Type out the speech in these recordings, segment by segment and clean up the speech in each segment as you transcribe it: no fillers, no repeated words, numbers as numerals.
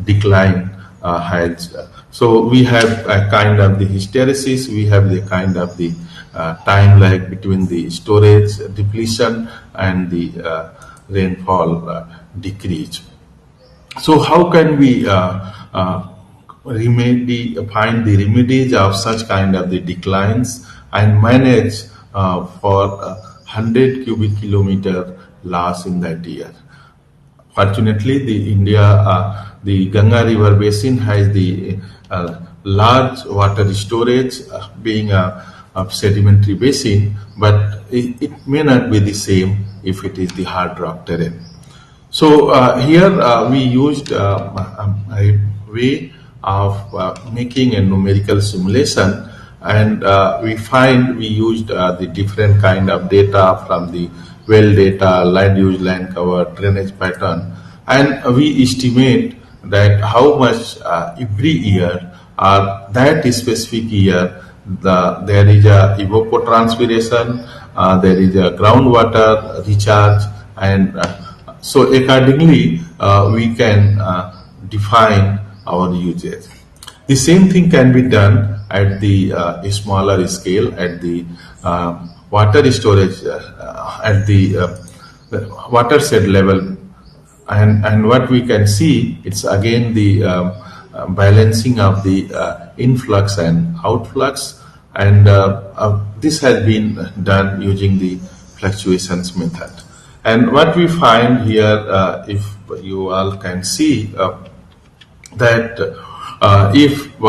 decline has. So we have a kind of the hysteresis, we have the kind of the time lag between the storage depletion and the rainfall decrease. So how can we find the remedies of such kind of the declines and manage for 100 cubic kilometer loss in that year? Fortunately, the Ganga River Basin has the large water storage, being a sedimentary basin, but it may not be the same if it is the hard rock terrain. So here we used a way of making a numerical simulation, and we used the different kind of data from the well data, land use, land cover, drainage pattern, and we estimate that how much every year or that specific year there is a evapotranspiration, there is a groundwater recharge, and so accordingly we can define our usage. The same thing can be done at the smaller scale, at the water storage, at the watershed level, and what we can see, it's again the balancing of the influx and outflux, and this has been done using the fluctuations method. And what we find here, if you all can see, that if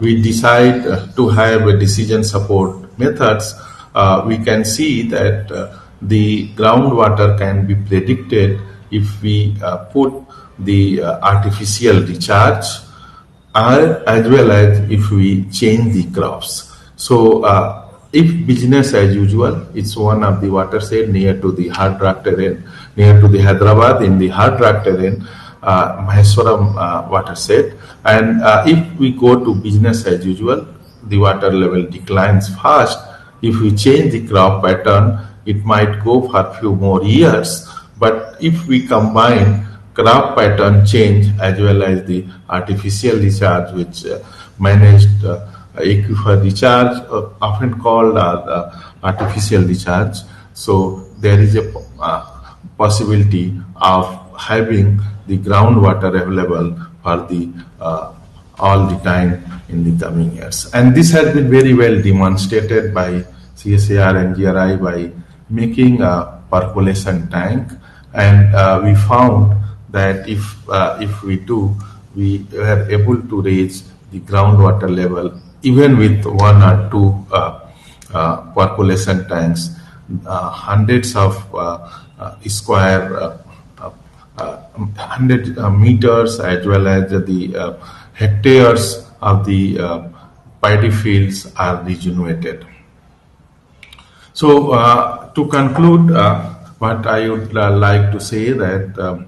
we decide to have a decision support methods, we can see that the groundwater can be predicted if we put the artificial recharge, as well as if we change the crops. So if business as usual, it's one of the watershed near to the hard rock terrain, near to the Hyderabad in the hard rock terrain, Maheswaram watershed, and if we go to business as usual, the water level declines fast. If we change the crop pattern, it might go for a few more years, but if we combine crop pattern change as well as the artificial recharge, which managed aquifer recharge, often called artificial recharge, so there is a possibility of having the groundwater available for the all the time in the coming years. And this has been very well demonstrated by CSIR and GRI by making a percolation tank, and we found that if we do, we were able to raise the groundwater level even with one or two percolation tanks, hundreds of square 100 meters, as well as the hectares of the paddy fields are regenerated. So to conclude, what I would like to say that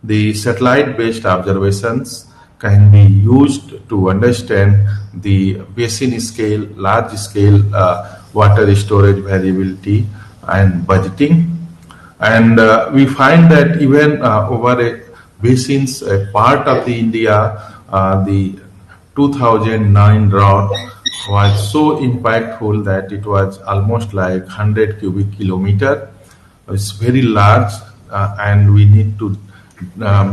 the satellite-based observations can be used to understand the basin scale, large scale water storage variability and budgeting. And we find that even over a basins, a part of the India, the 2009 drought was so impactful that it was almost like 100 cubic kilometer. It's very large, and we need to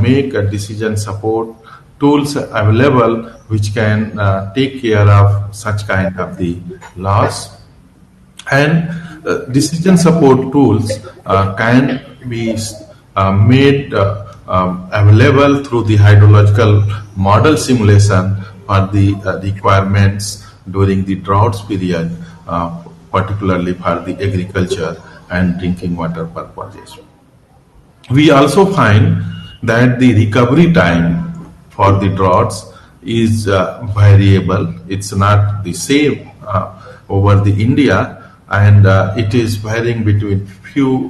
make a decision support tools available which can take care of such kind of the loss. And decision support tools can be made available through the hydrological model simulation for the requirements during the droughts period, particularly for the agriculture and drinking water purposes. We also find that the recovery time for the droughts is variable. It's not the same over the India, and it is varying between few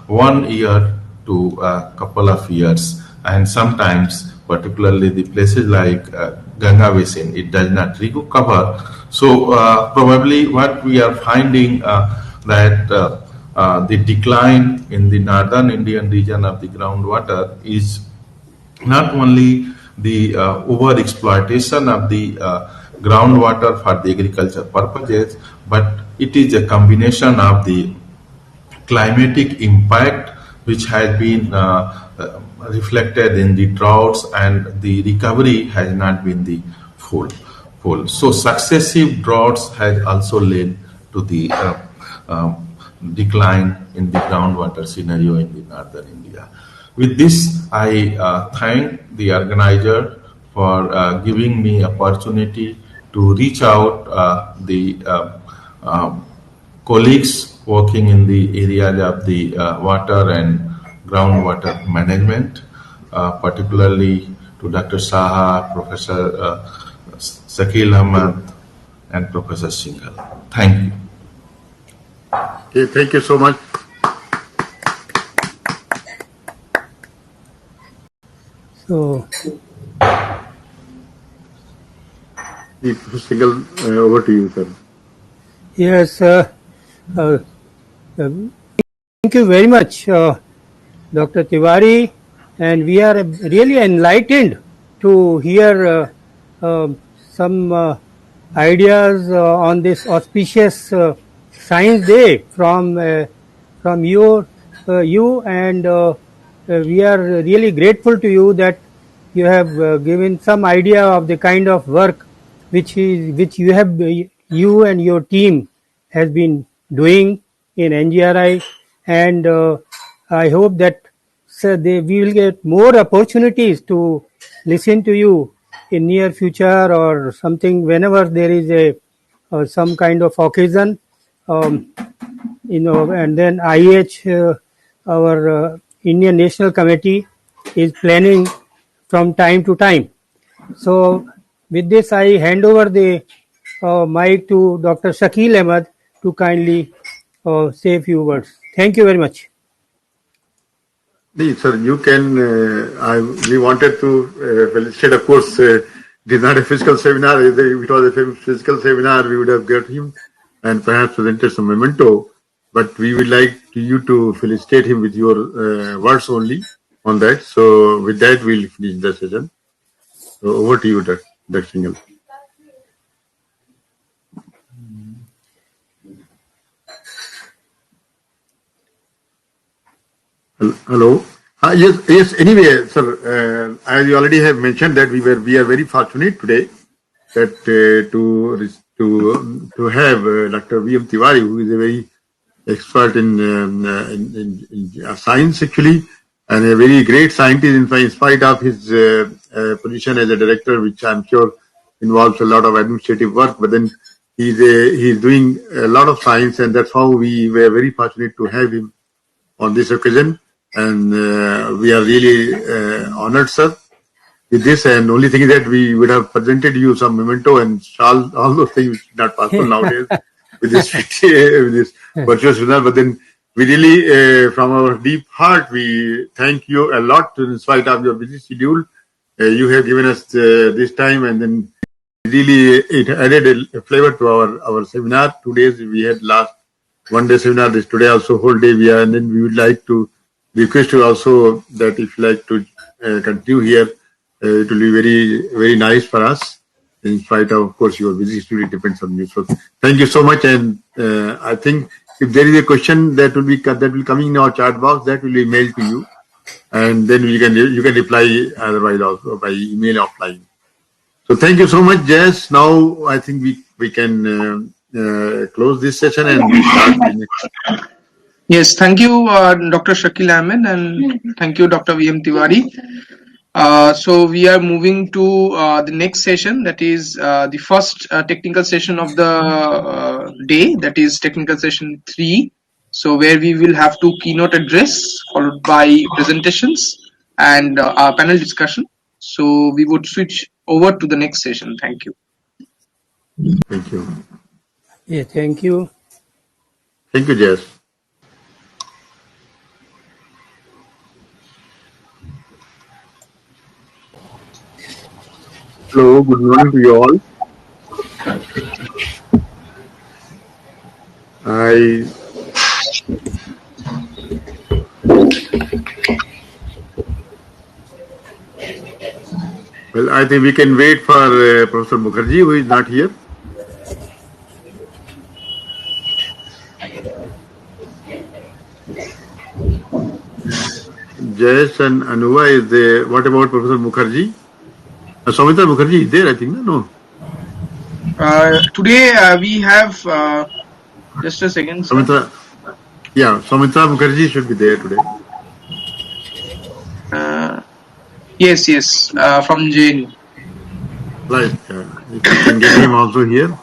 1 year to a couple of years, and sometimes particularly the places like Ganga Basin, it does not recover. So probably what we are finding that the decline in the northern Indian region of the groundwater is not only the over exploitation of the groundwater for the agriculture purposes, but it is a combination of the climatic impact which has been reflected in the droughts, and the recovery has not been the full. So successive droughts has also led to the decline in the groundwater scenario in the northern India. With this, I thank the organizer for giving me opportunity to reach out the colleagues working in the areas of the water and groundwater management, particularly to Dr. Saha, Professor Shakil Ahmad, and Professor Singhal. Thank you. Okay, thank you so much. So, Singhal, over to you, sir. yes, thank you very much, Dr. Tiwari, and we are really enlightened to hear some ideas on this auspicious Science Day from you, and we are really grateful to you that you have given some idea of the kind of work which you and your team has been doing in NGRI, and I hope that we will get more opportunities to listen to you in near future or something whenever there is a some kind of occasion, um, and then IH, our Indian National Committee, is planning from time to time. So with this, I hand over the mic to Dr. Shakil Ahmad to kindly say a few words. Thank you very much. Sir, you can. We wanted to felicitate. Of course, it is not a physical seminar. If it was a physical seminar, we would have got him and perhaps presented some memento. But we would like you to felicitate him with your words only on that. So with that, we'll finish the session. So over to you, Dr. Singhal. Hello. Yes. Anyway, sir, as you already have mentioned that we are very fortunate today that to have Dr. V.M. Tiwari, who is a very expert in science actually, and a very great scientist in spite of his position as a director, which I'm sure involves a lot of administrative work. But then he's doing a lot of science, and that's how we were very fortunate to have him on this occasion. And we are really honored, sir, with this. And only thing is that we would have presented you some memento and all those things which are not possible nowadays with this virtual seminar. But then we really, from our deep heart, we thank you a lot in spite of your busy schedule. You have given us this time, and then really it added a flavor to our seminar. 2 days we had last 1 day seminar. This today also whole day we are, and then we would like to request you also that if you like to continue here, it will be very, very nice for us. In spite of course, your busy schedule, it depends on you. So thank you so much. And I think if there is a question that will coming in our chat box, that will be mailed to you, and then you can reply otherwise also by email offline. So thank you so much, Jess. Now I think we can close this session and start the next. Yes, thank you, Dr. Shakil Ahmed, and thank you, Dr. V.M. Tiwari. So we are moving to the next session, that is the first technical session of the day, that is technical session 3. So where we will have 2 keynote address followed by presentations and our panel discussion. So we would switch over to the next session. Thank you. Thank you. Yeah, thank you. Thank you, Jess. Hello, good morning to you all. I think we can wait for Professor Mukherjee, who is not here. Jayesh and Anuva is there. What about Professor Mukherjee? Samita Mukherjee is there, I think. No. Today we have just a second, sir. Samita, yeah, Samita Mukherjee should be there today. Yes, from JNU. Right. If you can get him also here.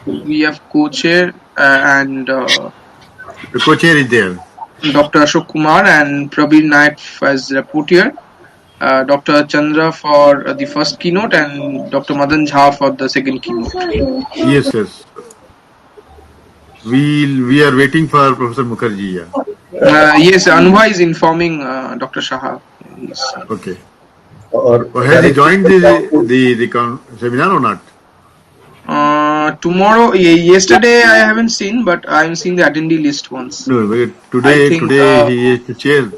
We have co-chair and The co-chair is there. Dr. Ashok Kumar and Prabir Naik as rapporteur. Dr. Chandra for the first keynote and Dr. Madan Jha for the second keynote. Yes. We are waiting for Professor Mukherjee. Yeah. Yes, Anuva is informing Dr. Shah. Okay. Has he joined the seminar or not? Tomorrow, yesterday I haven't seen, but I'm seeing the attendee list once. No, today he is to chair.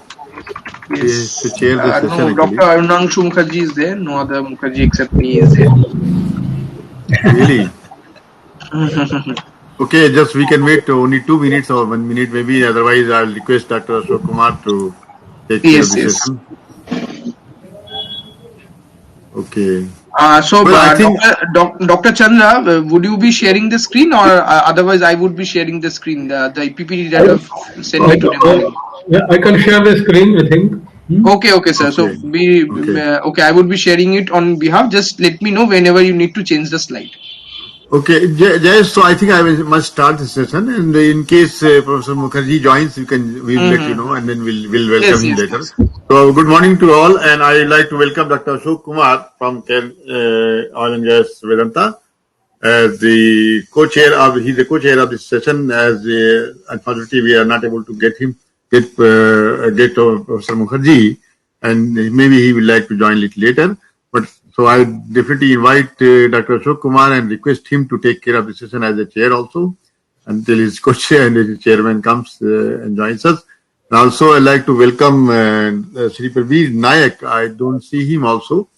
Yes. He is to chair the session. No, Dr. Arunangshu Mukherjee is there. No other Mukherjee except me is there. Really? Okay, just we can wait only 2 minutes or 1 minute maybe. Otherwise, I'll request Dr. Ashok Kumar to take care of the session. Okay. So, Dr. Chandra, would you be sharing the screen, or otherwise I would be sharing the screen, the PPT that I've sent me today? Yeah, I can share the screen, I think. Okay, sir. So, I would be sharing it on behalf. Just let me know whenever you need to change the slide. Okay, Jayesh, so I think I must start the session, and in case Professor Mukherjee joins, we'll let you know, and then we'll welcome him later. So, good morning to all, and I would like to welcome Dr. Ashok Kumar from Oil and Gas Vedanta as the co-chair of. He's the co-chair of this session. As unfortunately we are not able to get Professor Mukherjee, and maybe he will like to join a little later. But so I definitely invite Dr. Ashok Kumar and request him to take care of the session as a chair also until his co-chair and his chairman comes and joins us. And also I'd like to welcome Sri Prabir Naik. I don't see him also,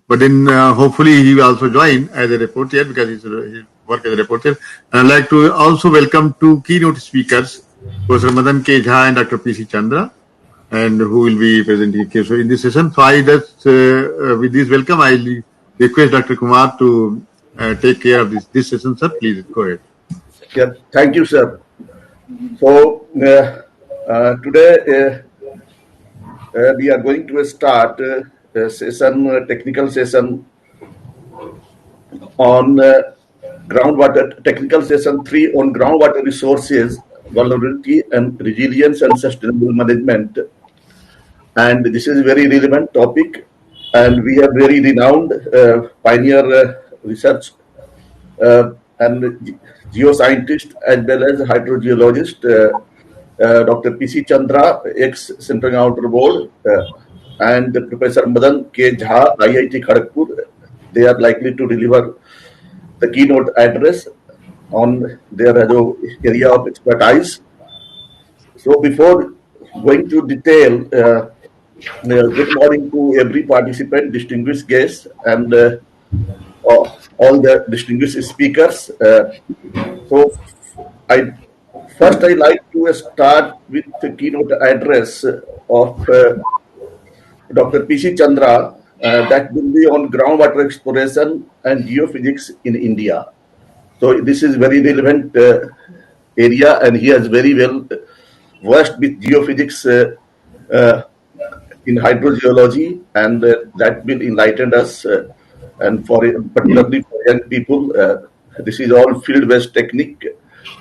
but then hopefully he will also join as a reporter because he work as a reporter. And I'd like to also welcome two keynote speakers, Professor Madan K. Jha and Dr. P.C. Chandra, and who will be presenting so in this session. So I just, with this welcome, I request Dr. Kumar to take care of this session, sir. Please go ahead. Yeah, thank you, sir. So today we are going to start a session, technical session on groundwater, technical session 3 on groundwater resources, vulnerability and resilience and sustainable management. And this is a very relevant topic, and we have very renowned pioneer research and geoscientist as well as hydrogeologist, Dr. P.C. Chandra, ex-Central Outer Board, and Professor Madan K. Jha, IIT Kharagpur. They are likely to deliver the keynote address on their area of expertise. So before going to detail, good morning to every participant, distinguished guests, and all the distinguished speakers. So I'd like to start with the keynote address of Dr. P.C. Chandra that will be on groundwater exploration and geophysics in India. So this is very relevant area, and he is very well versed with geophysics in hydrogeology, and that will enlighten us. And particularly for young people, this is all field-based technique,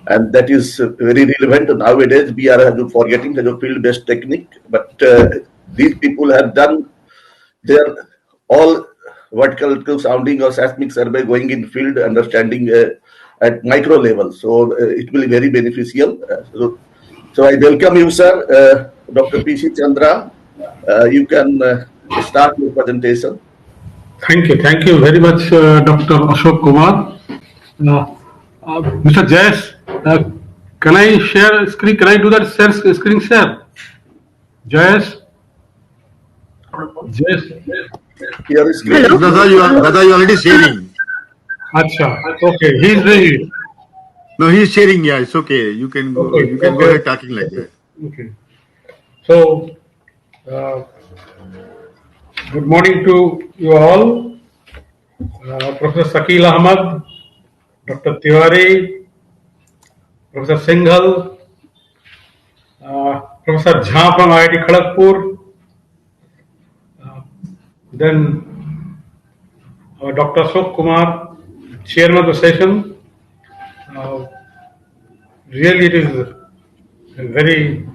and that is very relevant nowadays. We are forgetting the field-based technique, but these people have done their all vertical sounding or seismic survey going in field, understanding at micro level. So it will be very beneficial. So I welcome you, sir, Dr. P.C. Chandra. You can start your presentation. Thank you very much, Dr. Ashok Kumar. Mr. Jayesh, can I share screen? Can I do that screen share? Jayesh? Here is screen. Hello? Dada, you already sharing. Acha. Okay, he's doing it. No, he's sharing. Yeah, it's okay. You can go. Okay, You can go okay. ahead talking like that. Okay. So, good morning to you all. Professor Shakil Ahmad, Dr. Tiwari, Professor Singhal, Professor Jha from IIT Kharagpur, then Dr. Ashok Kumar, Chairman of the session. Really, it is a very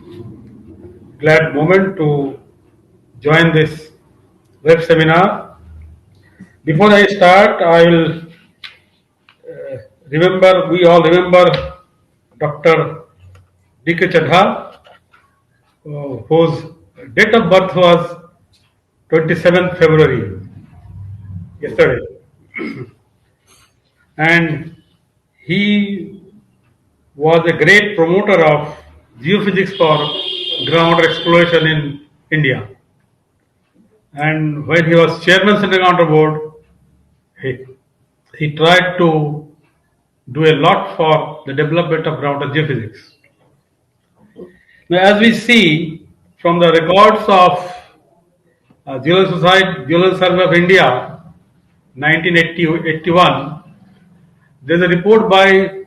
glad moment to join this web seminar. Before I start, I will we all remember Dr. D.K. Chadha, whose date of birth was 27th February, yesterday. And he was a great promoter of geophysics for groundwater exploration in India. And when he was chairman of the Groundwater Board, he tried to do a lot for the development of groundwater geophysics. Now, as we see from the records of Geological Survey of India, 1981, there is a report by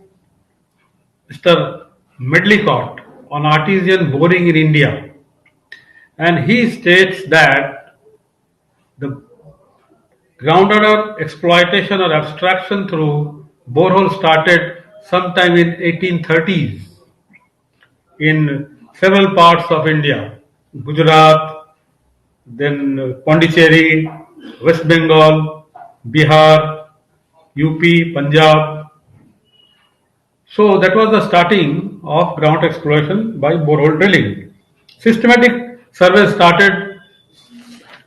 Mr. Medlicott on artesian boring in India, and he states that the groundwater exploitation or abstraction through borehole started sometime in 1830s in several parts of India, Gujarat, then Pondicherry, West Bengal, Bihar, UP, Punjab. So that was the starting of ground exploration by borehole drilling. Systematic survey started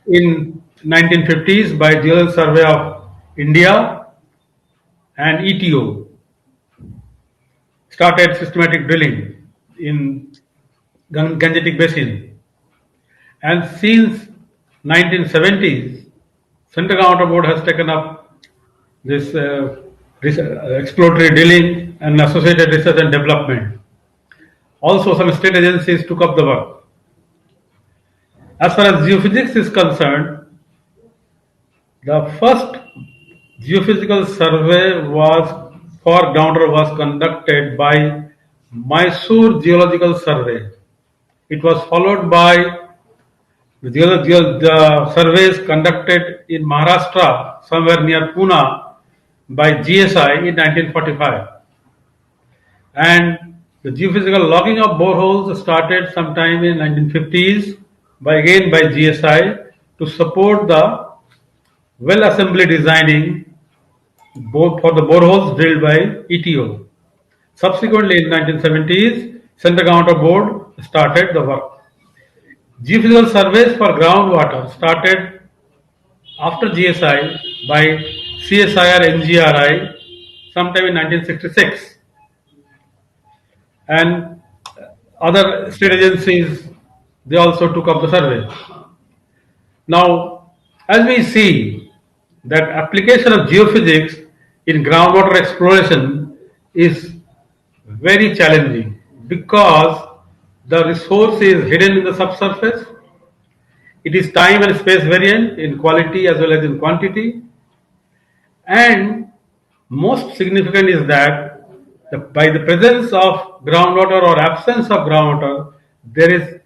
in 1950s by Geological Survey of India, and ETO started systematic drilling in Gangetic Basin. And since 1970s, Central Groundwater Board has taken up this exploratory drilling and associated research and development. Also, some state agencies took up the work. As far as geophysics is concerned, the first geophysical survey for groundwater was conducted by Mysore Geological Survey. It was followed by the surveys conducted in Maharashtra, somewhere near Pune, by GSI in 1945. And the geophysical logging of boreholes started sometime in 1950s by GSI to support the well assembly designing for the boreholes drilled by ETO. Subsequently, in 1970s, Central Groundwater Board started the work. Geophysical surveys for groundwater started after GSI by CSIR NGRI sometime in 1966, and other state agencies, they also took up the survey. Now, as we see that application of geophysics in groundwater exploration is very challenging because the resource is hidden in the subsurface. It is time and space variant in quality as well as in quantity. And most significant is that by the presence of groundwater or absence of groundwater, there is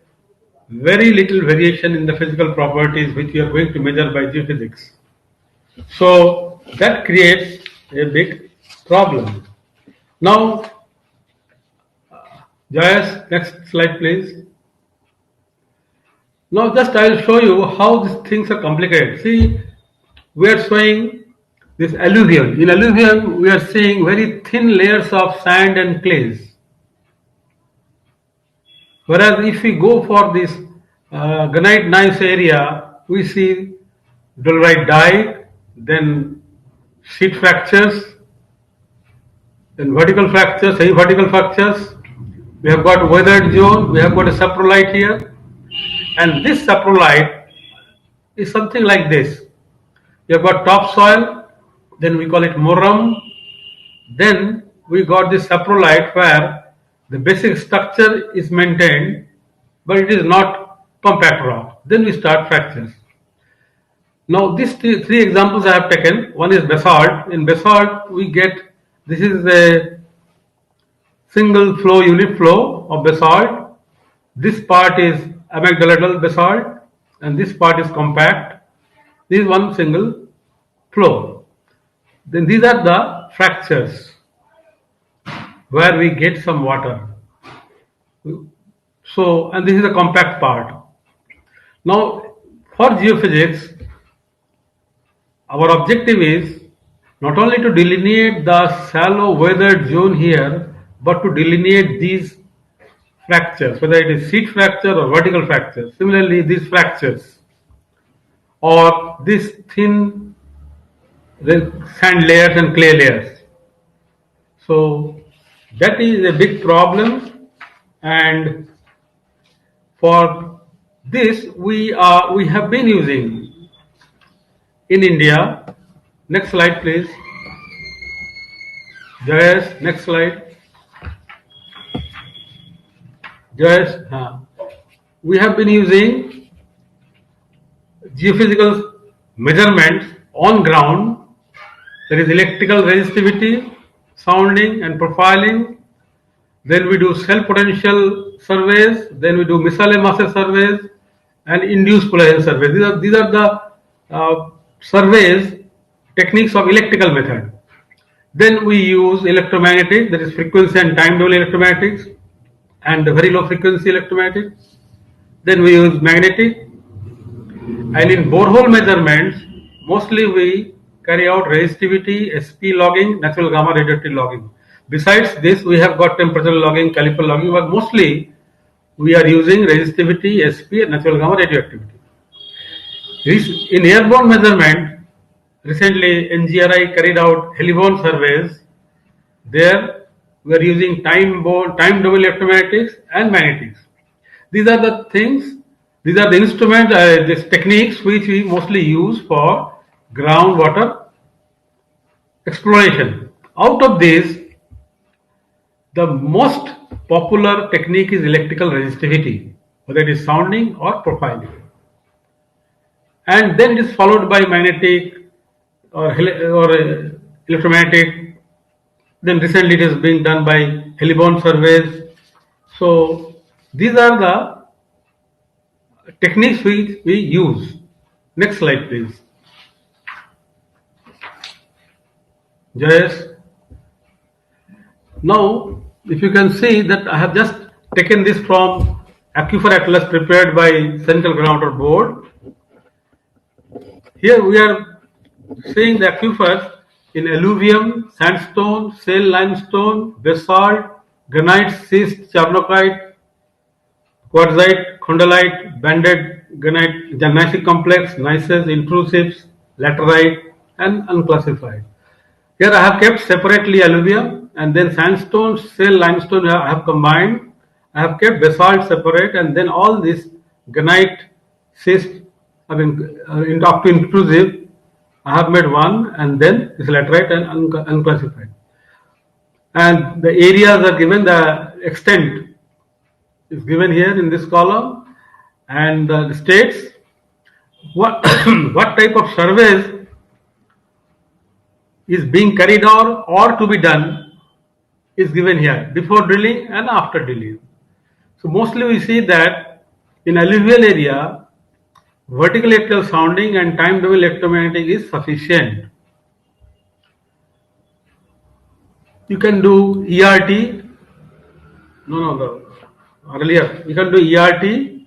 very little variation in the physical properties which we are going to measure by geophysics. So that creates a big problem. Now, Jayas, next slide please. Now just I will show you how these things are complicated. See, we are showing this alluvium. In alluvium, we are seeing very thin layers of sand and clays. Whereas if we go for this granite gneiss area, we see dolomite dike, then sheet fractures, then vertical fractures, semi-vertical fractures. We have got weathered zone, we have got a saprolite here, and this saprolite is something like this. You have got topsoil, then we call it morum. Then we got this saprolite where the basic structure is maintained, but it is not compact rock. Then we start fractures. Now these three examples I have taken. One is basalt. In basalt we get, this is a single flow, unit flow of basalt. This part is amygdaloidal basalt and this part is compact. This is one single flow. Then these are the fractures where we get some water. So, and this is the compact part. Now, for geophysics, our objective is not only to delineate the shallow weathered zone here, but to delineate these fractures, whether it is sheet fracture or vertical fracture. Similarly, these fractures or these thin sand layers and clay layers. So that is a big problem, and for this we have been using in India. Next slide, please. Jayesh, next slide. Jayesh, we have been using geophysical measurements on ground, that is electrical resistivity, sounding and profiling. Then we do cell potential surveys, then we do missile mass surveys and induced polarization surveys. These are the surveys, techniques of electrical method. Then we use electromagnetic, that is frequency and time domain electromagnetics and very low frequency electromagnetics. Then we use magnetic, and in borehole measurements mostly we carry out resistivity, SP logging, natural gamma radioactive logging. Besides this, we have got temperature logging, caliper logging, but mostly we are using resistivity, SP and natural gamma radioactivity. In airborne measurement, recently NGRI carried out heliborne surveys. There we are using time domain electromagnetics and magnetics. These are the things, these are the instruments, these techniques which we mostly use for groundwater exploration. Out of these, the most popular technique is electrical resistivity, whether it is sounding or profiling. And then it is followed by magnetic or electromagnetic. Then recently it is being done by heliborne surveys. So these are the techniques which we use. Next slide, please. Jayesh. Now, if you can see that I have just taken this from Aquifer Atlas prepared by Central Groundwater Board. Here we are seeing the aquifers in alluvium, sandstone, shale limestone, basalt, granite, schist, carbonite, quartzite, khondolite, banded granite, gneissic complex, gneisses, intrusives, laterite, and unclassified. Here I have kept separately alluvium, and then sandstone, shale limestone I have combined. I have kept basalt separate, and then all this granite, schist, up to intrusive, I have made one, and then this laterite and unclassified. And the areas are given, the extent is given here in this column, and the states, what type of surveys is being carried out or to be done is given here, before drilling and after drilling. So mostly we see that in alluvial area, vertical electrical sounding and time domain electromagnetic is sufficient. You can do ERT, earlier you can do ERT,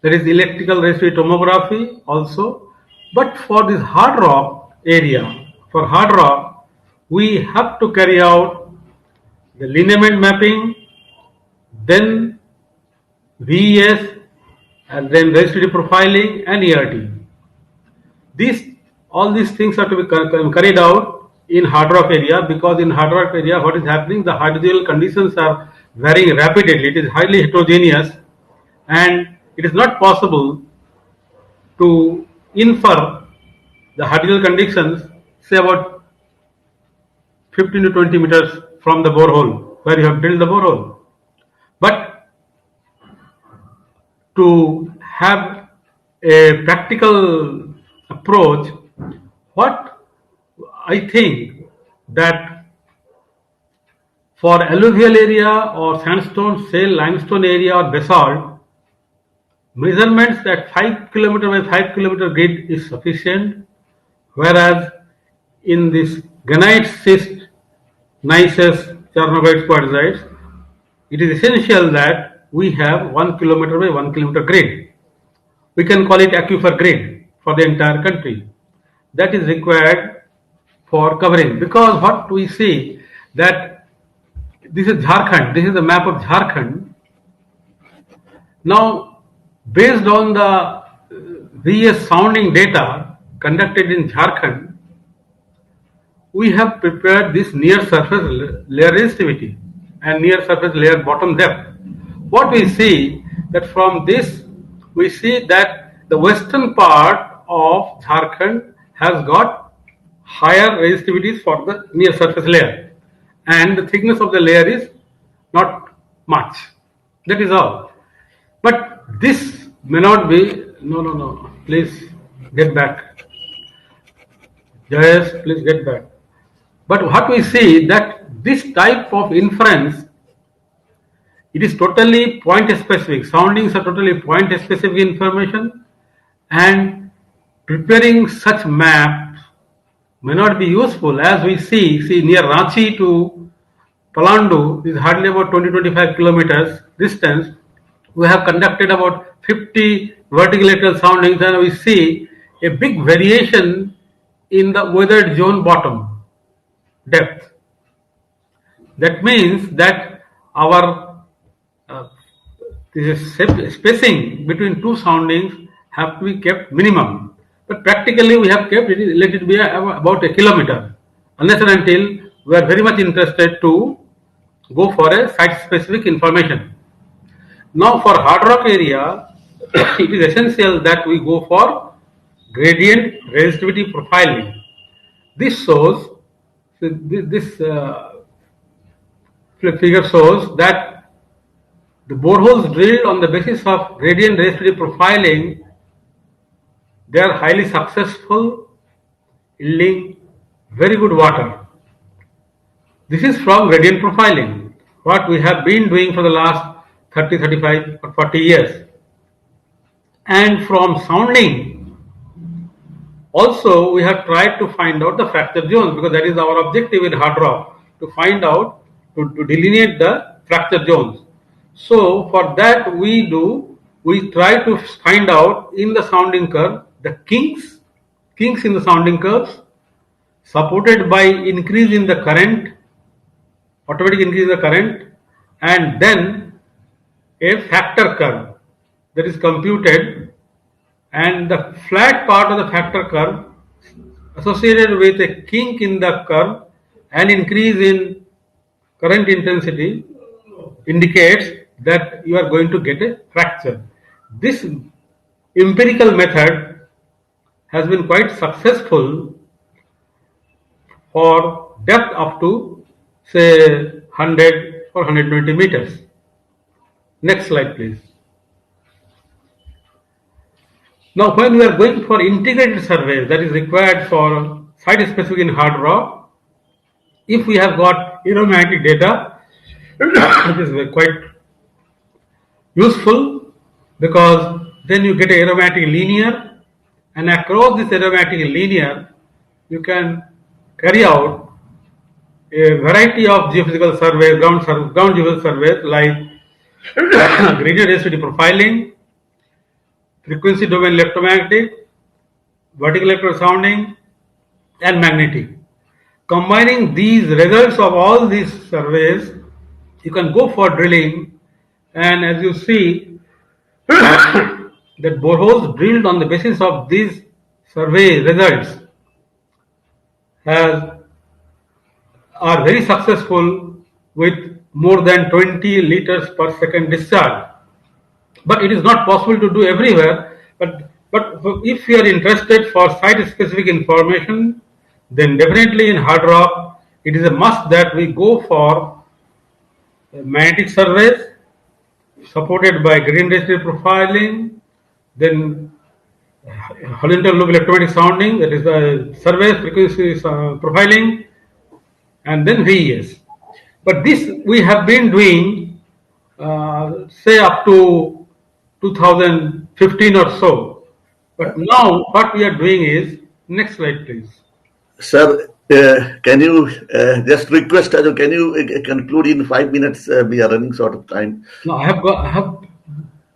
that is electrical resistivity tomography also, but for this hard rock area, for hard rock, we have to carry out the lineament mapping, then VES, and then resistivity profiling and ERT. All these things are to be carried out in hard rock area, because in hard rock area what is happening, the hydrogeological conditions are varying rapidly, it is highly heterogeneous, and it is not possible to infer the hydrological conditions, say about 15 to 20 meters from the borehole where you have drilled the borehole. But to have a practical approach, what I think that for alluvial area or sandstone, shale, limestone area or basalt, measurements at 5 kilometer by 5 kilometer grid is sufficient, whereas in this granite schist, gneiss, Chernobyl quartzites, it is essential that we have 1 kilometer by 1 kilometer grid. We can call it aquifer grid for the entire country. That is required for covering, because what we see that this is Jharkhand, this is the map of Jharkhand. Now, based on the VS sounding data conducted in Jharkhand, we have prepared this near surface layer resistivity and near surface layer bottom depth. What we see that from this, we see that the western part of Jharkhand has got higher resistivities for the near surface layer, and the thickness of the layer is not much. That is all. But this may not be, no, please get back. Yes, please get back. But what we see that this type of inference, it is totally point specific. Soundings are totally point specific information, and preparing such maps may not be useful. As we see near Ranchi to Palandu is hardly about 20-25 kilometers distance. We have conducted about 50 vertical lateral soundings, and we see a big variation in the weathered zone bottom depth. That means that our spacing between two soundings have to be kept minimum. But practically we have kept it, let it be about a kilometer, unless and until we are very much interested to go for a site specific information. Now for hard rock area, it is essential that we go for gradient resistivity profiling. This shows, this figure shows that the boreholes drilled on the basis of gradient resistivity profiling, they are highly successful, yielding very good water. This is from gradient profiling, what we have been doing for the last 30, 35 or 40 years. And from sounding, also we have tried to find out the fracture zones, because that is our objective in hard rock, to find out, to delineate the fracture zones. So for that we try to find out in the sounding curve the kinks in the sounding curves, supported by increase in the current, automatic increase in the current, and then a factor curve that is computed, and the flat part of the factor curve associated with a kink in the curve and increase in current intensity indicates that you are going to get a fracture. This empirical method has been quite successful for depth up to say 100 or 120 meters. Next slide please. Now when we are going for integrated surveys that is required for site specific in hard rock, if we have got aeromagnetic data, it is quite useful, because then you get an aeromagnetic linear, and across this aeromagnetic linear you can carry out a variety of geophysical surveys, ground geophysical surveys like gradient resistivity profiling, frequency domain electromagnetic, vertical electro sounding, and magnetic. Combining these results of all these surveys, you can go for drilling, and as you see that boreholes drilled on the basis of these survey results are very successful with more than 20 liters per second discharge. But it is not possible to do everywhere, but But if you are interested for site-specific information, then definitely in hard rock, it is a must that we go for magnetic surveys supported by green density profiling, then horizontal loop electromagnetic sounding, that is the survey frequency profiling, and then VES. But this we have been doing, say up to 2015 or so. But now what we are doing is, next slide please. Sir, can you just request, can you conclude in 5 minutes? We are running short of time. No, I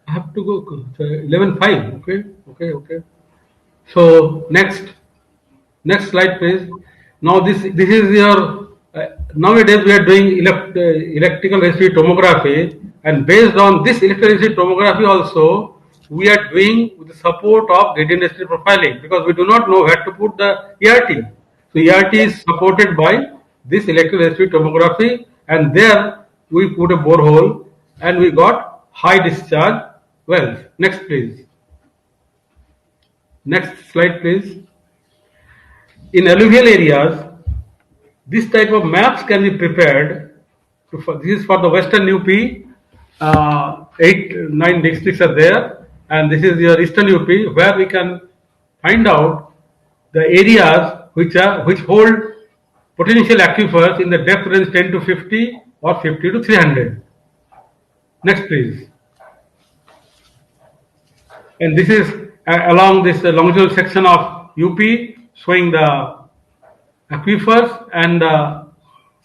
have to go 11:05. Okay. So next slide, please. Now this is your. Nowadays we are doing electrical resistivity tomography, and based on this electrical resistivity tomography also, we are doing with the support of gradient density profiling, because we do not know where to put the ERT. So ERT is supported by this electrical resistivity tomography, and there we put a borehole and we got high discharge wells. Next please. Next slide please. In alluvial areas, this type of maps can be prepared. This is for the Western UP. 8-9 districts are there, and this is your Eastern UP, where we can find out the areas which hold potential aquifers in the depth range 10 to 50 or 50 to 300. Next, please. And this is along this longitudinal section of UP, showing the aquifers and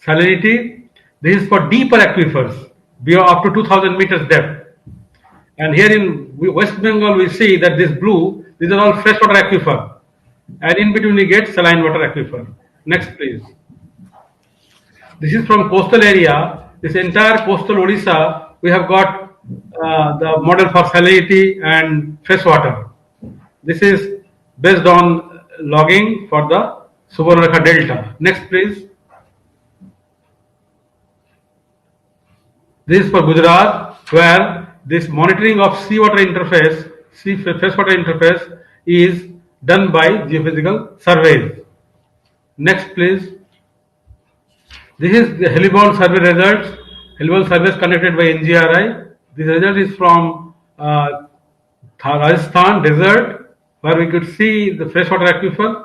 salinity. This is for deeper aquifers, up to 2000 meters depth. And here in West Bengal, we see that this blue, these are all freshwater aquifer, and in between we get saline water aquifer. Next, please. This is from coastal area. This entire coastal Odisha, we have got the model for salinity and freshwater. This is based on logging for the Subarnarekha Delta. Next, please. This is for Gujarat, where this monitoring of seawater interface, freshwater interface, is done by geophysical surveys. Next, please. This is the heliborne survey results. Heliborne surveys conducted by NGRI. This result is from Rajasthan desert, where we could see the freshwater aquifer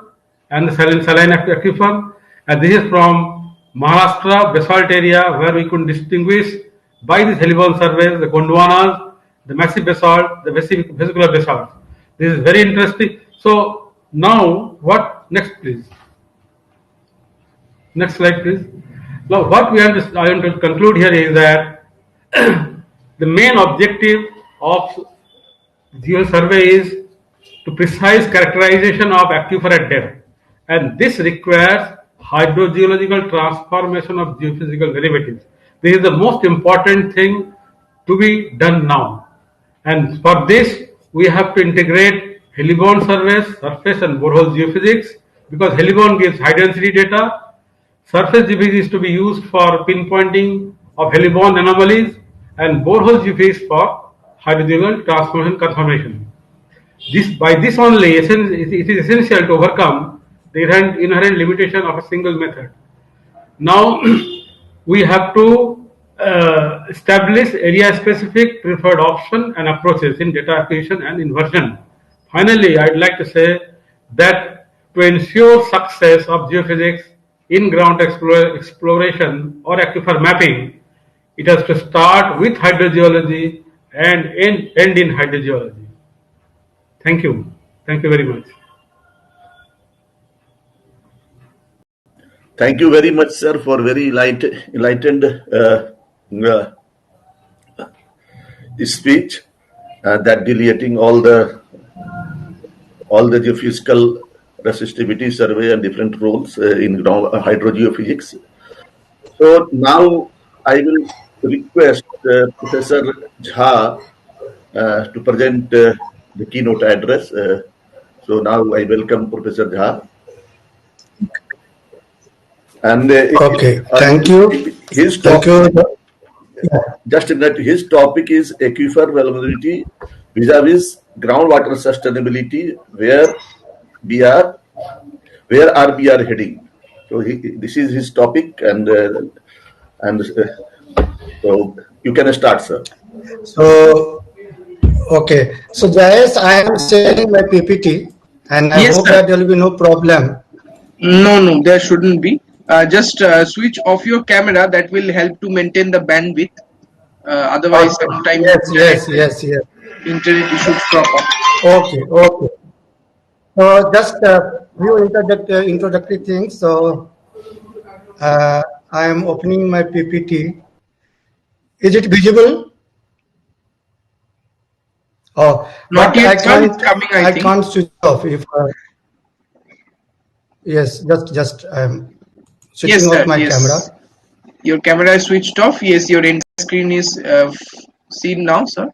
and the saline aquifer. And this is from Maharashtra basalt area, where we could distinguish by these heliborne surveys the Gondwanas, the massive basalt, the vesicular basalt. This is very interesting. So now, what next, please? Next slide, please. Now, what I want to conclude here is that the main objective of geo survey is to precise characterization of aquifer at depth, and this requires hydrogeological transformation of geophysical derivatives. This is the most important thing to be done now, and for this we have to integrate heliborne surveys, surface and borehole geophysics, because heliborne gives high density data. Surface geophysics is to be used for pinpointing of heliborne anomalies, and borehole geophysics for hydrogeological transformation confirmation. By this only, it is essential to overcome the inherent limitation of a single method. Now, we have to establish area-specific preferred option and approaches in data acquisition and inversion. Finally, I'd like to say that to ensure success of geophysics in ground exploration or aquifer mapping, it has to start with hydrogeology and end in hydrogeology. Thank you. Thank you very much. Thank you very much, sir, for very enlightened speech that delineating all the geophysical resistivity survey and different roles in hydrogeophysics. So now I will request Professor Jha to present the keynote address. So now I welcome Professor Jha. And okay, thank you. His topic, just in that, his topic is aquifer vulnerability vis-a-vis groundwater sustainability, where we are heading. So this is his topic, and so you can start, sir. So, okay. So, Jayesh, I am sharing my PPT, and I Yes, hope sir. that there will be no problem. No, there shouldn't be. Just switch off your camera. That will help to maintain the bandwidth. Otherwise, Okay. sometimes Yes. internet issues crop up. Okay. So, just a few introductory things. So, I am opening my PPT. Is it visible? Oh, Not but yet, sir. It's coming, I think. can't switch off if. Yes, just I am switching Yes, sir. off my Yes. camera. Your camera is switched off. Yes, your entire screen is seen now, sir.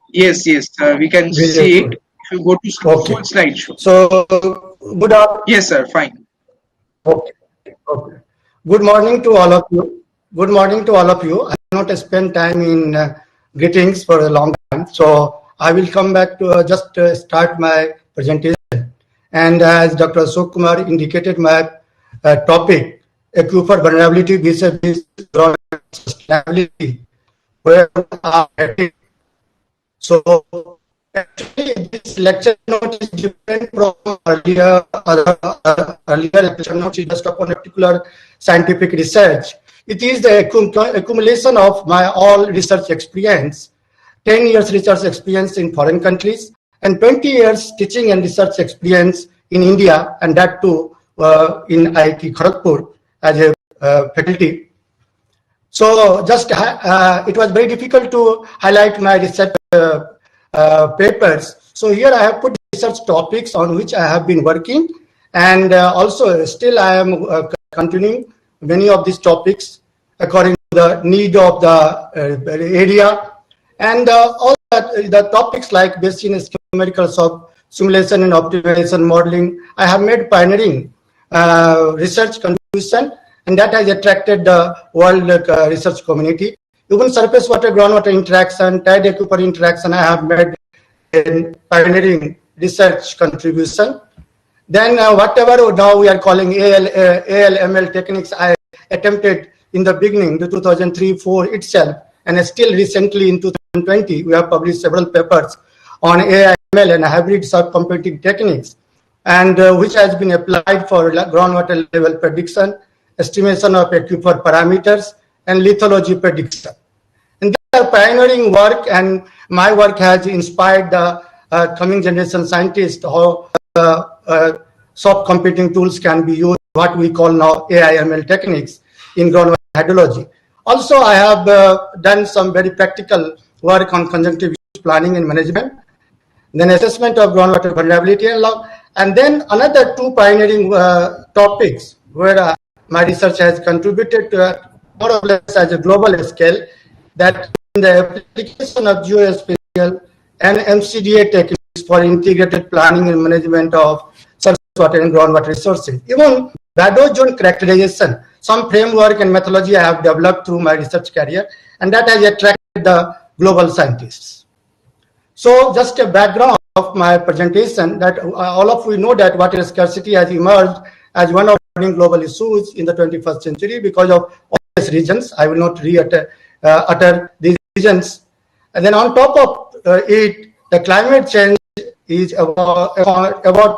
Yes, we can see it. Beautiful. If you go to Okay. full slideshow. So, good Yes, sir. Fine. Okay. Good morning to all of you. Good morning to all of you. I will not spend time in greetings for a long time. So I will come back to just start my presentation. And as Dr. Ashok Kumar indicated, my topic, aquifer vulnerability vis-a-vis sustainability, where are headed. So actually, this lecture note is different from earlier lecture notes. It's just upon a particular scientific research. It is the accumulation of my all research experience, 10 years research experience in foreign countries, and 20 years teaching and research experience in India, and that too in IIT Kharagpur as a faculty. So just it was very difficult to highlight my research papers. So here I have put research topics on which I have been working, and also still I am continuing many of these topics according to the need of the area, and all the topics like basic numerical simulation and optimization modeling. I have made pioneering research contribution, and that has attracted the world research community. Even surface water groundwater interaction, tide aquifer interaction, I have made in pioneering research contribution. Then whatever now we are calling AL/ML techniques, I attempted in the beginning, the 2003-04 itself, and still recently in 2020, we have published several papers on AI/ML and hybrid subcomputing techniques, and which has been applied for groundwater level prediction, estimation of aquifer parameters, and lithology prediction. And these are pioneering work, and my work has inspired the coming generation scientists how soft computing tools can be used, what we call now AI/ML techniques in groundwater hydrology. Also, I have done some very practical work on conjunctive planning and management, then assessment of groundwater vulnerability and log, and then another two pioneering topics where my research has contributed to more or less as a global scale, that in the application of geospatial and MCDA techniques for integrated planning and management of surface water and groundwater resources. Even Bado zone characterization, some framework and methodology I have developed through my research career, and that has attracted the global scientists. So just a background of my presentation, that all of you know that water scarcity has emerged as one of the global issues in the 21st century because of obvious reasons. I will not utter these reasons. And then on top of it, the climate change is about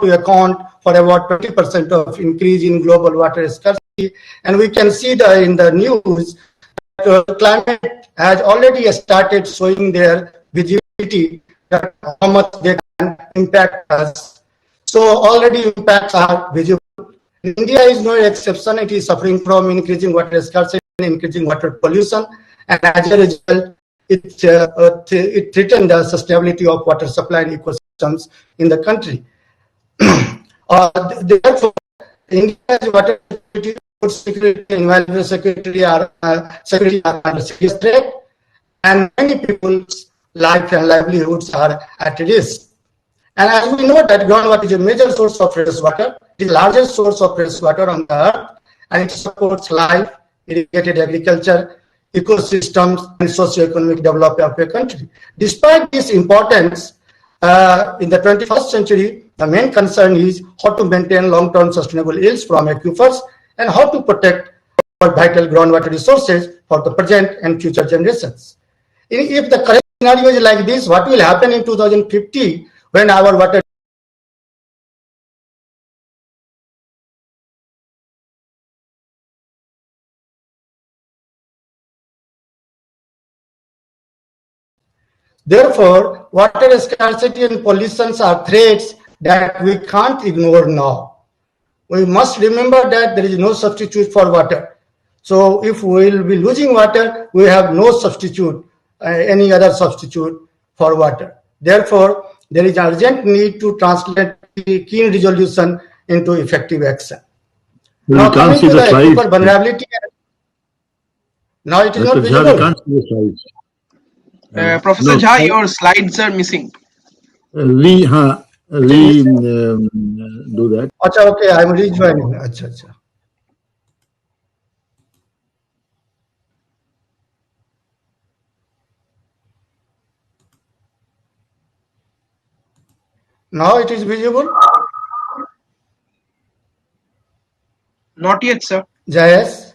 to account for about 20% of increase in global water scarcity. And we can see in the news that climate has already started showing their visibility, that how much they can impact us. So already impacts are visible. India is no exception. It is suffering from increasing water scarcity, increasing water pollution, and as a result, it threatens the sustainability of water supply and ecosystems in the country. Therefore, India's water security, food security, environmental security are under serious threat, and many people's life and livelihoods are at risk. And as we know that groundwater is a major source of fresh water, it is the largest source of fresh water on the earth, and it supports life, irrigated agriculture, ecosystems, and socio-economic development of a country. Despite this importance, in the 21st century, the main concern is how to maintain long-term sustainable yields from aquifers and how to protect our vital groundwater resources for the present and future generations. If the current scenario is like this, what will happen in 2050 when our water Therefore, water scarcity and pollution are threats that we can't ignore now. We must remember that there is no substitute for water. So if we will be losing water, we have no substitute, any other substitute for water. Therefore, there is urgent need to translate keen resolution into effective action. Now coming to the aquifer vulnerability. Now it is not visible. Professor Jha, your slides are missing. Do that. Acha, okay, I am rejoining. Acha, acha. Now it is visible? Not yet, sir. Jayes?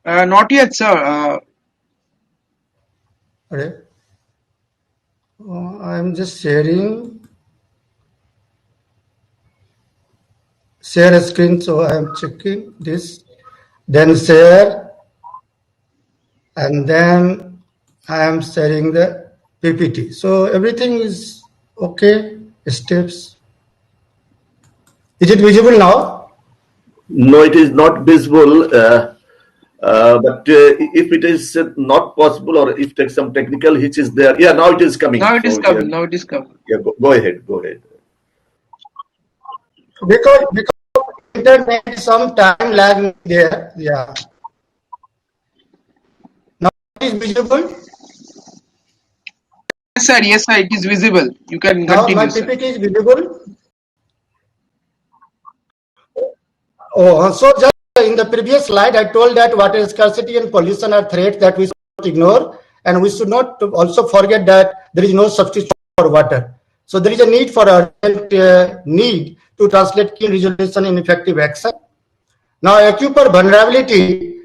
Not yet, sir. I am just sharing. Share a screen, so I am checking this. Then share. And then I am sharing the PPT. So everything is okay. Steps. Is it visible now? No, it is not visible. But if it is not possible, or if there's some technical hitch is there, yeah, now it is coming. Now it is coming. Now it is coming. Yeah, go ahead. Go ahead. Because internet, some time lag there. Yeah. Now it is visible. Yes, sir. Yes, sir. It is visible. You can Now continue. My PPT is visible. Oh, so just in the previous slide, I told that water scarcity and pollution are threats that we should not ignore, and we should not also forget that there is no substitute for water. So there is a need for urgent need to translate key resolution in effective action. Now, aquifer vulnerability,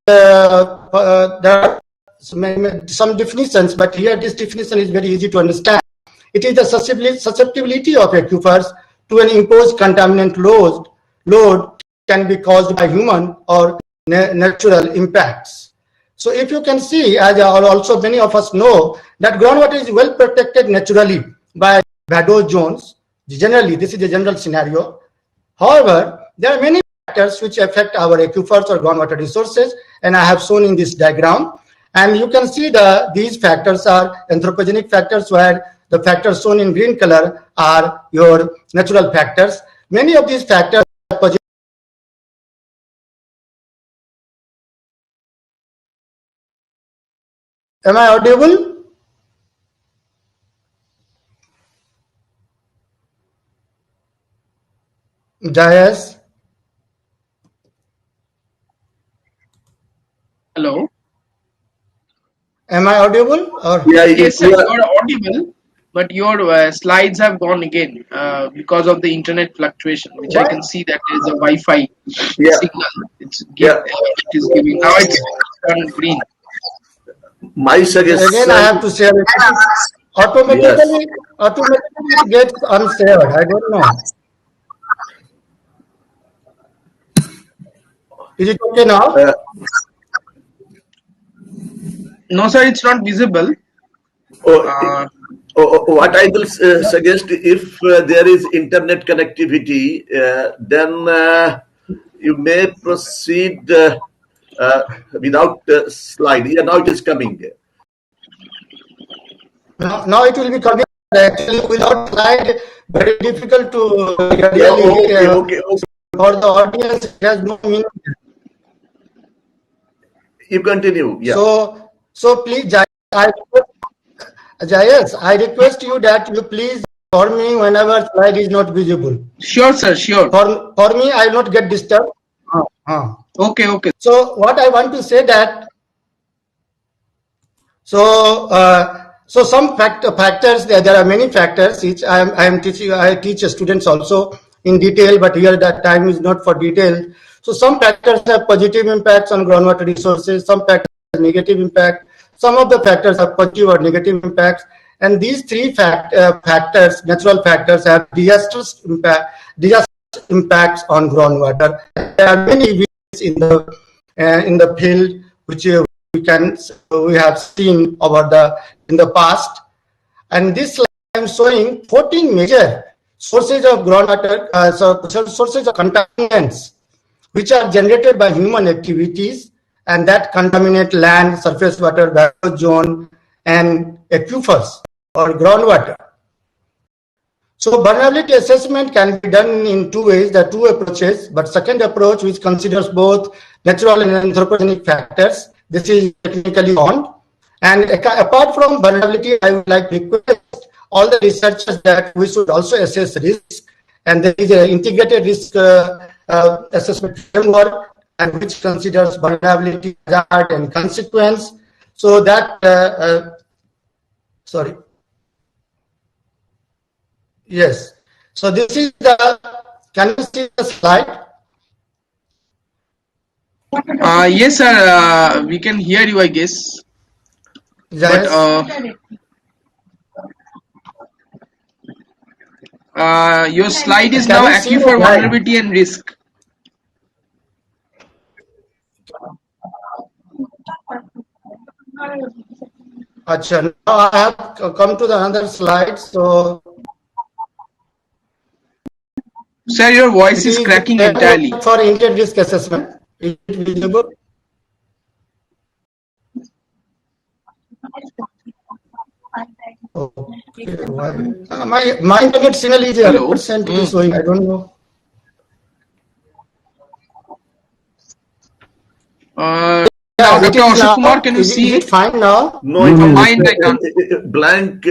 there are some definitions, but here this definition is very easy to understand. It is the susceptibility of aquifers to an imposed contaminant load can be caused by human or natural impacts. So if you can see, as also many of us know, that groundwater is well protected naturally by vadose zones. Generally, this is the general scenario. However, there are many factors which affect our aquifers or groundwater resources, and I have shown in this diagram. And you can see these factors are anthropogenic factors, where the factors shown in green color are your natural factors. Many of these factors are Am I audible? Jayes? Hello. Am I audible? Or? Yeah, yes, sir. You are audible, but your slides have gone again because of the internet fluctuation, which I can see that there is a Wi-Fi signal. It is giving. Now it's turned green. My suggestion. Again, I have to share it. Automatically it gets unshared. I don't know. Is it okay now? No, sir, it's not visible. What I will suggest, if there is internet connectivity, then you may proceed without slide. Yeah, now it is coming. Now it will be coming. Actually, without slide, very difficult to really. Okay. For the audience, it has no meaning. You continue. Yeah. So please, Jayes, I request you that you please inform me whenever slide is not visible. Sure, sir. Sure. For me, I will not get disturbed. Okay. So what I want to say that So, so some factors. There are many factors. Which I am teaching. I teach students also in detail, but here that time is not for detail. So some factors have positive impacts on groundwater resources. Some factors have negative impact. Some of the factors have positive or negative impacts. And these three factors, natural factors, have disastrous impacts on groundwater. There are many ways in the field which we have seen in the past. And this slide I am showing 14 major sources of groundwater, sources of contaminants which are generated by human activities and that contaminate land, surface water, backward zone, and aquifers or groundwater. So vulnerability assessment can be done in two ways, the two approaches, but second approach which considers both natural and anthropogenic factors, this is technically on. And apart from vulnerability, I would like to request all the researchers that we should also assess risk, and there is an integrated risk assessment framework and which considers vulnerability, hazard, and consequence. So that, sorry. Yes. So this is the, can you see the slide? Yes, sir. We can hear you, I guess. Yes. But your slide is now aquifer vulnerability and risk. Achha, now I have come to the another slide. So, sir, your voice is cracking entirely. For integrated risk assessment, is it visible? Okay. My internet signal is 100% showing. I don't know. Dr. Ashok Kumar, can you see it fine now? No, mine I can't. Blank.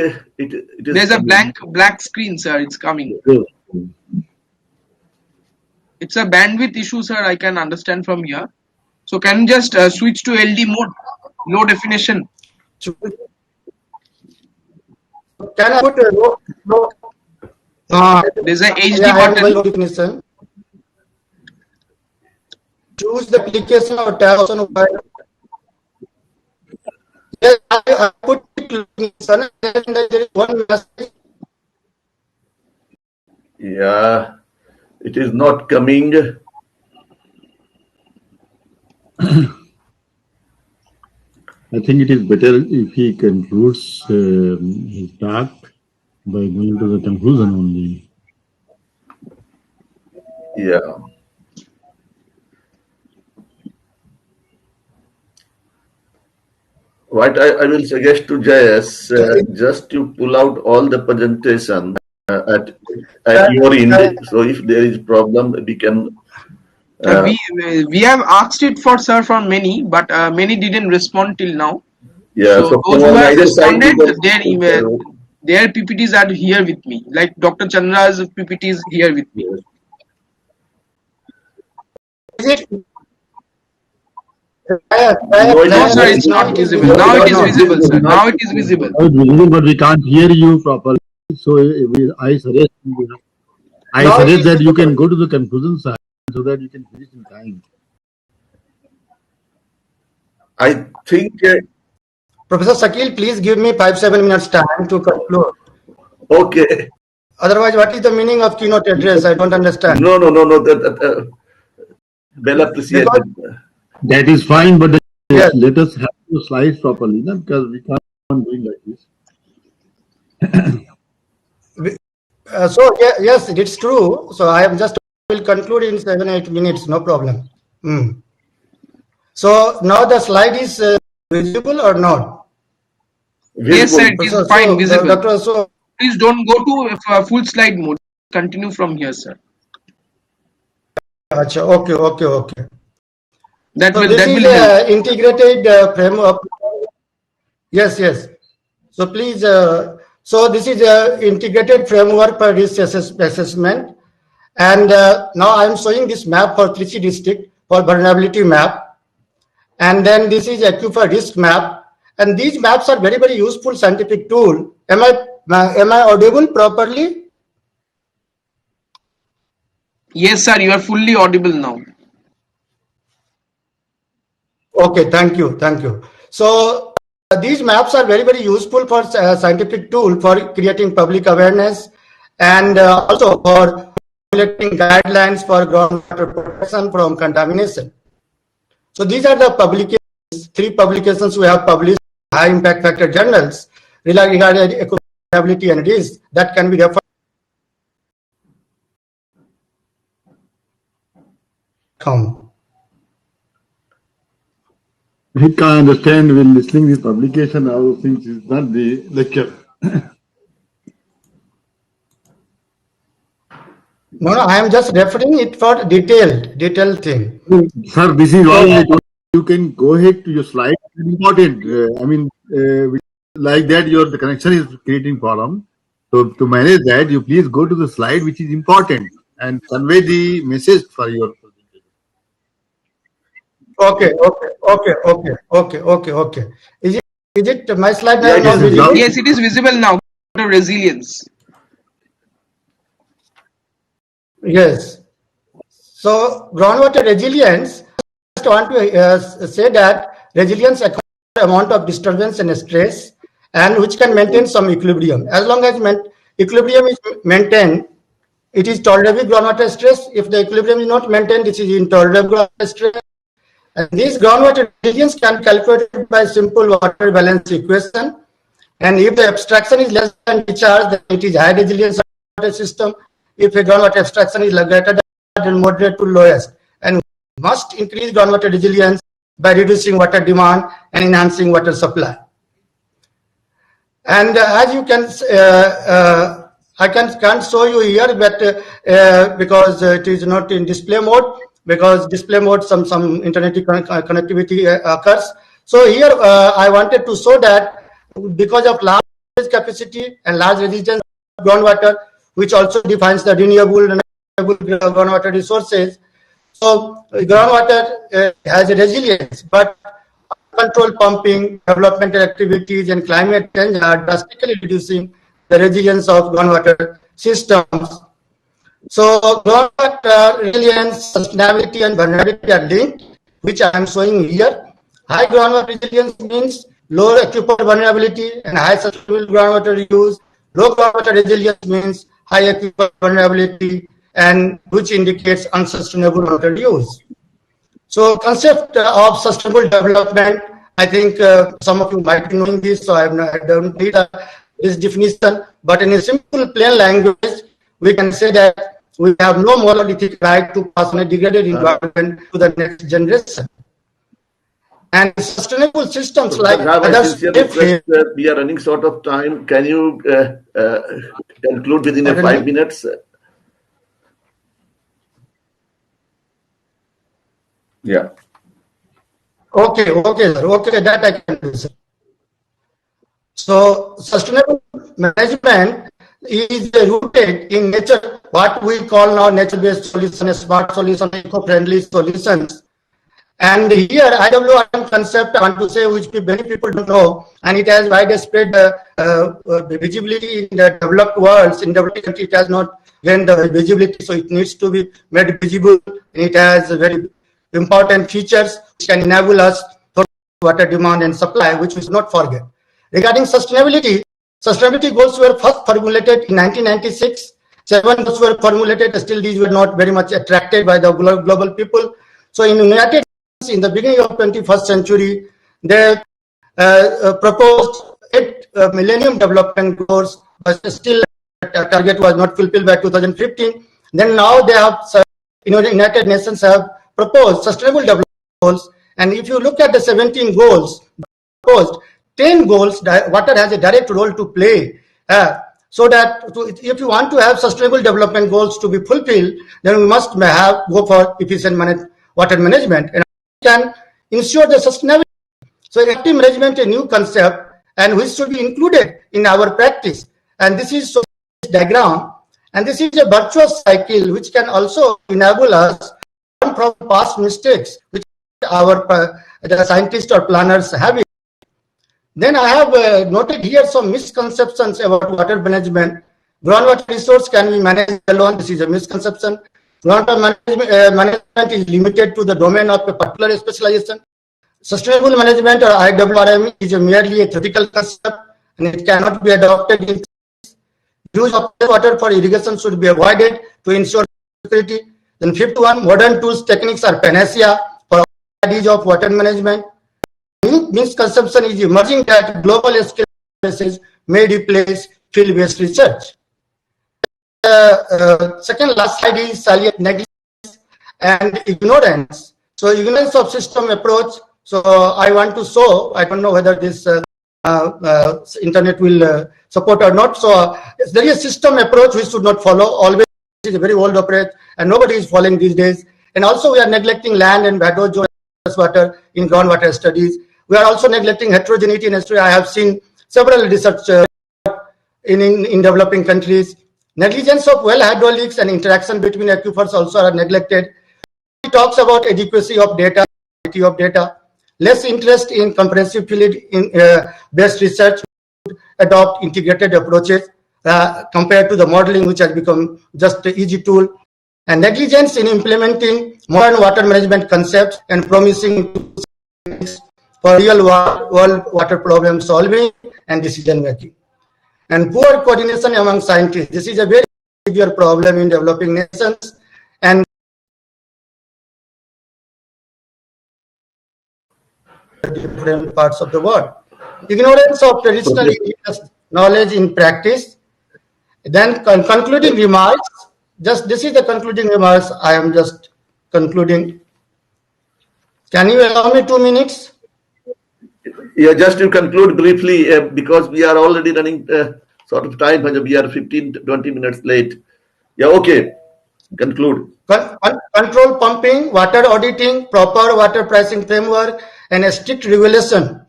There's a black screen, sir. It's coming. It's a bandwidth issue, sir. I can understand from here. So can you just switch to LD mode, low definition? Can I put a low? There's a HD button. Choose the application or tab option. Yes, I put it and there is one message. Yeah, it is not coming. I think it is better if he concludes his talk by going to the conclusion only. Yeah. What I will suggest to Jayas, just to pull out all the presentation at your end. So if there is problem, we can. We have asked it for sir from many, but many didn't respond till now. Yeah. So those who have responded, their PPTs are here with me. Like Dr. Chandra's PPT is here with me. No, sir, it's not visible. Now it is visible, sir. Now it is visible. It's visible, but we can't hear you properly. So I suggest that you can go to the conclusion side so that you can finish in time. I think. Professor Shakil, please give me 5-7 minutes time to conclude. Okay. Otherwise, what is the meaning of keynote address? I don't understand. No. Well appreciated. That is fine, but let us have the slides properly, because we can't doing like this. So yes, it's true. So I am just will conclude in 7-8 minutes. No problem. So now the slide is visible or not? Visible. Yes, sir. It is fine. Visible. So please don't go to full slide mode. Continue from here, sir. Okay. That will integrated framework. Yes. So please. So this is a integrated framework for risk assessment, and now I am showing this map for Trichy district for vulnerability map, and then this is aquifer risk map, And these maps are very, very useful scientific tool. Am I audible properly? Yes, sir, you are fully audible now. Okay, thank you. So these maps are very, very useful for scientific tool for creating public awareness and also for formulating guidelines for groundwater protection from contamination. So these are the publications, 3 publications we have published in high impact factor journals regarding ecostability and risk that can be referred. We can understand when listening to this publication, all those things is not the lecture. No, I am just referring it for detailed thing. Sir, this is all you can go ahead to your slide. It's important. Like that, the connection is creating problem. So to manage that, you please go to the slide which is important and convey the message for your presentation. Okay. Is it my slide now? Yeah, Yes, it is visible now. Resilience. Yes. So groundwater resilience, I just want to say that resilience accounts for the amount of disturbance and stress, and which can maintain some equilibrium. As long as equilibrium is maintained, it is tolerable groundwater stress. If the equilibrium is not maintained, this is intolerable groundwater stress. And this groundwater resilience can be calculated by simple water balance equation. And if the abstraction is less than discharge, then it is high resilience water system. If a groundwater abstraction is greater than moderate to lowest, and must increase groundwater resilience by reducing water demand and enhancing water supply. And as you can, I can't show you here, but because it is not in display mode, because display mode some internet connectivity occurs. So here I wanted to show that because of large capacity and large resistance of groundwater, which also defines the renewable groundwater resources. So groundwater has a resilience, but control pumping, developmental activities, and climate change are drastically reducing the resilience of groundwater systems. So groundwater resilience, sustainability, and vulnerability are linked, which I am showing here. High groundwater resilience means low aquifer vulnerability and high sustainable groundwater use. Low groundwater resilience means high aquifer vulnerability, and which indicates unsustainable water use. So concept of sustainable development, I think some of you might be knowing this, so I don't need this definition, but in a simple plain language, we can say that we have no moral ethical right to pass on a degraded environment to the next generation. And sustainable systems like others, we are running short of time. Can you conclude within 5 minutes? Yeah. Okay, that I can do, sir. So sustainable management is rooted in nature, what we call now nature-based solutions, smart solutions, eco-friendly solutions. And here, IWRM concept, I want to say, which many people don't know, and it has widespread visibility in the developed world. In developed countries, it has not gained the visibility, so it needs to be made visible. It has very important features which can enable us for water demand and supply, which we should not forget. Regarding sustainability goals were first formulated in 1996. 7 goals were formulated. Still, these were not very much attracted by the global people. So, in United Nations, in the beginning of 21st century, they proposed 8 Millennium Development Goals, but still the target was not fulfilled by 2015. Then now they have, United Nations have proposed sustainable development goals, and if you look at the 17 goals proposed, 10 goals water has a direct role to play. So that if you want to have sustainable development goals to be fulfilled, then we must go for efficient water management, and can ensure the sustainability. So active management is a new concept, and which should be included in our practice. And this is this diagram, and this is a virtuous cycle which can also enable us from past mistakes which the scientists or planners have. Then I have noted here some misconceptions about water management. Groundwater resource can be managed alone. This is a misconception. Groundwater management is limited to the domain of a particular specialization. Sustainable management or IWRM is merely a theoretical concept and it cannot be adopted in use of water for irrigation should be avoided to ensure security. Then fifth one, modern tools techniques are panacea for studies of water management. Misconception is emerging that global scale research may replace field-based research. Second last slide is salient negligence and ignorance. So ignorance of system approach. So I want to show, I don't know whether this internet will support or not. So there is a system approach we should not follow. Always is a very old approach and nobody is following these days. And also we are neglecting land and hydrogeologists water in groundwater studies. We are also neglecting heterogeneity in history. I have seen several research in developing countries. Negligence of well hydraulics and interaction between aquifers also are neglected. He talks about adequacy of data, quality of data, less interest in comprehensive field-based research, adopt integrated approaches compared to the modeling, which has become just an easy tool, and negligence in implementing modern water management concepts and promising for real world water problem solving and decision making. And poor coordination among scientists. This is a very severe problem in developing nations and different parts of the world. Ignorance of traditional knowledge in practice. Then concluding remarks. Just this is the concluding remarks. I am just concluding. Can you allow me 2 minutes? Yeah, just to conclude briefly, because we are already running sort of time, we are 15-20 minutes late. Yeah, okay, conclude. Control pumping, water auditing, proper water pricing framework, and a strict regulation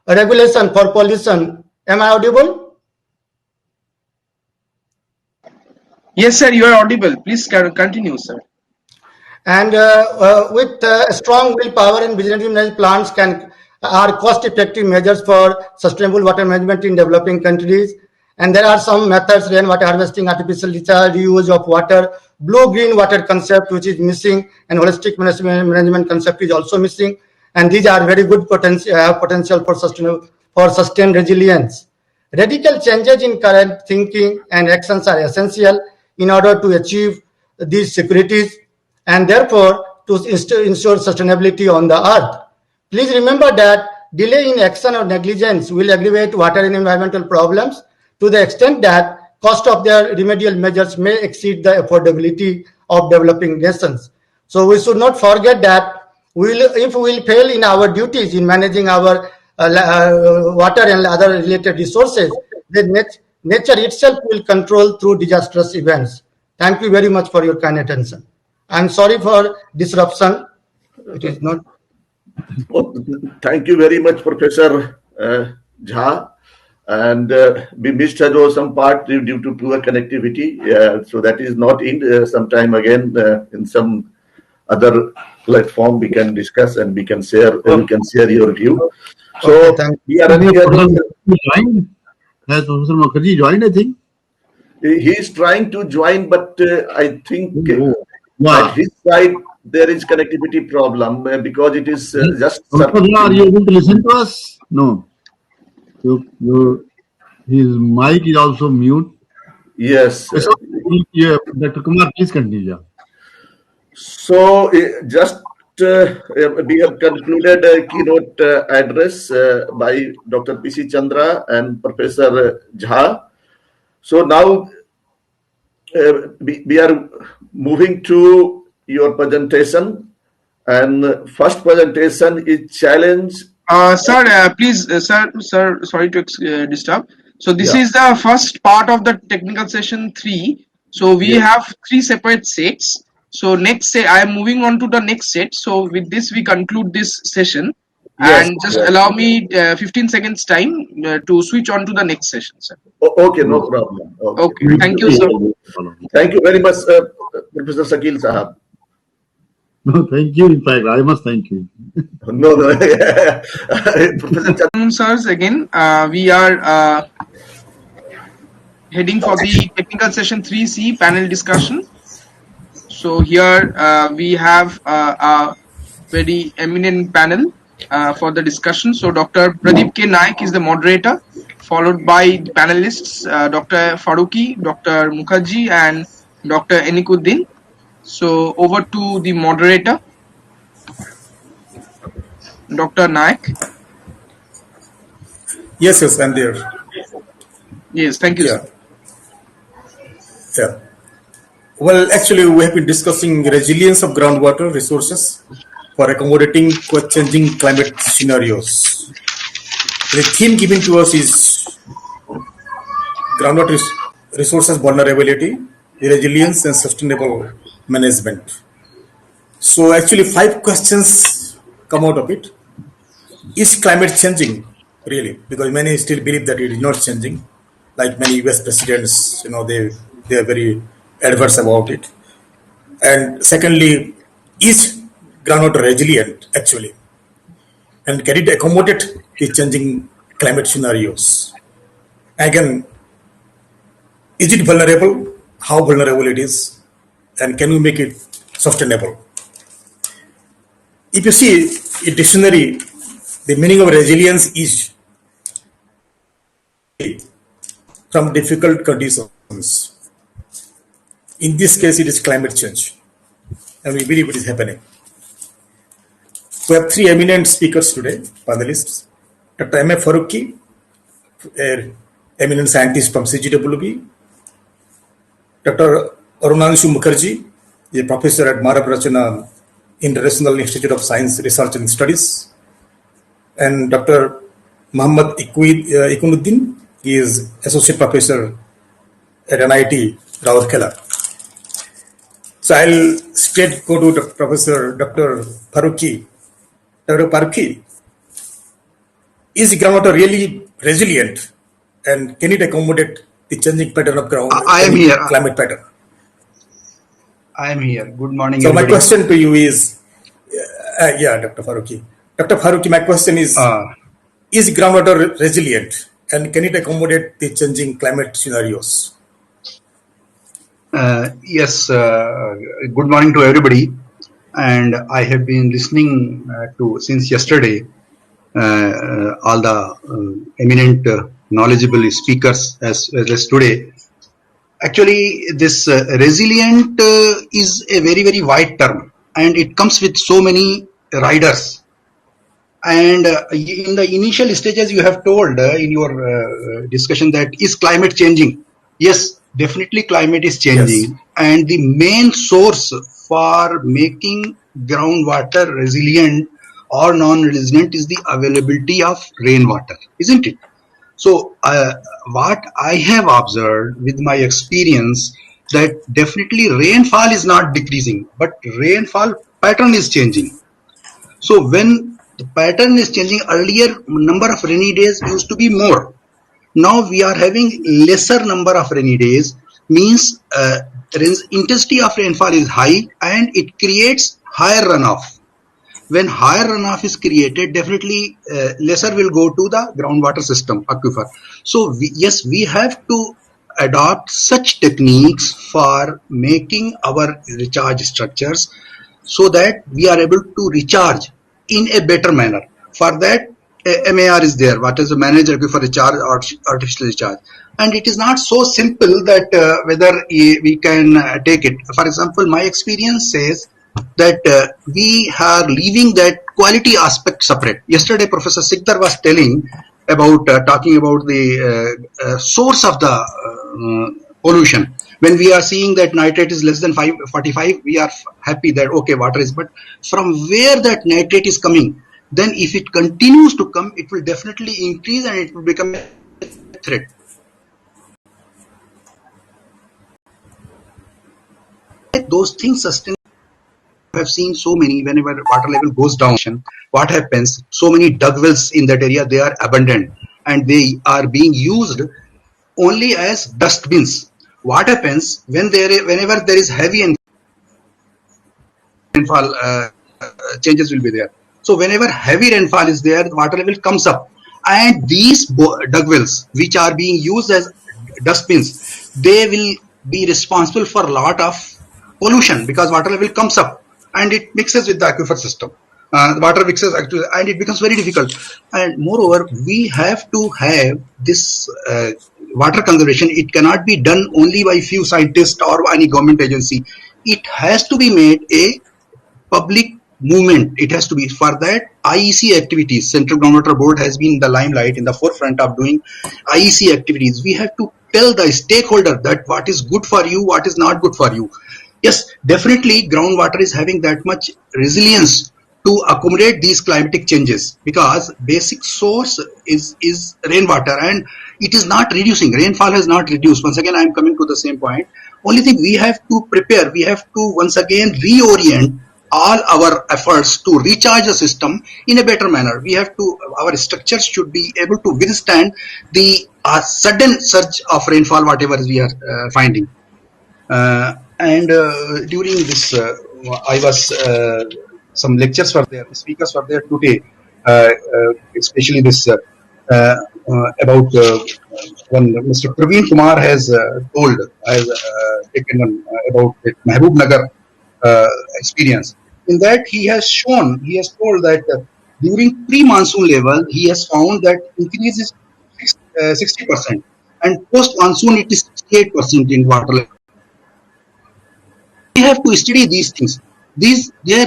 for pollution. Am I audible? Yes, sir, you are audible. Please continue, sir. And with strong willpower and visionary plans are cost-effective measures for sustainable water management in developing countries. And there are some methods: rainwater harvesting, artificial recharge, reuse of water, blue-green water concept, which is missing, and holistic management concept is also missing. And these are very good potential for sustained resilience. Radical changes in current thinking and actions are essential in order to achieve these securities and therefore to ensure sustainability on the earth. Please remember that delay in action or negligence will aggravate water and environmental problems to the extent that cost of their remedial measures may exceed the affordability of developing nations. So we should not forget that if we will fail in our duties in managing our water and other related resources, then nature itself will control through disastrous events. Thank you very much for your kind attention. I'm sorry for disruption. It is not. Oh, thank you very much, Professor Jha. And we missed some part due to poor connectivity. So that is not in sometime again in some other platform we can discuss and we can share your view. So we are running here. Has Professor Mukherjee joined, I think? He is trying to join, but I think at his side there is connectivity problem because it is just. Are you able to listen to us? No. His mic is also mute. Yes. Dr. Kumar, please continue. So just we have concluded a keynote address by Dr. P.C. Chandra and Professor Jha. So now we are moving to your presentation, and first presentation is challenge. Sir, please, sir, sorry to disturb. So this is the first part of the technical session 3. So we have 3 separate sets. So next set, I am moving on to the next set. So with this, we conclude this session. And just allow me 15 seconds time to switch on to the next session, sir. Okay, no problem. Okay, thank you, sir. Thank you very much, Professor Shakil Sahab. No, thank you. In fact, I must thank you. No, no. Professor Sirs, again, we are heading for the technical session 3C panel discussion. So here we have a very eminent panel for the discussion. So Dr. Pradeep K. Naik is the moderator, followed by the panelists Dr. Faruqi, Dr. Mukherjee, and Dr. Enikuddin. So over to the moderator, Dr. Naik. Yes, I'm there. Yes, thank you, sir. Yeah. Well, actually, we have been discussing resilience of groundwater resources for accommodating changing climate scenarios. The theme given to us is groundwater resources vulnerability, resilience, and sustainable management. So, actually, 5 questions come out of it. Is climate changing really? Because many still believe that it is not changing. Like many US presidents, they are very adverse about it. And secondly, is groundwater resilient actually? And can it accommodate the changing climate scenarios? Again, is it vulnerable? How vulnerable it is? And can we make it sustainable? If you see in dictionary, the meaning of resilience is from difficult conditions. In this case, it is climate change, and we believe it is happening. We have 3 eminent speakers today, panelists. Dr. M. A. Faruqi, an eminent scientist from CGWB. Dr. Arunanshu Mukherjee, a professor at Maharab Rachana International Institute of Science, Research and Studies. And Dr. Muhammad Ikunuddin, he is associate professor at NIT Rourkela. So I'll straight go to Professor Dr. Faruqi. Dr. Faruqi, is groundwater really resilient, and can it accommodate the changing pattern of climate pattern? I am here. Good morning. So everybody. my question to you is, Dr. Faruqi. Dr. Faruqi, my question is groundwater resilient, and can it accommodate the changing climate scenarios? Yes. Good morning to everybody. And I have been listening to since yesterday all the eminent knowledgeable speakers as well as today. Actually, this resilient is a very, very wide term, and it comes with so many riders. And in the initial stages, you have told in your discussion that is climate changing? Yes, definitely climate is changing. Yes. And the main source for making groundwater resilient or non-resilient is the availability of rainwater, isn't it? So what I have observed with my experience that definitely rainfall is not decreasing, but rainfall pattern is changing. So when the pattern is changing, earlier number of rainy days used to be more. Now we are having lesser number of rainy days, means intensity of rainfall is high and it creates higher runoff. When higher runoff is created, definitely lesser will go to the groundwater system, aquifer. So yes, we have to adopt such techniques for making our recharge structures so that we are able to recharge in a better manner. For that, MAR is there, what is the managed aquifer recharge or artificial recharge. And it is not so simple that whether we can take it. For example, my experience says that we are leaving that quality aspect separate. Yesterday, Professor Sikdar was telling about talking about the source of the pollution. When we are seeing that nitrate is less than 45, we are happy that okay, water is. But from where that nitrate is coming, then if it continues to come, it will definitely increase and it will become a threat. Those things sustain. I have seen so many, whenever water level goes down, what happens? So many dug wells in that area, they are abandoned and they are being used only as dustbins. What happens when whenever there is heavy and rainfall changes will be there. So whenever heavy rainfall is there, the water level comes up, and these dug wells, which are being used as dustbins, they will be responsible for a lot of pollution, because water level comes up and it mixes with the aquifer system. The water mixes and it becomes very difficult. And moreover, we have to have this water conservation. It cannot be done only by few scientists or any government agency. It has to be made a public movement. It has to be. For that, IEC activities, Central Groundwater Board has been in the limelight, in the forefront of doing IEC activities. We have to tell the stakeholder that what is good for you, what is not good for you. Yes, definitely groundwater is having that much resilience to accommodate these climatic changes, because basic source is rainwater, and it is not reducing. Rainfall has not reduced. Once again, I am coming to the same point. Only thing we have to prepare, we have to once again reorient all our efforts to recharge the system in a better manner. We have to, our structures should be able to withstand the sudden surge of rainfall, whatever we are finding. And during this, I was, some lectures were there, speakers were there today, especially this about when Mr. Praveen Kumar has told, has taken on about the Mehboob Nagar experience. In that, he has shown, he has told that during pre-monsoon level, he has found that increase is 60%, and post-monsoon it is 68% in water level. We have to study these things. These, there,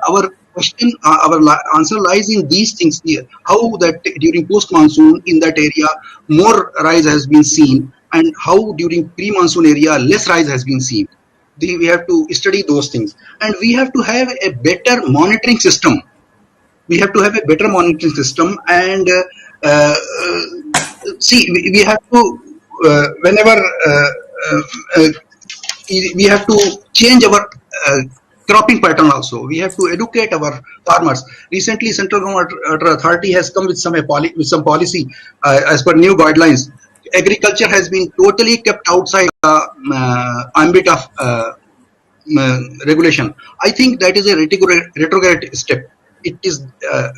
our question, our answer lies in these things here. How that during post-monsoon in that area more rise has been seen, and how during pre-monsoon area less rise has been seen. We have to study those things, and we have to have a better monitoring system. We have to have a better monitoring system, and see, we have to whenever we have to change our cropping pattern also. We have to educate our farmers. Recently, Central Groundwater Authority has come with some policy as per new guidelines. Agriculture has been totally kept outside the ambit of regulation. I think that is a retrograde step. It is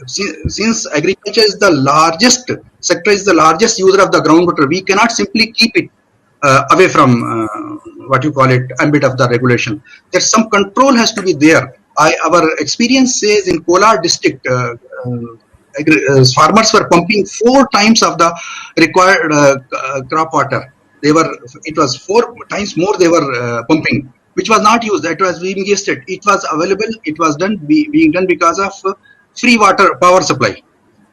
since agriculture is the largest sector, is the largest user of the groundwater, we cannot simply keep it away from what you call it ambit of the regulation. There's some control has to be there. Our experience says in Kolar district, farmers were pumping 4 times of the required crop water. It was 4 times more they were pumping, which was not used. That was being wasted. It was available. It was being done because of free water power supply.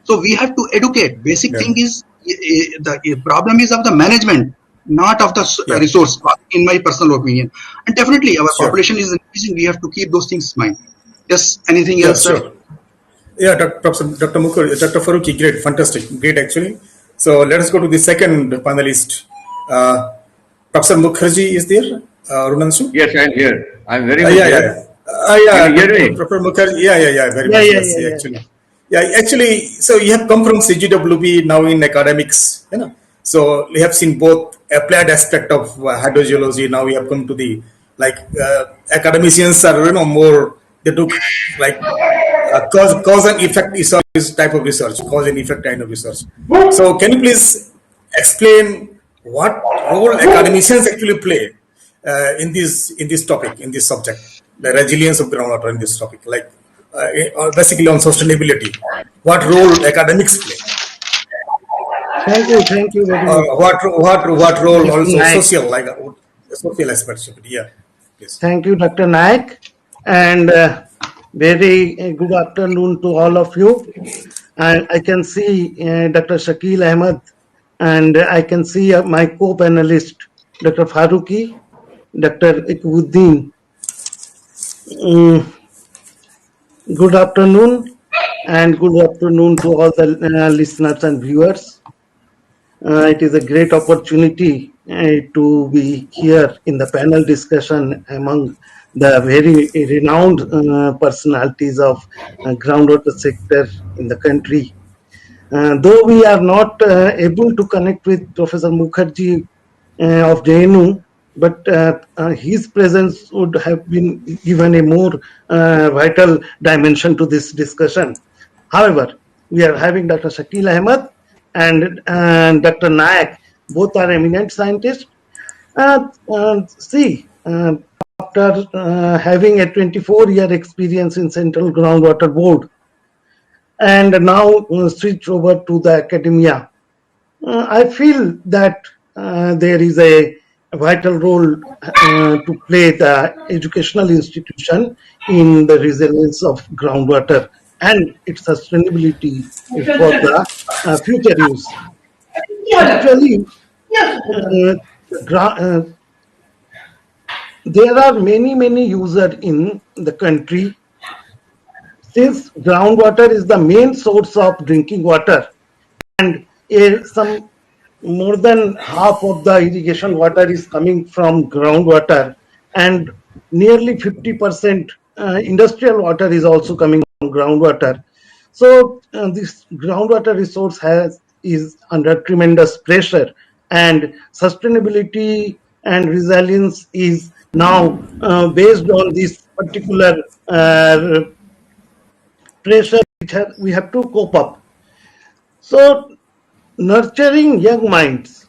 So we have to educate. Basic thing is the problem is of the management, not of the resource, in my personal opinion. And definitely our population is increasing. We have to keep those things in mind. Yes, anything else, sir? Yeah, Dr. Mukherjee, Dr. Faruqi, great, fantastic, great actually. So let us go to the second panelist. Professor Mukherjee is there? Runanshu? Yes, I'm here. I'm very much here. Can you hear me? Professor Mukherjee, very much, actually. Yeah, actually, so you have come from CGWB, now in academics, you know. So we have seen both applied aspect of hydrogeology. Now we have come to the, like, academicians are, more, they do like cause and effect research type of research, cause and effect kind of research. So can you please explain what role academicians actually play in this topic, in this subject, the resilience of groundwater in this topic, like basically on sustainability, what role academics play? Thank you very much. What role also social, like social aspects of it? Yeah, please. Thank you, Dr. Naik, and very good afternoon to all of you. And I can see Dr. Shakil Ahmed, and I can see my co-panelist, Dr. Faruqi, Dr. Iqbuddin. Good afternoon, and good afternoon to all the listeners and viewers. It is a great opportunity to be here in the panel discussion among the very renowned personalities of groundwater sector in the country. Though we are not able to connect with Professor Mukherjee of JNU, but his presence would have been given a more vital dimension to this discussion. However, we are having Dr. Shakil Ahmed and Dr. Nayak. Both are eminent scientists. See, after having a 24-year experience in Central Groundwater Board and now switch over to the academia, I feel that there is a vital role to play the educational institution in the resilience of groundwater and its sustainability for the future use. Actually, there are many users in the country. Since groundwater is the main source of drinking water, and some more than half of the irrigation water is coming from groundwater, and nearly 50% industrial water is also coming from groundwater. So this groundwater resource is under tremendous pressure, and sustainability and resilience is now based on this particular pressure which we have to cope up. So nurturing young minds,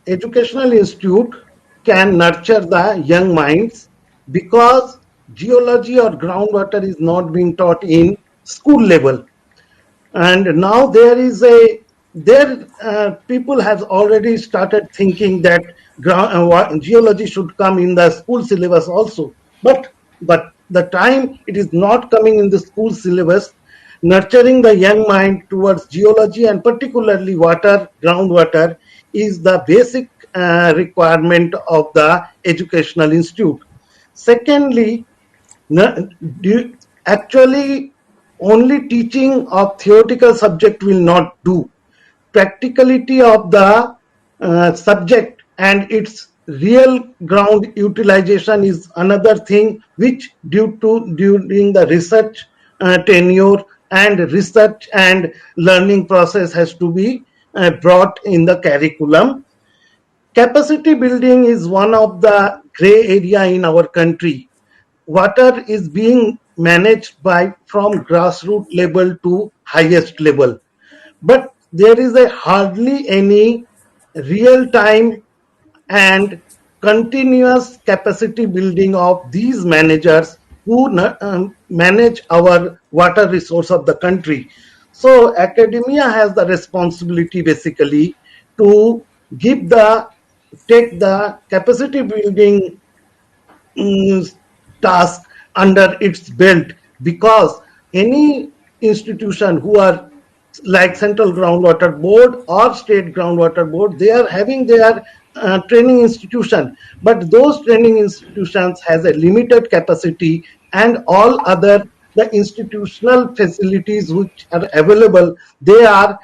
educational institute can nurture the young minds because geology or groundwater is not being taught in school level. And now people have already started thinking that geology should come in the school syllabus also. But the time it is not coming in the school syllabus, nurturing the young mind towards geology and particularly groundwater is the basic requirement of the educational institute. Secondly, actually only teaching of theoretical subject will not do. Practicality of the subject and its real ground utilization is another thing which during the research tenure and research and learning process has to be brought in the curriculum. Capacity building is one of the gray area in our country. Water is being managed from grassroots level to highest level, but there is hardly any real time and continuous capacity building of these managers who manage our water resource of the country. So academia has the responsibility basically to take the capacity building task under its belt, because any institution who are like Central Groundwater Board or State Groundwater Board, they are having their training institution, but those training institutions has a limited capacity, and all other the institutional facilities which are available, they are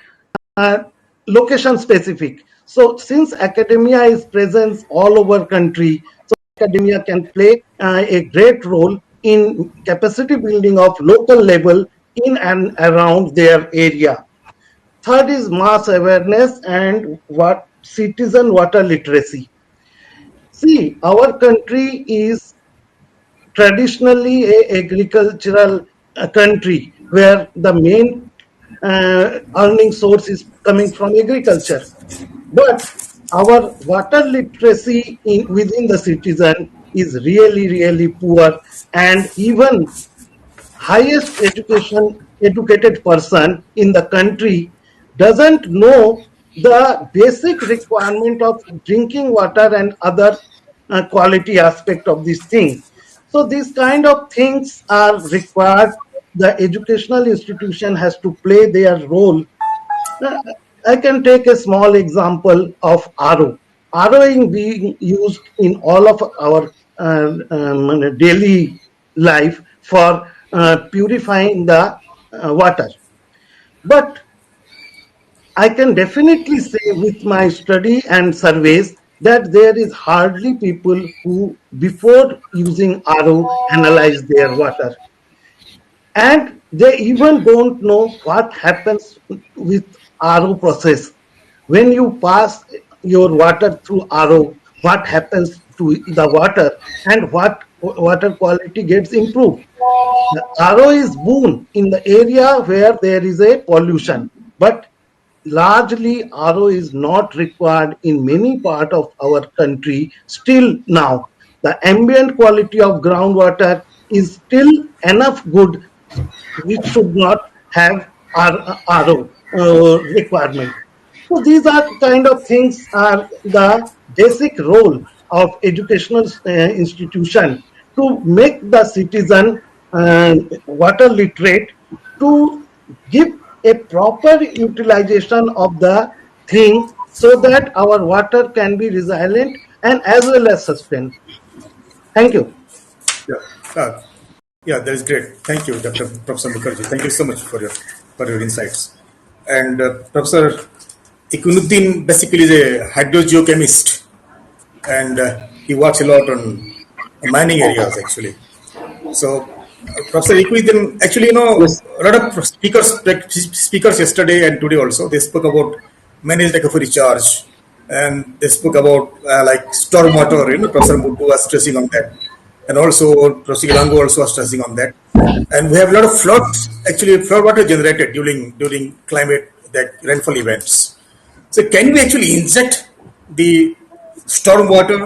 location specific. So since academia is present all over country, so academia can play a great role in capacity building of local level in and around their area. Third is mass awareness and citizen water literacy. See, our country is traditionally a agricultural country where the main earning source is coming from agriculture. But our water literacy within the citizen is really poor, and even highest educated person in the country doesn't know the basic requirement of drinking water and other quality aspect of this thing. So these kind of things are required. The educational institution has to play their role. I can take a small example of RO. ROing being used in all of our daily life for purifying the water. But I can definitely say with my study and surveys that there is hardly people who before using RO analyze their water. And they even don't know what happens with RO process. When you pass your water through RO, what happens to the water and what water quality gets improved. The RO is boon in the area where there is a pollution, but largely RO is not required in many part of our country still now. The ambient quality of groundwater is still enough good, which should not have RO requirement. So these are kind of things are the basic role of educational institution to make the citizen water literate, to give a proper utilization of the thing so that our water can be resilient and as well as sustained. Thank you. Yeah, yeah, that is great. Thank you, Dr. Professor Mukherjee. Thank you so much for your insights. And Professor Ikunuddin basically is a hydrogeochemist, and he works a lot on mining areas actually. So, Professor Ikunuddin, actually, Yes. a lot of speakers yesterday and today also, they spoke about managed recovery charge, and they spoke about like stormwater. Professor Muttu was stressing on that, and also Professor Ilango also was stressing on that. And we have a lot of floods, actually, flood water generated during climate that rainfall events. So, can we actually inject the storm water?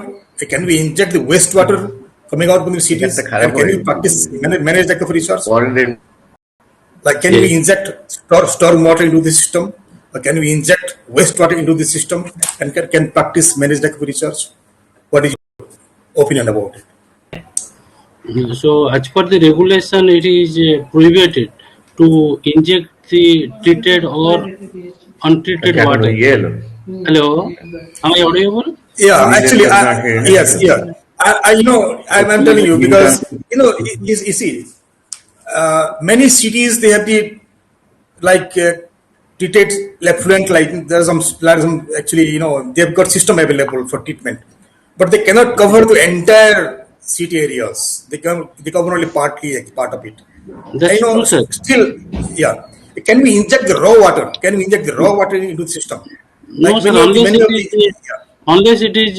Can we inject the wastewater coming out from the cities? And can we practice manage recovery charge? Like, can we inject storm water into the system? Or can we inject wastewater into the system and can practice manage recovery charge? What is your opinion about it? So, as per the regulation, it is prohibited to inject the treated or untreated water. Hello, am I audible? Yeah, actually, yes, yeah. I'm telling you because you see, many cities they have the like treated effluent, like there's some actually they've got system available for treatment, but they cannot cover the entire city areas. They cover only partly part of it. That's true, sir. Still, yeah. Can we inject the raw water? Can we inject the raw water into the system? No, Like sir. Unless it is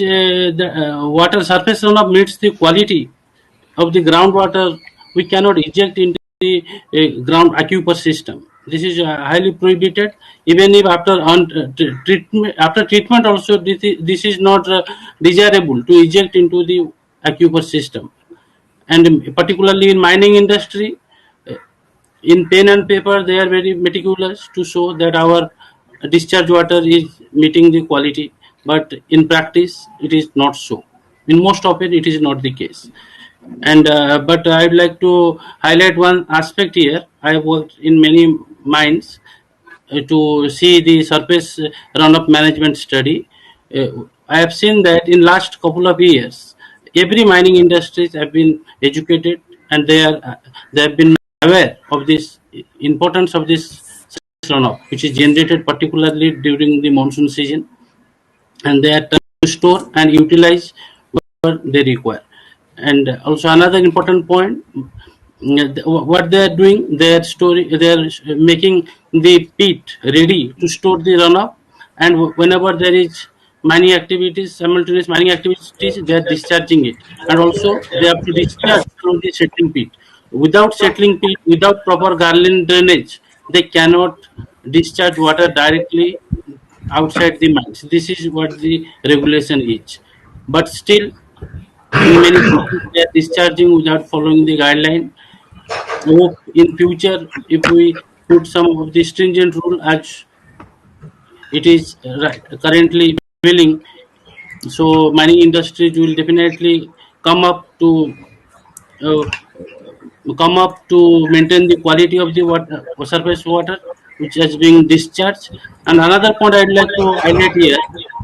the water surface runoff meets the quality of the groundwater, we cannot inject into the ground aquifer system. This is highly prohibited. Even if after treatment also, this is not desirable to inject into the aquifer system. And particularly in mining industry, in pen and paper, they are very meticulous to show that our discharge water is meeting the quality, but in practice, it is not so. In most of it is not the case. And but I'd like to highlight one aspect here. I have worked in many mines to see the surface runoff management study. I have seen that in last couple of years, every mining industries have been educated and they have been aware of this importance of this surface runoff, which is generated particularly during the monsoon season, and they are trying to store and utilize whatever they require. And also another important point, what they are doing, they are making the pit ready to store the runoff, and whenever there is mining activities, simultaneous mining activities, they are discharging it, and also they have to discharge from the settling pit. Without settling pit, without proper garland drainage, they cannot discharge water directly outside the mines. This is what the regulation is. But still, in many cases, they are discharging without following the guideline. Hope in future, if we put some of the stringent rule as it is currently prevailing, so mining industries will definitely come up to uh, maintain the quality of the water, surface water which is being discharged. And another point I'd like to highlight here,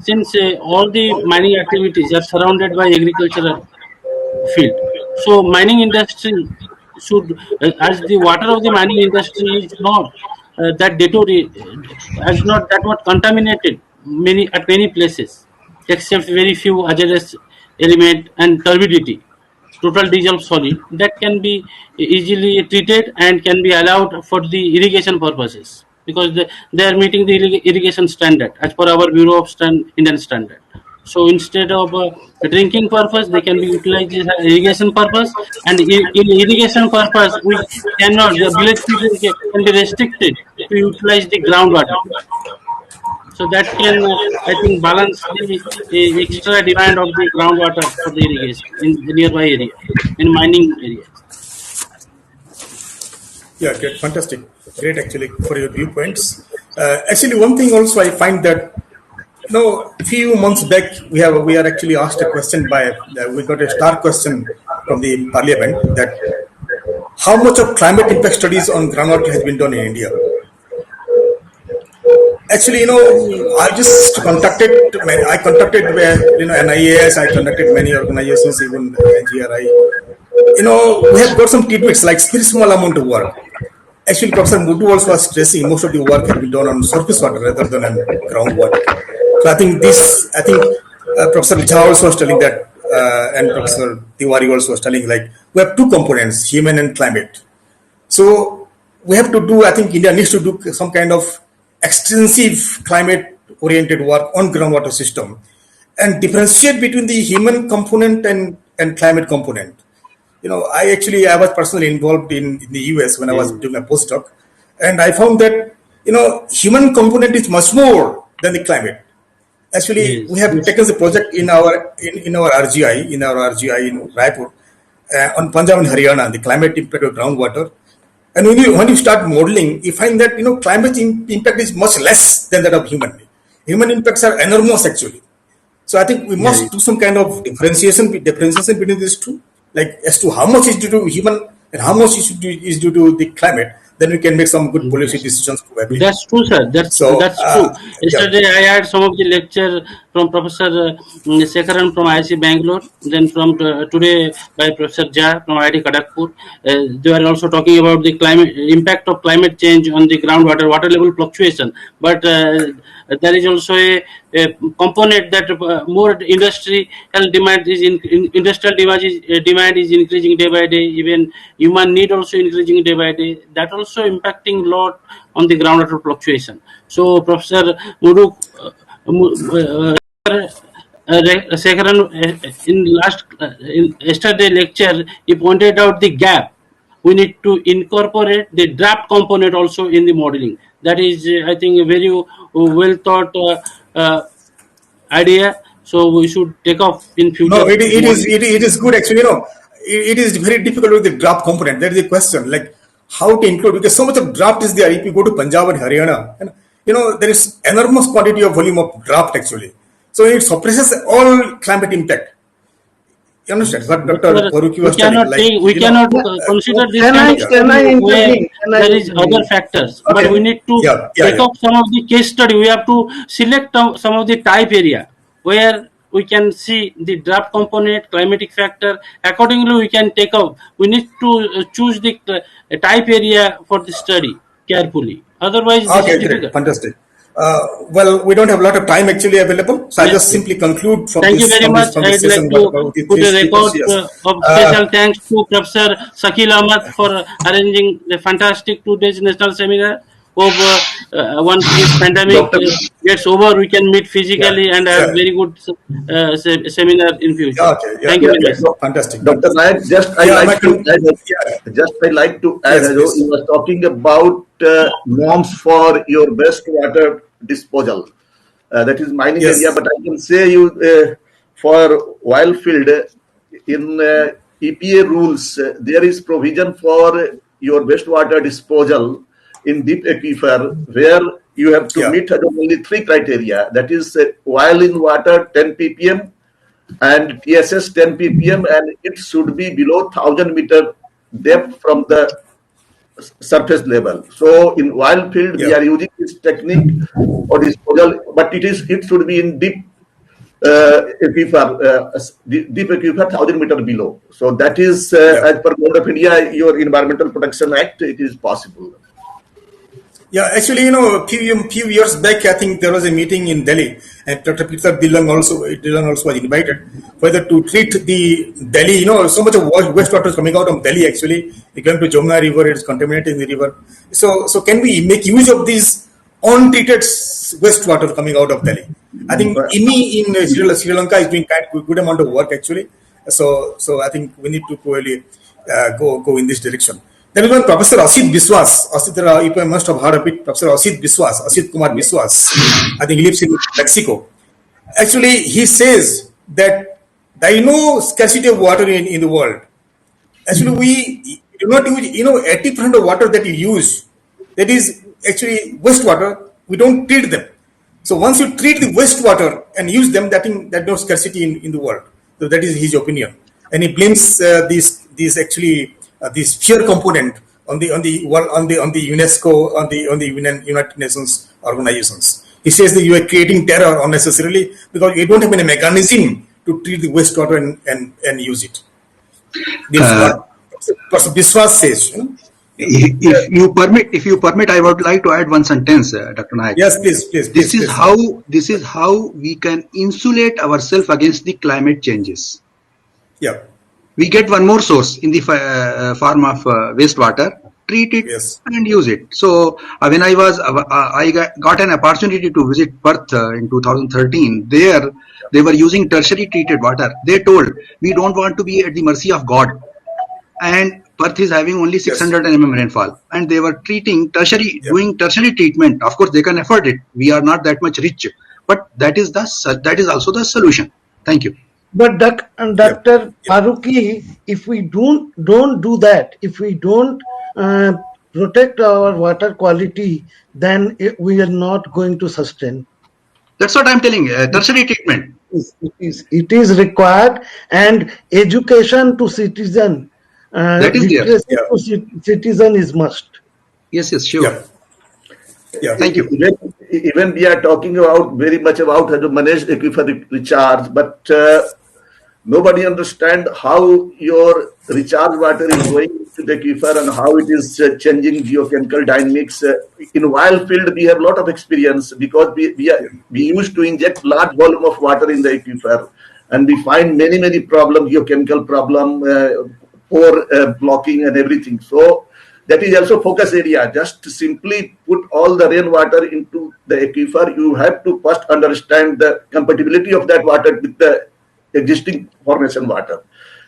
since all the mining activities are surrounded by agricultural field, so mining industry should, as the water of the mining industry is not has not that much contaminated many places, except very few hazardous element and turbidity, total dissolved solid that can be easily treated and can be allowed for the irrigation purposes, because they are meeting the irrigation standard as per our Bureau of Indian standard. So instead of drinking purpose, they can be utilized as irrigation purpose. And in irrigation purpose, we cannot, the village people can be restricted to utilize the groundwater. So that can, I think, balance the extra demand of the groundwater for the irrigation in the nearby area, in mining areas. Yeah, great, fantastic, great actually for your viewpoints. Actually, one thing also I find that a few months back we are actually asked a question by we got a star question from the Parliament that how much of climate impact studies on groundwater has been done in India. Actually, I just contacted NIAS, I contacted many organizations, even NGRI. We have got some tidbits like very small amount of work. Actually, Professor Mudu also was stressing most of the work has been done on surface water rather than on groundwater. So I think Professor Jha also was telling that, and Professor Tiwari also was telling, like, we have two components, human and climate. So we have to do, I think India needs to do some kind of extensive climate-oriented work on groundwater system and differentiate between the human component and climate component. I was personally involved in the US when I was doing a postdoc, and I found that human component is much more than the climate. Actually, we have taken the project in our RGI in Raipur on Punjab and Haryana, the climate impact of groundwater. And when you start modeling, you find that climate impact is much less than that of human. Human impacts are enormous actually. So I think we must do some kind of differentiation between these two, like as to how much is due to human and how much is due to the climate. Then we can make some good policy decisions probably. That's true, sir. That's true. Yesterday I had some of the lecture from Professor Sekharan from IIC Bangalore, then from today by Professor Jha from IIT Kharagpur. They are also talking about the impact of climate change on the groundwater, water level fluctuation. But there is also a component that more industrial demand is industrial demand is increasing day by day. Even human need also increasing day by day. That also impacting lot on the groundwater fluctuation. So Professor Muruk Sekharan in yesterday lecture, he pointed out the gap. We need to incorporate the draft component also in the modeling. That is, I think, a very well thought idea. So we should take off in future. No, it is good actually. It is very difficult with the draft component. That is the question, like how to include, because so much of draft is there. If you go to Punjab and Haryana, and there is enormous quantity of volume of draft actually. So it suppresses all climate impact. You understand what Dr. Faruqi was telling? We cannot consider this where there is other factors, but we need to take up some of the case study. We have to select some of the type area where we can see the draft component, climatic factor. Accordingly, we can take up. We need to choose the type area for the study carefully. Otherwise, this is difficult. Fantastic. Well, we don't have a lot of time actually available, so I just simply conclude from Thank this. Thank you very much. I'd like to put a record of special thanks to Professor Shakil Ahmad for arranging the fantastic 2 days national seminar. Hope once this pandemic gets over, we can meet physically and have very good seminar in future. Thank you very much. Fantastic. Dr. Nayak, I like to add, you were talking about norms for your wastewater disposal. That is mining area, but I can say for oil field in EPA rules, there is provision for your wastewater disposal in deep aquifer, where you have to meet only 3 criteria. That is oil in water 10 ppm and TSS 10 ppm, and it should be below 1000 meter depth from the surface level. So in oil field, we are using this technique for disposal, but it should be in deep aquifer, deep aquifer 1000 meter below. So that is as per Government of India, your Environmental Protection Act, it is possible. Yeah, actually, few years back, I think there was a meeting in Delhi, and Dr. Peter Dillon also was invited, whether to treat the Delhi, so much of wastewater is coming out of Delhi actually, it going to Jamuna River, it's contaminating the river. So can we make use of these untreated wastewater coming out of Delhi? I think INI in Sri Lanka is doing good amount of work actually. So I think we need to probably go in this direction. There is one Professor Asit Biswas. You must have heard of it. Professor Asit Kumar Biswas. I think he lives in Mexico. Actually, he says that there is no scarcity of water in the world. Actually, we do not use, 80% of water that you use, that is actually wastewater, we don't treat them. So once you treat the wastewater and use them, that no scarcity in the world. So that is his opinion. And he blames this fear component on the UNESCO, on the United Nations organizations. He says that you are creating terror unnecessarily because you don't have any mechanism to treat the wastewater and use it. This is what Professor Biswas says. If you permit, I would like to add one sentence, Dr. Nayak. Yes, please. This is how we can insulate ourselves against the climate changes. Yeah. We get one more source in the form of wastewater, treat it and use it. So when I got an opportunity to visit Perth in 2013. There they were using tertiary treated water. They told we don't want to be at the mercy of God, and Perth is having only 600 mm rainfall, and they were doing tertiary treatment. Of course, they can afford it. We are not that much rich, but that is also the solution. Thank you. But Dr. Faruqi, if we don't do that, if we don't protect our water quality, then we are not going to sustain. That's what I'm telling you. Tertiary treatment. It is required, and education to citizen. That is there. To citizen is must. Yes, sure. Yeah. Thank you. Even we are talking about very much about how to manage aquifer recharge, but nobody understand how your recharge water is going to the aquifer and how it is changing geochemical dynamics. In wild field, we have a lot of experience because we used to inject large volume of water in the aquifer, and we find many problem, geochemical problem, pore blocking and everything. So that is also focus area. Just to simply put all the rainwater into the aquifer, you have to first understand the compatibility of that water with the existing formation water.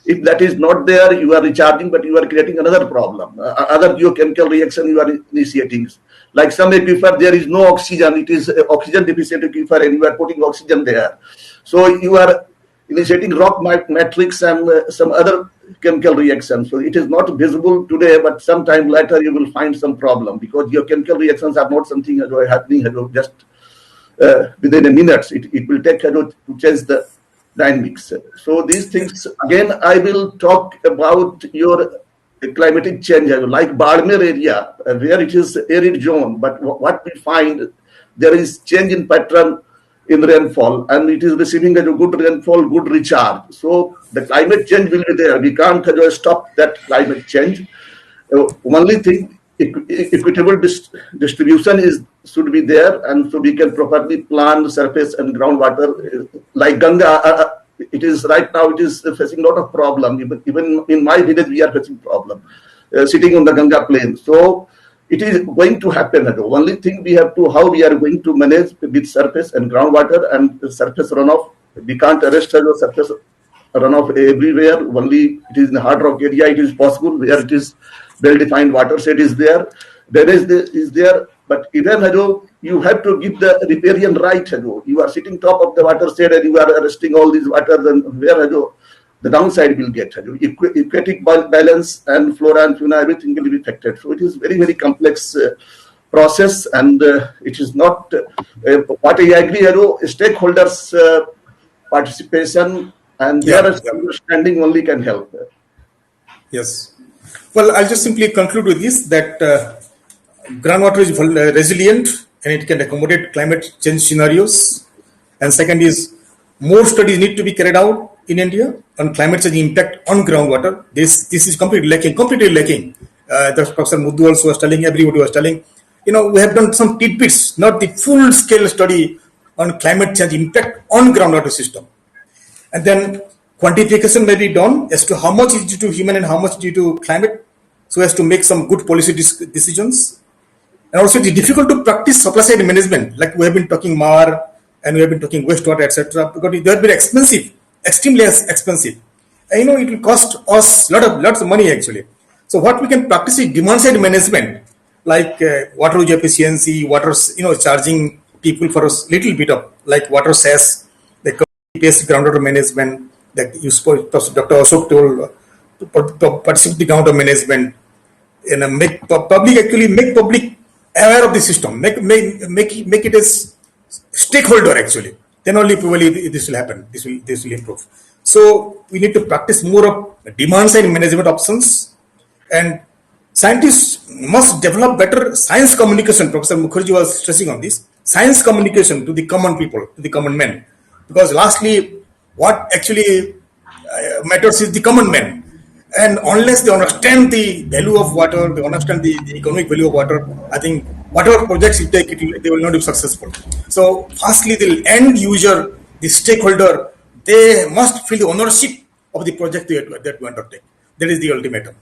If that is not there, you are recharging, but you are creating another problem. Other geochemical reaction you are initiating. Like some aquifer, there is no oxygen. It is oxygen deficient aquifer, and you are putting oxygen there. So you are initiating rock matrix and some other chemical reactions. So it is not visible today, but sometime later you will find some problem because your chemical reactions are not something happening just within a minute. It will take to change the dynamics. So these things, again, I will talk about your climatic change, like Barmer area, where it is arid zone, but what we find, there is change in pattern in rainfall, and it is receiving a good rainfall, good recharge. So the climate change will be there. We can't stop that climate change. Only thing, equitable distribution should be there, and so we can properly plan surface and groundwater. Like Ganga, it is right now, it is facing a lot of problem. Even in my village, we are facing problem sitting on the Ganga plain. So it is going to happen. The only thing we have to, how we are going to manage with surface and groundwater and surface runoff. We can't arrest the surface runoff everywhere. Only it is in the hard rock area it is possible, where it is well-defined watershed is there. Drainage is there, but even you have to give the riparian right. You are sitting top of the watershed and you are arresting all these waters, and where the downside will get. Aquatic balance and flora and fauna, everything will be affected. So it is very complex process, and it is not what I agree. Stakeholders participation and their understanding only can help. Yes. Well, I'll just simply conclude with this, that groundwater is resilient and it can accommodate climate change scenarios. And second is, more studies need to be carried out in India on climate change impact on groundwater. This is completely lacking. The Professor Muddu also was telling, everybody was telling, we have done some tidbits, not the full scale study on climate change impact on groundwater system. And then quantification may be done as to how much is due to human and how much due to climate, so as to make some good policy decisions. And also it is difficult to practice supply side management, like we have been talking more and we have been talking wastewater, etc. Because they have been expensive, extremely expensive. And, it will cost us lots of money actually. So what we can practice is demand side management, like water use efficiency, water, charging people for a little bit of like water cess, the based groundwater management that you spoke, Dr. Ashok told, to participate in the groundwater management, and make public aware of the system, make it as stakeholder actually. Then only probably this will happen. This will improve. So we need to practice more of demand side management options, and scientists must develop better science communication. Professor Mukherjee was stressing on this science communication to the common people, to the common men, because lastly, what actually matters is the common man. And unless they understand the value of water, they understand the economic value of water, I think whatever projects you take, they will not be successful. So, firstly, the end user, the stakeholder, they must feel the ownership of the project that we undertake. That is the ultimatum.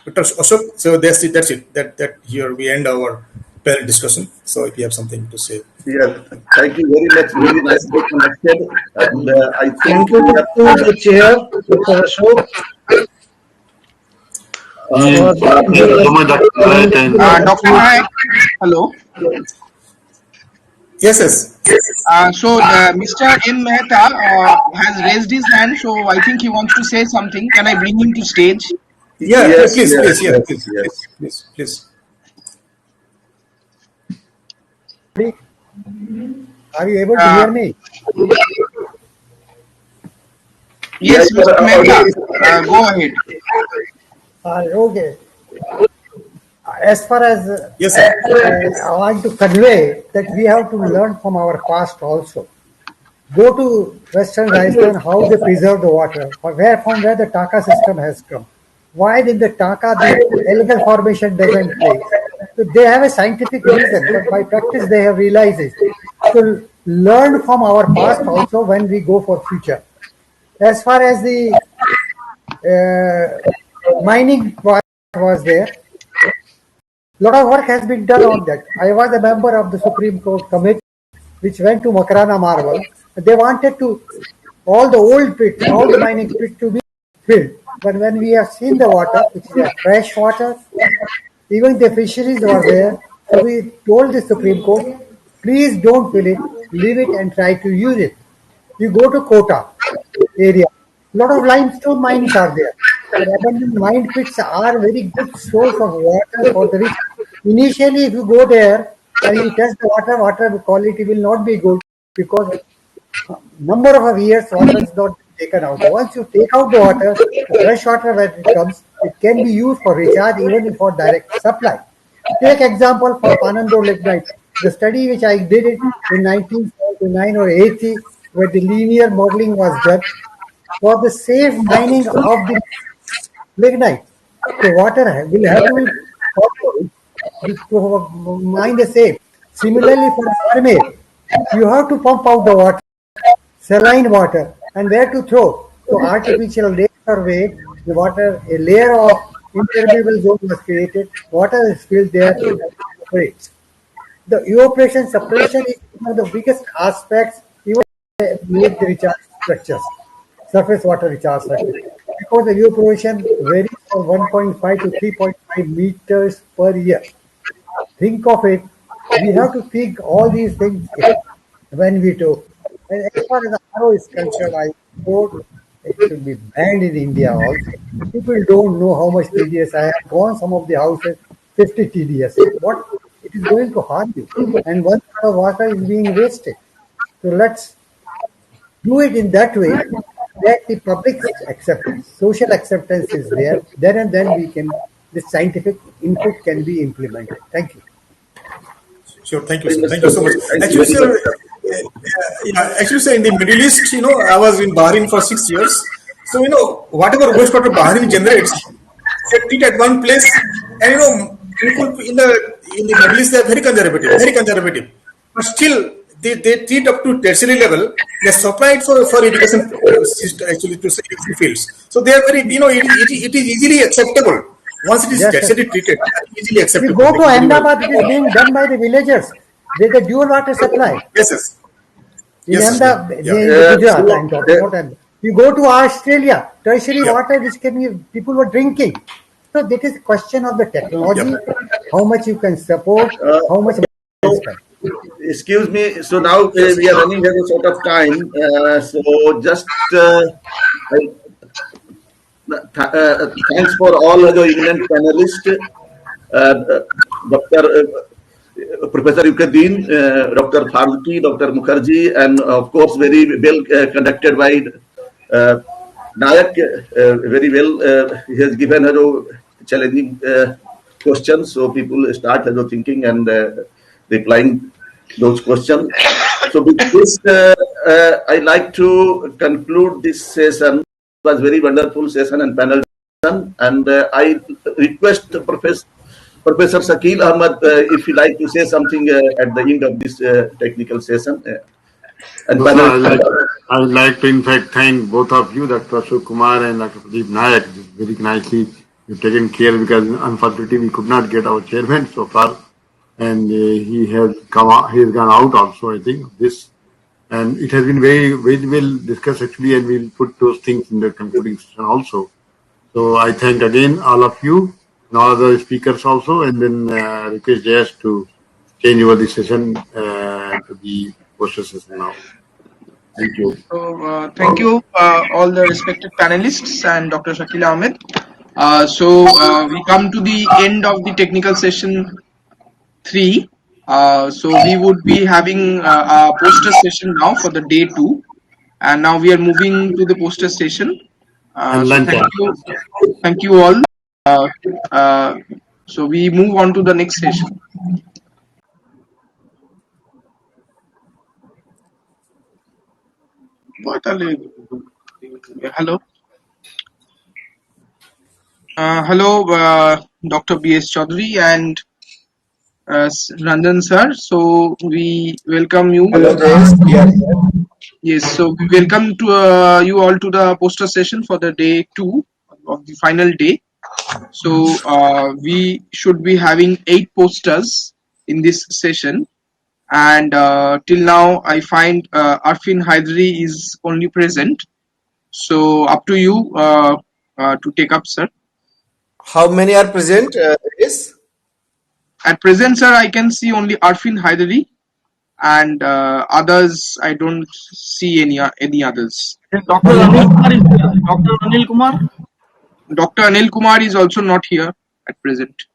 Dr. Ashok, so that's it. That here we end our panel discussion. So, if you have something to say. Yeah, thank you very much. Very nicely connected. And I think thank you to the chair, Dr. Ashok. Dr. Nayak, hello. Yes. So Mr. N. Mehta has raised his hand, so I think he wants to say something. Can I bring him to stage? Yeah, yes, please. Are you able to hear me? Yes, Mr. Mehta, go ahead. Okay. As far as yes, sir. I want to convey that we have to learn from our past also. Go to Western Rajasthan, how they preserve the water, from where the Taka system has come. Why in the Taka the algal formation doesn't play? So they have a scientific reason, but by practice they have realized it. So learn from our past also when we go for future. As far as the mining was there, a lot of work has been done on that. I was a member of the Supreme Court committee which went to Makrana Marble. They wanted to all the old pits, all the mining pits to be filled. But when we have seen the water, which is fresh water, even the fisheries were there. So we told the Supreme Court, please don't fill it, leave it and try to use it. You go to Kota area, a lot of limestone mines are there. The abandoned mine pits are very good source of water for the rich. Initially, if you go there and you test the water quality will not be good because number of years water is not taken out. Once you take out the water, the fresh water when it comes, it can be used for recharge even for direct supply. Take example for Panando lignite. The study which I did it in 1979 or 80, where the linear modeling was done for the safe mining of the lignite. The water will have to mine the same. Similarly for mermaid, you have to pump out the water, saline water, and where to throw. So artificial layer survey, the water, a layer of impermeable zone was created, water is filled there to evaporate. The evaporation suppression is one of the biggest aspects, even make the recharge structures, surface water recharge structures. Because the evaporation varies from 1.5 to 3.5 meters per year. Think of it, we have to think all these things when we do. And as far as the RO is concerned, I thought it should be banned in India also. People don't know how much TDS. I have gone some of the houses, 50 TDS. What? It is going to harm you. And 1 part of water is being wasted. So let's do it in that way that the public acceptance, social acceptance is there. Then and then the scientific input can be implemented. Thank you. Sure, thank you, sir. Thank you so much. Actually, sir, in the Middle East, I was in Bahrain for 6 years. So, whatever wastewater Bahrain generates, they treat at one place, and people in the Middle East they are very conservative. But still, they treat up to tertiary level. They supply it for irrigation actually to fields. So they are very, it is easily acceptable. Once it is tertiary treated, easily acceptable. You go to Ahmedabad, it is being done by the villagers. They get dual water supply. Yes. In Yes, the Gujarat, I'm talking about. And you go to Australia, tertiary water which people were drinking. So that is a question of the technology, how much you can support, how much you can spend. Excuse me. So now we are running out of sort of time. So just thanks for all the eminent panelists, Dr. Professor Yukaddin, Dr. Farluti, Dr. Mukherjee, and of course very well conducted by Nayak. Very well, he has given challenging questions, so people start thinking and replying those questions. So with this, I like to conclude this session. It was very wonderful session and panel discussion, and I request Professor Shakil Ahmed if you like to say something at the end of this technical session. And No, sir, I would like to in fact thank both of you, Dr. Ashok Kumar and Dr. Pradeep Nayak. Very nicely you've taken care, because unfortunately we could not get our chairman so far, and he has gone out also, I think, this. And it has been very well discussed actually, and we'll put those things in the concluding session also. So I thank again all of you and all other speakers also, and then request Jayas to change over the session to the poster session now. Thank you. So thank you all the respected panelists and Dr. Shakil Ahmed. We come to the end of the technical session 3. So we would be having a poster session now for the day 2, and now we are moving to the poster session. So thank you all. So we move on to the next session. Hello. Hello, Dr. B.S. Chaudhary and Ranjan sir. So we welcome you. Hello, Yes, so we welcome to you all to the poster session for the day 2 of the final day. So we should be having 8 posters in this session, and till now I find Arfin Hydri is only present. So up to you to take up, sir. How many are present? At present, sir, I can see only Arfin Hydari, and others I don't see any others. Dr. Anil Kumar is here. Dr. Anil Kumar? Dr. Anil Kumar is also not here at present.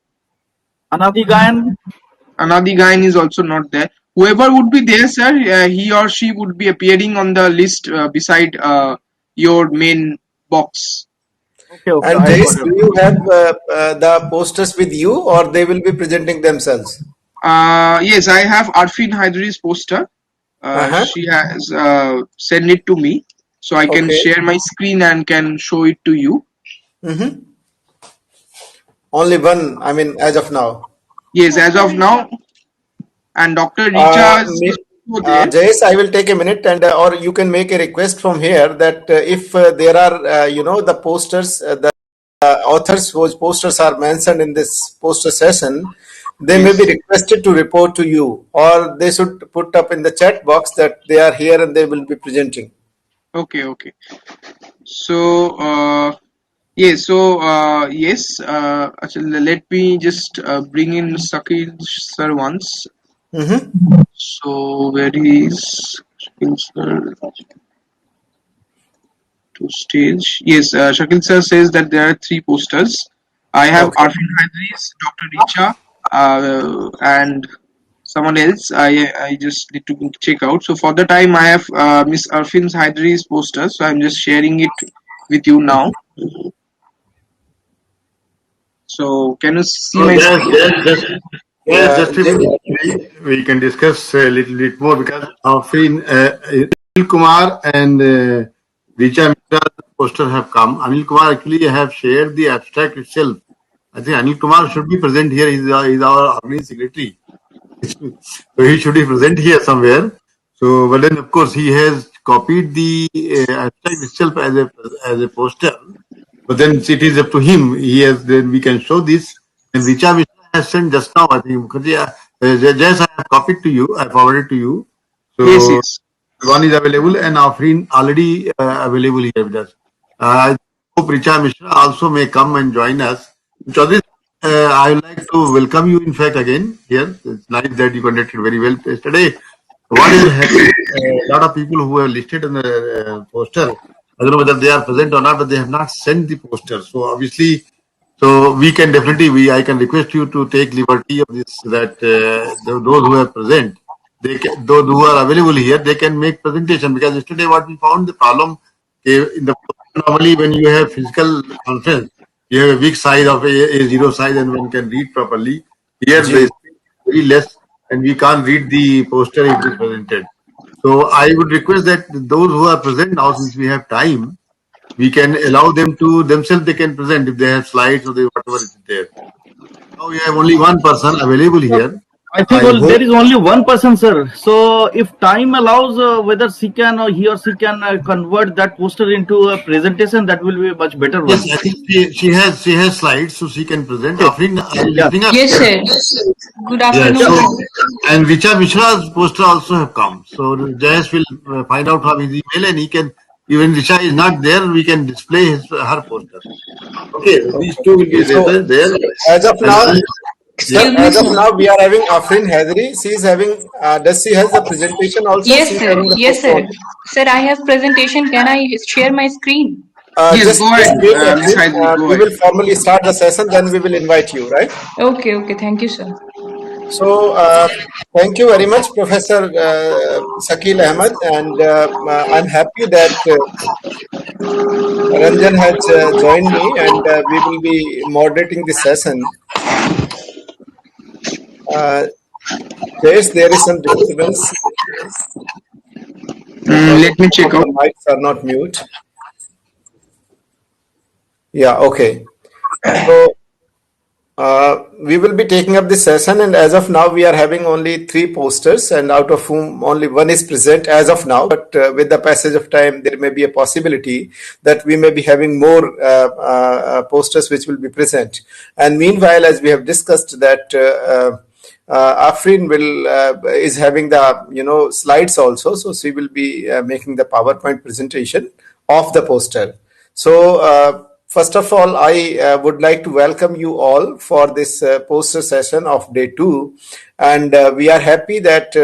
Anadi Gayan? Anadi Gayan is also not there. Whoever would be there, sir, he or she would be appearing on the list beside your main box. Okay. And Jace, do you have the posters with you, or they will be presenting themselves? Yes, I have Arfin Hydari's poster. She has sent it to me, so I can share my screen and can show it to you. Only one, I mean, as of now. Yes, as of now. And Dr. Richa is Jayesh, I will take a minute, and or you can make a request from here that if there are, the posters, the authors whose posters are mentioned in this poster session, they may be requested to report to you, or they should put up in the chat box that they are here and they will be presenting. Okay. So, yes. So, yes. Actually, let me just bring in Shakil sir once. So, where is Shakil sir? To stage. Yes, Shakil sir says that there are 3 posters. I have Arfin Hydris, Dr. Richa, and someone else. I just need to check out. So for the time, I have Miss Arfin Hydri's poster. So I'm just sharing it with you now. So can you see my screen? Yes, we can discuss a little bit more, because Anil Kumar and Richa Mitra's poster have come. Anil Kumar actually have shared the abstract itself. I think Anil Kumar should be present here. He's our organizing secretary. So he should be present here somewhere. So, but then of course he has copied the abstract itself as a poster. But then it is up to him. He has. Then we can show this. And Richa Mishra has sent just now, I think. Yes, I have copied to you. I forwarded to you. So, yes. one is available, and Afreen already available here with us. I hope Richa Mishra also may come and join us. Chaudhary, I would like to welcome you, in fact, again here. It's nice that you conducted very well yesterday. What is happening? A lot of people who are listed in the poster, I don't know whether they are present or not, but they have not sent the poster. So obviously, so we can definitely, I can request you to take liberty of this, that those who are present, those who are available here, they can make presentation, because yesterday what we found the problem in the normally when you have physical conference, you have a big size of a zero size and one can read properly. Here the space is very less and we can't read the poster if it is presented. So I would request that those who are present now, since we have time, we can allow them to themselves, they can present if they have slides or whatever is there. Now we have only one person available here. I think there is only one person, sir. So if time allows, whether he or she can convert that poster into a presentation, that will be a much better one. Yes, I think she has slides, so she can present. Afreen, are you listening up? Yes, sir. Good afternoon. Yeah, and Richa Mishra's poster also have come. So Jayesh will find out from his email, and he can, even Richa is not there, we can display her poster. Okay, these two will be there. As of now, as of now, we are having Afreen Heidari. She is having, does she has the presentation also? Yes, sir. Yes, sir. Sir, I have presentation. Can I share my screen? Just wait, Afreen. We will formally start the session, then we will invite you, right? Okay, okay. Thank you, sir. So, thank you very much, Professor Shakil Ahmed, and I'm happy that Ranjan has joined me, and we will be moderating the session. Yes, there is some disturbance. Let me check out. The mics are not mute. Yeah, okay. So, we will be taking up the session, and as of now, we are having only 3 posters, and out of whom only 1 is present as of now. But with the passage of time, there may be a possibility that we may be having more posters which will be present. And meanwhile, as we have discussed, that Afreen is having the slides also, so she will be making the PowerPoint presentation of the poster. So. First of all, I would like to welcome you all for this poster session of day 2, and we are happy that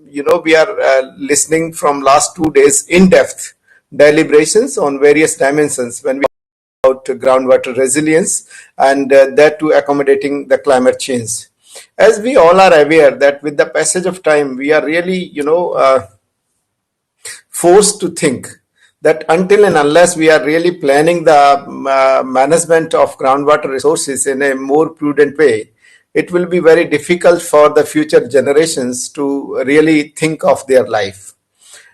we are listening from last 2 days in depth deliberations on various dimensions when we talk about groundwater resilience and that to accommodating the climate change. As we all are aware that with the passage of time, we are really forced to think that until and unless we are really planning the management of groundwater resources in a more prudent way, it will be very difficult for the future generations to really think of their life.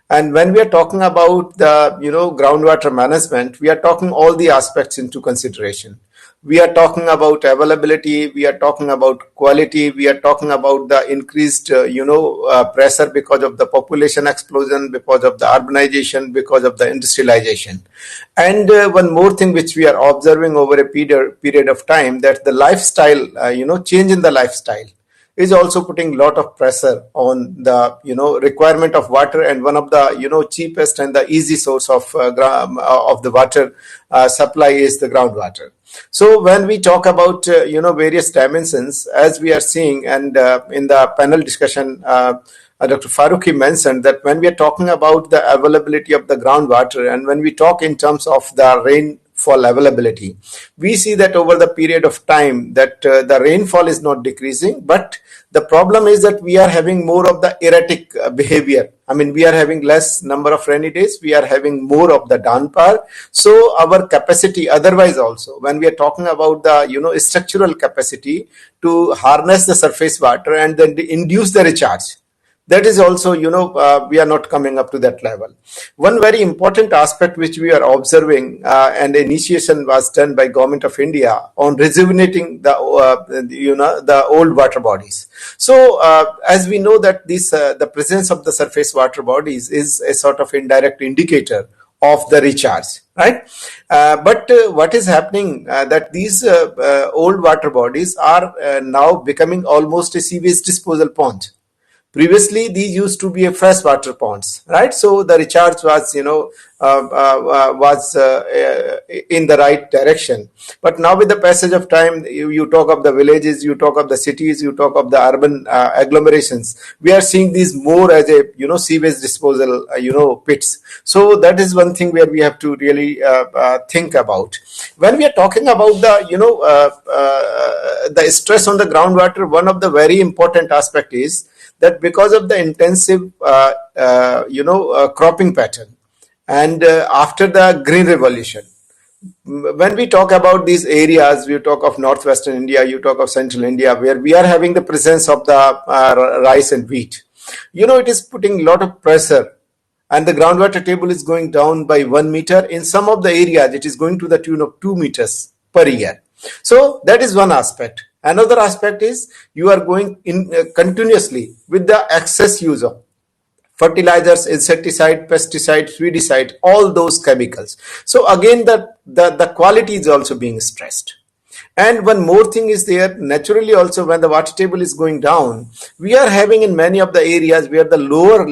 And when we are talking about the groundwater management, we are talking all the aspects into consideration. We are talking about availability, we are talking about quality, we are talking about the increased pressure because of the population explosion, because of the urbanization, because of the industrialization. And one more thing which we are observing over a period of time, that the lifestyle, change in the lifestyle is also putting a lot of pressure on the requirement of water, and one of the cheapest and the easy source of the water supply is the groundwater. So when we talk about various dimensions, as we are seeing, and in the panel discussion, Dr. Farooqi mentioned that when we are talking about the availability of the groundwater, and when we talk in terms of the rainfall availability, we see that over the period of time that the rainfall is not decreasing, but the problem is that we are having more of the erratic behavior. I mean, we are having less number of rainy days, we are having more of the downpour. So our capacity otherwise also, when we are talking about the structural capacity to harness the surface water and then induce the recharge, that is also, we are not coming up to that level. One very important aspect which we are observing, and initiation was done by Government of India on rejuvenating the old water bodies. So, as we know that the presence of the surface water bodies is a sort of indirect indicator of the recharge, right? But what is happening that these old water bodies are now becoming almost a sewage disposal pond. Previously, these used to be a freshwater ponds, right? So the recharge was, in the right direction. But now with the passage of time, you talk of the villages, you talk of the cities, you talk of the urban agglomerations. We are seeing these more as a, sewage disposal, pits. So that is one thing where we have to really think about. When we are talking about the stress on the groundwater, one of the very important aspect is that because of the intensive cropping pattern and after the green revolution, when we talk about these areas, we talk of northwestern India, you talk of central India, where we are having the presence of the rice and wheat, it is putting a lot of pressure, and the groundwater table is going down by 1 meter. In some of the areas, it is going to the tune of 2 meters per year. So that is one aspect. Another aspect is you are going in continuously with the excess use of fertilizers, insecticide, pesticides, weedicide, all those chemicals. So again, the quality is also being stressed. And one more thing is there, naturally also when the water table is going down, we are having in many of the areas where the lower,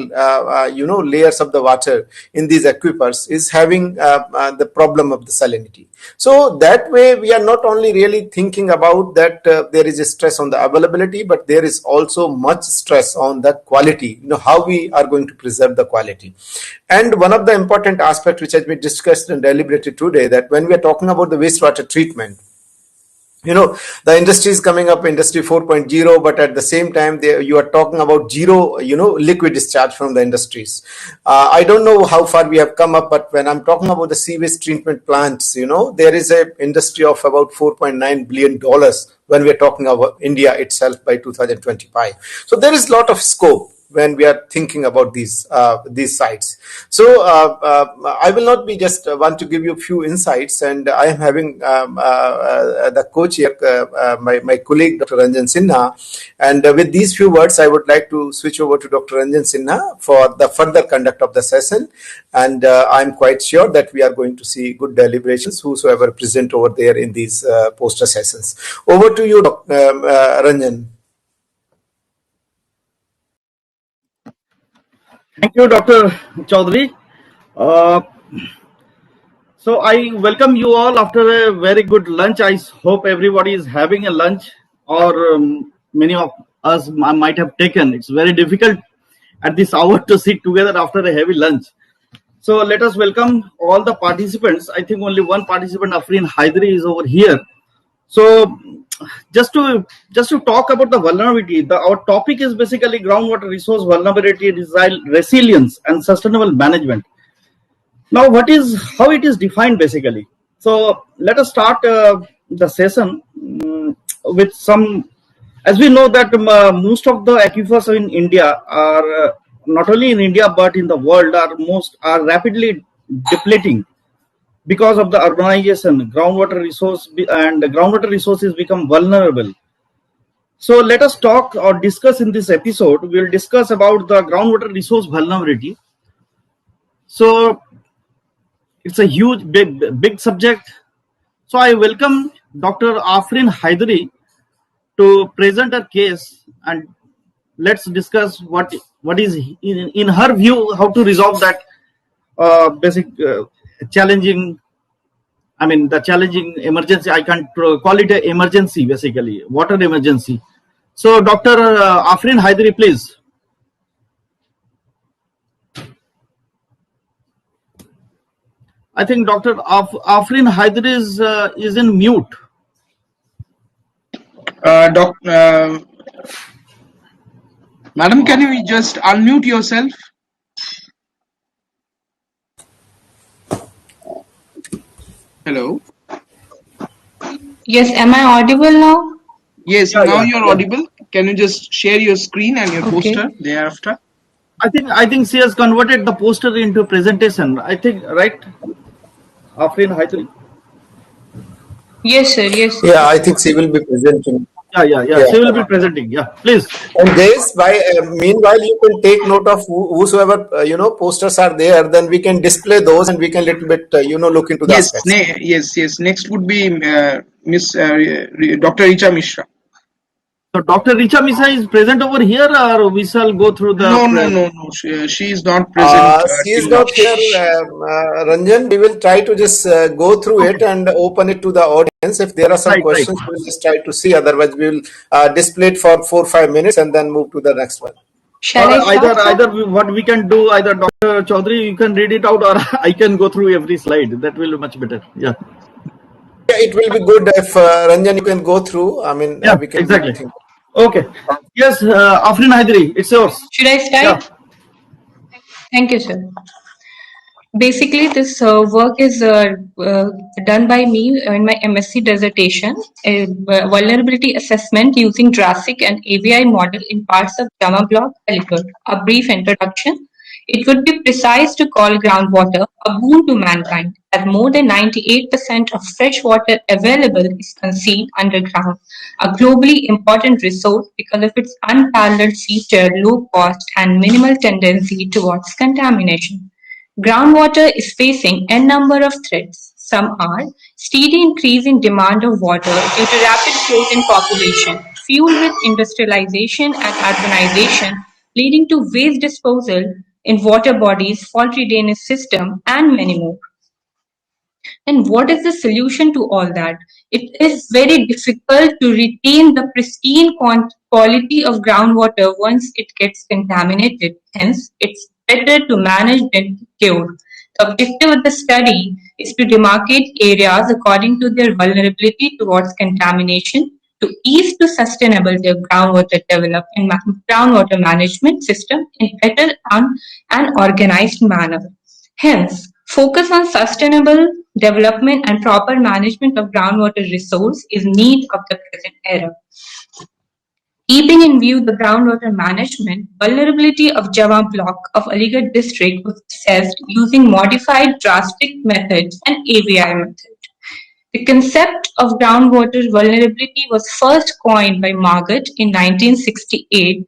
layers of the water in these aquifers is having the problem of the salinity. So that way we are not only really thinking about that there is a stress on the availability, but there is also much stress on the quality, how we are going to preserve the quality. And one of the important aspects which has been discussed and deliberated today, that when we are talking about the wastewater treatment, the industry is coming up, industry 4.0, but at the same time, you are talking about zero, liquid discharge from the industries. I don't know how far we have come up, but when I'm talking about the sewage treatment plants, there is a industry of about $4.9 billion when we're talking about India itself by 2025. So there is a lot of scope when we are thinking about these sites. So I will not be just want to give you a few insights, and I am having the co-chair, my colleague Dr. Ranjan Sinha, and with these few words I would like to switch over to Dr. Ranjan Sinha for the further conduct of the session, and I'm quite sure that we are going to see good deliberations whosoever present over there in these poster sessions. Over to you, Dr. Ranjan. Thank you, Dr. Chaudhary. So I welcome you all after a very good lunch. I hope everybody is having a lunch, or many of us might have taken. It's very difficult at this hour to sit together after a heavy lunch. So let us welcome all the participants. I think only one participant, Afreen Hydari, is over here. So just to talk about the vulnerability, our topic is basically groundwater resource vulnerability, resilience, and sustainable management. Now, how it is defined basically? So let us start the session with some. As we know that most of the aquifers in India are not only in India but in the world are rapidly depleting. Because of the urbanization, groundwater resources become vulnerable. So let us talk or discuss in this episode. We'll discuss about the groundwater resource vulnerability. So it's a huge, big subject. So I welcome Dr. Afreen Hydari to present her case, and let's discuss what is in her view how to resolve that basic challenging. I mean, the challenging emergency, I can't call it an emergency, basically, water emergency. So, Dr. Afreen Hydari, please. I think Dr. Afreen Hydari is in mute. Madam, can you just unmute yourself? Hello. Yes, am I audible now? Yes, now you're audible. Can you just share your screen and your poster thereafter? I think she has converted the poster into presentation. I think, right, Afreen Hydari? Yes, sir. Yes. Yeah, I think she will be presenting. Yeah. She will be presenting. Yeah, please. And this, meanwhile, you can take note of whosoever posters are there. Then we can display those, and we can little bit look into the aspects. Yes. Next would be Miss Dr. Richa Mishra. So Dr. Richa Misa is present over here, or we shall go through the... No. She is not present. She is till now. not here, Ranjan. We will try to just go through it and open it to the audience. If there are some questions, we'll just try to see. Otherwise, we will display it for 4 or 5 minutes and then move to the next one. Shall I start? Either what we can do, either Dr. Chaudhary, you can read it out, or I can go through every slide. That will be much better. Yeah. Yeah, it will be good if Ranjan, you can go through. I mean, yeah, we can exactly. Okay. Yes, Afrin Hydri, it's yours. Should I start? Yeah. Thank you, sir. Basically, this work is done by me in my MSc dissertation, a vulnerability assessment using Jurassic and AVI model in parts of Jama block, Aligarh. A brief introduction. It would be precise to call groundwater a boon to mankind, as more than 98% of fresh water available is concealed underground, a globally important resource because of its unparalleled feature, low cost, and minimal tendency towards contamination. Groundwater is facing a number of threats. Some are steady increase in demand of water due to rapid growth in population, fueled with industrialization and urbanization, leading to waste disposal in water bodies, faulty drainage system, and many more. And what is the solution to all that? It is very difficult to retain the pristine quality of groundwater once it gets contaminated. Hence, it's better to manage than to cure. The objective of the study is to demarcate areas according to their vulnerability towards contamination to ease to sustainable their groundwater development and groundwater management system in better and organized manner. Hence, focus on sustainable development and proper management of groundwater resource is need of the present era. Keeping in view the groundwater management, vulnerability of Java block of Aligarh district was assessed using modified drastic methods and AVI method. The concept of groundwater vulnerability was first coined by Margaret in 1968.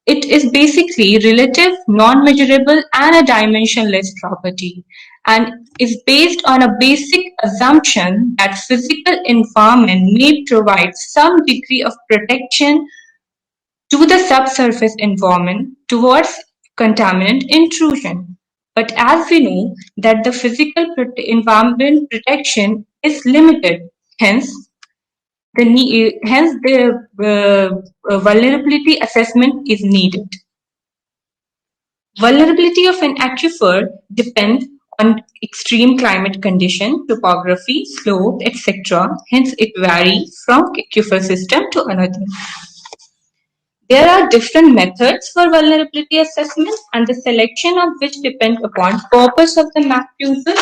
It is basically relative, non-measurable, and a dimensionless property, and is based on a basic assumption that physical environment may provide some degree of protection to the subsurface environment towards contaminant intrusion. But as we know that the physical environment protection is limited, hence the vulnerability assessment is needed. Vulnerability of an aquifer depends on extreme climate condition, topography, slope, etc. Hence, it varies from aquifer system to another. There are different methods for vulnerability assessment, and the selection of which depends upon purpose of the map user,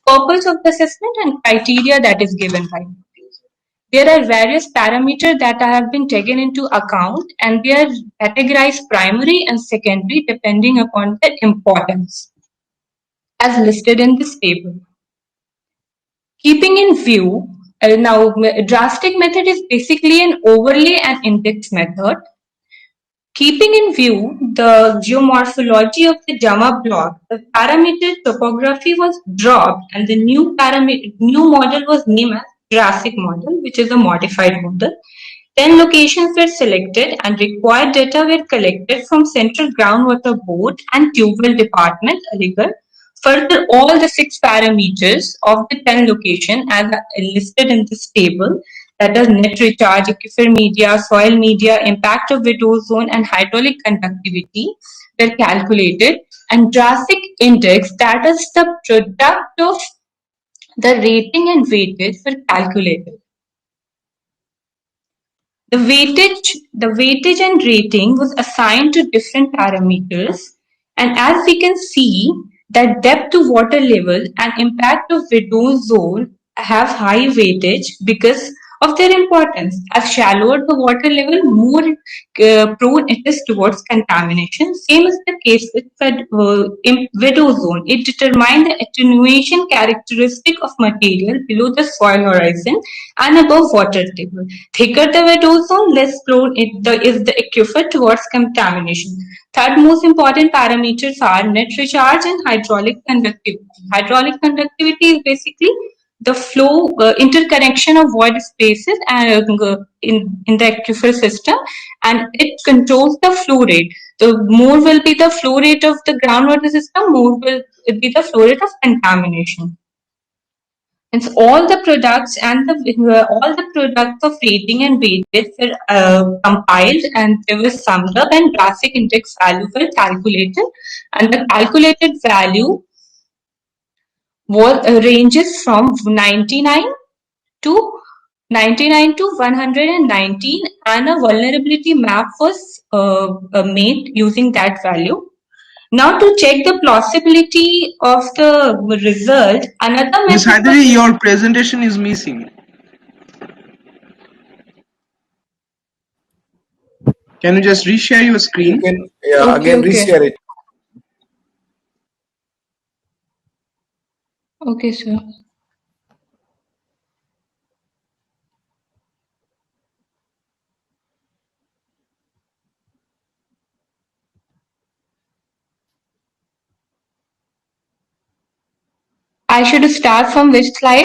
purpose of the assessment, and criteria that is given by map user. There are various parameters that have been taken into account, and they are categorized primary and secondary depending upon their importance, as listed in this table. Keeping in view, now drastic method is basically an overlay and index method. Keeping in view the geomorphology of the Jama block, the parameter topography was dropped and the new model was named as Jurassic model, which is a modified model. 10 locations were selected and required data were collected from Central Groundwater Board and Tubewell Department, Aligarh. Further, all the 6 parameters of the 10 locations as listed in this table, that is net recharge, aquifer media, soil media, impact of wet ozone, and hydraulic conductivity were calculated, and Jurassic index, that is the product of the rating and weightage, were calculated. The weightage and rating was assigned to different parameters, and as we can see that depth to water level and impact of wet ozone have high weightage because of their importance. As shallower the water level, more prone it is towards contamination. Same is the case with wet ozone. It determines the attenuation characteristic of material below the soil horizon and above water table. Thicker the wet ozone, less prone is the aquifer towards contamination. Third most important parameters are net recharge and hydraulic conductivity. Hydraulic conductivity is basically the flow interconnection of void spaces in the aquifer system, and it controls the flow rate. The more will be the flow rate of the groundwater system, more will be the flow rate of contamination. And so all the products and all the products of rating and weightage were compiled, and they were summed up, and drastic index value were calculated, and the calculated value was ranges from 99 to 119, and a vulnerability map was made using that value. Now, to check the plausibility of the result, another Ms. method. Hydari, your presentation is missing. Can you just reshare your screen? Again reshare it. Okay, sir. I should start from which slide?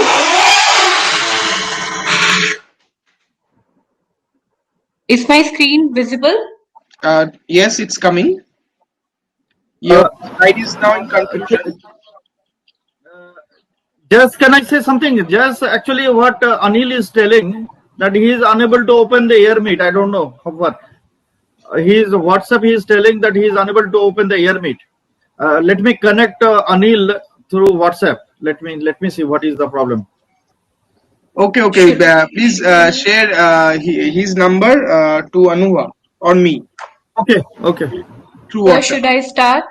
Is my screen visible? Yes, it's coming. Your slide is now in confusion. Just can I say something? Just actually what Anil is telling, that he is unable to open the air meet. I don't know what. His WhatsApp, he is telling that he is unable to open the air meet. Let me connect Anil through WhatsApp. Let me see what is the problem. Okay. Please share his number to Anuva or me. Okay. Through Where WhatsApp. should I start?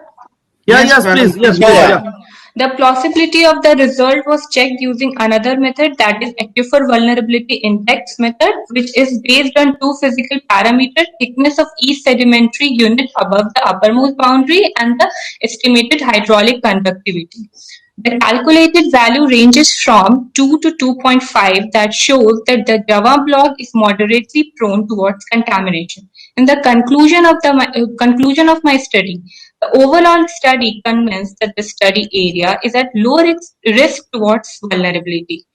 Yes, please. Yes, yeah. The plausibility of the result was checked using another method, that is aquifer vulnerability index method, which is based on two physical parameters: thickness of each sedimentary unit above the uppermost boundary and the estimated hydraulic conductivity. The calculated value ranges from 2 to 2.5, that shows that the Java block is moderately prone towards contamination. In the conclusion of my study, the overall study convinced that the study area is at low risk towards vulnerability.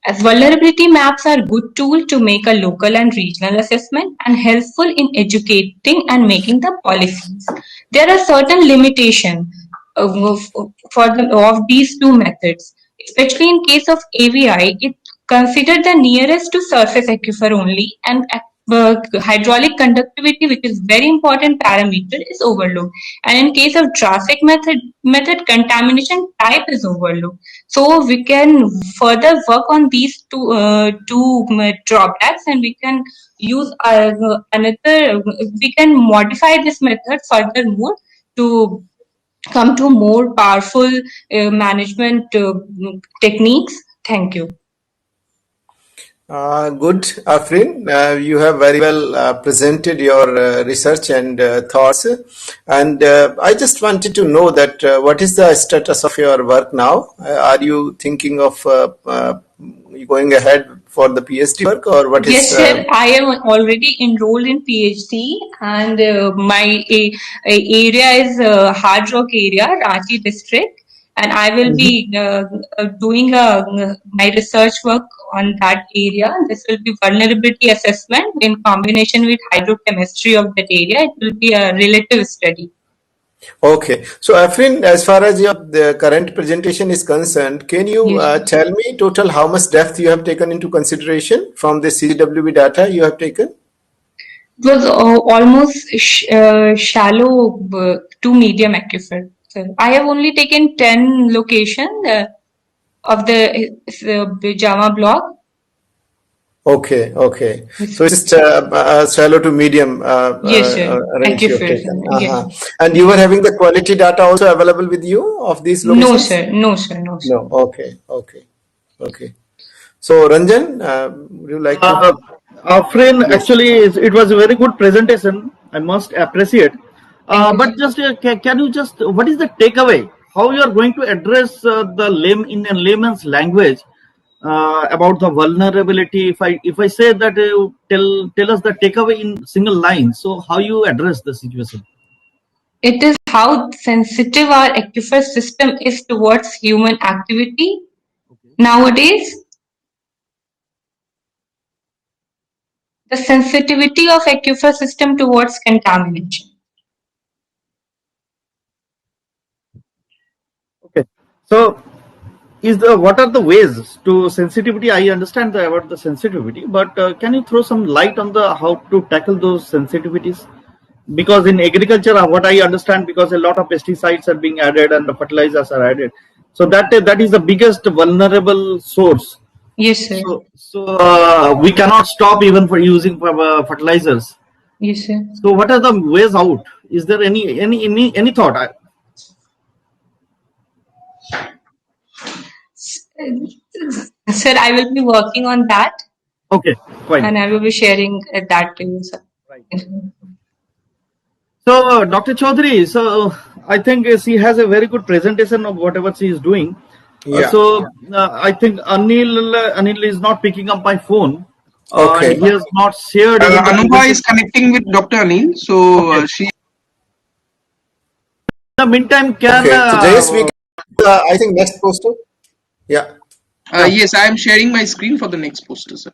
As vulnerability maps are a good tool to make a local and regional assessment and helpful in educating and making the policies, there are certain limitations of these two methods. Especially in case of AVI, it considered the nearest to surface aquifer only, and hydraulic conductivity, which is very important parameter, is overlooked. And in case of traffic method contamination type is overlooked. So we can further work on these two drawbacks, and we can use we can modify this method furthermore to come to more powerful management techniques. Thank you. Good, Afrin. You have very well presented your research and thoughts. And I just wanted to know that what is the status of your work now? Are you thinking of going ahead for the PhD work, or what is? Yes, sir. I am already enrolled in PhD, and my area is Hard Rock area, Ranchi district, and I will be doing my research work on that area. This will be vulnerability assessment in combination with hydrochemistry of that area. It will be a relative study. Okay, so Afrin, as far as the current presentation is concerned, can you tell me total how much depth you have taken into consideration from the CWB data you have taken? It was almost shallow to medium aquifer. So I have only taken 10 locations of the Java block. Okay. So it's shallow to medium yes, sir. range you have taken. Yes. And you were having the quality data also available with you of these locations? No, sir. No. Okay. So Ranjan, would you like to? Afrin, actually, it was a very good presentation. I must appreciate. But just can you just, what is the takeaway? How you are going to address in a layman's language about the vulnerability? If I say that, tell us the takeaway in single line. So how you address the situation? It is how sensitive our aquifer system is towards human activity. Nowadays, the sensitivity of aquifer system towards contamination. Okay. So, what are the ways to sensitivity? I understand about the sensitivity, but can you throw some light on the how to tackle those sensitivities? Because in agriculture, what I understand, because a lot of pesticides are being added and the fertilizers are added, so that is the biggest vulnerable source. Yes, sir. So we cannot stop even for using fertilizers. Yes, sir. So what are the ways out? Is there any thought? Sir, I will be working on that. Okay, fine. And I will be sharing that to you, sir. Right. So Dr. Chaudhary, so I think she has a very good presentation of whatever she is doing. Yeah. I think Anil is not picking up my phone. Okay. He has not shared. Anubha is connecting with Dr. Anil, so okay. She. In the meantime, can so Jayesh, we can, I think next poster. Yeah. Yes, I am sharing my screen for the next poster, sir.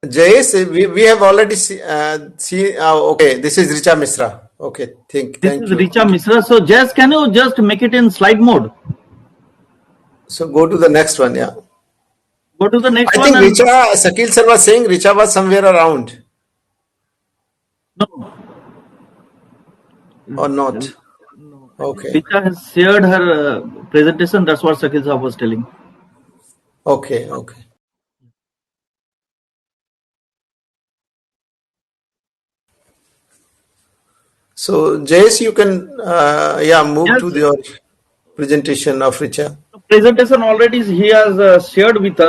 Jayesh, we have already seen. Okay, this is Richa Misra. Okay, thank This you. is Richa Misra. So, Jess, can you just make it in slide mode? So go to the next one. Yeah. Go to the next one. I think Richa, Sakil sir was saying Richa was somewhere around. No. Or not? No. Okay. Richa has shared her presentation. That's what Sakil sir was telling. Okay. Okay. So, Jayesh, you can move to your presentation of Richa. Presentation already he has shared with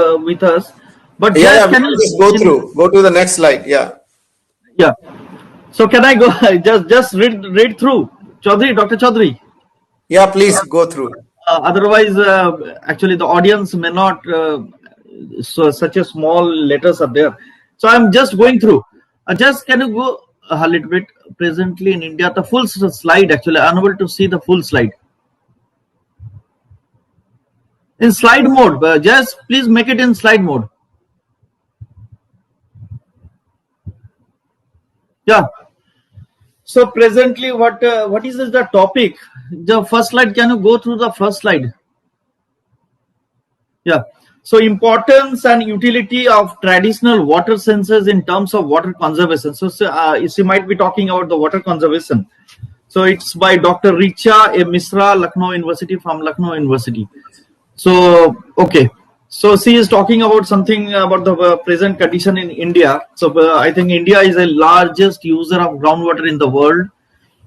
us, but Yeah, can you just go through. Go to the next slide. Yeah. Yeah. So can I go just read through, Chaudhary, Dr. Chaudhary? Yeah, please go through. Otherwise, actually, the audience may not. So such a small letters are there. So I'm just going through. Just can you go a little bit? Presently in India, the full slide. Actually, I'm unable to see the full slide. In slide mode, just please make it in slide mode. Yeah. So presently, what is the topic? The first slide. Can you go through the first slide? Yeah. So importance and utility of traditional water sensors in terms of water conservation. So you might be talking about the water conservation. So it's by Dr. Richa A. Misra, Lucknow University, from Lucknow University. So, okay. So she is talking about something about the present condition in India. So I think India is the largest user of groundwater in the world.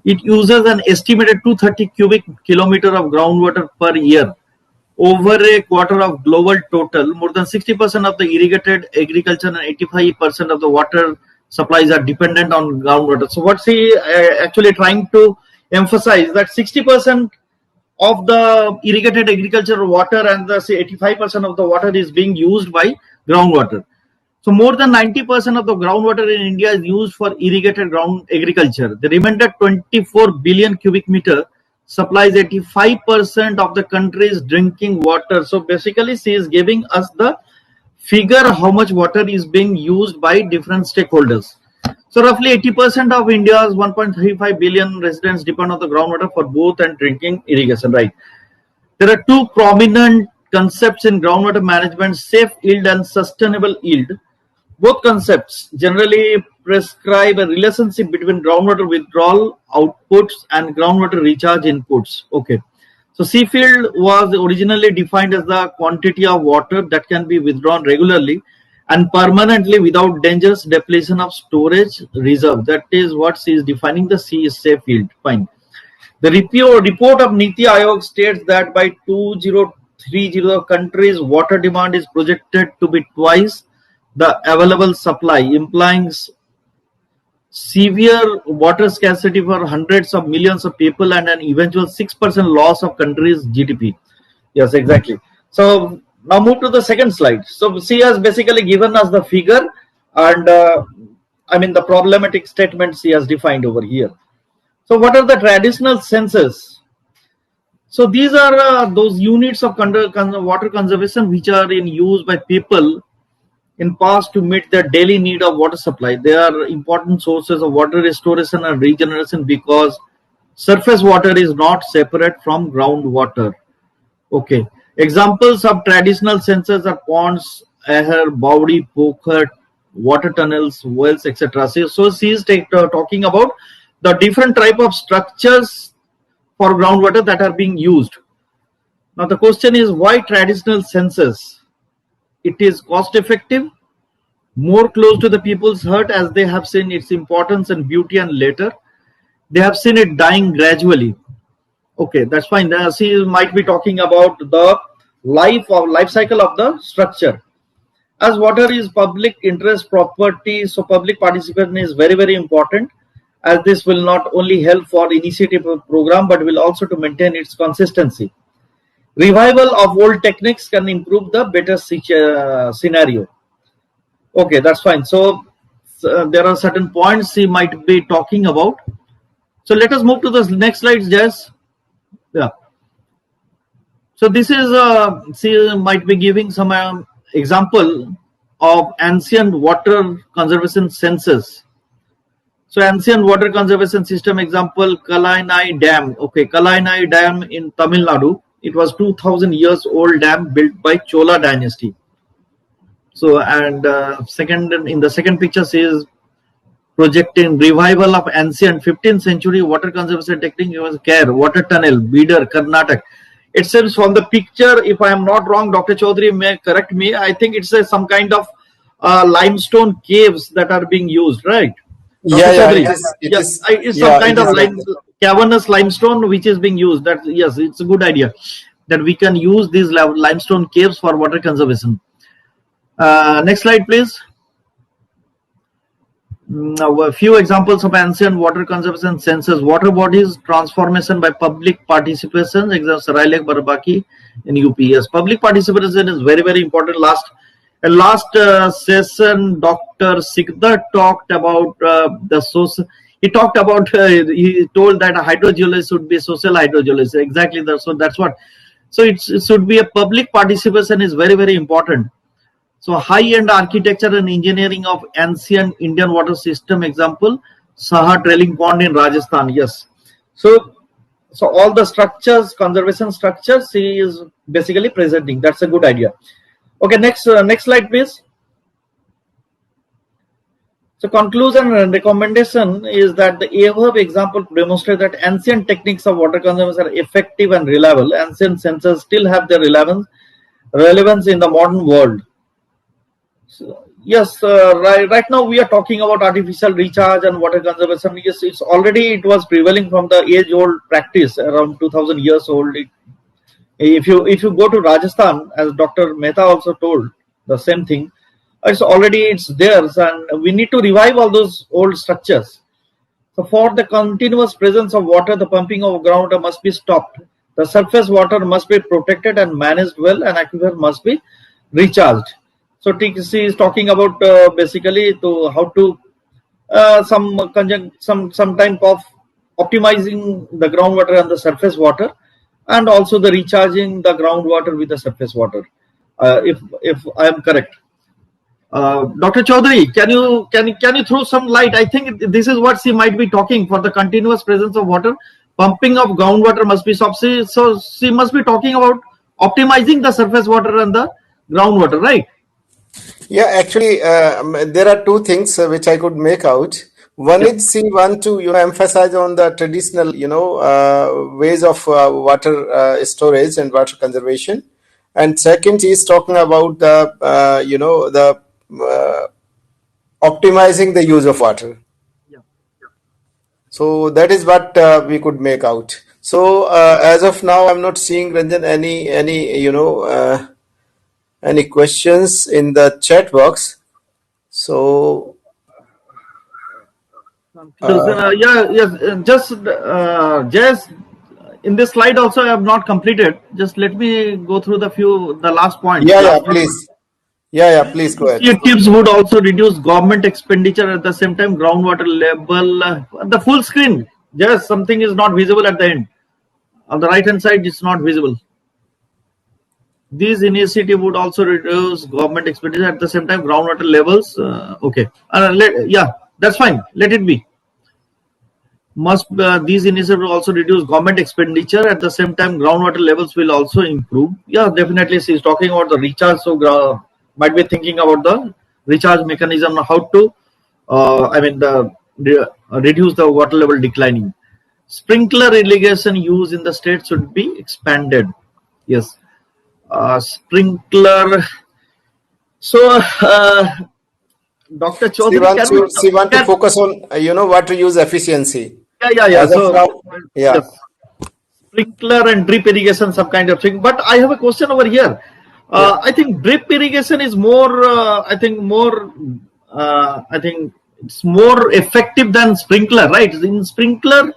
It uses an estimated 230 cubic kilometer of groundwater per year. Over a quarter of global total, more than 60% of the irrigated agriculture and 85% of the water supplies are dependent on groundwater. So what she actually trying to emphasize that 60% of the irrigated agriculture water and the 85% of the water is being used by groundwater. So more than 90% of the groundwater in India is used for irrigated ground agriculture. The remainder 24 billion cubic meter supplies 85% of the country's drinking water. So basically she is giving us the figure how much water is being used by different stakeholders. So roughly 80% of India's 1.35 billion residents depend on the groundwater for both and drinking irrigation, right? There are two prominent concepts in groundwater management: safe yield and sustainable yield. Both concepts generally prescribe a relationship between groundwater withdrawal outputs and groundwater recharge inputs. Okay. So safe yield was originally defined as the quantity of water that can be withdrawn regularly and permanently without dangerous depletion of storage reserve. That is what she is defining the C is safe yield. Fine. The report of NITI Aayog states that by 30 countries, water demand is projected to be twice the available supply, implying severe water scarcity for hundreds of millions of people and an eventual 6% loss of country's GDP. Yes, exactly. So now move to the second slide. So she has basically given us the figure and I mean the problematic statements she has defined over here. So what are the traditional senses? So these are those units of water conservation which are in use by people in past to meet their daily need of water supply. They are important sources of water restoration and regeneration because surface water is not separate from groundwater. Okay. Examples of traditional sensors are ponds, ahar, bawdi, pokhar, water tunnels, wells, etc. So she is talking about the different type of structures for groundwater that are being used. Now the question is why traditional sensors? It is cost effective, more close to the people's heart as they have seen its importance and beauty, and later they have seen it dying gradually. Okay, that's fine. She might be talking about the life cycle of the structure. As water is public interest property, so public participation is very, very important, as this will not only help for initiative program but will also to maintain its consistency. Revival of old techniques can improve the better scenario. Okay, that's fine. So there are certain points she might be talking about. So let us move to the next slide, Jess. Yeah. So this is she might be giving some example of ancient water conservation sensors. So ancient water conservation system example, Kalainai Dam. Okay, Kalainai Dam in Tamil Nadu. It was 2000 years old dam built by Chola dynasty. So and second in the second picture says projecting revival of ancient 15th century water conservation technique was care water tunnel Bidar Karnataka. It seems from the picture, if I am not wrong, Dr. Chaudhary may correct me, I think it's some kind of limestone caves that are being used, right? Yeah, it is. It's Yeah, some kind it of is. cavernous limestone which is being used. That yes, it's a good idea that we can use these limestone caves for water conservation. Next slide, please. Now, a few examples of ancient water conservation sensors. Water bodies transformation by public participation. Example, Sarai Lake Barbaki in UP. Yes, public participation is very, very important. Last session, Dr. Sikdar talked about the social. He talked about. He told that a hydrogeologist should be a social hydrogeologist. Exactly. So that's what. So it should be a public participation is very, very important. So high-end architecture and engineering of ancient Indian water system example, Saha Trailing Pond in Rajasthan. Yes. So all the structures, conservation structures, he is basically presenting. That's a good idea. Okay, next slide, please. So conclusion and recommendation is that the above example demonstrate that ancient techniques of water conservation are effective and reliable. Ancient sensors still have their relevance in the modern world. So, yes, right now we are talking about artificial recharge and water conservation. Yes, it was prevailing from the age-old practice around 2000 years old. If you go to Rajasthan, as Dr. Mehta also told the same thing, it's theirs, and we need to revive all those old structures. So for the continuous presence of water, the pumping of groundwater must be stopped. The surface water must be protected and managed well, and aquifer must be recharged. So TCC is talking about basically to how to some type of optimizing the groundwater and the surface water, and also the recharging the groundwater with the surface water. If I am correct, Dr. Chaudhary, can you throw some light? I think this is what she might be talking for the continuous presence of water. Pumping of groundwater must be stopped. So she must be talking about optimizing the surface water and the groundwater, right? Yeah, actually, there are two things which I could make out. One is she want to emphasize on the traditional ways of water storage and water conservation, and second she is talking about the optimizing the use of water. So that is what we could make out. So as of now, I'm not seeing, Ranjan, any questions in the chat box. So Just in this slide also I have not completed. Just let me go through the last points. please. Please go ahead. Initiatives would also reduce government expenditure at the same time. Groundwater level, the full screen. Just something is not visible at the end. On the right hand side, it's not visible. These initiatives would also reduce government expenditure at the same time. Groundwater levels. Okay. That's fine. Let it be. These initiatives will also reduce government expenditure at the same time. Groundwater levels will also improve. Yeah, definitely. She's talking about the recharge. So might be thinking about the recharge mechanism, how to reduce the water level declining. Sprinkler irrigation use in the state should be expanded. Yes, sprinkler. So Dr. Chaudhary, she want to focus on water use efficiency. Yeah. Yes. Sprinkler and drip irrigation, some kind of thing. But I have a question over here. I think drip irrigation is more. I think it's more effective than sprinkler, right? In sprinkler,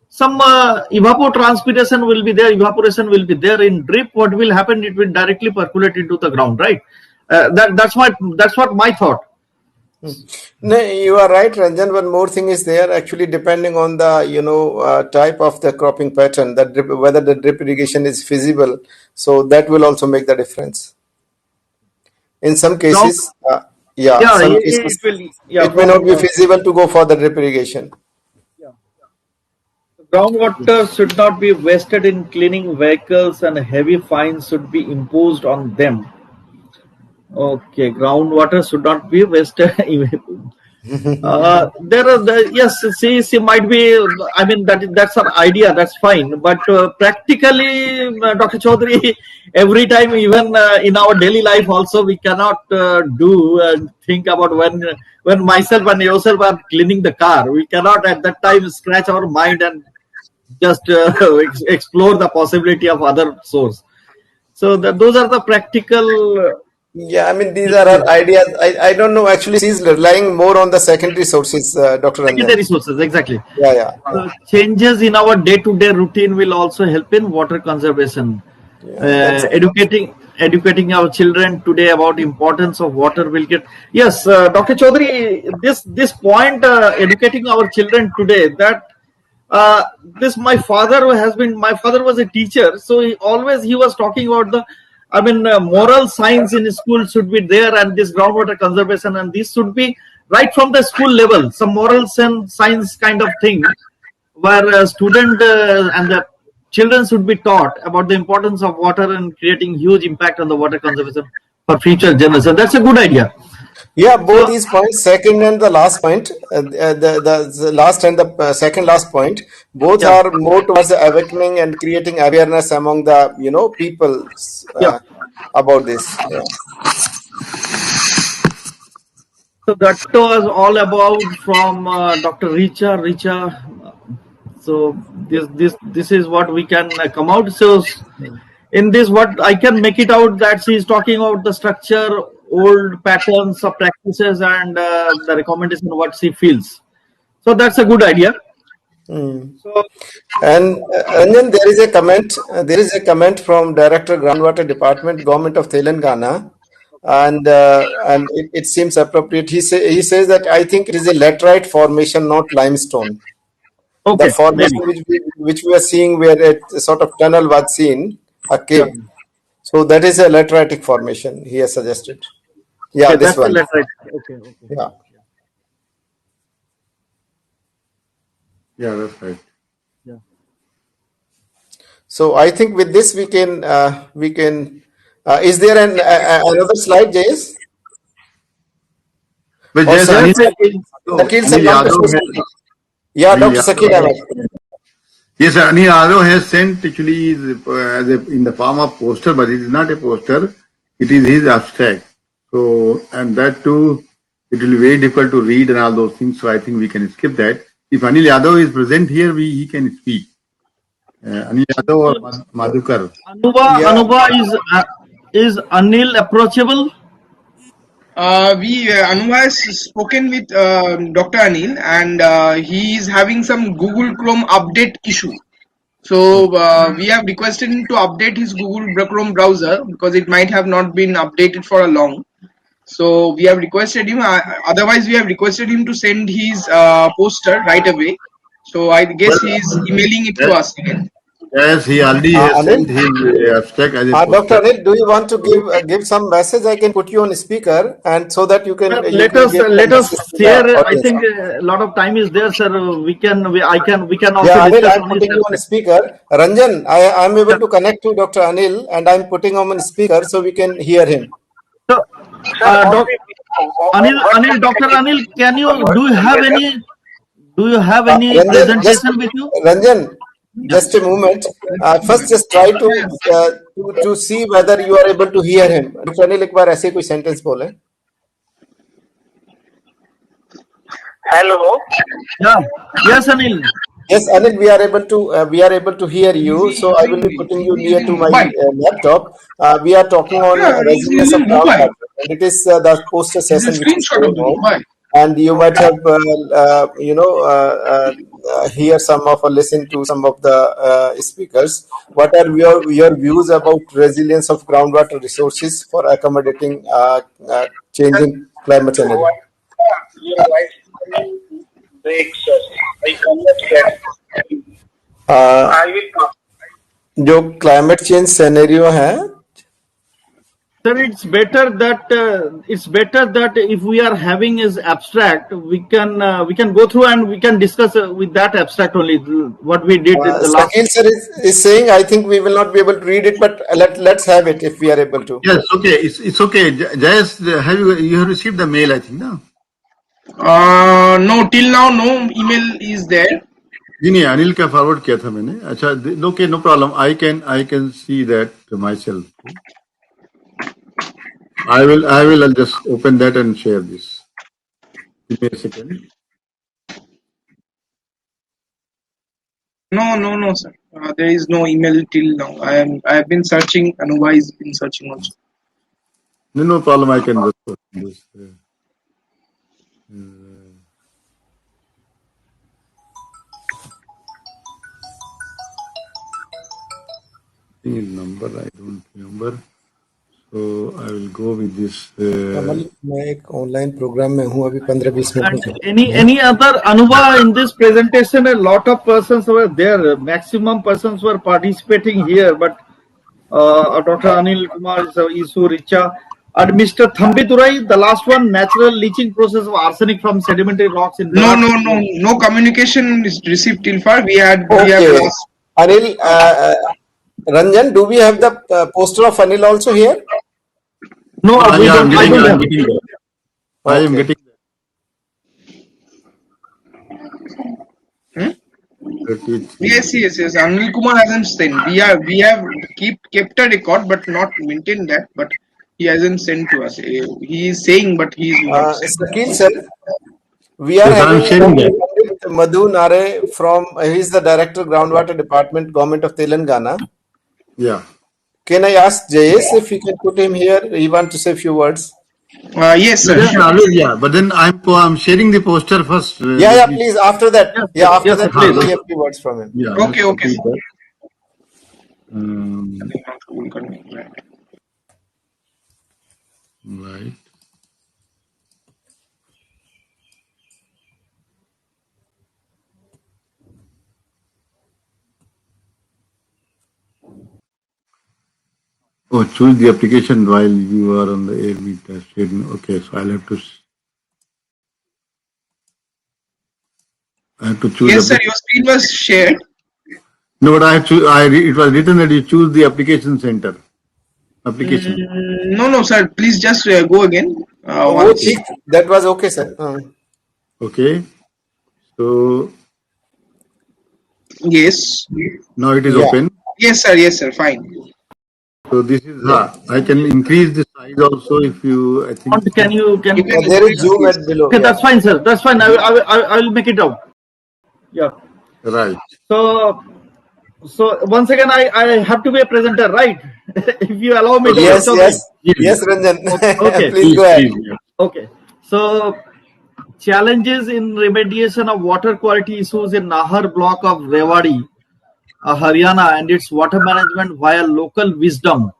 some evapotranspiration will be there, evaporation will be there. In drip, what will happen? It will directly percolate into the ground, right? That's what my thought. No, you are right, Ranjan. One more thing is there. Actually, depending on the type of the cropping pattern, whether the drip irrigation is feasible, so that will also make the difference. In some cases, it may not be feasible to go for the drip irrigation. Groundwater should not be wasted in cleaning vehicles, and heavy fines should be imposed on them. Okay, groundwater should not be wasted. She might be. I mean, that's an idea. That's fine. But practically, Dr. Chaudhary, every time, even in our daily life, also we cannot do and think about when myself and yourself are cleaning the car. We cannot at that time scratch our mind and just explore the possibility of other source. So those are the practical. Yeah, I mean, these are our ideas. I don't know. Actually, she's relying more on the secondary sources, Dr. Ranjan. Secondary sources, exactly. Yeah. Changes in our day-to-day routine will also help in water conservation. Educating our children today about importance of water will get. Yes, Dr. Chaudhary, this point, educating our children today, that my father was a teacher, so he was talking about the moral science in school should be there, and this groundwater conservation, and this should be right from the school level, some moral science kind of thing, where a student and the children should be taught about the importance of water and creating huge impact on the water conservation for future generations. That's a good idea. Yeah, both these points, second and the last point, the last and the second last point, both are more towards the awakening and creating awareness among the people about this. Yeah. So that was all about from Dr. Richa. So this is what we can come out. So in this, what I can make it out that she is talking about the structure, old patterns of practices, and the recommendation what she feels. So that's a good idea. So, and then there is a comment. There is a comment from Director Groundwater Department, Government of Telangana, and it seems appropriate. He says that I think it is a laterite formation, not limestone. Okay, the formation which we are seeing, where a sort of tunnel was seen, a cave. So that is a lateritic formation he has suggested. Yeah, okay, this one. Okay. Yeah. Yeah, that's right. Yeah. So I think with this we can is there another slide, Jayesh? But yeah, Dr. Sakil Ahmed. Yes, Anil Yadav has sent actually in the form of poster, but it is not a poster. It is his abstract. So, and that too, it will be very difficult to read and all those things. So I think we can skip that. If Anil Yadav is present here, he can speak. Anil Yadav or Madhukar? Anuba is Anil approachable? Anuba has spoken with Dr. Anil, and he is having some Google Chrome update issue. So we have requested him to update his Google Chrome browser because it might have not been updated for a long. So we have requested him. Otherwise, we have requested him to send his poster right away. So I guess he is emailing it to us again. Yes, he already has sent his abstract as a poster. Dr. Anil, do you want to give some message? I can put you on speaker, and so that you can Let us share. I think a lot of time is there, sir. We can also. Yeah, Anil, I'm putting you on speaker. Ranjan, I'm able to connect to Dr. Anil, and I'm putting him on speaker so we can hear him. So, Anil, Dr. Anil, do you have any Ranjan, presentation with you? Ranjan, just a moment. First, just try to see whether you are able to hear him. Dr. Anil, एक बार ऐसे कोई sentence बोले. Hello. Yeah. Yes, Anil. Yes, Anil, we are able to hear you. So I will be putting you near to my laptop. We are talking on resilience of groundwater, and it is the poster session which is going on. And you might have hear some of or listen to some of the speakers. What are your views about resilience of groundwater resources for accommodating changing climate scenario? जो climate change scenario है, sir, it's better that if we are having is abstract, we can go through and we can discuss with that abstract only what we did in the last. Sakil sir is saying I think we will not be able to read it, but let's have it if we are able to. Yes, okay, it's okay. Jayas, you have received the mail, I think, no? No, till now no email is there. नहीं अनिल का forward किया था मैंने. अच्छा, okay, no problem. I can see that myself. I will just open that and share this. Give me a second. No, sir. There is no email till now. I have been searching. Anuba has been searching also. No problem. I can just put this. Number I don't remember. So I will go with this. मैं एक online programme में हूँ अभी 15-20 minute. Any other Anuba in this presentation? A lot of persons were there. Maximum persons were participating here, but Dr. Anil Kumar, Isu Richa, and Mr. Thambiturai, the last one, natural leaching process of arsenic from sedimentary rocks in. No communication is received till far. We have Anil, Ranjan, do we have the poster of Anil also here? No, I am getting that. Yes. Anil Kumar hasn't sent. We have kept a record, but not maintained that. But he hasn't sent to us. He is saying, but he is not sent. Sakil sir, we are having Madhu Nare from. He is the director, Groundwater Department, Government of Telangana. Yeah. Can I ask Jayesh if he can put him here? He wants to say a few words. Yes, sir. Yeah, but then I'm sharing the poster first. Yeah, please. After that, please hear a few words from him. Yeah. Okay. Right. Oh, choose the application while you are on the air with sharing. Okay, so I'll have to choose. Yes, sir. Your screen was shared. No, but it was written that you choose the application center. Application. No, sir. Please just go again. That was okay, sir. Okay. So. Yes. Now it is open. Yes, sir. Fine. So this is I can increase the size also if you. I think. Can you? There is zoom at below. Okay, that's fine, sir. That's fine. I will make it out. Yeah. Right. So So once again, I have to be a presenter, right? If you allow me, Dr. Yes, Chaudhary. yes, Ranjan. Okay. Please go ahead. Okay. So challenges in remediation of water quality issues in Nahar block of Rewari, Haryana, and its water management via local wisdom.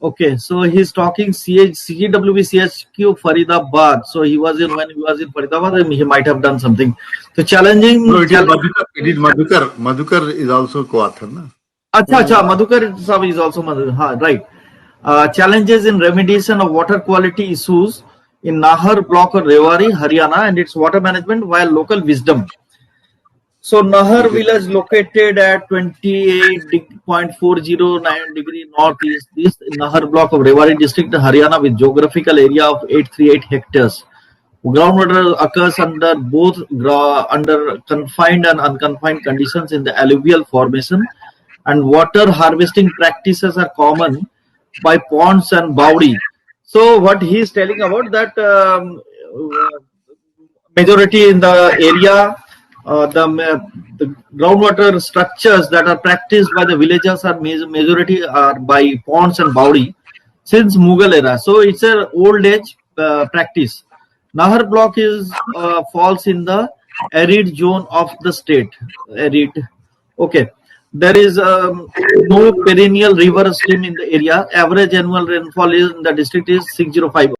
Okay, so he's talking CGWB CHQ Faridabad. So he was in, when he was in Faridabad, he might have done something. So challenging. No, it is Madhukar. Madhukar is also co-author, na? Acha, Madhukar Sahab is also Madhukar. Right. Challenges in remediation of water quality issues in Nahar block of Rewari, Haryana, and its water management via local wisdom. So Nahar village located at 28.409 degree northeast east in Nahar block of Rewari district, Haryana, with geographical area of 838 hectares. Groundwater occurs under both under confined and unconfined conditions in the alluvial formation, and water harvesting practices are common by ponds and baudi. So what he is telling about that majority in the area, the groundwater structures that are practiced by the villagers are majority are by ponds and baudi since Mughal era. So it's an old age practice. Nahar block is falls in the arid zone of the state. Arid. Okay. There is no perennial river stream in the area. Average annual rainfall in the district is 605.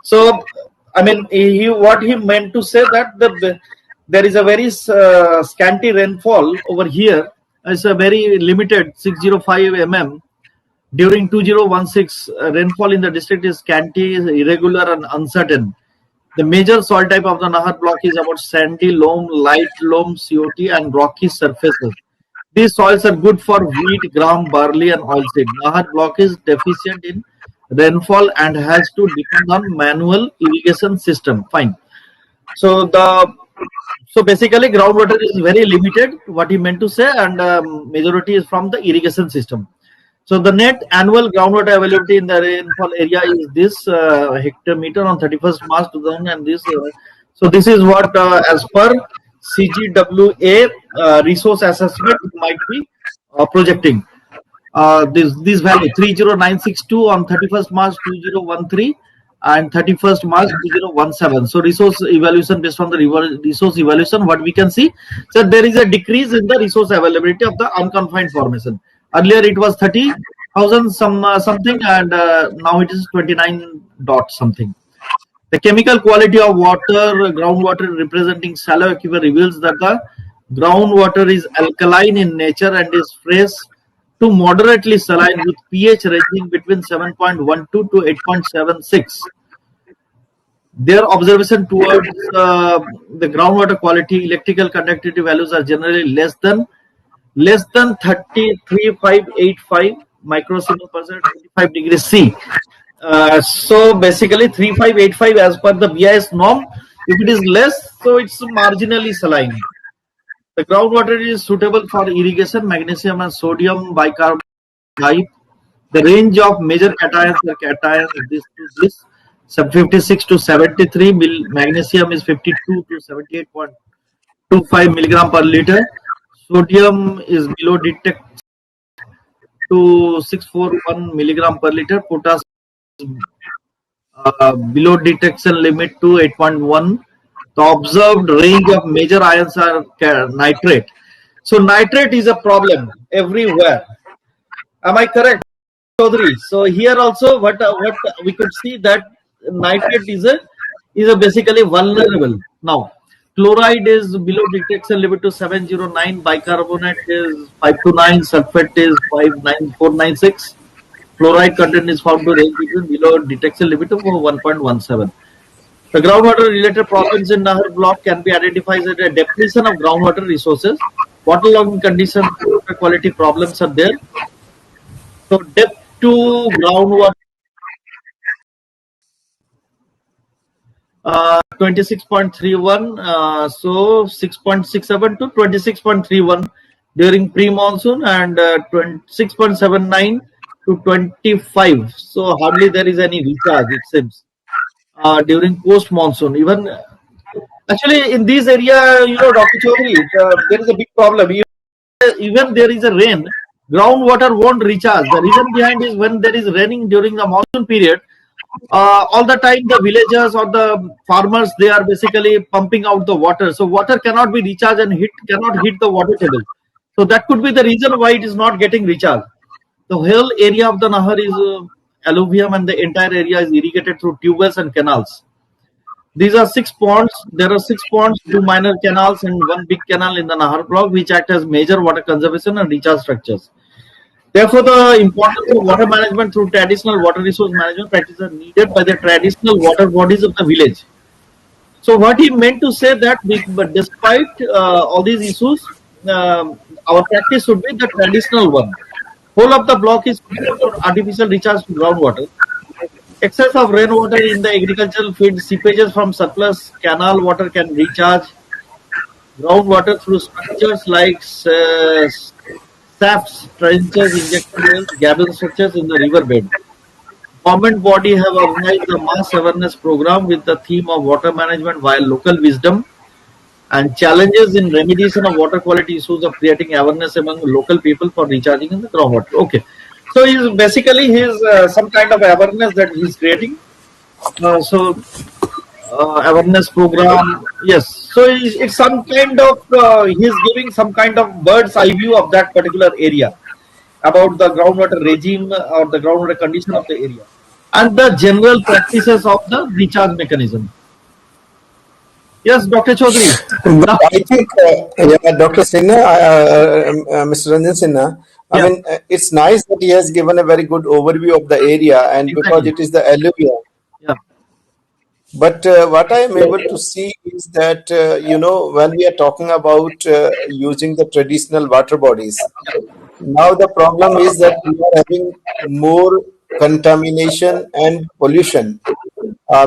So, I mean, what he meant to say that there is a very scanty rainfall over here. It's a very limited 605 mm. During 2016, rainfall in the district is scanty, irregular, and uncertain. The major soil type of the Nahar block is about sandy loam, light loam, COT, and rocky surfaces. These soils are good for wheat, gram, barley, and oilseed. Nahar block is deficient in rainfall and has to depend on manual irrigation system. Fine. So basically groundwater is very limited. What he meant to say, and majority is from the irrigation system. So the net annual groundwater availability in the rainfall area is this hectometer on 31st March 2000, and this. So this is what as per CGWA resource assessment might be projecting. This value 30962 on 31st March 2013 and 31st March 2017. So resource evaluation based on the resource evaluation, what we can see, so there is a decrease in the resource availability of the unconfined formation. Earlier it was 30,000 something, and now it is 29 dot something. The chemical quality of water, groundwater representing shallow aquifer, reveals that the groundwater is alkaline in nature and is fresh to moderately saline with pH ranging between 7.12 to 8.76. Their observation towards the groundwater quality, electrical conductivity values are generally less than 33585 microsiemens per 25 degrees C. So basically 3585 as per the BIS norm. If it is less, so it's marginally saline. The groundwater is suitable for irrigation, magnesium and sodium bicarbonate type. The range of major cations are cations this to this, 56 to 73. Magnesium is 52 to 78.25 milligram per liter. Sodium is below detect to 641 milligram per liter. Potassium below detection limit to 8.1. The observed range of major ions are nitrate. So nitrate is a problem everywhere. Am I correct, Chaudhary? So here also, what we could see that nitrate is a basically vulnerable. Now, chloride is below detection limit to 709. Bicarbonate is 529. Sulfate is 59496. Fluoride content is found to range between below detection limit of 1.17. The groundwater related problems in Nahar block can be identified as a depletion of groundwater resources. Waterlogging conditions, water quality problems are there. So depth to groundwater 26.31, so 6.67 to 26.31 during pre-monsoon, and 26.79 to 25. So hardly there is any recharge, it seems, during post-monsoon. Even actually in this area, Dr. Chaudhary, there is a big problem. even there is a rain, groundwater won't recharge. The reason behind is when there is raining during the monsoon period, all the time the villagers or the farmers, they are basically pumping out the water. So water cannot be recharged and cannot hit the water table. So that could be the reason why it is not getting recharged. The whole area of the Nahar is alluvium, and the entire area is irrigated through tube wells and canals. These are 6 ponds. There are 6 ponds, 2 minor canals, and 1 big canal in the Nahar block, which act as major water conservation and recharge structures. Therefore, the importance of water management through traditional water resource management practices are needed by the traditional water bodies of the village. So, what he meant to say that, but despite all these issues, our practice should be the traditional one. Whole of the block is for artificial recharge to groundwater. Excess of rainwater in the agricultural field, seepages from surplus canal water can recharge groundwater through structures like shafts, trenches, injection wells, gabion structures in the riverbed. Government body have organized the mass awareness program with the theme of water management via local wisdom and challenges in remediation of water quality issues of creating awareness among local people for recharging in the groundwater. Okay. So he's basically some kind of awareness that he's creating. Awareness program, yes. So it's some kind of he's giving some kind of bird's eye view of that particular area about the groundwater regime or the groundwater condition of the area and the general practices of the recharge mechanism. Yes, Dr. Chaudhary. I think, Dr. Sinha, Mr. Ranjan Sinha, I mean, it's nice that he has given a very good overview of the area, and because it is the alluvium. Yeah. But what I am able to see is that, when we are talking about using the traditional water bodies, now the problem is that we are having more contamination and pollution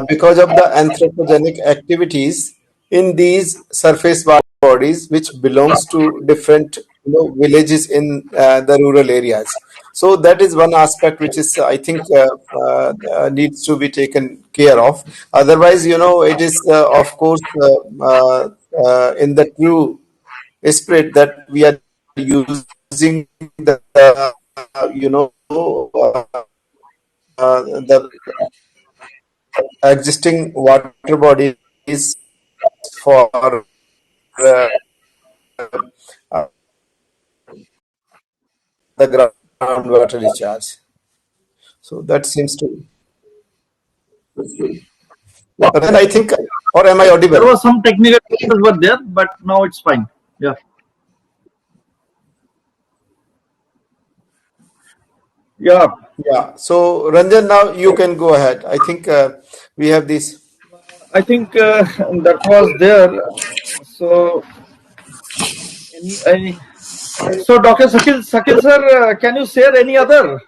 because of the anthropogenic activities in these surface water bodies, which belongs to different villages in the rural areas. So that is one aspect which is, I think, needs to be taken care of. Otherwise, it is, of course, in the true spirit that we are using the, the existing water bodies for the groundwater recharge. So that seems to. Then I think, or am I audible? There was some technical issues were there, but now it's fine. Yeah. Yeah. Yeah. So Ranjan, now you can go ahead. I think we have this. I think that was there. So, so Dr. Sakil sir, can you share any other?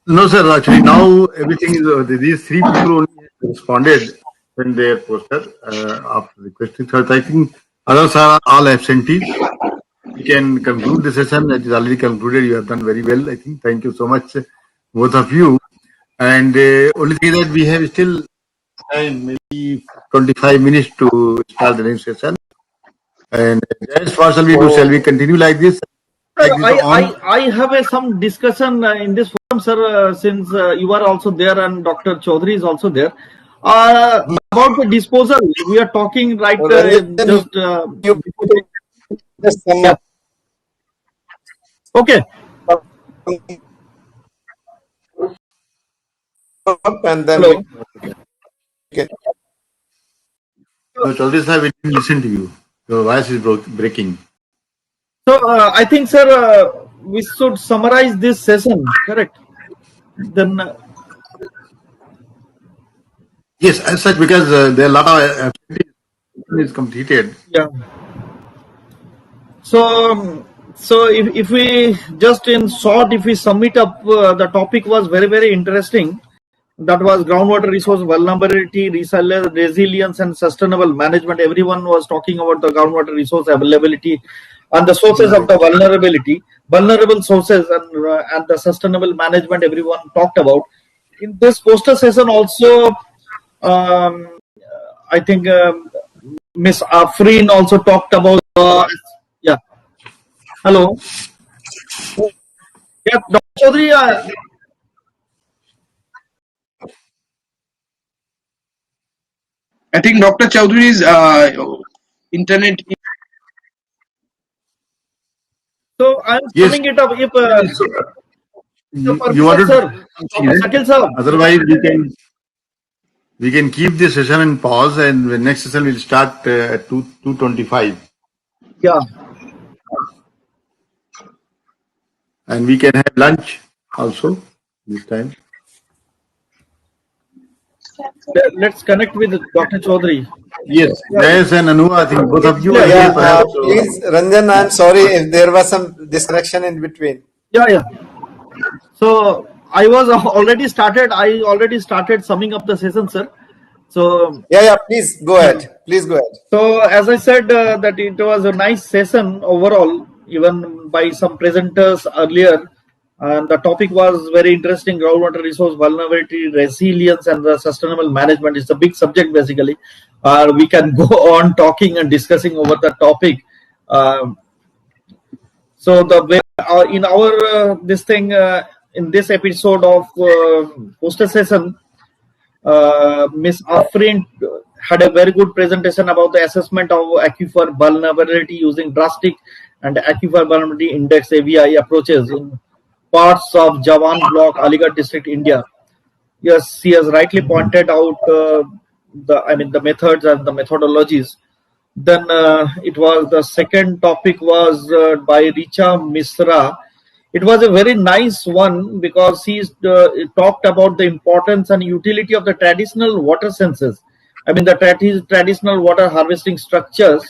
No, sir. Actually, now everything is these 3 people only responded when they posted after requesting. So I think others are all absentees. We can conclude the session. It is already concluded. You have done very well, I think. Thank you so much, both of you. And only thing that we have still time, maybe 25 minutes to start the next session. And that's what shall we do? Shall we continue like this? I have some discussion in this forum, sir, since you are also there and Dr. Chaudhary is also there. About the disposal, we are talking right just. Yeah. Okay. And then hello. No, Chaudhary sir, we didn't listen to you. Your voice is breaking. So I think, sir, we should summarize this session, correct? Then. Yes, as such, because there are a lot of activities is completed. Yeah. So if we just in short, if we sum it up, the topic was very, very interesting. That was groundwater resource vulnerability, resilience, and sustainable management. Everyone was talking about the groundwater resource availability and the sources of the vulnerability, vulnerable sources, and the sustainable management. Everyone talked about. In this poster session, also, I think Miss Afreen also talked about. Yeah. Hello. Yeah, Dr. Chaudhary. I think Dr. Chaudhary's internet. So I'm Yes. summing it up. If You want permission, to sir, Shakil sir. otherwise we can keep the session and pause, and the next session will start at 2:25. Yeah. And we can have lunch also this time. Let's connect with Dr. Chaudhary. Yes, Jayesh and Anu, I think both of you are here. Perhaps. Please, Ranjan, I'm sorry if there was some disconnection in between. Yeah. So I already started summing up the session, sir. So yeah, please go ahead. Please go ahead. So as I said, that it was a nice session overall, even by some presenters earlier. And the topic was very interesting: groundwater resource vulnerability, resilience, and the sustainable management. It's a big subject, basically. We can go on talking and discussing over the topic. So the way in our this thing in this episode of poster session, Miss Afrin had a very good presentation about the assessment of aquifer vulnerability using drastic and aquifer vulnerability index (AVI) approaches in parts of Jawan block, Aligarh district, India. Yes, she has rightly pointed out the methods and the methodologies. Then it was the second topic was by Richa Misra. It was a very nice one because he talked about the importance and utility of the traditional water senses. I mean the traditional water harvesting structures,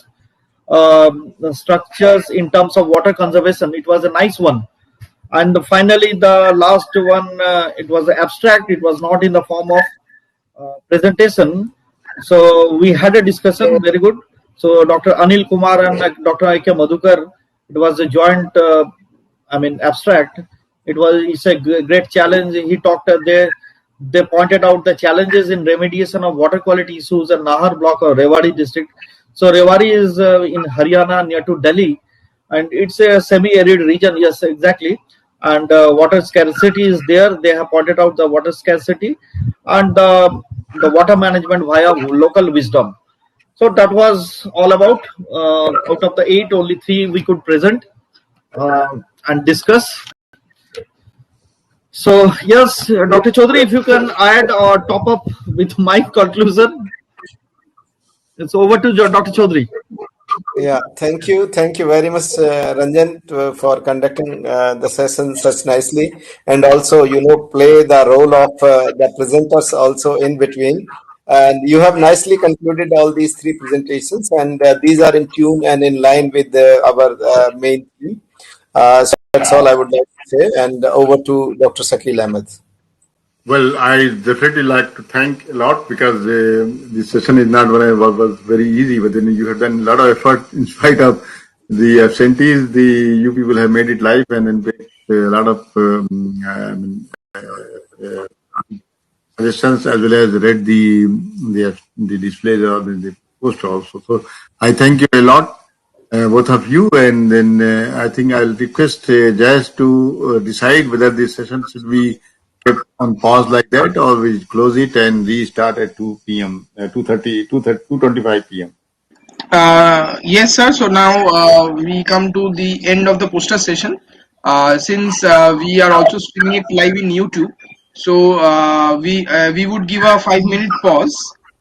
the structures in terms of water conservation. It was a nice one. And finally, the last one, it was abstract. It was not in the form of presentation. So we had a discussion, very good. So Dr. Anil Kumar and Dr. Aikya Madhukar, it was a joint, abstract. It's a great challenge. He talked they pointed out the challenges in remediation of water quality issues in Nahar block of Rewari district. So Rewari is in Haryana near to Delhi, and it's a semi-arid region. Yes, exactly. And water scarcity is there. They have pointed out the water scarcity and the water management via local wisdom. So that was all about. Out of the 8, only 3 we could present and discuss. So yes, Dr. Chaudhary, if you can add or top up with my conclusion, it's over to Dr. Chaudhary. Yeah, thank you very much, Ranjan, for conducting the session such nicely, and also play the role of the presenters also in between. And you have nicely concluded all these 3 presentations, and these are in tune and in line with our main theme. So that's all I would like to say. And over to Dr. Shakil Ahmed. Well, I definitely like to thank a lot because this session is not was very easy, but then you have done a lot of effort in spite of the absentees. You people have made it live and then a lot of suggestions as well as read the displays or the poster also. So I thank you a lot. Both of you, and then I think I'll request Jazz to decide whether this session should be kept on pause like that or we close it and restart at 2 p.m. 2:25 p.m. Yes, sir. So now we come to the end of the poster session. Since we are also streaming it live in YouTube, so we would give a 5-minute pause,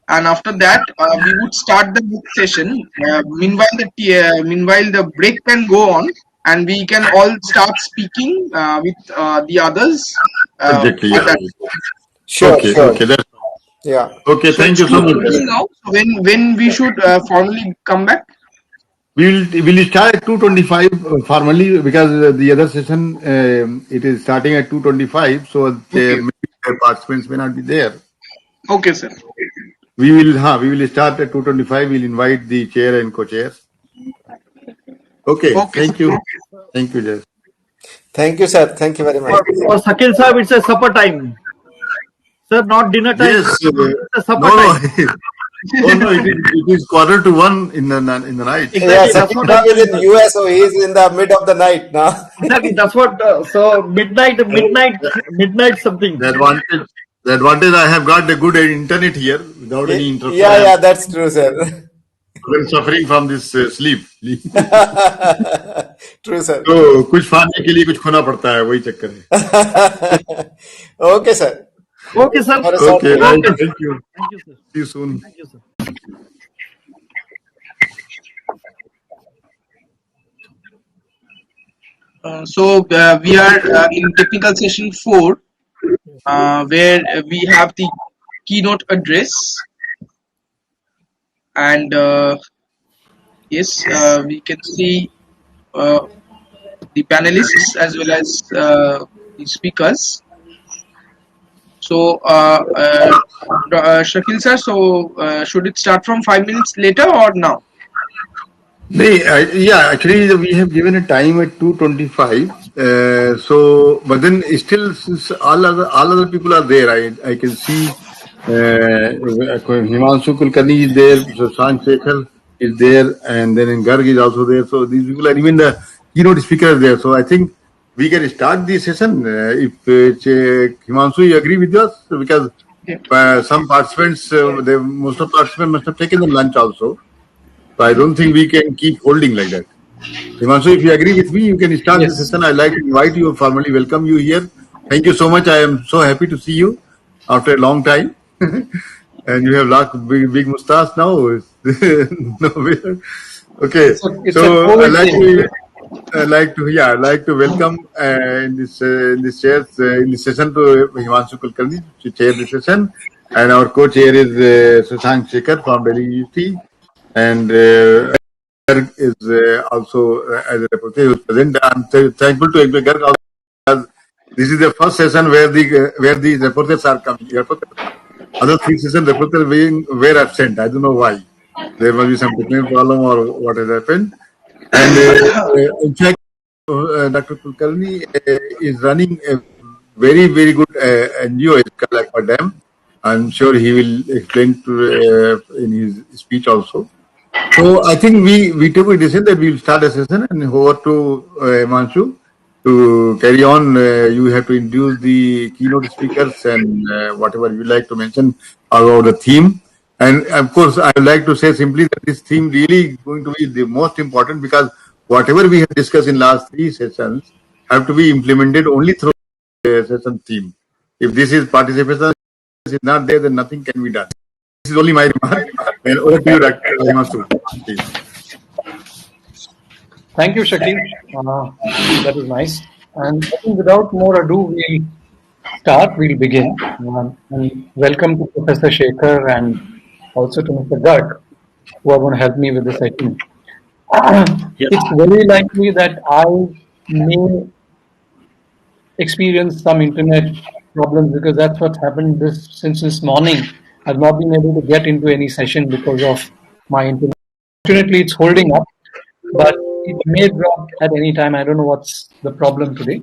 and after that we would start the next session. Meanwhile the break can go on, and we can all start speaking with the others. Exactly. Yeah. Sure. Okay. That's yeah. Okay. Thank you so much. Now, when we should formally come back? We'll start at 2:25 formally because the other session it is starting at 2:25, so the participants may not be there. Okay, sir. We will start at 2:25. We'll invite the chair and co-chairs. Okay. Thank you. Thank you, Jess. Thank you, sir. Thank you very much. For Shakil sir, it's a supper time. Sir, not dinner time. Yes. It's a supper time. Oh no, it is 1:45 in the night. Yeah, Exactly. That's Sakib what Bhai is happened. in US, so he's in the mid of the night now. Exactly. That's what. So midnight something. The advantage I have got the good internet here without any interruption. Yeah, I am yeah, that's true, sir. suffering from this sleep. True, sir. तो कुछ पाने के लिए कुछ खोना पड़ता है, वही चक्कर है. Okay, sir. Okay, sir. For a short Okay, break. right. Thank you. Thank you, sir. See you soon. Thank you, sir. So we are in technical session 4, where we have the keynote address, and yes, we can see the panelists as well as the speakers. So, Shakil sir, so should it start from 5 minutes later or now? Yeah, actually we have given a time at 2:25. So, but then still, since all other people are there, I can see Himanshu Kulkarni is there, Shashank Shekhar is there, and then Garg is also there. So these people are even the keynote speaker is there. So I think we can start the session if Himanshu, you agree with us, because some participants, most of participants must have taken the lunch also. So I don't think we can keep holding like that. Himanshu, if you agree with me, you can start the session. I'd like to invite you, formally welcome you here. Thank you so much. I am so happy to see you after a long time. And you have lots of big mustache now. No beard. Okay. So I'd like to welcome in this session to Himanshu Kulkarni to chair the session, and our co-chair is Shashank Shekhar from Delhi University, and is also as a representative present. I'm thankful to Garg also because this is the first session where the reporters are coming. Other 3 sessions reporters were absent. I don't know why. There must be some technical problem or what has happened. And in fact, Dr. Kulkarni is running a very good NGO like for them. I'm sure he will explain to in his speech also. So I think we took a decision that we'll start a session and over to Himanshu to carry on. You have to introduce the keynote speakers and whatever you like to mention about the theme. And of course, I would like to say simply that this theme really is going to be the most important because whatever we have discussed in last 3 sessions have to be implemented only through the session theme. If this is participation is not there, then nothing can be done. This is only my remark. And over to you, Dr. Himanshu, please. Thank you, Shakil. That was nice. And I think without more ado, we'll begin. And welcome to Professor Shekhar and also to Mr. Garg, who are going to help me with the session. It's very likely that I may experience some internet problems because that's what's happened since this morning. I've not been able to get into any session because of my internet. Fortunately, it's holding up, but it may drop at any time. I don't know what's the problem today.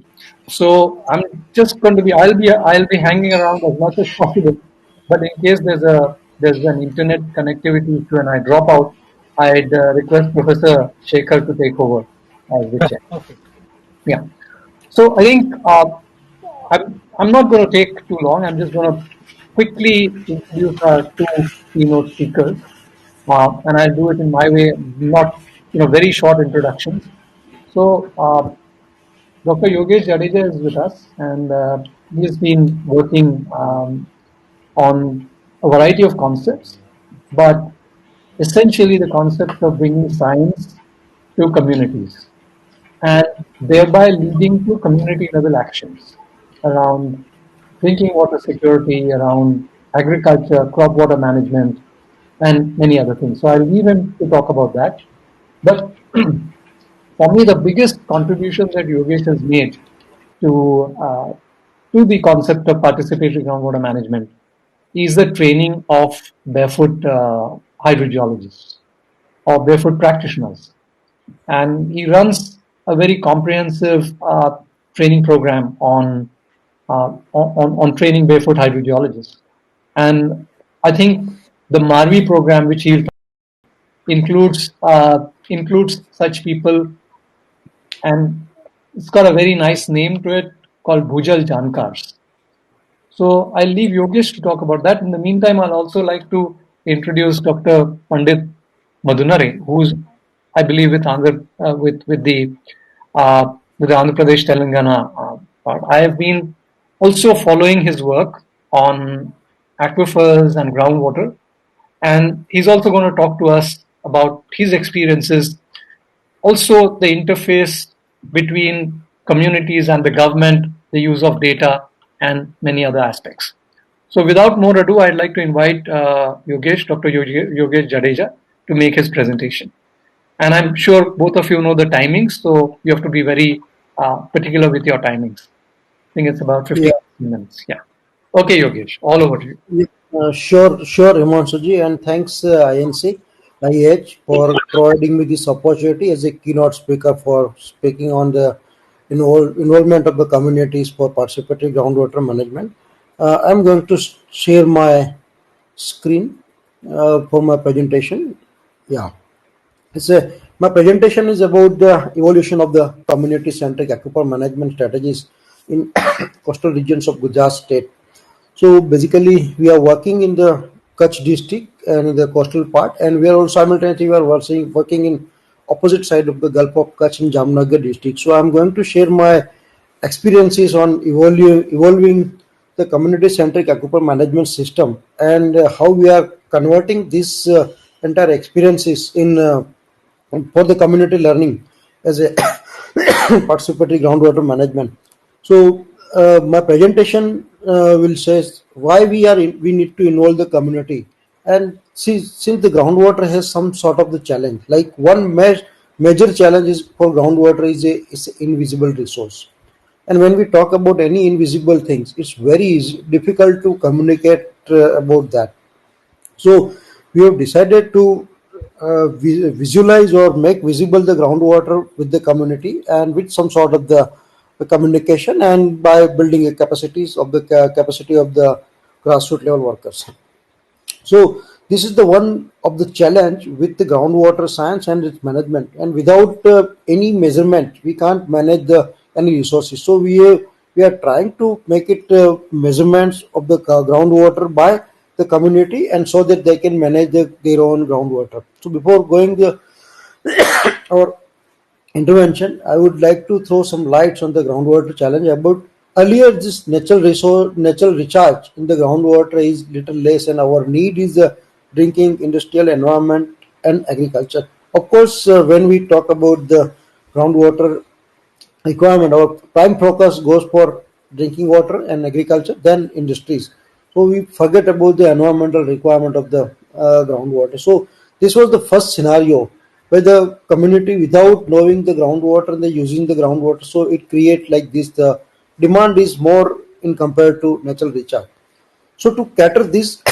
So I'm just going to be. I'll be hanging around as much as possible. But in case there's an internet connectivity issue and I drop out, I'd request Professor Shekhar to take over as the chair. Yeah. So I think I'm not going to take too long. I'm just going to quickly introduce our 2 keynote speakers, and I'll do it in my way, not very short introductions. So Dr. Yogesh Jadeja is with us, and he's been working on a variety of concepts, but essentially the concept of bringing science to communities and thereby leading to community level actions around drinking water security, around agriculture, crop water management, and many other things. So I'll leave him to talk about that. But for me, the biggest contribution that Yogesh has made to the concept of participatory groundwater management is the training of barefoot hydrogeologists or barefoot practitioners. And he runs a very comprehensive training program on training barefoot hydrogeologists. And I think the Marvi program, which he includes such people, and it's got a very nice name to it called Bhujal Jankars. So I'll leave Yogesh to talk about that. In the meantime, I'll also like to introduce Dr. Pandit Madhunare, who's, I believe, with the Andhra Pradesh Telangana part. I have been also following his work on aquifers and groundwater, and he's also going to talk to us about his experiences, also the interface between communities and the government, the use of data, and many other aspects. So without more ado, I'd like to invite Yogesh, Dr. Yogesh Jadeja, to make his presentation. And I'm sure both of you know the timings, so you have to be very particular with your timings. I think it's about 15 minutes. Yeah. Okay, Yogesh, all over to you. Sure, Himanshuji, and thanks INC-IAH for providing me this opportunity as a keynote speaker for speaking on the involvement of the communities for participatory groundwater management. I'm going to share my screen for my presentation. Yeah, my presentation is about the evolution of the community-centric aquifer management strategies in coastal regions of Gujarat state. So basically, we are working in the Kutch district and in the coastal part, and we are also simultaneously working in opposite side of the Gulf of Kutch in Jamnagar district. So I'm going to share my experiences on evolving the community-centric aquifer management system and how we are converting this entire experiences in for the community learning as a participatory groundwater management. So my presentation will say why we need to involve the community, and since the groundwater has some sort of the challenge, like one major challenge is for groundwater is a invisible resource. And when we talk about any invisible things, it's very difficult to communicate about that. So we have decided to visualize or make visible the groundwater with the community and with some sort of the communication, and by building a capacity of the grassroots level workers. So this is the one of the challenge with the groundwater science and its management. And without any measurement, we can't manage any resources. So we are trying to make it measurements of the groundwater by the community, and so that they can manage their own groundwater. So before going our intervention, I would like to throw some lights on the groundwater challenge. About earlier, this natural recharge in the groundwater is little less, and our need is drinking, industrial, environment, and agriculture. Of course, when we talk about the groundwater requirement, our prime focus goes for drinking water and agriculture, then industries. So we forget about the environmental requirement of the groundwater. So this was the first scenario where the community, without knowing the groundwater and using the groundwater, so it creates like this. The demand is more in compared to natural recharge. So to cater this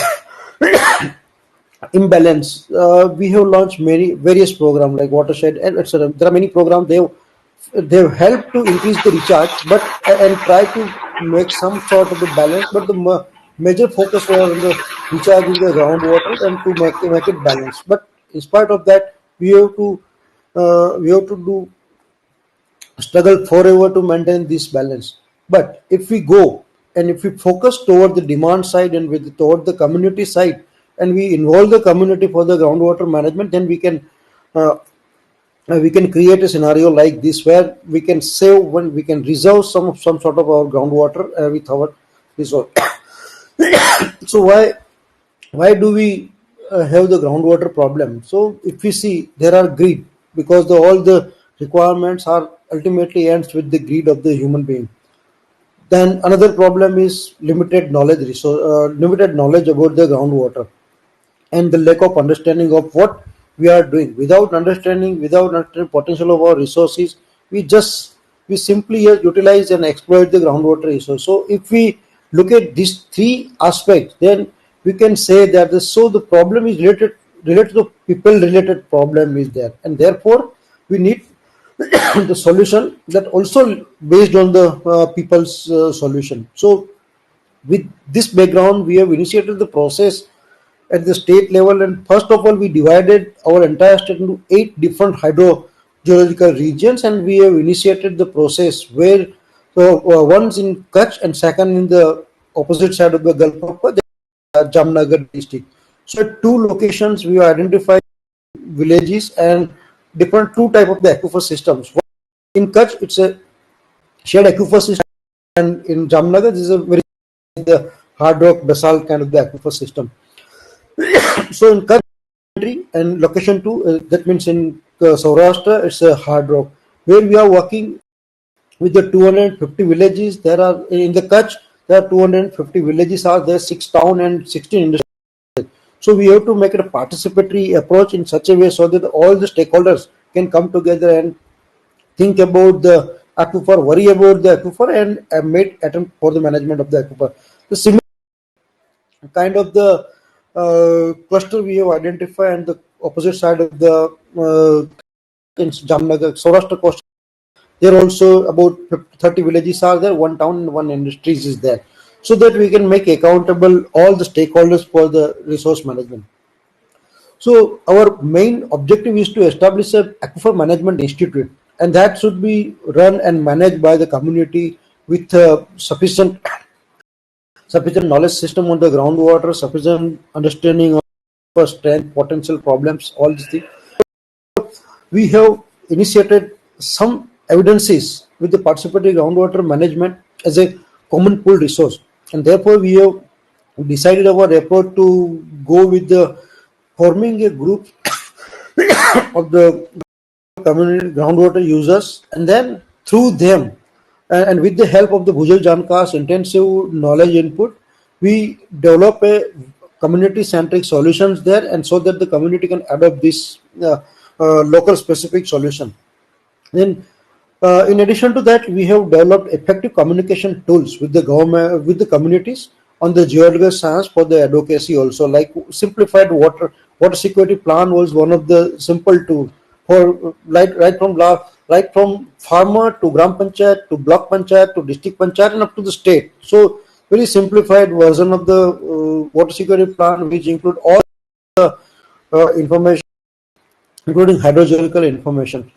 imbalance, we have launched various programs like watershed and etc. There are many programs. They've helped to increase the recharge, but and try to make some sort of the balance. But the major focus was on the recharging the groundwater and to make it balanced. But in spite of that, we have to do struggle forever to maintain this balance. But if we go and if we focus toward the demand side and toward the community side, and we involve the community for the groundwater management, then we can create a scenario like this where we can save, when we can reserve some sort of our groundwater with our resource. So why do we have the groundwater problem? So if we see, there are greed, because all the requirements are ultimately ends with the greed of the human being. Then another problem is limited knowledge about the groundwater, and the lack of understanding of what we are doing. Without understanding potential of our resources, we simply utilize and exploit the groundwater resource. So if we look at these three aspects, then we can say that the problem is related to people related problem is there, and therefore we need the solution that also based on the people's solution. So with this background, we have initiated the process at the state level. And first of all, we divided our entire state into 8 different hydrogeological regions, and we have initiated the process where one's in Kutch and second in the opposite side of the Gulf of Jamnagar district. So at 2 locations we identified villages and different 2 type of the aquifer systems. In Kutch, it's a shared aquifer system, and in Jamnagar, this is a very the hard rock basalt kind of the aquifer system. So in Kutch and location 2, that means in Saurashtra, it's a hard rock, where we are working with the 250 villages. There are in the Kutch, there are 250 villages, are there 6 town and 16 industries. So we have to make it a participatory approach in such a way so that all the stakeholders can come together and think about the aquifer, worry about the aquifer, and make attempt for the management of the aquifer. The similar kind of the cluster we have identified on the opposite side of the in Jamnagar, Saurashtra coast. There also about 30 villages are there, 1 town and 1 industries is there, so that we can make accountable all the stakeholders for the resource management. So our main objective is to establish a aquifer management institute, and that should be run and managed by the community with sufficient knowledge system on the groundwater, sufficient understanding of strength, potential problems, all these things. We have initiated some evidences with the participatory groundwater management as a common pool resource, and therefore we have decided our approach to go with the forming a group of the community groundwater users, and then through them and with the help of the Bhujal Jankar's intensive knowledge input, we develop a community-centric solutions there, and so that the community can adopt this local specific solution. Then, in addition to that, we have developed effective communication tools with the government, with the communities on the geological science for the advocacy also. Like simplified water security plan was one of the simple tools for right from farmer to gram panchayat to block panchayat to district panchayat and up to the state. So very simplified version of the water security plan, which include all the information, including hydrogeological information.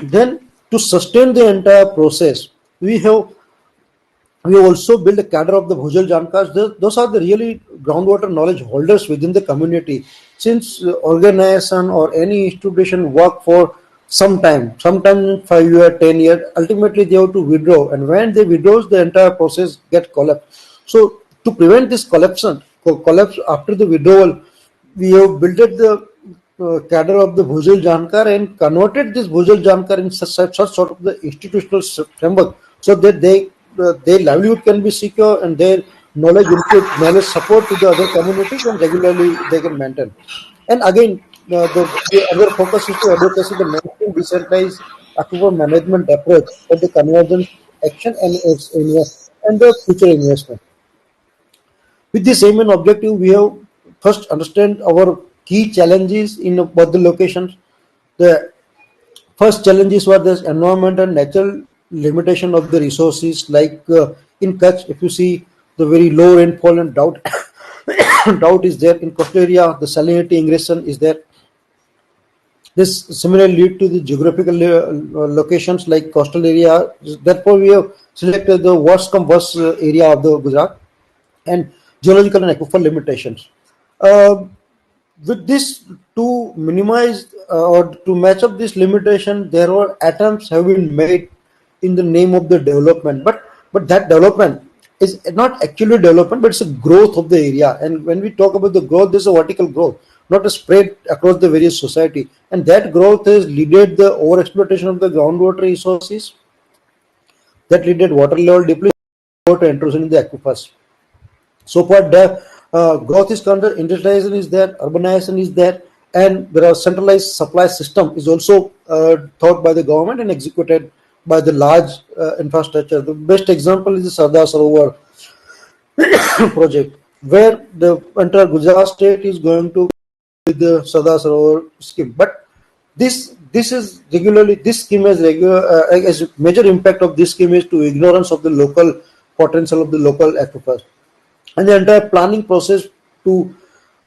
Then to sustain the entire process, we also build a cadre of the Bhujal Jankars. Those are the really groundwater knowledge holders within the community. Since organization or any institution work for some time, sometimes 5 years, 10 years, ultimately they have to withdraw. And when they withdraw, the entire process gets collapsed. So to prevent this collapse after the withdrawal, we have built the cadre of the Bhujal Jankar and converted this Bhujal Jankar in such sort of the institutional framework, so that their livelihood can be secure and their knowledge support to the other communities, and regularly they can maintain. And again, the other focus is to advocacy the mainstream decentralized aquifer management approach for the convergence action and the future investment. With the same objective, we have first understand our key challenges in both the locations. The first challenges were the environment and natural limitation of the resources. Like in Kutch, if you see the very low rainfall and drought, drought is there. In coastal area, the salinity ingression is there. This similarly lead to the geographical locations like coastal area. Therefore, we have selected the worst come worst area of the Gujarat, and geological and aquifer limitations. With this, to minimize or to match up this limitation, there were attempts have been made in the name of the development, but that development is not actually development, but it's a growth of the area. And when we talk about the growth, there's a vertical growth, not a spread across the various society, and that growth has led the overexploitation of the groundwater resources, that led water level depletion, water intrusion in the aquifers. So far, the growth is concerned, industrialization is there, urbanization is there, and there are centralized supply system is also thought by the government and executed by the large infrastructure. The best example is the Sardar Sarovar project, where the entire Gujarat state is going to with the Sardar Sarovar scheme. But this is regularly, this scheme has as major impact of this scheme is to ignorance of the local potential of the local aquifers. And the entire planning process to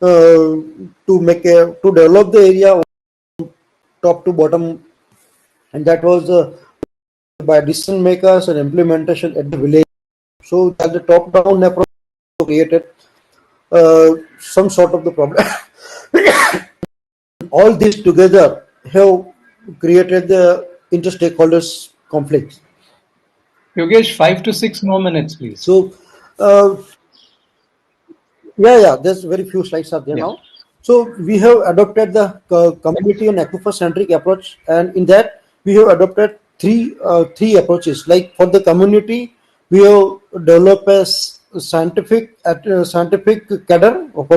to develop the area top to bottom, and that was by decision makers and implementation at the village. So that the top-down approach created some sort of the problem. All this together have created the inter-stakeholders conflicts. Yogesh, 5 to 6 more minutes, please. So, yeah, there's very few slides are there now. So we have adopted the community and aquifer-centric approach, and in that we have adopted three approaches. Like for the community, we have developed a scientific cadre of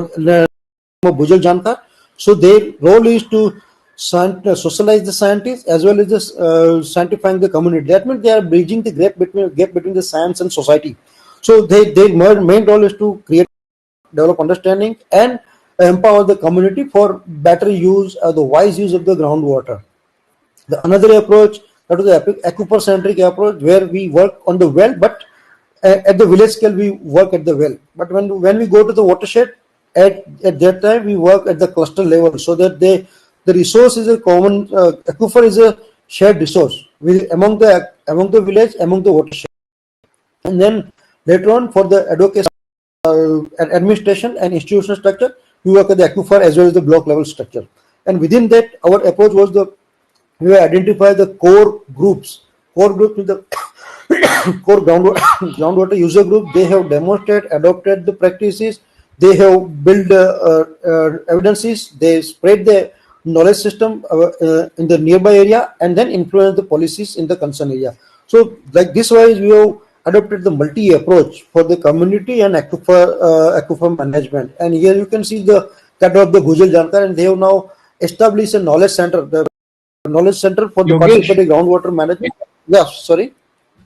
Bhujal Jankar. So their role is to socialize the scientists as well as scientifying the community. That means they are bridging the gap between the science and society. So their main role is to develop understanding and empower the community for better use or the wise use of the groundwater. The another approach, that is the aquifer-centric approach, where we work on the well, but at the village scale we work at the well. But when we go to the watershed, at that time we work at the cluster level, so that the resource is a common, aquifer is a shared resource among the village, among the watershed. And then later on, for the advocacy, administration and institutional structure, we work at the aquifer as well as the block level structure. And within that, our approach was we identify the core groups with the core groundwater user group. They have demonstrated, adopted the practices, they have built evidences, they spread the knowledge system in the nearby area, and then influence the policies in the concerned area. So like this wise, we have adopted the multi approach for the community and aquifer management. And here you can see the cadre of the Bhujal Jankar, and they have now established a knowledge center, for the participatory groundwater management. Yeah, sorry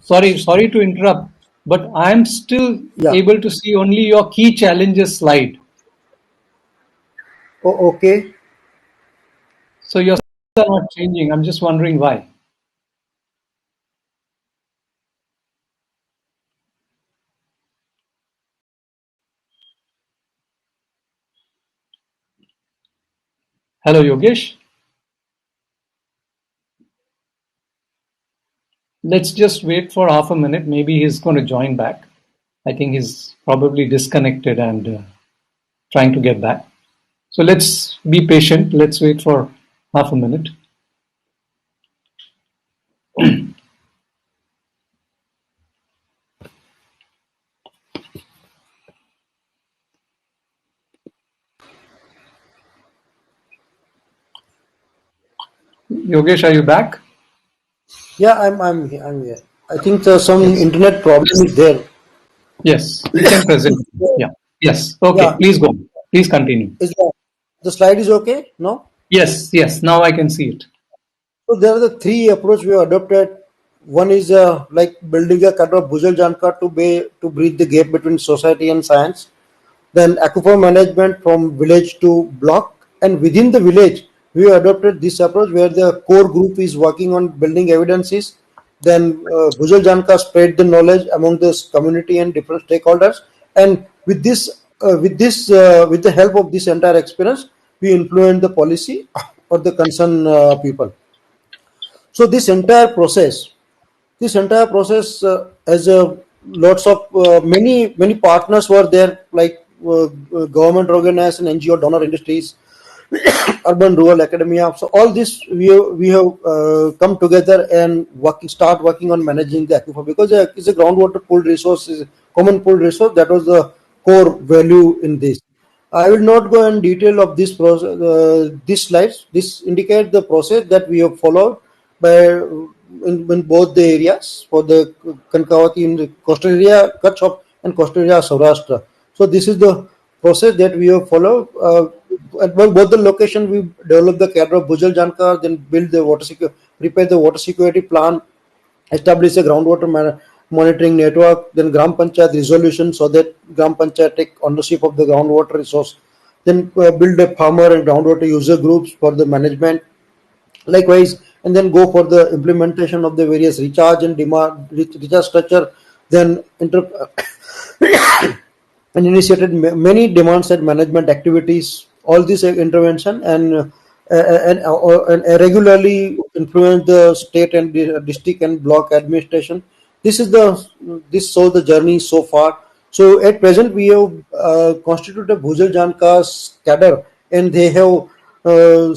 to interrupt, but I'm still able to see only your key challenges slide. Oh, okay. So your slides are not changing. I'm just wondering why. Hello, Yogesh. Let's just wait for half a minute. Maybe he's going to join back. I think he's probably disconnected and trying to get back. So let's be patient. Let's wait for half a minute. Yogesh, are you back? Yeah, I'm here. I think some internet problem is there. Yes, we can present. Yeah. Yes. Okay. Yeah. Please go. Please continue. The slide is okay? No? Yes. Now I can see it. So there are the three approaches we have adopted. One is like building a cadre of Bhujal Jankar to bridge the gap between society and science. Then aquifer management from village to block, and within the village we adopted this approach where the core group is working on building evidences. Then Bhujal Jankar spread the knowledge among the community and different stakeholders, and with the help of this entire experience, we influence the policy or the concerned people. So this entire process has lots of many partners were there, like government organization, NGO, donor industries, urban rural academia. So all this we have come together and start working on managing the aquifer, because it's a groundwater pooled resource, is a common pooled resource. That was the core value in this. I will not go in detail of this process. These slides. This indicate the process that we have followed by in both the areas, for the Kankawati in the coastal area, Kutch and coastal area Saurashtra. So this is the process that we have followed. At both the location, we develop the cadre of Bhujal Jankar, then build the prepare the water security plan, establish a groundwater monitoring network, then Gram Panchayat resolution, so that Gram Panchayat take ownership of the groundwater resource, then build a farmer and groundwater user groups for the management. Likewise, and then go for the implementation of the various recharge and demand recharge structure, then and initiated many demand-side management activities. All this intervention and regularly influence the state and district and block administration. This shows the journey so far. So at present we have constituted Bhujal Jankar's cadre, and they have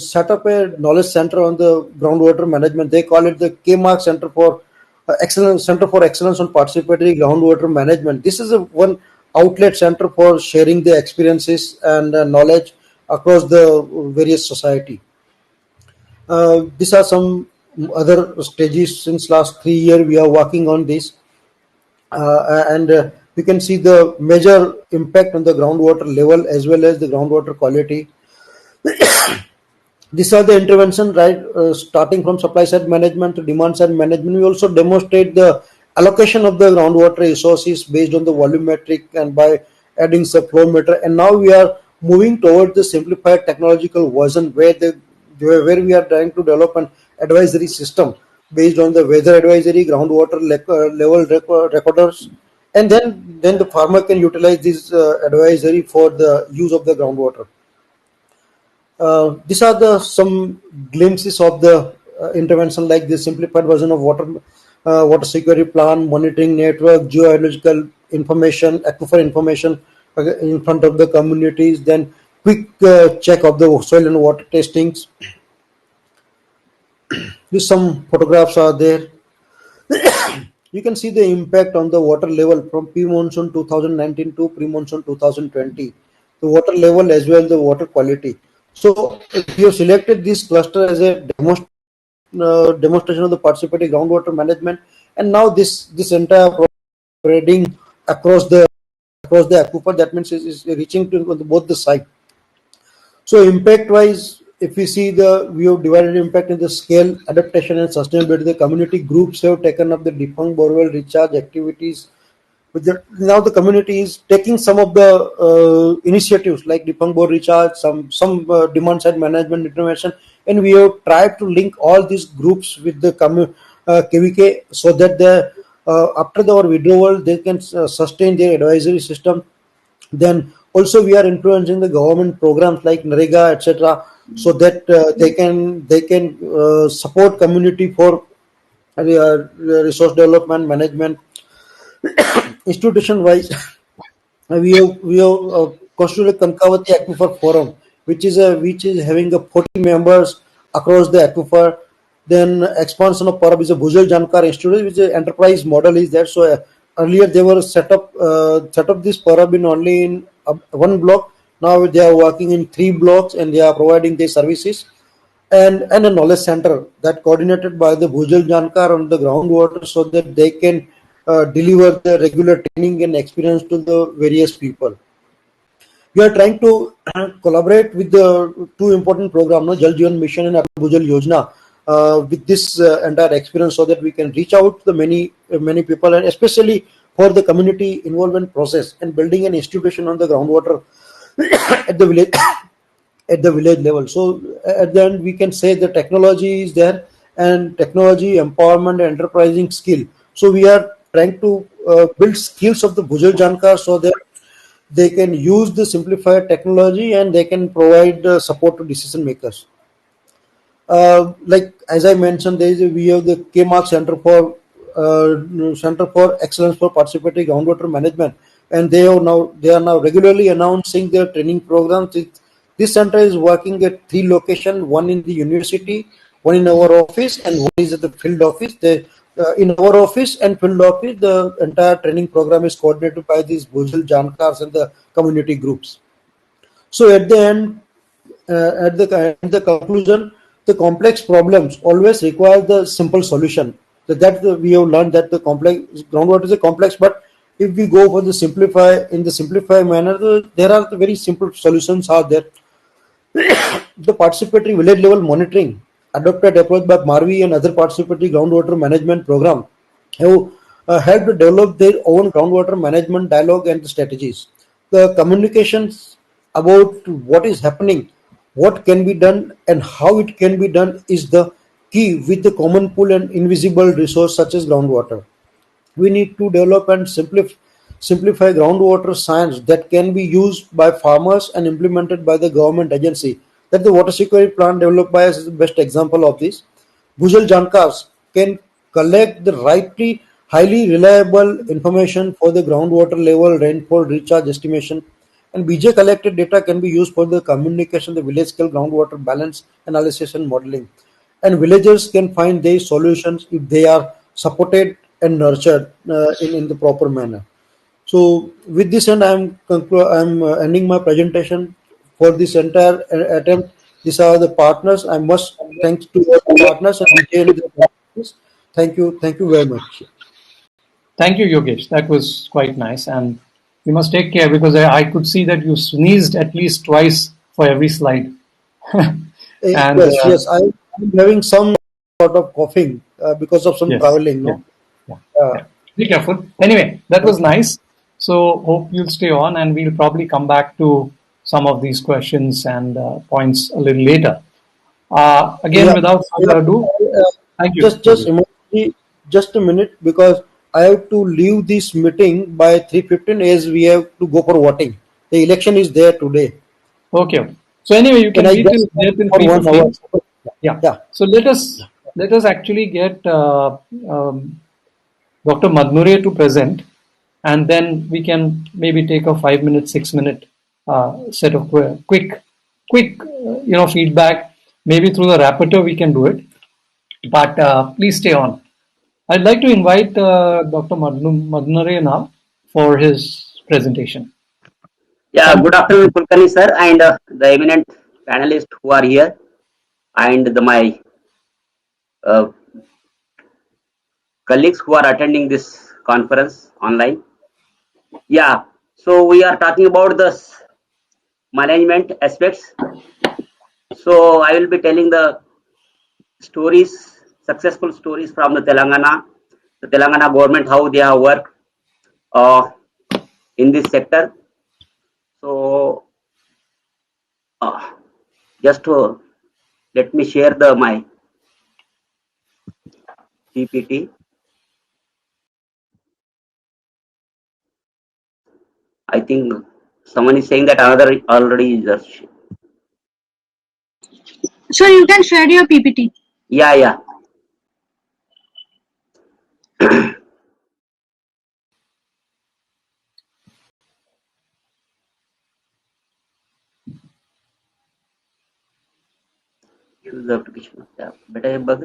set up a knowledge center on the groundwater management. They call it the KMARC Center for Excellence on Participatory Groundwater Management. This is one outlet center for sharing the experiences and knowledge across the various society. These are some other stages. Since last 3 years we are working on this, and you can see the major impact on the groundwater level as well as the groundwater quality. These are the intervention, right, starting from supply side management to demand side management. We also demonstrate the allocation of the groundwater resources based on the volumetric and by adding some flow meter. And now we are moving towards the simplified technological version where we are trying to develop an advisory system based on the weather advisory, groundwater level recorders, and then the farmer can utilize this advisory for the use of the groundwater. These are some glimpses of the intervention, like the simplified version of water security plan, monitoring network, geohydrological information, aquifer information in front of the communities, then quick check of the soil and water testings. These some photographs are there. You can see the impact on the water level from pre-monsoon 2019 to pre-monsoon 2020. The water level as well as the water quality. So we have selected this cluster as a demonstration of the participatory groundwater management, and now this entire spreading across the aquifer. That means is reaching to both the side. So impact wise, if we see we have divided impact in the scale, adaptation and sustainability. The community groups have taken up the defunct borewell recharge activities. Now the community is taking some of the initiatives like defunct bore recharge, some demand side management intervention, and we have tried to link all these groups with the KVK so that after our withdrawal they can sustain their advisory system. Then also we are influencing the government programs like NREGA, etc., so that they can support community for resource development management. Institution wise, we have constituted Kankavati Aquifer Forum, which is having 40 members across the aquifer. Then expansion of Parab is a Bhujal Jankar Institute, which is enterprise model is there. So earlier they were set up this Parab in only in one block. Now they are working in 3 blocks and they are providing their services. And a knowledge center that coordinated by the Bhujal Jankar on the groundwater so that they can deliver the regular training and experience to the various people. We are trying to collaborate with the 2 important programs, Jal Jeevan Mission and Bhujal Yojana, with this entire experience so that we can reach out to the many people, and especially for the community involvement process and building an institution on the groundwater at the village level. So at the end we can say the technology is there, and technology empowerment and enterprising skill. So we are trying to build skills of the Bhujal Jankar so that they can use the simplified technology and they can provide support to decision makers. Like as I mentioned, we have the KMARC Center for Excellence for Participatory Groundwater Management, and they are now regularly announcing their training programs. This center is working at 3 locations: one in the university, one in our office, and one is at the field office. In our office and field office, the entire training program is coordinated by these Bhujal Jankars and the community groups. So at the end, at the conclusion, the complex problems always require the simple solution. So we have learned that the complex groundwater is a complex, but if we go for the simplify manner, there are the very simple solutions are there. The participatory village level monitoring adopted approach by Marvi and other participatory groundwater management program have helped develop their own groundwater management dialogue and strategies. The communications about what is happening, what can be done, and how it can be done is the key with the common pool and invisible resource such as groundwater. We need to develop and simplify groundwater science that can be used by farmers and implemented by the government agency. That the water security plan developed by us is the best example of this. Bhujal Jankars can collect the highly reliable information for the groundwater level, rainfall, recharge estimation, and BJ collected data can be used for the communication, the village scale groundwater balance analysis and modeling. And villagers can find their solutions if they are supported and nurtured in the proper manner. So with this end, I'm ending my presentation for this entire attempt. These are the partners. I must thank to all the partners and Vijay and the partners. Thank you very much. Thank you, Yogesh. That was quite nice. And you must take care because I could see that you sneezed at least twice for every slide. And Yes. I'm having some sort of coughing because of some yes, traveling. yeah, No. yeah. Be careful. Anyway, that was nice. So hope you'll stay on, and we'll probably come back to some of these questions and points a little later. Again, without further ado, thank you. Just a minute because I have to leave this meeting by 3:15 as we have to go for voting. The election is there today. Okay. So anyway, you can be till 3:15. Yeah. So let us actually get Dr. Madnure to present, and then we can maybe take a 5-minute, 6-minute set of quick feedback. Maybe through the rapporteur we can do it, but please stay on. I'd like to invite Dr. Madnure now for his presentation. Yeah, good afternoon, Kulkarni sir, and the eminent panelists who are here, and my colleagues who are attending this conference online. Yeah, so we are talking about the management aspects. So I will be telling the stories, successful stories from the Telangana government, how they have worked in this sector. So just to let me share my PPT. I think someone is saying that another already is. So you can share your PPT. Yeah. Use the application. Yeah, better bug.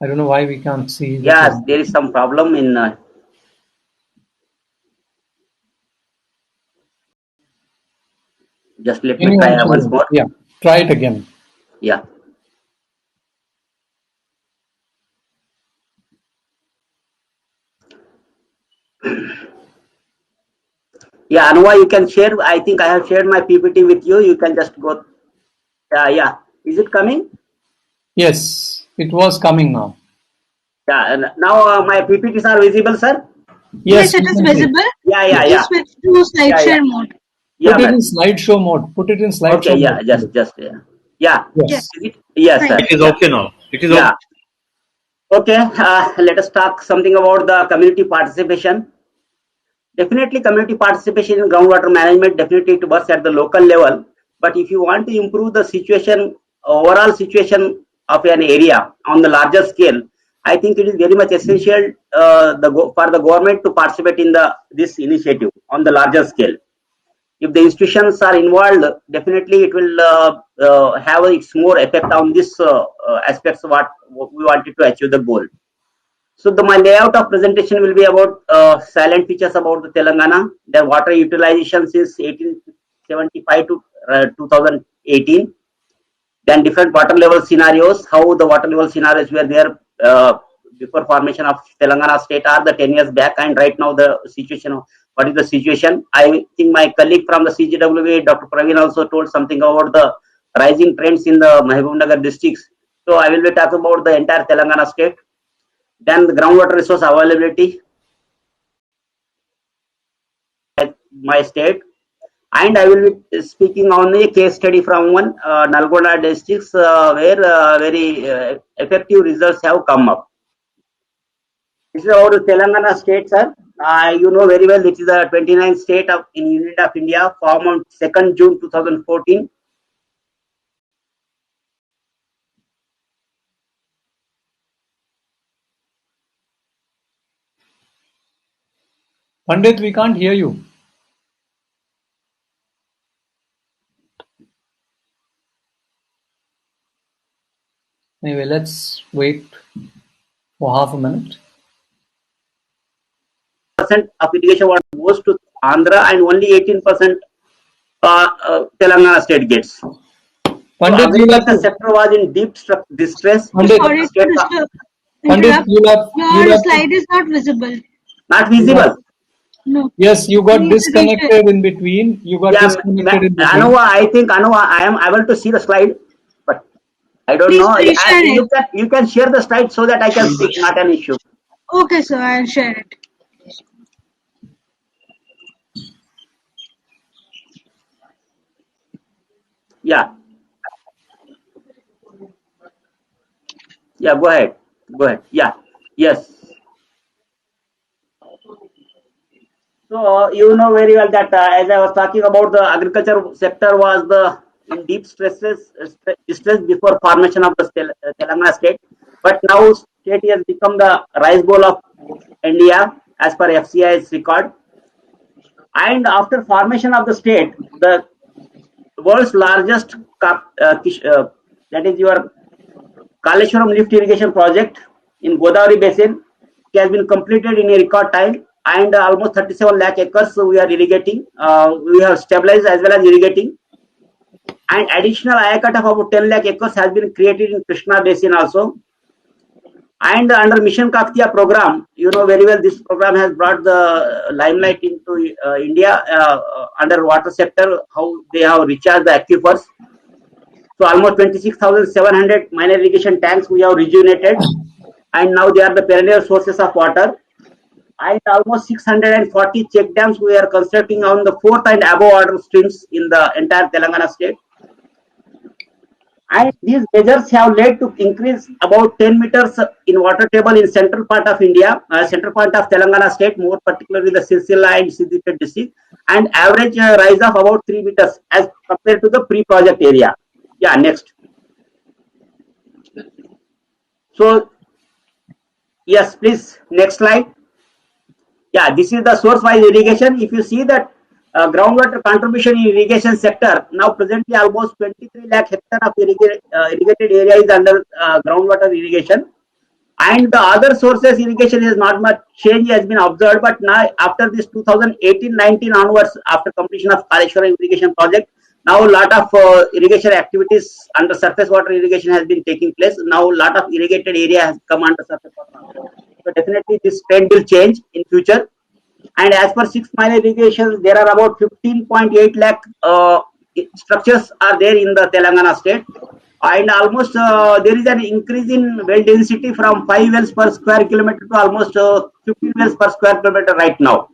I don't know why we can't see. Yes, there is some problem in. Just let me try once more. Yeah, try it again. Yeah. Yeah, Anuva, you can share. I think I have shared my PPT with you. You can just go. Yeah. Is it coming? Yes, it was coming now. Yeah, and now my PPTs are visible, sir. Yes, it is visible. Yeah. Just switch to slide share mode. Put it in slideshow mode. Put it in slideshow mode. Okay, mode. just yeah. Yes. Yes, sir. It is okay now. It is okay. Okay, let us talk something about the community participation. Definitely, community participation in groundwater management definitely it works at the local level. But if you want to improve the situation, overall situation of an area on the larger scale, I think it is very much essential for the government to participate in this initiative on the larger scale. If the institutions are involved, definitely it will have its more effect on this aspects of what we wanted to achieve the goal. So my layout of presentation will be about silent features about the Telangana, their water utilization since 1875 to 2018. Then different water level scenarios, how the water level scenarios were there before formation of Telangana state are the 10 years back, and right now the situation, what is the situation. I think my colleague from the CGWA, Dr. Praveen, also told something about the rising trends in the Mahbubnagar districts. So I will be talking about the entire Telangana state. Then the groundwater resource availability at my state. And I will be speaking on a case study from one Nalgonda districts where very effective results have come up. This is our Telangana state, sir. You know very well, it is the 29th state in Union of India, formed on 2nd June 2014. Pandit, we can't hear you. Anyway, let's wait for half a minute. Percent of irrigation water goes to Andhra and only 18% Telangana state gets. Pandit, so agriculture sector was in deep distress. Pandit, Sorry to disturb. Pandit, Interrupt. Your slide is not visible. Not visible. No. Yes, you got Please disconnected in between. You got disconnected in between. Anuva, I think Anuva, I am able to see the slide, but I don't Please know. reshare You can share the slide so that I can speak. Not an issue. Okay, sir, I'll share it. Yeah. Yeah, go ahead. Go ahead. Yeah. Yes. So you know very well that as I was talking about, the agriculture sector was in deep distress before formation of the Telangana state, but now state has become the rice bowl of India as per FCI's record. And after formation of the state, the world's largest that is your Kaleshwaram lift irrigation project in Godavari basin, it has been completed in a record time, and almost 37 lakh acres we are irrigating. We have stabilized as well as irrigating, and additional IACAT of about 10 lakh acres has been created in Krishna basin also. And under Mission Kaktiya program, you know very well, this program has brought the limelight into India under water sector, how they have recharged the aquifers. So almost 26,700 minor irrigation tanks we have rejuvenated, and now they are the perennial sources of water. And almost 640 check dams we are constructing on the 4th and above order streams in the entire Telangana state. And these measures have led to increase about 10 meters in water table in central part of India, central part of Telangana state, more particularly the Sircilla and Siddipet district, and average rise of about 3 meters as compared to the pre-project area. Yeah, next. So, yes, please, next slide. Yeah, this is the source-wise irrigation. If you see that groundwater contribution in irrigation sector, now presently almost 23 lakh hectare of irrigated area is under groundwater irrigation. And the other sources irrigation is not much change has been observed, but now after this 2018-19 onwards, after completion of Kaleshwaram irrigation project, now a lot of irrigation activities under surface water irrigation has been taking place. Now a lot of irrigated area has come under surface water. So definitely this trend will change in future. And as per 6 mile irrigation, there are about 15.8 lakh structures are there in the Telangana state. And almost there is an increase in well density from 5 wells per square kilometer to almost 15 wells per square kilometer right now.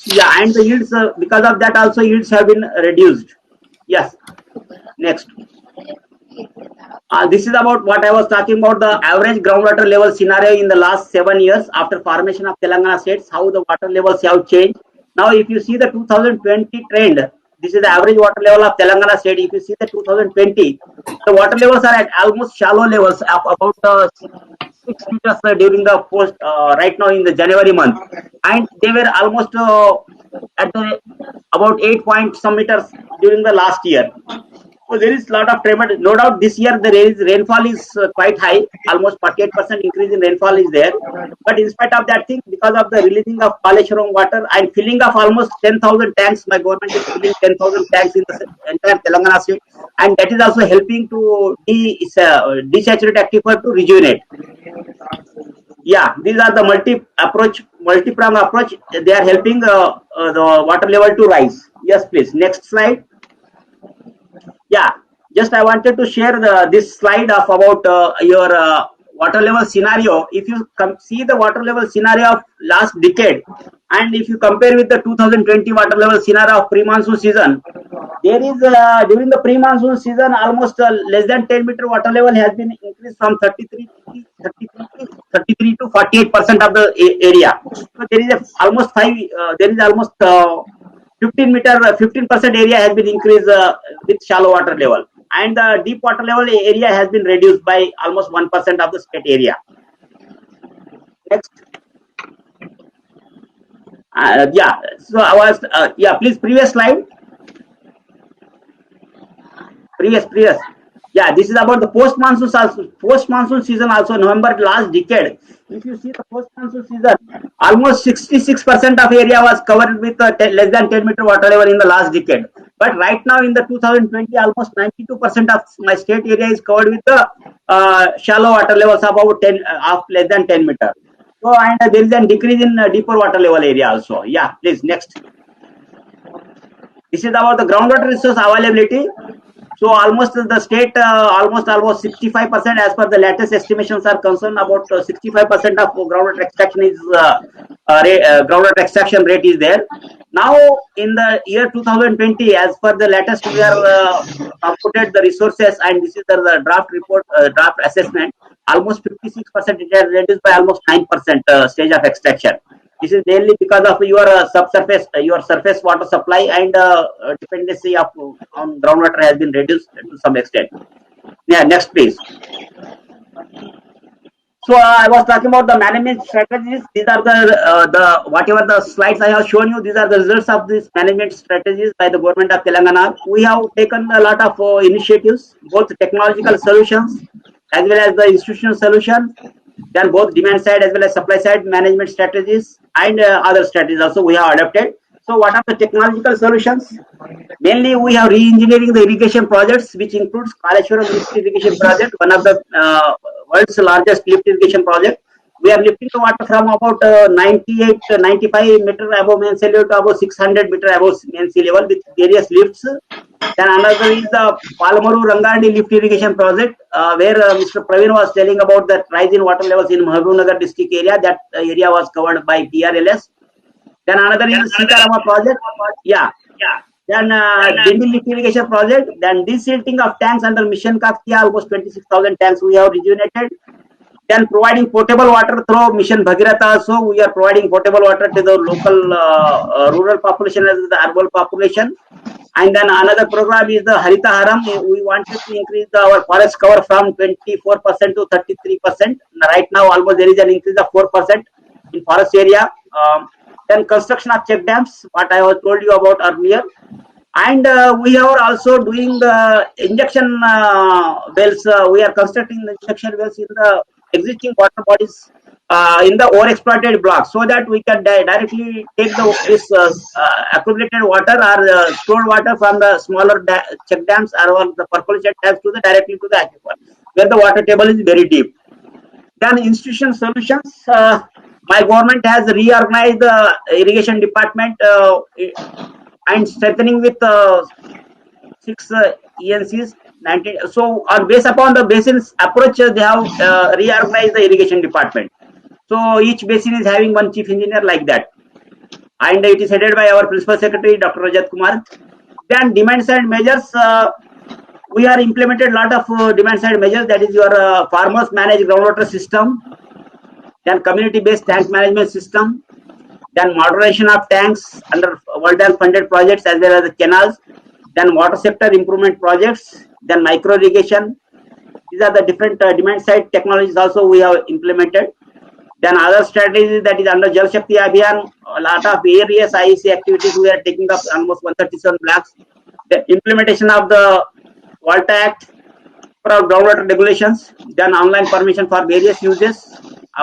Yeah, and the yields, because of that also yields have been reduced. Yes, next. This is about what I was talking about, the average groundwater level scenario in the last 7 years after formation of Telangana states, how the water levels have changed. Now, if you see the 2020 trend, this is the average water level of Telangana state. If you see the 2020, the water levels are at almost shallow levels of about 6 meters during the post right now in the January month, and they were almost at the about 8 point some meters during the last year. So there is a lot of trend. No doubt this year the rainfall is quite high, almost 48% increase in rainfall is there. But in spite of that thing, because of the releasing of Kaleshwaram water and filling of almost 10,000 tanks, my government is filling 10,000 tanks in the entire Telangana state, and that is also helping to desaturate aquifer to rejuvenate. Yeah, these are the multi-prong approach. They are helping the water level to rise. Yes, please. Next slide. Yeah, just I wanted to share this slide of about your water level scenario, if you see the water level scenario of last decade, and if you compare with the 2020 water level scenario of pre-monsoon season, there is during the pre-monsoon season almost less than 10 meter water level has been increased from 33 to 48% of the area. So there is almost 15% area has been increased with shallow water level, and the deep water level area has been reduced by almost 1% of the state area. Next. Yeah, so I was please previous slide. Previous. Yeah, this is about the post-monsoon season also, November last decade. If you see the post-monsoon season, almost 66% of area was covered with less than 10 meter water level in the last decade. But right now in the 2020, almost 92% of my state area is covered with the shallow water levels of about less than 10 meter. So, and there is a decrease in deeper water level area also. Yeah, please next. This is about the groundwater resource availability. So almost the state, almost 65% as per the latest estimations are concerned, about 65% of groundwater extraction is groundwater extraction rate is there. Now in the year 2020, as per the latest, we are computed the resources, and this is the draft report, draft assessment. Almost 56%, it has reduced by almost 9% stage of extraction. This is mainly because of your subsurface, your surface water supply, and dependency on groundwater has been reduced to some extent. Yeah, next please. So I was talking about the management strategies. These are the whatever the slides I have shown you. These are the results of these management strategies by the government of Telangana. We have taken a lot of initiatives, both technological solutions as well as the institutional solutions. Then both demand side as well as supply side management strategies and other strategies also we have adopted. So what are the technological solutions? Mainly we have re-engineering the irrigation projects, which includes Kaleshwaram lift irrigation project, one of the world's largest lift irrigation project. We are lifting the water from about 95 meter above main sea level to about 600 meter above main sea level with various lifts. Then another is the Palmaru Rangandi lift irrigation project, where Mr. Praveen was telling about the rise in water levels in Mahabubnagar district area. That area was covered by TRLS. Then another is the Sitarama project. Yeah. Then Dindi lift irrigation project. Then desilting of tanks under Mission Kaktiya, almost 26,000 tanks we have rejuvenated. Then providing potable water through Mission Bhagirath also. We are providing potable water to the local rural population as well as the urban population. And then another program is the Harita Haram. We wanted to increase our forest cover from 24% to 33%. Right now, almost there is an increase of 4% in forest area. Then construction of check dams, what I have told you about earlier. And we are also doing the injection wells. We are constructing the injection wells in the existing water bodies in the overexploited blocks, so that we can directly take this accumulated water or stored water from the smaller check dams or the percolation dams to directly to the aquifer, where the water table is very deep. Then institution solutions. My government has reorganized the irrigation department and strengthening with 6 ENCs. 19. So on based upon the basins approach, they have reorganized the irrigation department. So each basin is having one chief engineer like that, and it is headed by our principal secretary, Dr. Rajat Kumar. Then demand side measures. We are implemented a lot of demand side measures. That is your farmers managed groundwater system. Then community-based tank management system. Then moderation of tanks under World Bank funded projects as well as the canals. Then water sector improvement projects. Then micro irrigation. These are the different demand side technologies also we have implemented. Then other strategies, that is under Jal Shakti Abhiyan, a lot of various IEC activities we are taking up, almost 137 blocks. The implementation of the Water Act for groundwater regulations, then online permission for various uses.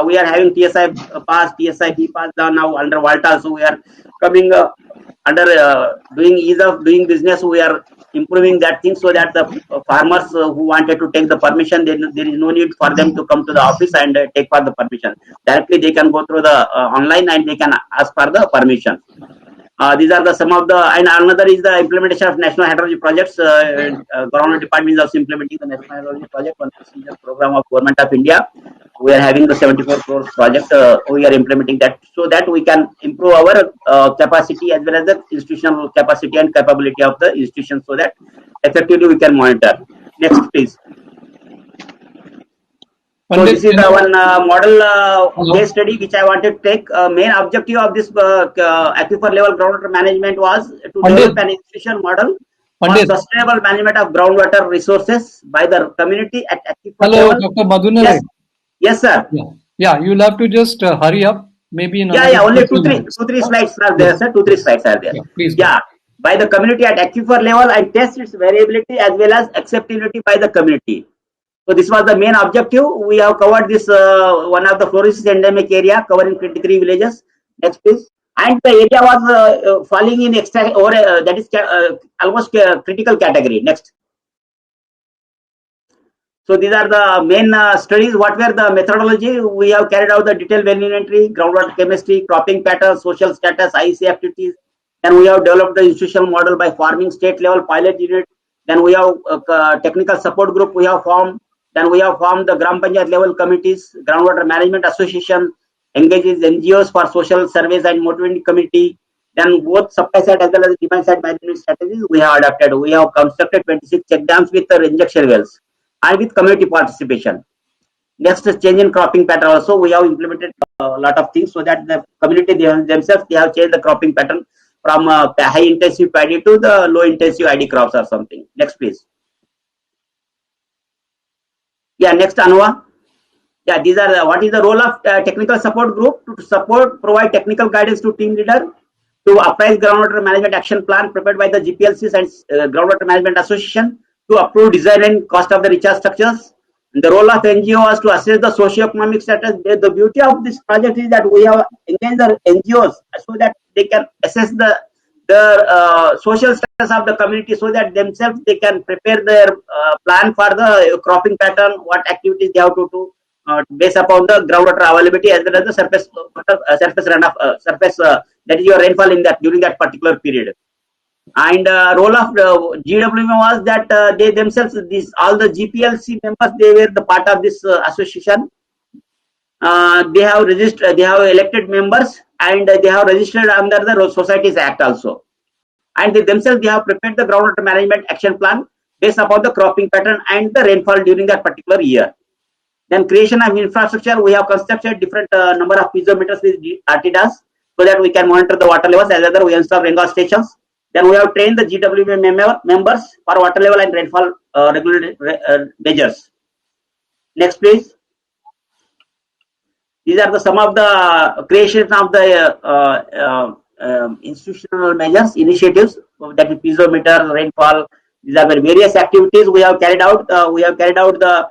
We are having TSI pass, TSI B pass now under Volta, so we are coming under doing ease of doing business. We are improving that thing so that the farmers who wanted to take the permission, there is no need for them to come to the office and take for the permission. Directly they can go through the online and they can ask for the permission. These are the some of the, and another is the implementation of national hydrology projects. Government department is also implementing the national hydrology project on the program of Government of India. we are having the 74 crores project. We are implementing that so that we can improve our capacity as well as the institutional capacity and capability of the institution, so that effectively we can monitor. Next, please. So this is the one model case study which I wanted to take. Main objective of this aquifer level groundwater management was to develop an institutional model for sustainable management of groundwater resources by the community at aquifer Hello, level. Dr. Madhunare. Yes, yes, sir. Yeah, you'll have to just hurry up. Maybe in Yeah, another only 2-3 minutes. 2-3 slides are there, sir. 2-3 slides are there. Yeah, please go. Yeah, by the community at aquifer level and test its variability as well as acceptability by the community. So this was the main objective. We have covered this one of the fluorosis endemic area covering 23 villages. Next, please. And the area was falling in extra or that is almost critical category. Next. So these are the main studies. What were the methodology? We have carried out the detailed well inventory, groundwater chemistry, cropping patterns, social status, IEC activities. Then we have developed the institutional model by forming state level pilot unit. Then we have technical support group we have formed. Then we have formed the Gram Panchayat level committees, groundwater management association, engages NGOs for social surveys and motivating committee. Then both supply side as well as demand side management strategies we have adapted. We have constructed 26 check dams with injection wells and with community participation. Next is change in cropping pattern. Also, we have implemented a lot of things so that the community themselves they have changed the cropping pattern from high intensive paddy to the low intensive ID crops or something. Next, please. Yeah, next, Anua. Yeah, these are what is the role of technical support group to support, provide technical guidance to team leader, to apprise groundwater management action plan prepared by the GPLCs and Groundwater Management Association, to approve design and cost of the recharge structures. And the role of NGO was to assess the socio-economic status. The beauty of this project is that we have engaged the NGOs so that they can assess the social status of the community, so that themselves they can prepare their plan for the cropping pattern, what activities they have to do based upon the groundwater availability as well as the surface runoff, that is your rainfall in that during that particular period. And role of the GWM was that they themselves, all the GPLC members, they were the part of this association. They have registered, they have elected members, and they have registered under the Societies Act also. And they themselves, they have prepared the groundwater management action plan based upon the cropping pattern and the rainfall during that particular year. Then creation of infrastructure, we have constructed different number of piezometers with RTDAS so that we can monitor the water levels, as well as we install rainfall stations. Then we have trained the GWM members for water level and rainfall regulatory measures. Next, please. These are the some of the creation of the institutional measures, initiatives, that is piezometer, rainfall. These are the various activities we have carried out. We have carried out the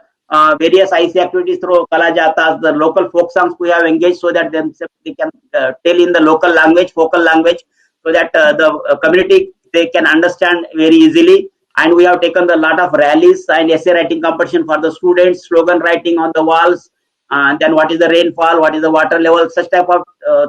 various IC activities through Kalajatas, the local folk songs we have engaged so that they can tell in the local language, focal language, so that the community they can understand very easily. And we have taken a lot of rallies and essay writing competition for the students, slogan writing on the walls, and then what is the rainfall, what is the water level, such type of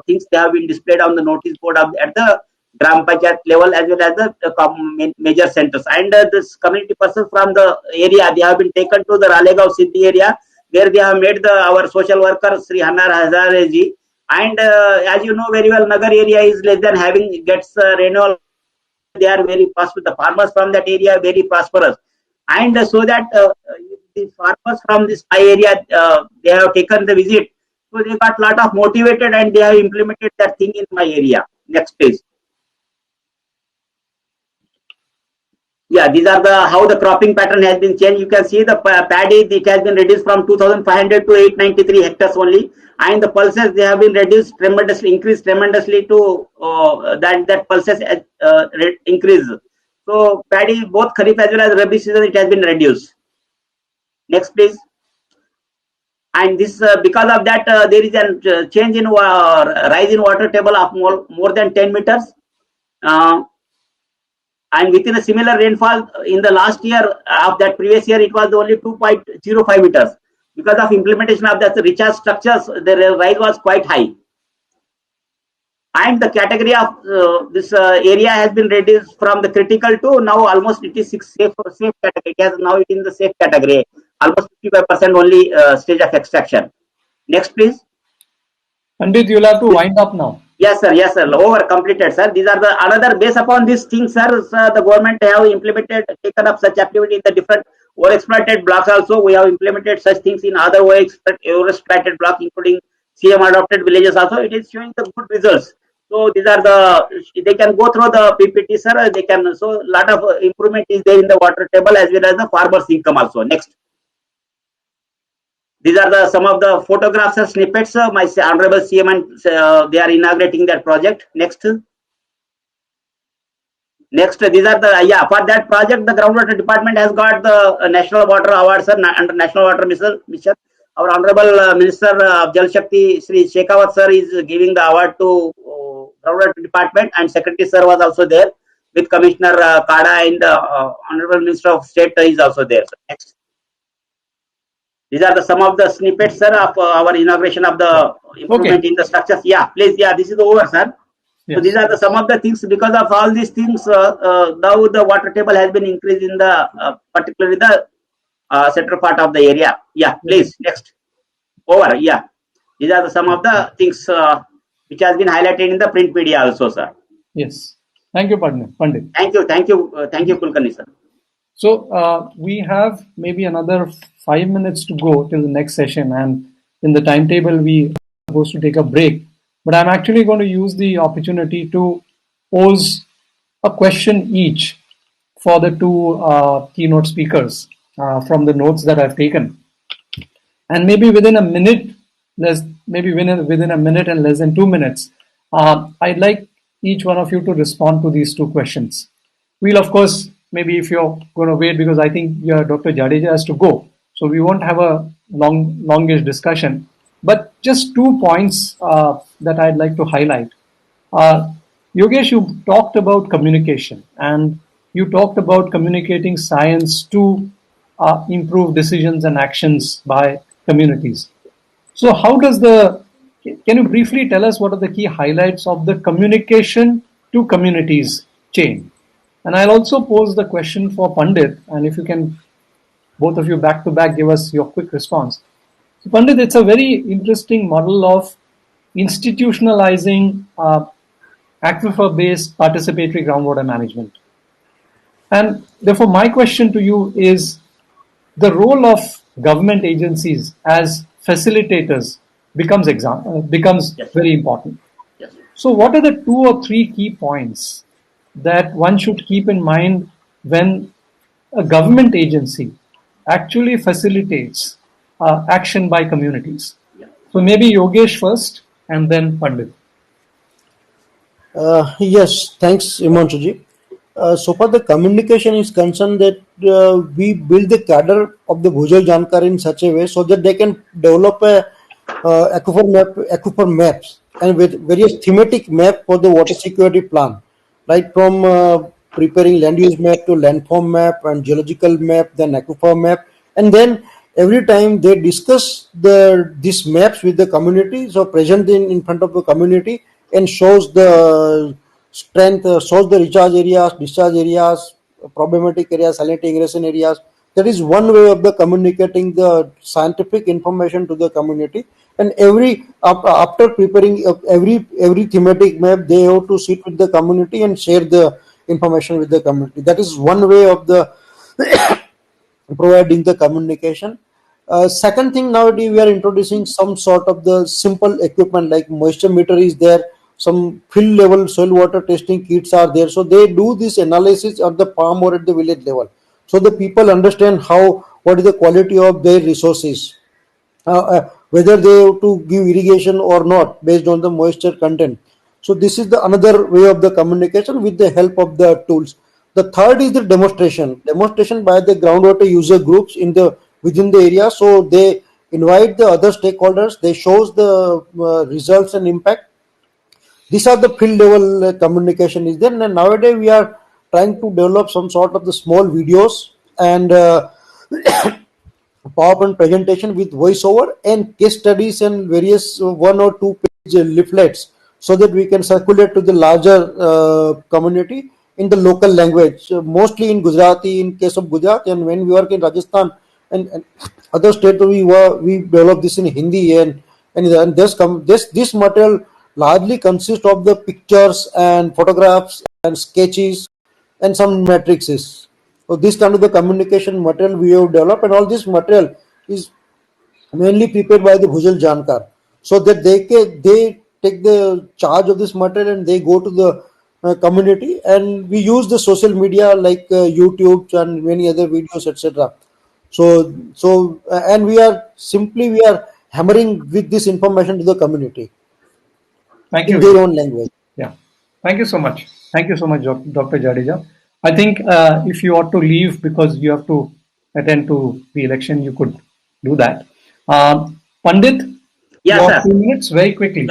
things they have been displayed on the notice board at the Gram Panchayat level as well as the major centers. And this community persons from the area, they have been taken to the Ralegaon Siddhi area, where they have made our social worker Sri Hanar Hazare ji. And as you know very well, Nagar area is less than gets rainfall. They are very prosperous. The farmers from that area are very prosperous. And so that the farmers from this area, they have taken the visit. So they got a lot of motivated and they have implemented that thing in my area. Next page. Yeah, these are the how the cropping pattern has been changed. You can see the paddy, it has been reduced from 2,500 to 893 hectares only, and the pulses they have been reduced tremendously, increased tremendously to that pulses increase. So paddy, both kharif as well as rabi season, it has been reduced. Next, please. And this because of that there is a change in rise in water table of more than 10 meters. And within a similar rainfall in the last year of that previous year, it was only 2.05 meters. Because of implementation of the recharge structures, the rise was quite high. And the category of this area has been reduced from the critical to now almost it is safe category. It has now it in the safe category, almost 55% only stage of extraction. Next, please. Pandit, you'll have to wind up now. Yes, sir. Yes, sir. Over completed, sir. These are the another based upon these things, sir. The government have implemented, taken up such activity in the different overexploited blocks. Also, we have implemented such things in other overexploited blocks, including CM adopted villages. Also, it is showing the good results. So these are they can go through the PPT, sir. They can so lot of improvement is there in the water table as well as the farmers' income also. Next. These are some of the photographs and snippets. My honorable CM and they are inaugurating that project. Next. Next, these are for that project, the groundwater department has got the National Water Award, sir, under National Water Mission. Our honorable Minister of Jal Shakti, Sri Shekhawat sir, is giving the award to groundwater department, and Secretary sir was also there with Commissioner Kada, and honorable Minister of State is also there. Sir. Next. These are some of the snippets, sir, of our inauguration of the improvement in the structures. Yeah, please. Yeah, this is over, sir. Yes. So these are some of the things. Because of all these things, now the water table has been increased in the particularly the central part of the area. Yeah, please. Next. Over. Yeah, these are some of the things which has been highlighted in the print media also, sir. Yes. Thank you, Pandit. Thank you, Kulkarni, sir. So we have maybe another 5 minutes to go till the next session, and in the timetable we are supposed to take a break. But I'm actually going to use the opportunity to pose a question each for the two keynote speakers from the notes that I've taken. And maybe within a minute, within a minute and less than 2 minutes, I'd like each one of you to respond to these two questions. We'll, of course, maybe if you're going to wait, because I think Dr. Jadeja has to go, so we won't have a longish discussion. But just 2 points that I'd like to highlight. Yogesh, you talked about communication, and you talked about communicating science to improve decisions and actions by communities. So can you briefly tell us what are the key highlights of the communication to communities chain? And I'll also pose the question for Pandit, and if you can, both of you back to back, give us your quick response. So Pandit, it's a very interesting model of institutionalizing aquifer-based participatory groundwater management. And therefore, my question to you is the role of government agencies as facilitators becomes very important. Yes. So what are the 2 or 3 key points that one should keep in mind when a government agency actually facilitates action by communities? Yeah. So maybe Yogesh first and then Pandit. Yes, thanks, Himanshuji. So far the communication is concerned that we build the cadre of the Bhujal Jankar in such a way so that they can develop a aquifer maps and with various thematic map for the water security plan, right from preparing land use map to landform map and geological map, then aquifer map, and then every time they discuss these maps with the community, so present in front of the community and shows the strength, shows the recharge areas, discharge areas, problematic areas, salinity ingression areas. That is one way of the communicating the scientific information to the community. And after preparing every thematic map, they have to sit with the community and share the information with the community. That is one way of the providing the communication. Second thing, nowadays we are introducing some sort of the simple equipment like moisture meter is there, some field level soil water testing kits are there. So they do this analysis at the farm or at the village level. So the people understand what is the quality of their resources, whether they have to give irrigation or not based on the moisture content. So this is another way of the communication with the help of the tools. The third is the demonstration by the groundwater user groups within the area. So they invite the other stakeholders, they shows the results and impact. These are the field level communication is there. And nowadays we are trying to develop some sort of the small videos and PowerPoint presentation with voiceover and case studies and various 1 or 2 page leaflets, so that we can circulate to the larger community in the local language, mostly in Gujarati in case of Gujarat, and when we work in Rajasthan and other states we develop this in Hindi, and and then this material largely consists of the pictures and photographs and sketches and some matrices. So this kind of the communication material we have developed, and all this material is mainly prepared by the Bhujal Jankar, so that they take the charge of this material and they go to the community, and we use the social media like YouTube and many other videos, etc. And we are hammering with this information to the community Thank in you. their own language. Yeah. Thank you so much. Thank you so much, Dr. Jadeja. I think if you ought to leave because you have to attend to the election, you could do that. Pandit, Yeah, your sir. 2 minutes, very quickly.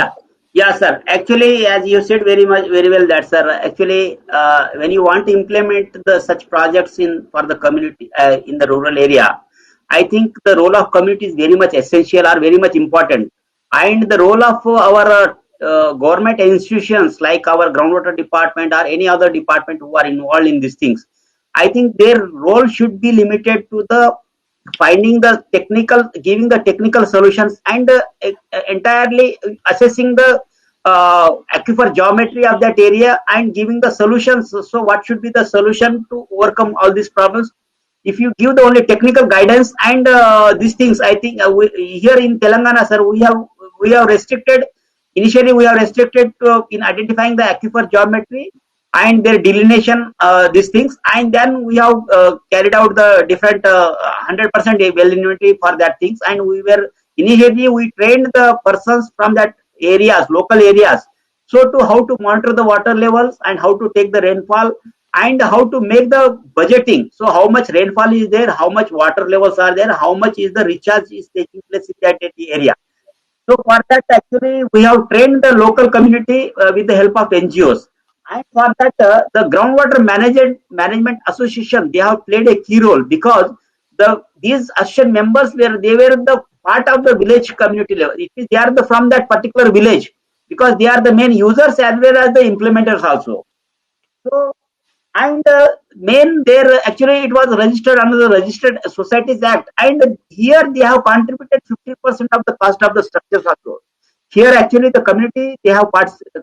Yeah, sir. Actually, as you said very well, that sir. Actually, when you want to implement such projects for the community in the rural area, I think the role of community is very much essential or very much important, and the role of our government institutions like our groundwater department or any other department who are involved in these things. I think their role should be limited to the finding the technical, giving the technical solutions, and entirely assessing the aquifer geometry of that area and giving the solutions. So what should be the solution to overcome all these problems? If you give the only technical guidance and these things, I think here in Telangana, sir, we have restricted. Initially, we are restricted in identifying the aquifer geometry and their delineation, these things, and then we have carried out the different 100% well inventory for that things, and initially we trained the persons from that areas, local areas, so to how to monitor the water levels and how to take the rainfall and how to make the budgeting. So how much rainfall is there, how much water levels are there, how much is the recharge is taking place in that area. So for that, actually, we have trained the local community with the help of NGOs. And for that, the groundwater management association, they have played a key role, because these association members were the part of the village community level. They are from that particular village, because they are the main users as well as the implementers also. So, and main there, actually it was registered under the Registered Societies Act, and here they have contributed 50% of the cost of the structures also. Here actually the community, they have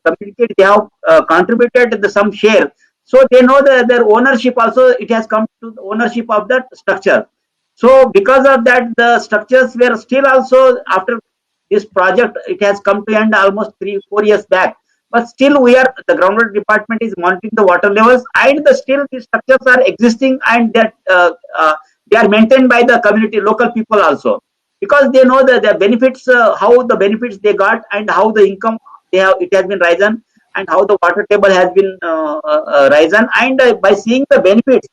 communicated, they have contributed some share, so they know their ownership also. It has come to the ownership of that structure. So because of that, the structures were still also, after this project, it has come to end almost 3-4 years back. But still, the groundwater department is monitoring the water levels, and still the structures are existing, and that they are maintained by the community, local people also, because they know the benefits, how the benefits they got, and how the income it has been risen, and how the water table has been risen, and by seeing the benefits,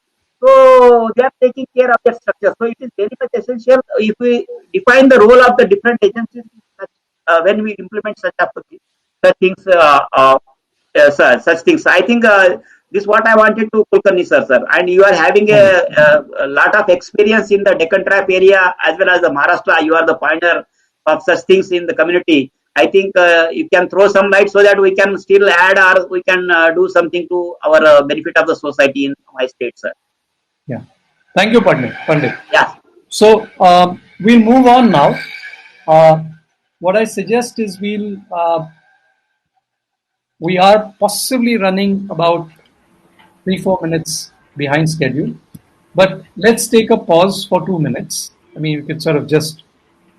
so they are taking care of that structure. So it is very much essential if we define the role of the different agencies when we implement such things, such things. I think this is what I wanted to Kulkarni sir. And you are having a lot of experience in the Deccan Trap area as well as the Maharashtra. You are the pioneer of such things in the community. I think you can throw some light so that we can still add, or we can do something to our benefit of the society in my state, sir. Yeah. Thank you, Pandit. Yeah. So we'll move on now. What I suggest is we are possibly running about 3-4 minutes behind schedule, but let's take a pause for 2 minutes. I mean, we could sort of just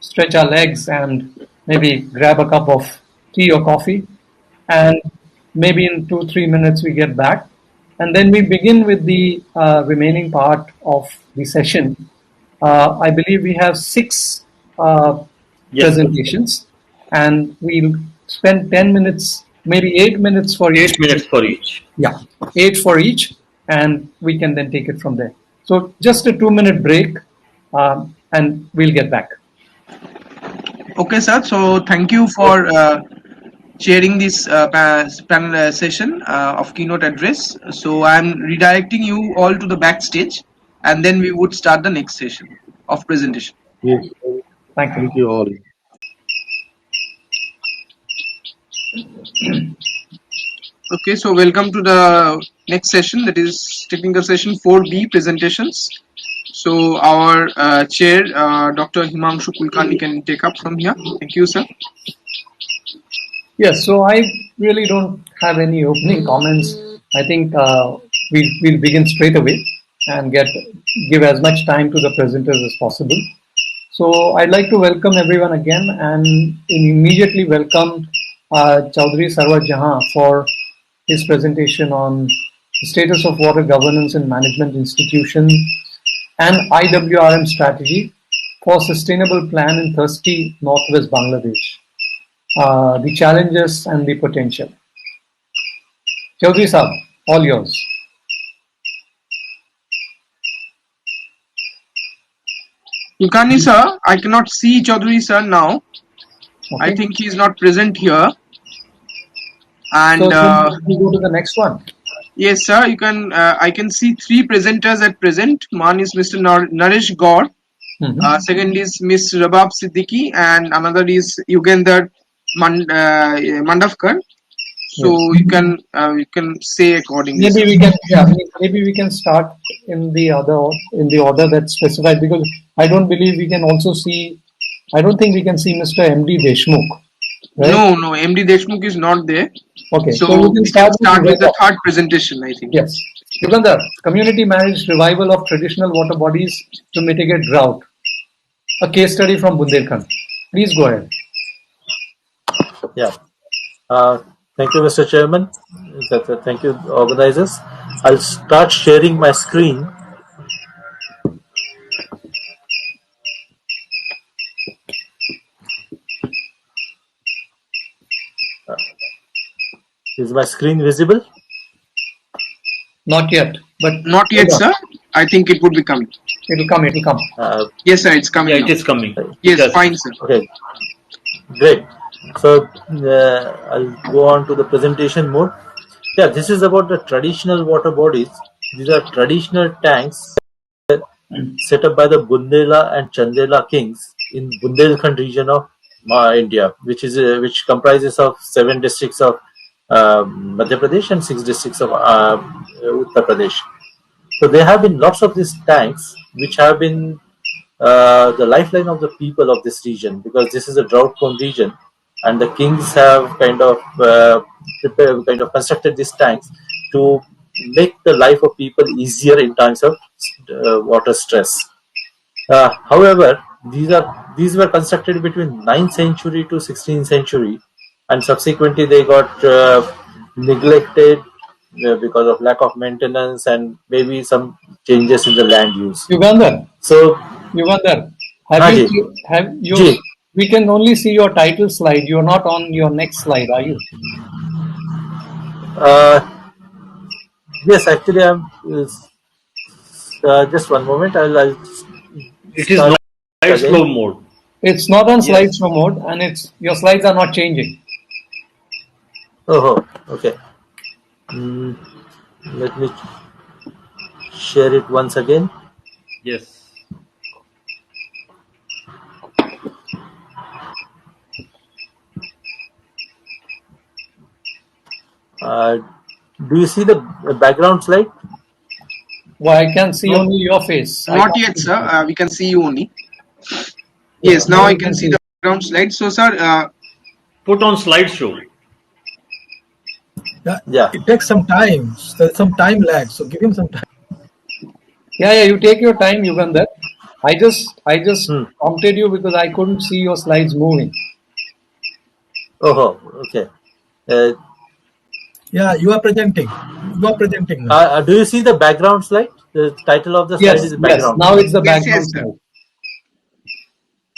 stretch our legs and maybe grab a cup of tea or coffee, and maybe in 2-3 minutes we get back, and then we begin with the remaining part of the session. I believe we have 6 presentations, and we'll spend 10 minutes, maybe 8 minutes for each. 8 minutes for each. Yeah, 8 for each, and we can then take it from there. So just a 2-minute break, and we'll get back. Okay, sir. So thank you for chairing this panel session of keynote address. So I'm redirecting you all to the backstage, and then we would start the next session of presentation. Yes. Thank you all. Okay, so welcome to the next session, that is technical session 4B, presentations. So our chair, Dr. Himanshu Kulkarni, can take up from here. Thank you, sir. Yes, so I really don't have any opening comments. I think we'll begin straight away and give as much time to the presenters as possible. So I'd like to welcome everyone again and immediately welcome Chaudhary Sarwar Jahan for his presentation on the status of water governance and management institutions and IWRM strategy for sustainable plan in thirsty northwest Bangladesh. The challenges and the potential. Chaudhary Saab, all yours. Kulkarni sir, I cannot see Chaudhary sir now. Okay. I think he is not present here. And so we go to the next one. Yes, sir. You can. I can see three presenters at present. One is Mr. Naresh Gaur. Second is Miss Rabab Siddiqui, and another is Yugender Mandavkar. So yes. You can say accordingly. Maybe we can start in the order that's specified, because I don't believe we can also see. I don't think we can see Mr. M.D. Deshmukh. Right? No, M.D. Deshmukh is not there. Okay, so we can start with the third presentation, I think. Yes. Yugandhar, community managed revival of traditional water bodies to mitigate drought. A case study from Bundelkhand. Please go ahead. Yeah. Thank you, Mr. Chairman. Thank you, organizers. I'll start sharing my screen. Is my screen visible? Not yet, but not yet, sir. I think it would be coming. It will come. It will come. Yes, sir. It's coming. Yeah, it is coming. Yes, fine, sir. Okay, great. So I'll go on to the presentation mode. Yeah, this is about the traditional water bodies. These are traditional tanks set up by the Bundela and Chandela kings in Bundelkhand region of India, which comprises of 7 districts of Madhya Pradesh and 6 districts of Uttar Pradesh. So there have been lots of these tanks which have been the lifeline of the people of this region, because this is a drought-prone region, and the kings have kind of constructed these tanks to make the life of people easier in times of water stress. However, these were constructed between 9th century to 16th century, and subsequently they got neglected because of lack of maintenance and maybe some changes in the land use. Yugandhar. So, Yugandhar, have you? We can only see your title slide. You're not on your next slide, are you? Yes, actually, I'm. Just one moment. It is not slideshow mode. It's not on slideshow mode, and your slides are not changing. Oh, okay. Let me share it once again. Yes. Do you see the background slide? Well, I can see only your face. Not yet, sir. We can see you only. Yes, now I can see the background slide. So, sir, put on slideshow. Yeah. It takes some time. There's some time lag. So give him some time. Yeah. You take your time, Yugandhar. I just prompted you because I couldn't see your slides moving. Oh, okay. Yeah, you are presenting. You are presenting now. Do you see the background slide? The title of the slide is background. Yes, now it's the background slide.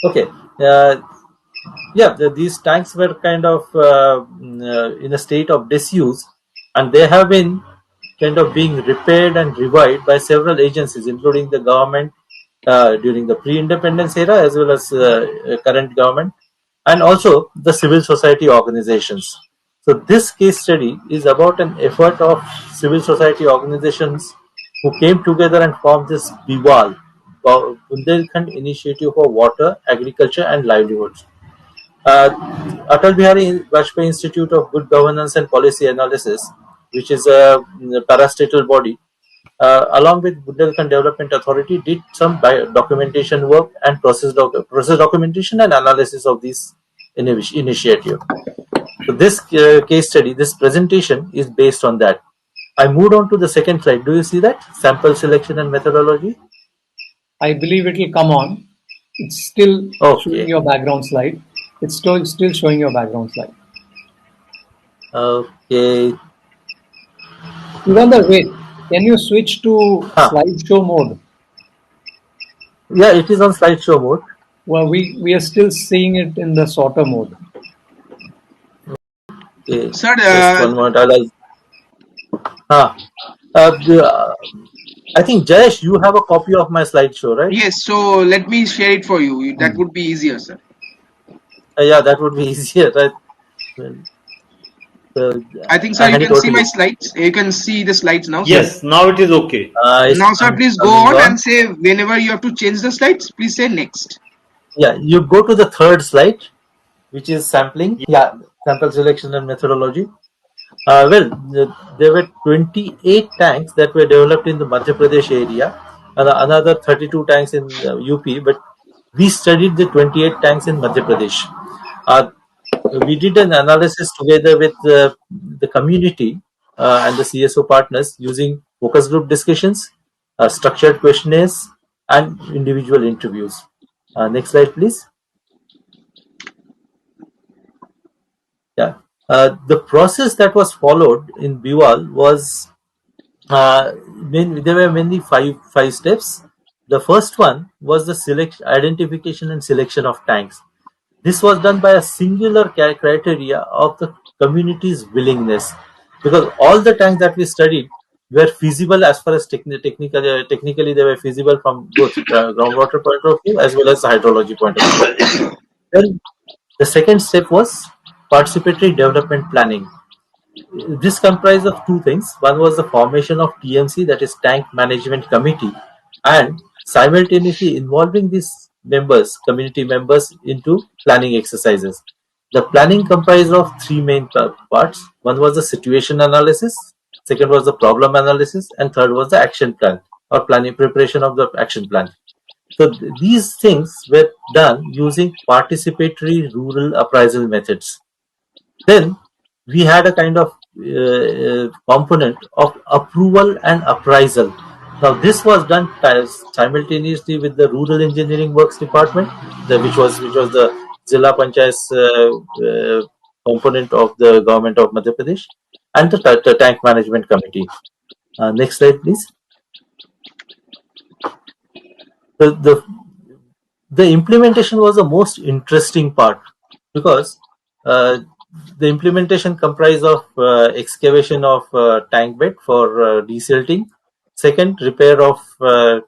Okay. These tanks were kind of in a state of disuse, and they have been kind of being repaired and revived by several agencies, including the government during the pre-independence era, as well as current government, and also the civil society organizations. So this case study is about an effort of civil society organizations who came together and formed this BIWAL, Bundelkhand Initiative for Water, Agriculture and Livelihoods. Atal Bihari Vajpayee Institute of Good Governance and Policy Analysis, which is a parastatal body, along with Bundelkhand Development Authority, did some documentation work and process documentation and analysis of this initiative. So this case study, this presentation is based on that. I moved on to the second slide. Do you see that? Sample selection and methodology. I believe it will come on. It's still showing your background slide. It's still showing your background slide. Okay. Yugandhar, wait. Can you switch to slideshow mode? Yeah, it is on slideshow mode. Well, we are still seeing it in the sorter mode. Okay. Sir, just one moment. I think Jayesh, you have a copy of my slideshow, right? Yes, so let me share it for you. That would be easier, sir. Yeah, that would be easier, right? I think, sir, you can see my slides. You can see the slides now. Yes, now it is okay. Now, sir, please go on and say whenever you have to change the slides, please say next. Yeah, you go to the third slide, which is sampling. Yeah, sample selection and methodology. There were 28 tanks that were developed in the Madhya Pradesh area, and another 32 tanks in UP, but we studied the 28 tanks in Madhya Pradesh. We did an analysis together with the community and the CSO partners using focus group discussions, structured questionnaires, and individual interviews. Next slide, please. Yeah. The process that was followed in Biwal was there were mainly five steps. The first one was the identification and selection of tanks. This was done by a singular criteria of the community's willingness, because all the tanks that we studied were feasible as far as technically they were feasible from both groundwater point of view as well as the hydrology point of view. Then the second step was participatory development planning. This comprised of two things. One was the formation of TMC, that is Tank Management Committee, and simultaneously involving these members, community members, into planning exercises. The planning comprised of three main parts. One was the situation analysis, second was the problem analysis, and third was the action plan or planning preparation of the action plan. So these things were done using participatory rural appraisal methods. Then we had a kind of component of approval and appraisal. Now this was done simultaneously with the Rural Engineering Works Department, which was the Zilla Panchayat's component of the government of Madhya Pradesh, and the Tank Management Committee. Next slide, please. The implementation was the most interesting part, because the implementation comprised of excavation of tank bed for desilting. Second, repair of the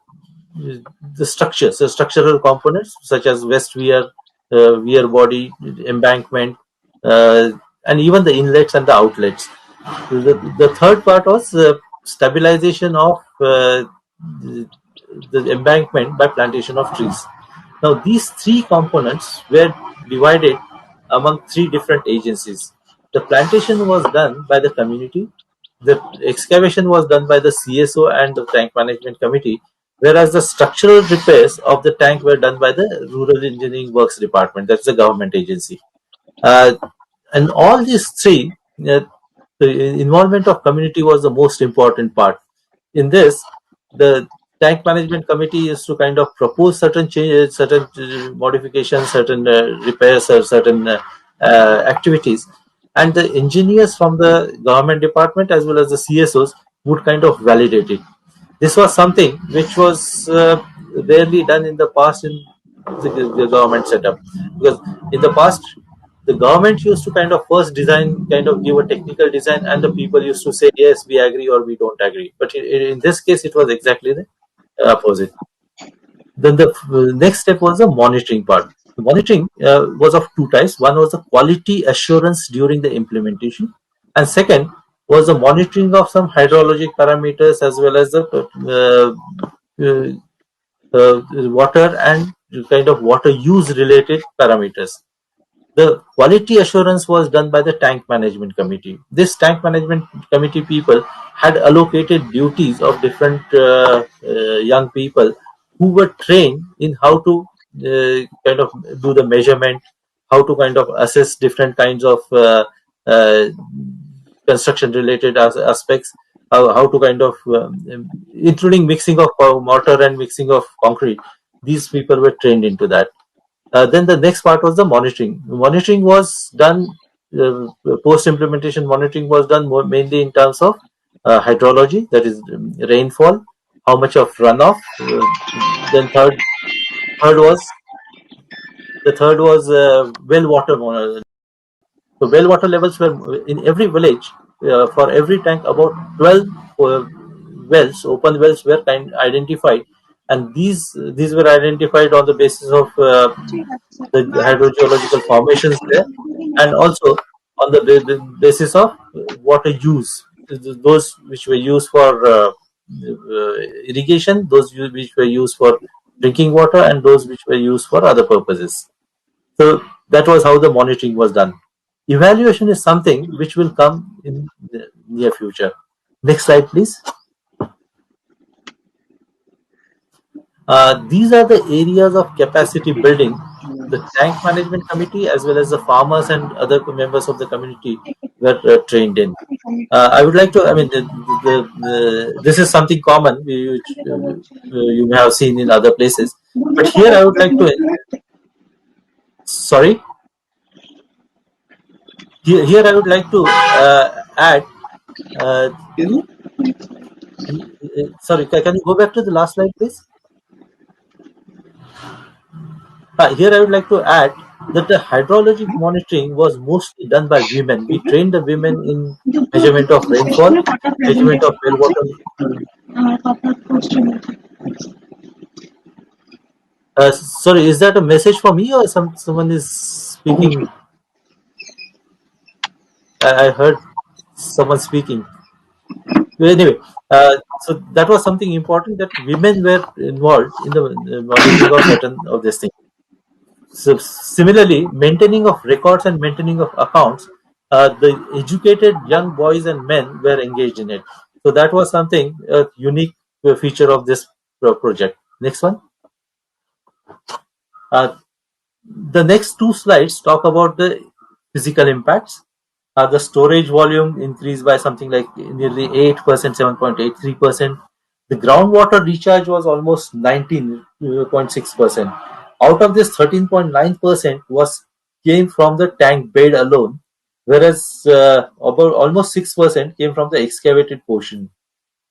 structures, the structural components such as west weir, weir body, embankment, and even the inlets and the outlets. The third part was stabilization of the embankment by plantation of trees. Now these three components were divided among three different agencies. The plantation was done by the community, the excavation was done by the CSO and the Tank Management Committee, whereas the structural repairs of the tank were done by the Rural Engineering Works Department, that's the government agency. And all these three, the involvement of community was the most important part. In this, the Tank Management Committee is to kind of propose certain changes, certain modifications, certain repairs, or certain activities, and the engineers from the government department as well as the CSOs would kind of validate it. This was something which was rarely done in the past in the government setup, because in the past the government used to kind of first design, kind of give a technical design, and the people used to say yes, we agree or we don't agree. But in this case, it was exactly the opposite. Then the next step was the monitoring part. The monitoring was of two types. One was the quality assurance during the implementation, and second was the monitoring of some hydrologic parameters as well as the water and kind of water use related parameters. The quality assurance was done by the tank management committee. This tank management committee people had allocated duties of different young people who were trained in how to kind of do the measurement, how to kind of assess different kinds of uh, construction related aspects, how to kind of including mixing of mortar and mixing of concrete. These people were trained into that. Then the next part was the monitoring. Monitoring was done, post-implementation monitoring was done mainly in terms of hydrology, that is rainfall, how much of runoff. Then third was well water. So well water levels were in every village, for every tank about 12 wells, open wells were identified, and these were identified on the basis of the hydrogeological formations there, and also on the basis of water use, those which were used for irrigation, those which were used for drinking water, and those which were used for other purposes. So that was how the monitoring was done. Evaluation is something which will come in the near future. Next slide, please. These are the areas of capacity building the tank management committee as well as the farmers and other members of the community were trained in. I would like to, I mean, this is something common which you may have seen in other places, but here I would like to, sorry, here I would like to add, sorry, can you go back to the last slide, please? Here I would like to add that the hydrologic monitoring was mostly done by women. We trained the women in measurement of rainfall, measurement of well water. Sorry, is that a message for me or someone is speaking? I heard someone speaking. Anyway, so that was something important, that women were involved in the monitoring of certain of these things. So similarly, maintaining of records and maintaining of accounts, the educated young boys and men were engaged in it. So that was something, a unique feature of this project. Next one. The next two slides talk about the physical impacts. The storage volume increased by something like nearly 8%, 7.83%. The groundwater recharge was almost 19.6%. Out of this, 13.9% came from the tank bed alone, whereas about almost 6% came from the excavated portion.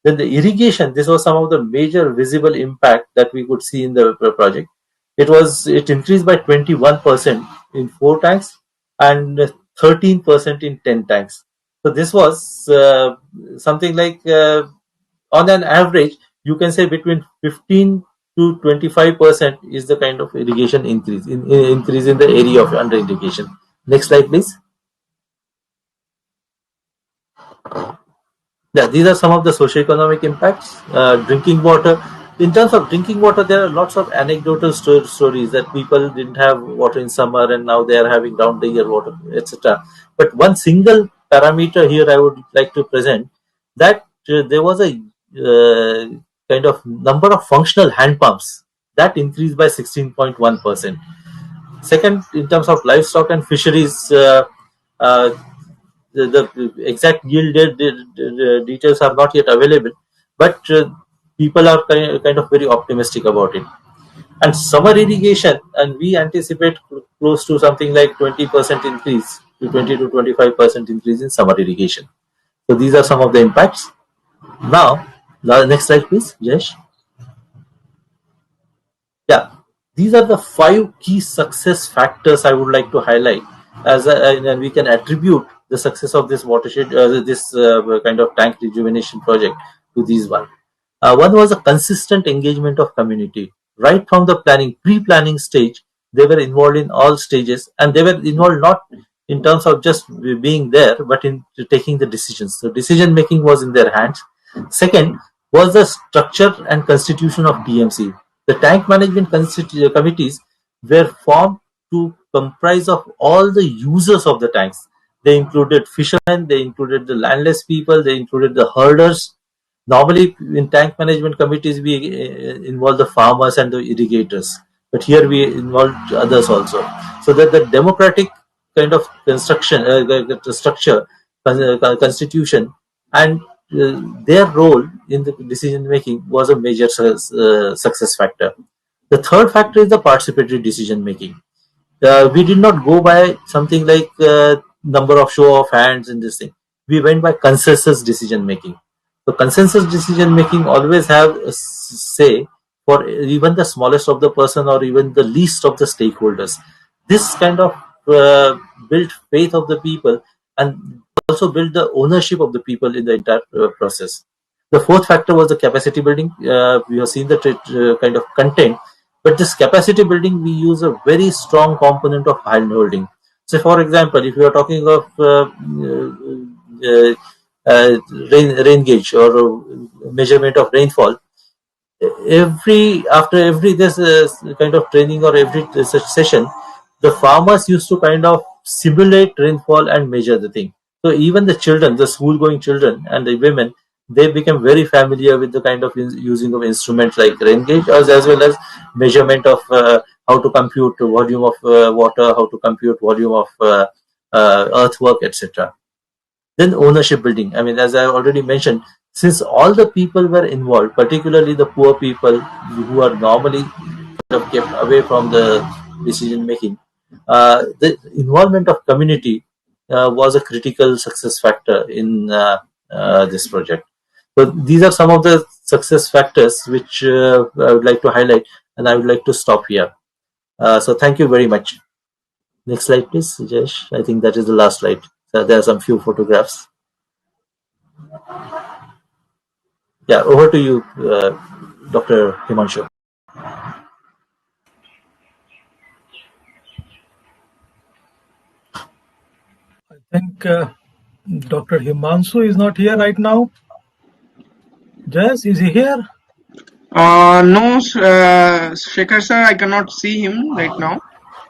Then the irrigation, this was some of the major visible impact that we could see in the project. It increased by 21% in 4 tanks and 13% in 10 tanks. So this was something like, on an average, you can say between 15 to 25% is the kind of irrigation increase in the area of under irrigation. Next slide, please. Yeah, these are some of the socioeconomic impacts. Drinking water. In terms of drinking water, there are lots of anecdotal stories that people didn't have water in summer and now they are having round the year water, etc. But one single parameter here I would like to present, that there was a kind of number of functional hand pumps that increased by 16.1%. Second, in terms of livestock and fisheries, the exact yield details are not yet available, but people are kind of very optimistic about it. And summer irrigation, and we anticipate close to something like 20% increase, to 20 to 25% increase in summer irrigation. So these are some of the impacts. Now, the next slide, please, Jesh. Yeah, these are the 5 key success factors I would like to highlight, and we can attribute the success of this watershed, this kind of tank rejuvenation project to these one. One was a consistent engagement of community. Right from the pre-planning stage, they were involved in all stages, and they were involved not in terms of just being there, but in taking the decisions. So decision making was in their hands. Second was the structure and constitution of TMC. The tank management committees were formed to comprised of all the users of the tanks. They included fishermen, they included the landless people, they included the herders. Normally, in tank management committees, we involve the farmers and the irrigators, but here we involved others also. So that the democratic kind of construction, the structure, constitution, and their role in the decision making was a major success factor. The third factor is the participatory decision making. We did not go by something like number of show of hands in this thing. We went by consensus decision making. So consensus decision making always have a say for even the smallest of the person or even the least of the stakeholders. This kind of built faith of the people and also built the ownership of the people in the entire process. The fourth factor was the capacity building. We have seen the kind of content, but this capacity building, we use a very strong component of hand holding. So, for example, if you are talking of rain gauge or measurement of rainfall, after every this kind of training or every such session, the farmers used to kind of simulate rainfall and measure the thing. So even the children, the school going children and the women, they become very familiar with the kind of using of instruments like rain gauge as well as measurement of how to compute the volume of water, how to compute volume of earthwork, etc. Then ownership building. I mean, as I already mentioned, since all the people were involved, particularly the poor people who are normally kind of kept away from the decision making, the involvement of community was a critical success factor in this project. So these are some of the success factors which I would like to highlight, and I would like to stop here. So thank you very much. Next slide, please, Jayesh. I think that is the last slide. There are some few photographs. Yeah, over to you, Dr. Himanshu. I think Dr. Himanshu is not here right now. Jess, is he here? No, Shekhar sir, I cannot see him right now.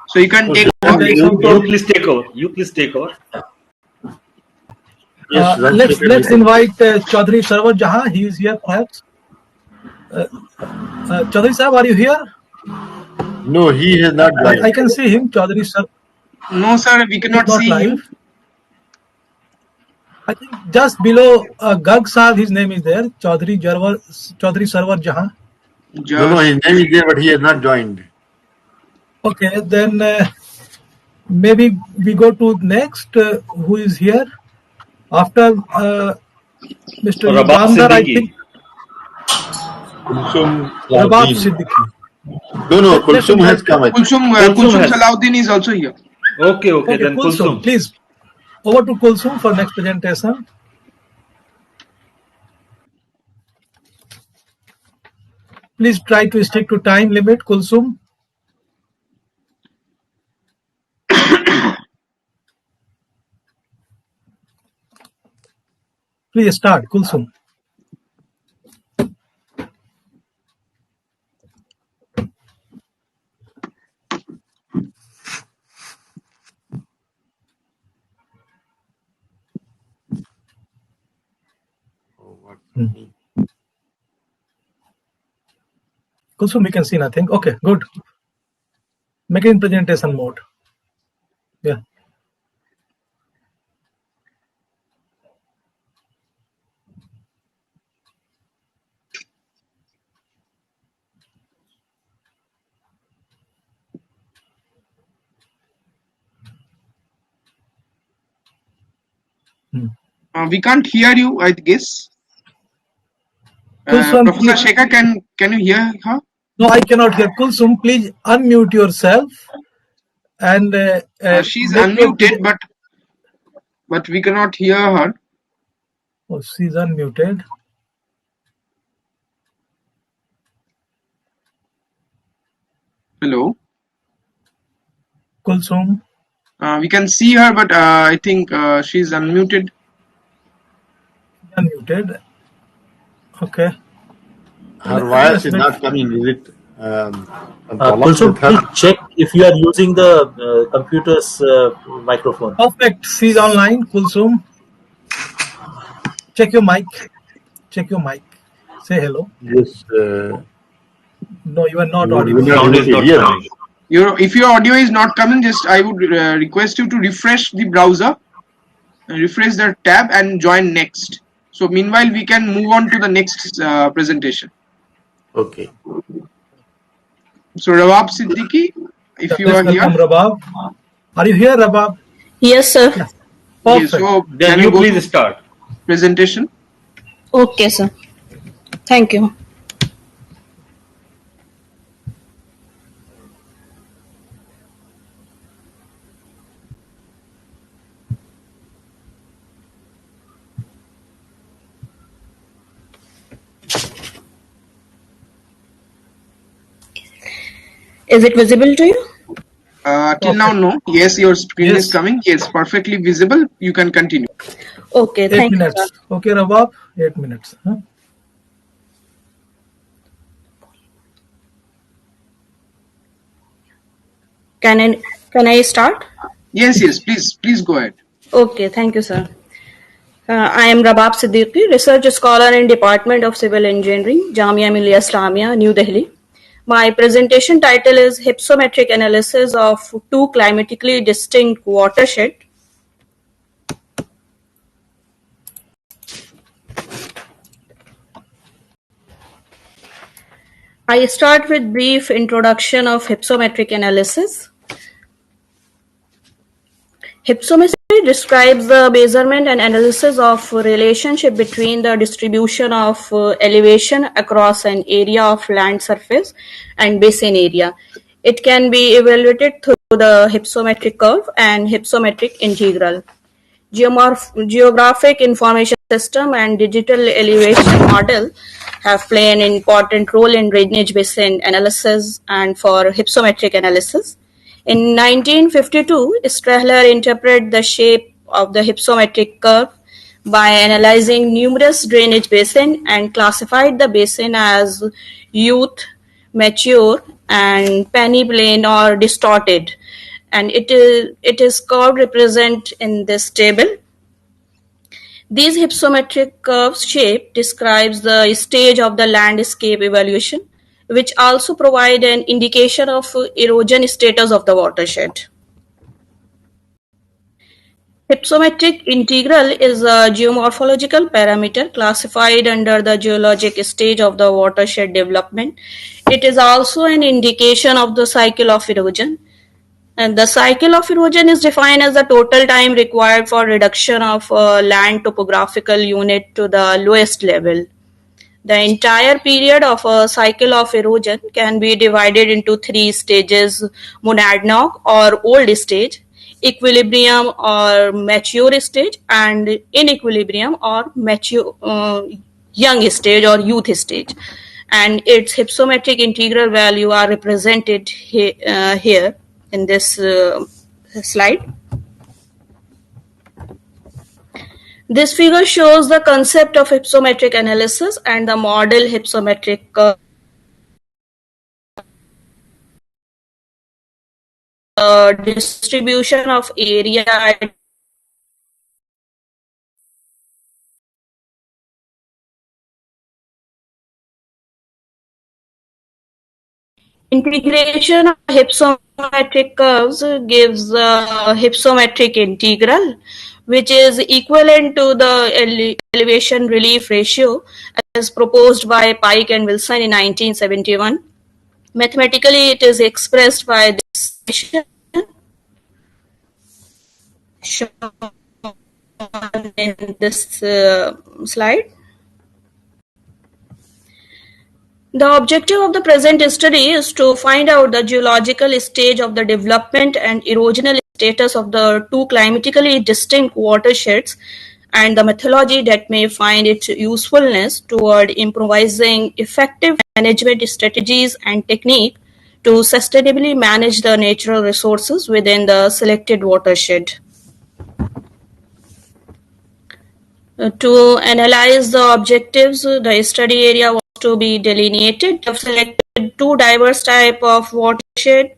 So you can take over. You please take over. You please take over. Yes, let's invite Chaudhary Sarwar Jahan. He is here, perhaps. Chaudhary Sahab, are you here? No, he has not joined. I can see him, Chaudhary sir. No, sir, we cannot see him. I think just below Garg Sahab, his name is there. Chaudhary Sarwar Jahan. No, his name is there, but he has not joined. Okay, then maybe we go to next. Who is here? After Mr. Yugandhar, I think. Rabab Siddiqui. No, Kulsum has come. Kulsum Salahuddin is also here. Okay, then Kulsum, please. Over to Kulsum for next presentation. Please try to stick to time limit, Kulsum. Please start, Kulsum. Kulsum, we can see nothing. Okay, good. Make it in presentation mode. Yeah. We can't hear you, I guess. Kulsum, Professor Shekhar, can you hear her? No, I cannot hear. Kulsum, please unmute yourself. And she's unmuted, but we cannot hear her. Oh, she's unmuted. Hello. Kulsum. We can see her, but I think she's unmuted. Unmuted. Okay. Her voice is not coming, is it? Kulsum, please check if you are using the computer's microphone. Perfect. She's online. Kulsum. Check your mic. Check your mic. Say hello. Yes. No, you are not we're audible. not able to hear. If your audio is not coming, just I would request you to refresh the browser, refresh the tab, and join next. So meanwhile, we can move on to the next presentation. Okay. So Rawab Siddiqui, if you are here. Welcome, Rabab. Are you here, Rabab? Yes, sir. Yeah. Okay, Perfect. so Then can you go please to start. presentation. Okay, sir. Thank you. Is it visible to you? Till now, no. Yes, your screen is coming. Yes, perfectly visible. You can continue. Okay, 8 thank you, minutes. sir. Okay, Rabab. 8 minutes. Huh? Can I start? Yes, please go ahead. Okay, thank you, sir. I am Rabab Siddiqui, research scholar in Department of Civil Engineering, Jamia Millia Islamia, New Delhi. My presentation title is Hypsometric Analysis of Two Climatically Distinct Watersheds. I start with brief introduction of hypsometric analysis. Hypsometry describes the measurement and analysis of relationship between the distribution of elevation across an area of land surface and basin area. It can be evaluated through the hypsometric curve and hypsometric integral. Geographic information system and digital elevation model have played an important role in drainage basin analysis and for hypsometric analysis. In 1952, Strahler interpreted the shape of the hypsometric curve by analyzing numerous drainage basins and classified the basin as youth, mature, and peneplain or distorted. And it is curved represent in this table. These hypsometric curves shape describes the stage of the landscape evolution, which also provide an indication of erosion status of the watershed. Hypsometric integral is a geomorphological parameter classified under the geologic stage of the watershed development. It is also an indication of the cycle of erosion. And the cycle of erosion is defined as the total time required for reduction of land topographical unit to the lowest level. The entire period of a cycle of erosion can be divided into three stages: monadnock or old stage, equilibrium or mature stage, and inequilibrium or mature young stage or youth stage. And its hypsometric integral value are represented here in this slide. This figure shows the concept of hypsometric analysis and the model hypsometric curve. Distribution of area at integration of hypsometric curves gives the hypsometric integral, which is equivalent to the elevation relief ratio as proposed by Pike and Wilson in 1971. Mathematically, it is expressed by this equation shown in this slide. The objective of the present study is to find out the geological stage of the development and erosional status of the two climatically distinct watersheds and the methodology that may find its usefulness toward improvising effective management strategies and technique to sustainably manage the natural resources within the selected watershed. To analyze the objectives, the study area was to be delineated. The selected two diverse type of watershed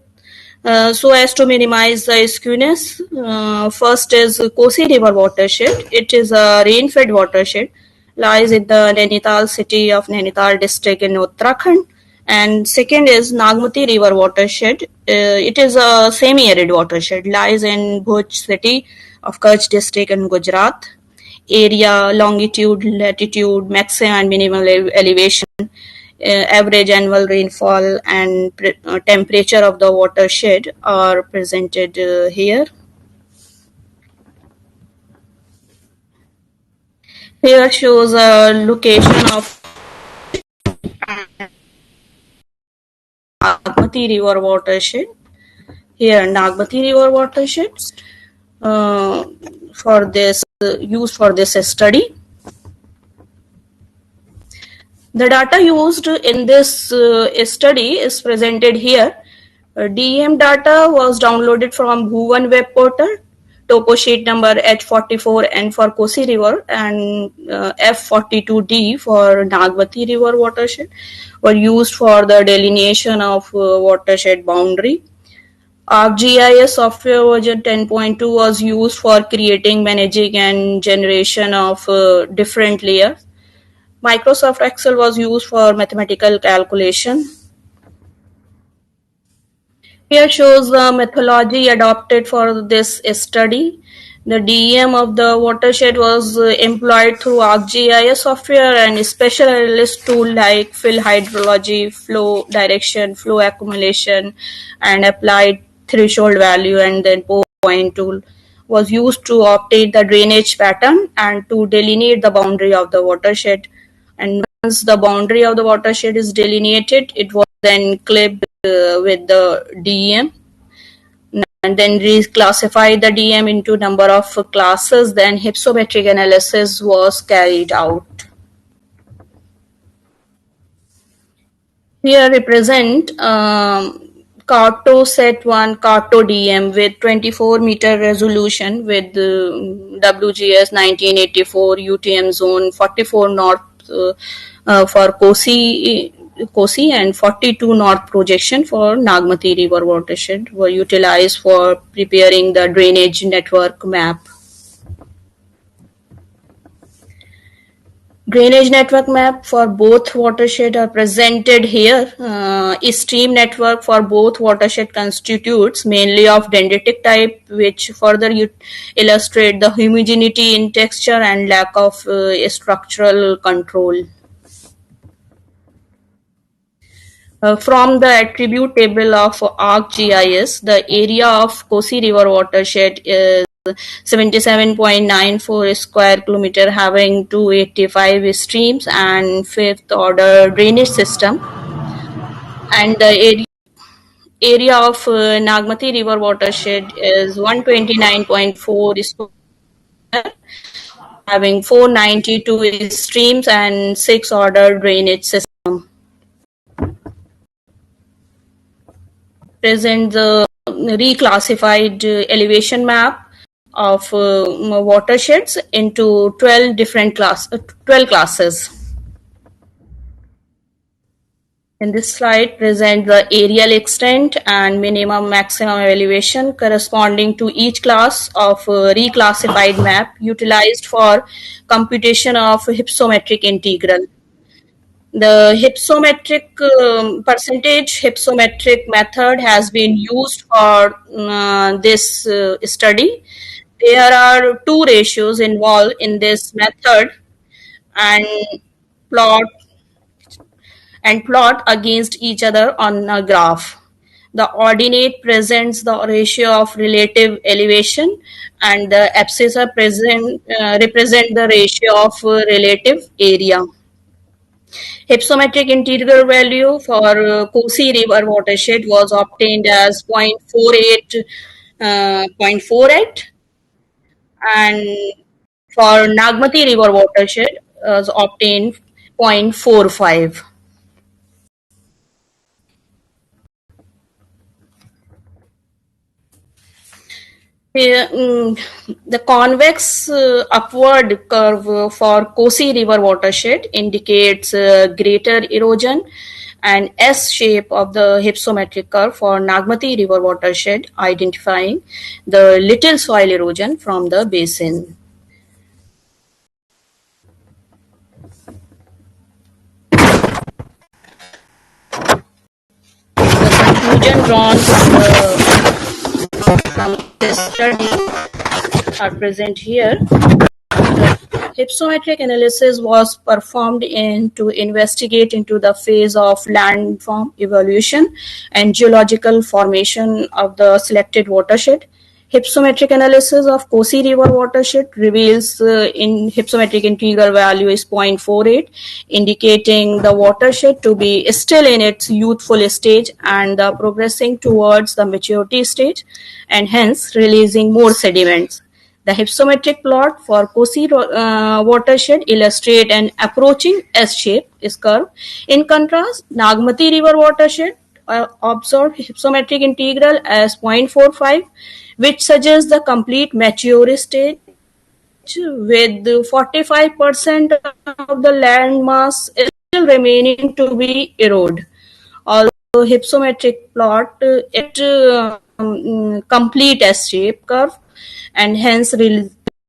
so as to minimize the skewness. First is Kosi River watershed. It is a rain-fed watershed, lies in the Nainital city of Nainital district in Uttarakhand. And second is Nagmati River watershed. It is a semi-arid watershed, lies in Bhuj city of Kutch district in Gujarat. Area, longitude, latitude, maximum and minimum elevation, average annual rainfall, and temperature of the watershed are presented here. Here shows a location of Nagmati River watershed. Here, Nagmati River watershed for this used for this study. The data used in this study is presented here. DEM data was downloaded from Bhuvan web portal, topo sheet number H44N for Kosi River and F42D for Nagmati River watershed were used for the delineation of watershed boundary. ArcGIS software version 10.2 was used for creating, managing and generation of different layers. Microsoft Excel was used for mathematical calculation. Here shows the methodology adopted for this study. The DEM of the watershed was employed through ArcGIS software and special analyst tool like fill hydrology, flow direction, flow accumulation, and applied threshold value, and then point tool was used to obtain the drainage pattern and to delineate the boundary of the watershed. And once the boundary of the watershed is delineated, it was then clipped with the DEM and then reclassify the DEM into number of classes. Then hypsometric analysis was carried out. Here represent Carto Set 1 Carto DEM with 24-meter resolution with WGS 1984 UTM zone 44 north for Kosi and 42 north projection for Nagmati River watershed were utilized for preparing the drainage network map. Drainage network map for both watershed are presented here. Stream network for both watershed constitutes mainly of dendritic type, which further illustrate the homogeneity in texture and lack of structural control. From the attribute table of ArcGIS, the area of Kosi River watershed is 77.94 square kilometer, having 285 streams and fifth order drainage system, and the area of Nagmati River watershed is 129.4 square, having 492 streams and 6 order drainage system. Present the reclassified elevation map of watersheds into 12 different 12 classes. In this slide, present the aerial extent and minimum maximum elevation corresponding to each class of reclassified map utilized for computation of hypsometric integral. The hypsometric percentage hypsometric method has been used for this study. There are two ratios involved in this method and plot against each other on a graph. The ordinate presents the ratio of relative elevation and the abscissa represent the ratio of relative area. Hypsometric integral value for Kosi River watershed was obtained as 0.48, and for Nagmati River watershed was obtained 0.45. Here, the convex upward curve for Kosi River watershed indicates greater erosion, and S shape of the hypsometric curve for Nagmati River watershed, identifying the little soil erosion from the basin. The conclusion drawn from this study are present here. Hypsometric analysis was performed to investigate into the phase of landform evolution and geological formation of the selected watershed. Hypsometric analysis of Kosi River watershed reveals in hypsometric integral value is 0.48, indicating the watershed to be still in its youthful stage and progressing towards the maturity stage, and hence releasing more sediments. The hypsometric plot for Kosi watershed illustrate an approaching S-shape curve. In contrast, Nagmati River watershed observed hypsometric integral as 0.45, which suggests the complete mature stage with 45% of the land mass still remaining to be eroded. Although hypsometric plot, it complete S-shape curve and hence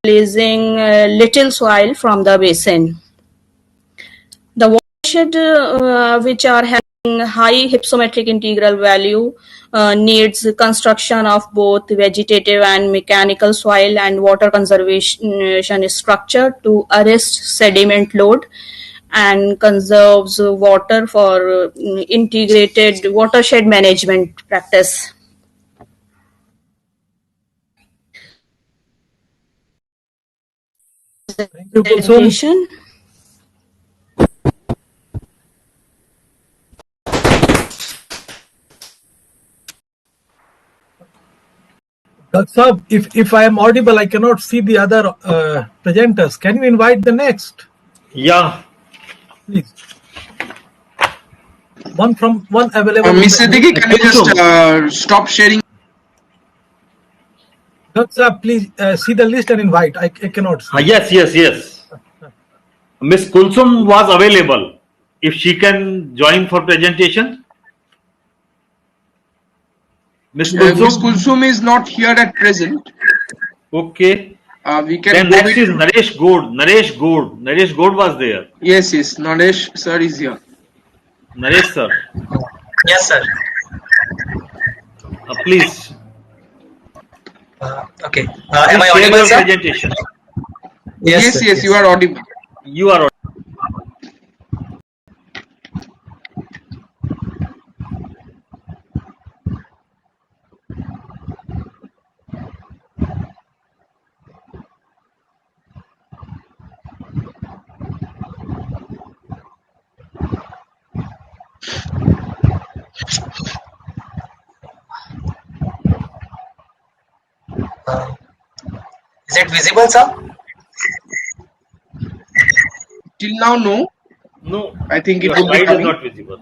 releasing little soil from the basin. The watershed which are having high hypsometric integral value needs construction of both vegetative and mechanical soil and water conservation structure to arrest sediment load and conserves water for integrated watershed management practice. Thank you, Kulsum. Sir, if I am audible, I cannot see the other presenters. Can you invite the next? Yeah. Please. One available. Ms. Siddiqui, can you just stop sharing? Sir, please see the list and invite. I cannot see. Yes. Miss Kulsum was available. If she can join for presentation. Miss Kulsum is not here at present. Okay. We can. Then next is Naresh Goud. Naresh Goud was there. Yes. Naresh sir is here. Naresh sir. Yes, sir. Please. Okay. Am I audible, sir? Presentation. Yes, you are audible. You are audible. Is it visible, sir? Till now, no. No. I think it Your will be slide is coming. not visible.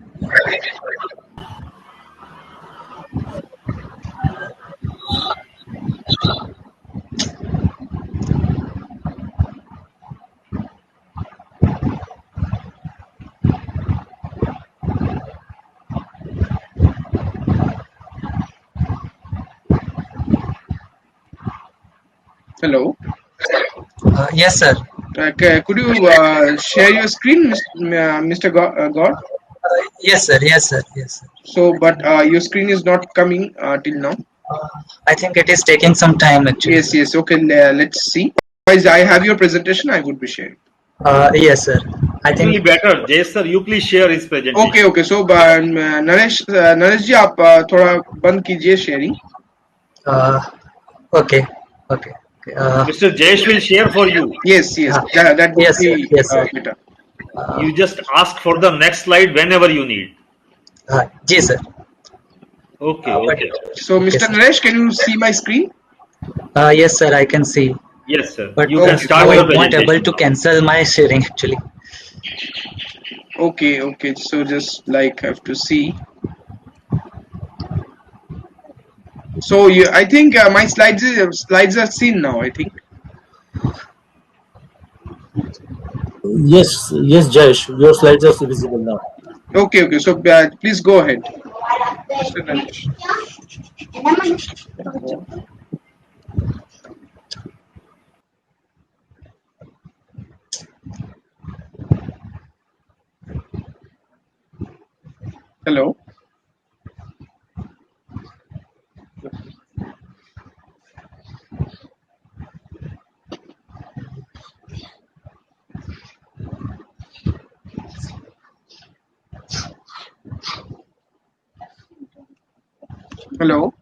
Hello. Yes, sir. Could you share your screen, Mr. God? Yes, sir. So, but your screen is not coming till now. I think it is taking some time actually. Yes. Okay, let's see. Otherwise, I have your presentation. I would be sharing. Yes, sir. I think Really better. Jay sir, you please share his presentation. Okay. So, Naresh जी आप थोड़ा बंद कीजिए sharing. Okay. Mr. Jayesh will share for you. Yes. That would be better. You just ask for the next slide whenever you need. Yes, sir. Okay. So, Mr. Naresh, can you see my screen? Yes, sir. I can see. Yes, sir. But You can start I'm the not presentation. able to cancel my sharing actually. Okay. So just have to see. So I think my slides are seen now. I think. Yes, Jayesh, your slides are visible now. Okay. So please go ahead, Mr. Naresh. Hello. Hello.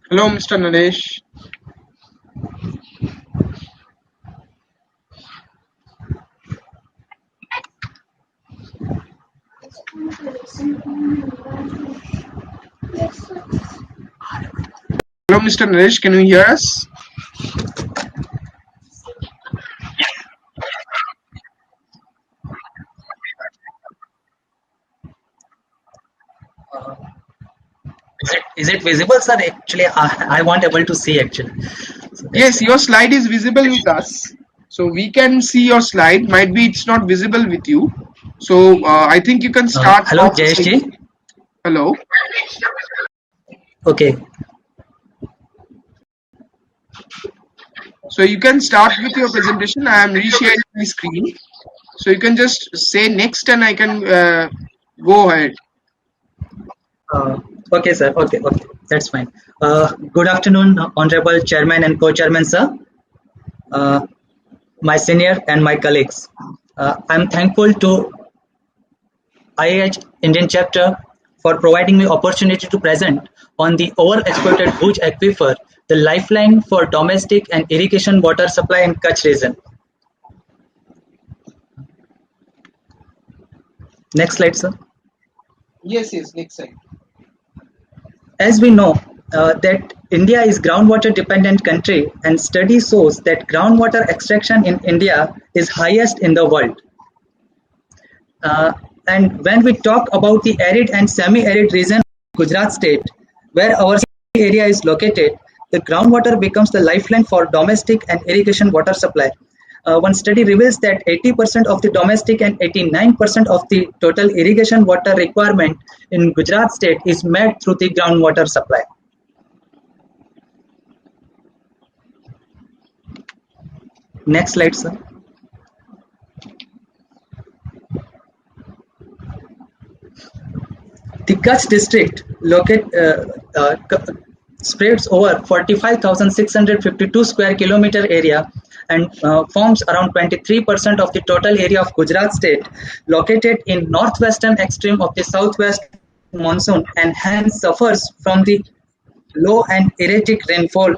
Hello, Mr. Naresh. Hello, Mr. Naresh. Can you hear us? Is it visible, sir? Actually, I won't able to see actually. So Yes, your slide is visible with us. So we can see your slide. Might be it's not visible with you. So I think you can start hello, off. JSG. Hello. Okay. So you can start with your presentation. I am resharing my screen. So you can just say next and I can go ahead. Okay, sir. Okay, that's fine. Good afternoon, Honorable Chairman and Co-Chairman, sir. My senior and my colleagues. I'm thankful to IAH Indian chapter for providing me opportunity to present on the overexploited Bhuj aquifer, the lifeline for domestic and irrigation water supply in Kutch region. Next slide, sir. Yes, next slide. As we know that India is groundwater dependent country, and study shows that groundwater extraction in India is highest in the world. And when we talk about the arid and semi-arid region of Gujarat state, where our area is located, the groundwater becomes the lifeline for domestic and irrigation water supply. One study reveals that 80% of the domestic and 89% of the total irrigation water requirement in Gujarat state is met through the groundwater supply. Next slide, sir. The Kutch district spreads over 45,652 square kilometer area and forms around 23% of the total area of Gujarat state, located in northwestern extreme of the southwest monsoon, and hence suffers from the low and erratic rainfall,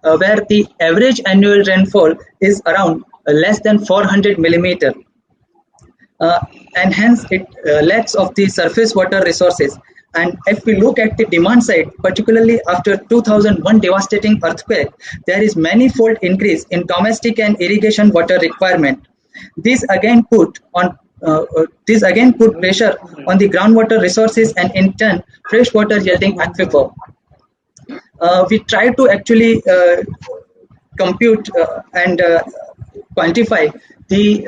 where the average annual rainfall is around less than 400 millimeter. And hence it lacks of the surface water resources. And if we look at the demand side, particularly after 2001 devastating earthquake, there is manifold increase in domestic and irrigation water requirement. This again put pressure on the groundwater resources and in turn freshwater yielding aquifer. We try to actually compute and quantify the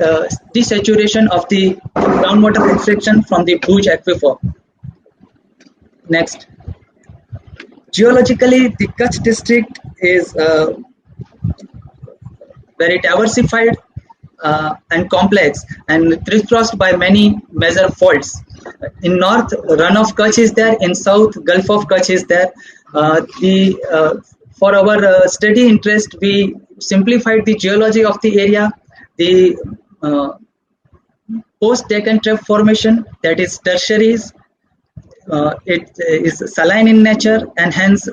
desaturation of the groundwater extraction from the Bhuj aquifer. Next. Geologically, the Kutch district is very diversified and complex and crisscrossed by many major faults. In north, Run of Kutch is there. In south, Gulf of Kutch is there. For our study interest, we simplified the geology of the area. The post-Deccan Trap formation, that is tertiaries, it is saline in nature and hence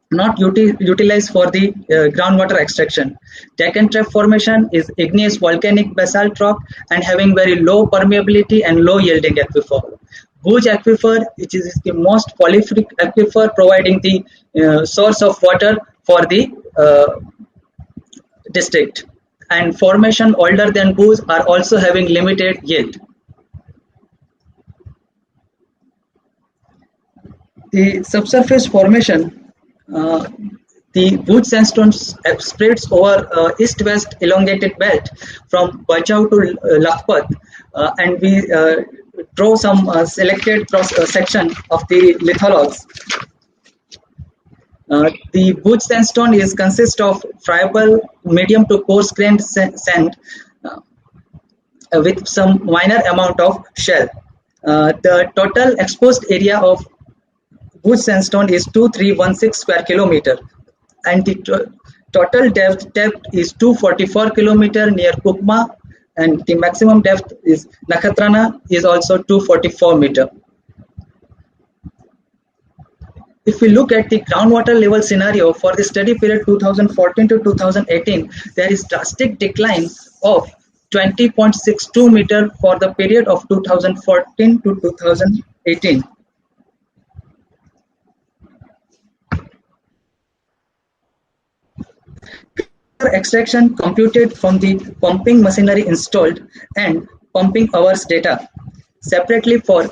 not utilized for the groundwater extraction. Deccan Trap formation is igneous volcanic basalt rock and having very low permeability and low yielding aquifer. Bhuj aquifer, which is the most prolific aquifer, providing the source of water for the district. And formation older than Bhuj are also having limited yield. The subsurface formation, the The Bhuj sandstone spreads over east-west elongated belt from Bachau to Lakhpat, and we draw some selected cross section of the lithologs. The Bhuj sandstone consists of friable, medium to coarse-grained sand with some minor amount of shell. The total exposed area of Bhuj sandstone is 2316 square kilometer, and the total depth is 244 kilometer near Kukma, and the maximum depth is Nakhatrana is also 244 meter. If we look at the groundwater level scenario for the study period 2014 to 2018, there is drastic decline of 20.62 meter for the period of 2014 to 2018. Extraction computed from the pumping machinery installed and pumping hours data separately for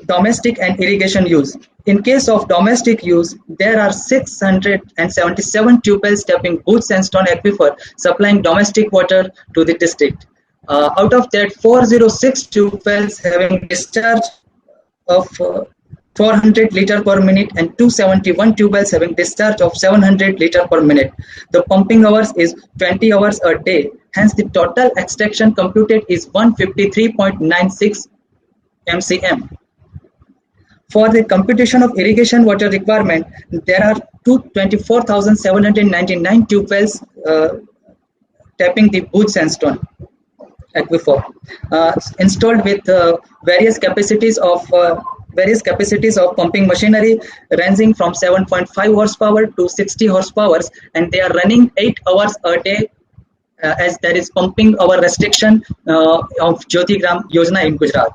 domestic and irrigation use. In case of domestic use, there are 677 tube wells tapping Bhuj sandstone aquifer supplying domestic water to the district. Out of that, 406 tube wells having discharge of 400 liter per minute and 271 tube wells having discharge of 700 liter per minute. The pumping hours is 20 hours a day. Hence, the total extraction computed is 153.96 MCM. For the computation of irrigation water requirement, there are 24,799 tube wells tapping the Bhuj sandstone aquifer, installed with various capacities of pumping machinery ranging from 7.5 horsepower to 60 horsepower, and they are running 8 hours a day as there is pumping hour restriction of Jyotigram Yojana in Gujarat.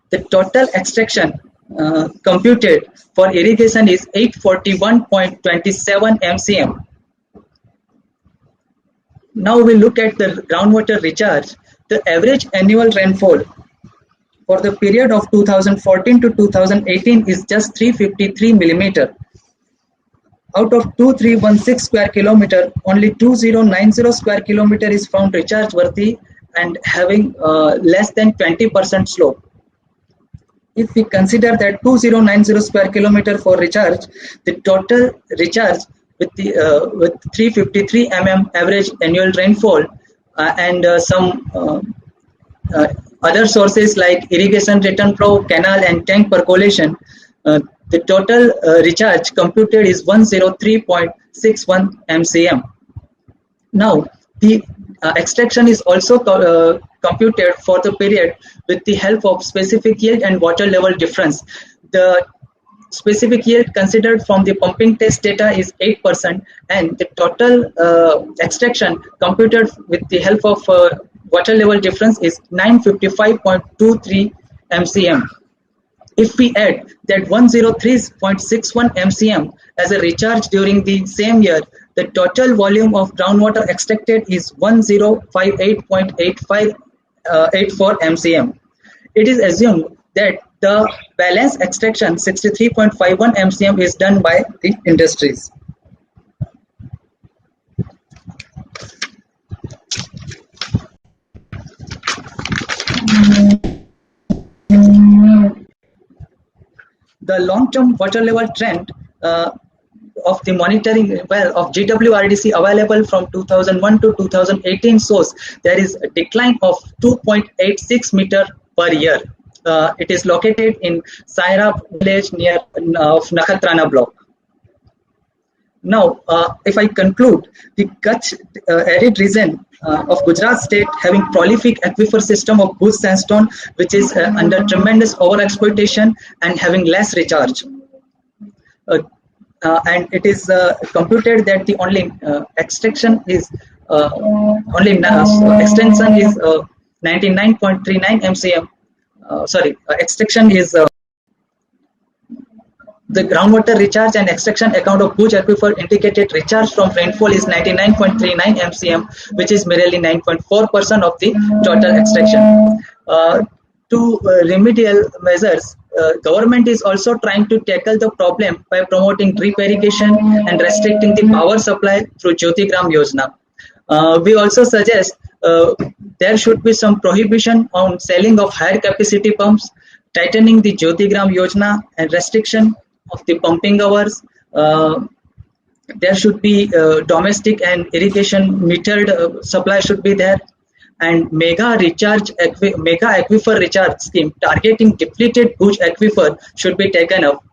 The total extraction computed for irrigation is 841.27 MCM. Now we look at the groundwater recharge. The average annual rainfall for the period of 2014 to 2018 is just 353 millimeter. Out of 2316 square kilometer, only 2090 square kilometer is found recharge worthy and having less than 20% slope. If we consider that 2090 square kilometer for recharge, the total recharge with 353 mm average annual rainfall and some other sources like irrigation return flow, canal and tank percolation, the total recharge computed is 103.61 MCM. Now, the extraction is also computed for the period with the help of specific yield and water level difference. The specific yield considered from the pumping test data is 8%, and the total extraction computed with the help of water level difference is 955.23 MCM. If we add that 103.61 MCM as a recharge during the same year, the total volume of groundwater extracted is 1058.84 MCM. It is assumed that the balance extraction 63.51 MCM is done by the industries. The long-term water level trend of the monitoring well of GWRDC available from 2001 to 2018 shows there is a decline of 2.86 meter per year. It is located in Sairab village near of Nakhatrana block. Now, if I conclude, the Kutch arid region of Gujarat state having prolific aquifer system of Bhuj sandstone, which is under tremendous overexploitation and having less recharge. And it is computed that the only extraction is extension is 99.39 MCM. Extraction is the groundwater recharge and extraction account of Bhuj aquifer indicated recharge from rainfall is 99.39 MCM, which is merely 9.4% of the total extraction. To remedial measures, government is also trying to tackle the problem by promoting drip irrigation and restricting the power supply through Jyotigram Yojana. We also suggest there should be some prohibition on selling of higher capacity pumps, tightening the Jyotigram Yojana and restriction of the pumping hours. There should be domestic and irrigation metered supply should be there, and mega aquifer recharge scheme targeting depleted Bhuj aquifer should be taken up,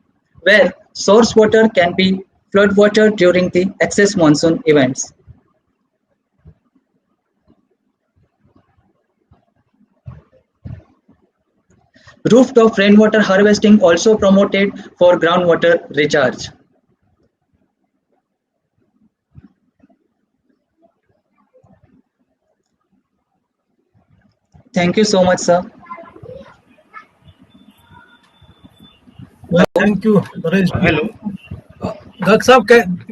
where source water can be flood water during the excess monsoon events. Rooftop rainwater harvesting also promoted for groundwater recharge. Thank you so much, sir. Thank you, Naresh. Hello.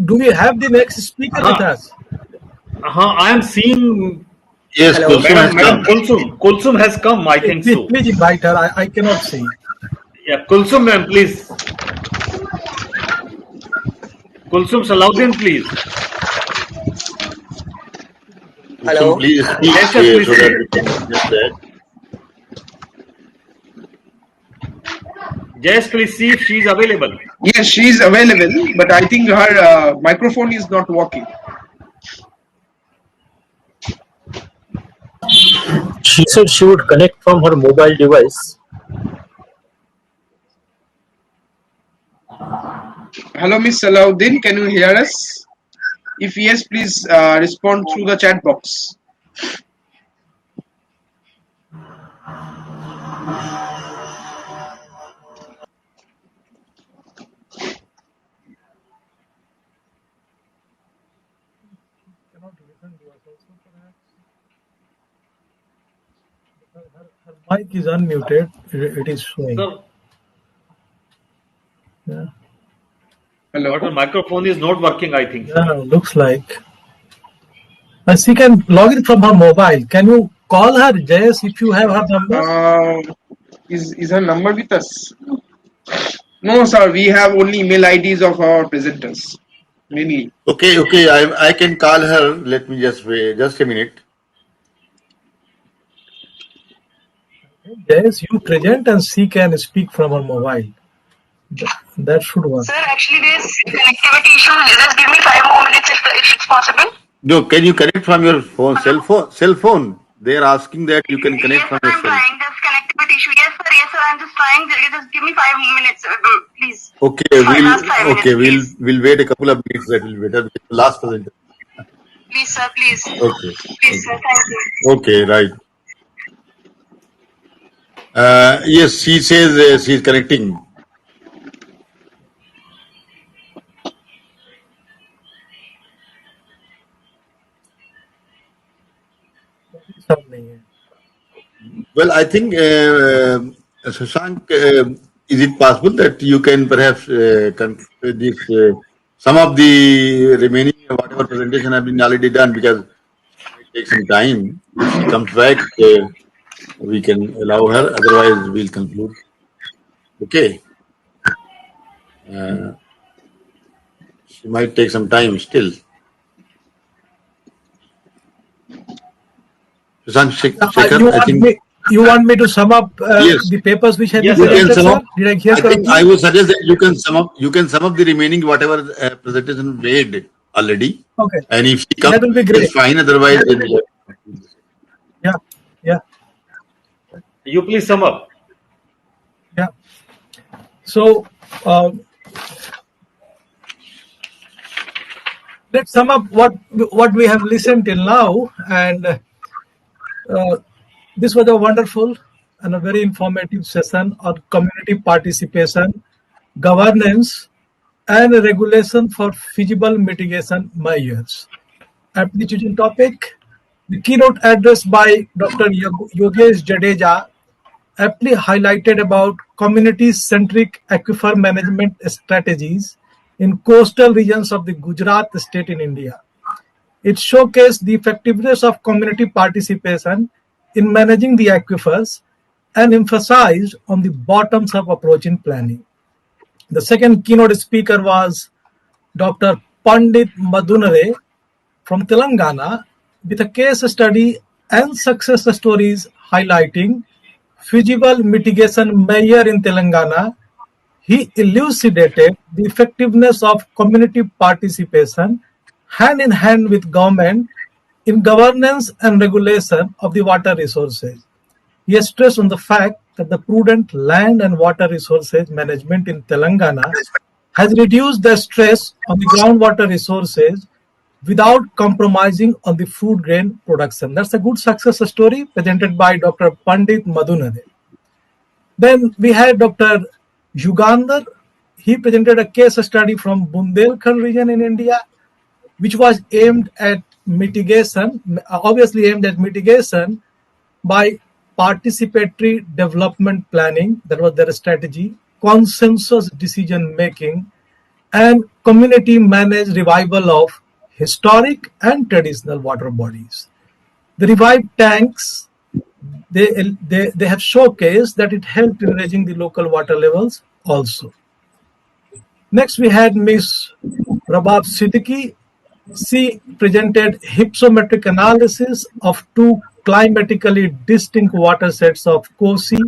Do we have the next speaker with us? I am seeing. Yes, Hello. Madam Kulsum has come, I think so. Please invite her. I cannot see. Yeah, Kulsum ma'am, please. Kulsum Salahuddin, please. Hello. Please speak Yes, sir, please. so that we can understand. Yes, please see if she is available. Yes, she is available, but I think her microphone is not working. She said she would connect from her mobile device. Hello, Miss Salahuddin, can you hear us? If yes, please respond through the chat box. Her mic is unmuted. It is showing. So, Yeah. hello. But her microphone is not working, I think. Yeah, looks like. She can log in from her mobile. Can you call her, Jayas, if you have her number? Is her number with us? No, sir. We have only email IDs of our presenters. Mainly. Okay. I can call her. Let me just wait. Just a minute. Yes, you present and she can speak from her mobile. That should work. Sir, actually there's connectivity issue. Just give me 5 more minutes if it's possible. No, can you connect from your phone? Cell phone. They are asking that you can connect from your I'm cell. trying. There's connectivity issue. Yes, sir. I'm just trying. Just give me 5 minutes, please. Okay, Last 5 minutes, we'll wait a couple of minutes. That will be better. Last presenter. Please, sir. Please. Okay. Please, sir. Thank you. Okay, right. Yes, she says she's connecting. Well, I think, Shashank, is it possible that you can perhaps conclude this, some of the remaining whatever presentation have been already done, because it might take some time. If she comes back, we can allow her. Otherwise, we'll conclude. Okay. She might take some time still. Shekhar, I think. You want me to sum up Yes. the papers which have Yes, been you can presented, sum sir? up. Did I hear I think correctly? I would suggest that you can sum up the remaining whatever presentation made already. Okay. And if she comes, That will be great. it's fine. Otherwise, then Yeah. You please sum up. Yeah. So let's sum up what we have listened till now, and this was a wonderful and a very informative session on community participation, governance, and regulation for feasible mitigation measures. Aptly chosen topic, the keynote address by Dr. Yogesh Jadeja aptly highlighted about community-centric aquifer management strategies in coastal regions of the Gujarat state in India. It showcased the effectiveness of community participation in managing the aquifers and emphasized on the bottoms-up approach in planning. The second keynote speaker was Dr. Pandit Madhunare from Telangana with a case study and success stories highlighting feasible mitigation measure in Telangana. He elucidated the effectiveness of community participation hand in hand with government in governance and regulation of the water resources. He stressed on the fact that the prudent land and water resources management in Telangana has reduced the stress on the groundwater resources without compromising on the food grain production. That's a good success story presented by Dr. Pandit Madhunare. Then we had Dr. Yugandhar. He presented a case study from Bundelkhand region in India, which was aimed at mitigation, obviously aimed at mitigation by participatory development planning, that was their strategy, consensus decision making, and community managed revival of historic and traditional water bodies. The revived tanks, they have showcased that it helped in raising the local water levels also. Next, we had Ms. Rabab Siddiqui. She presented hypsometric analysis of two climatically distinct watersheds of Kosi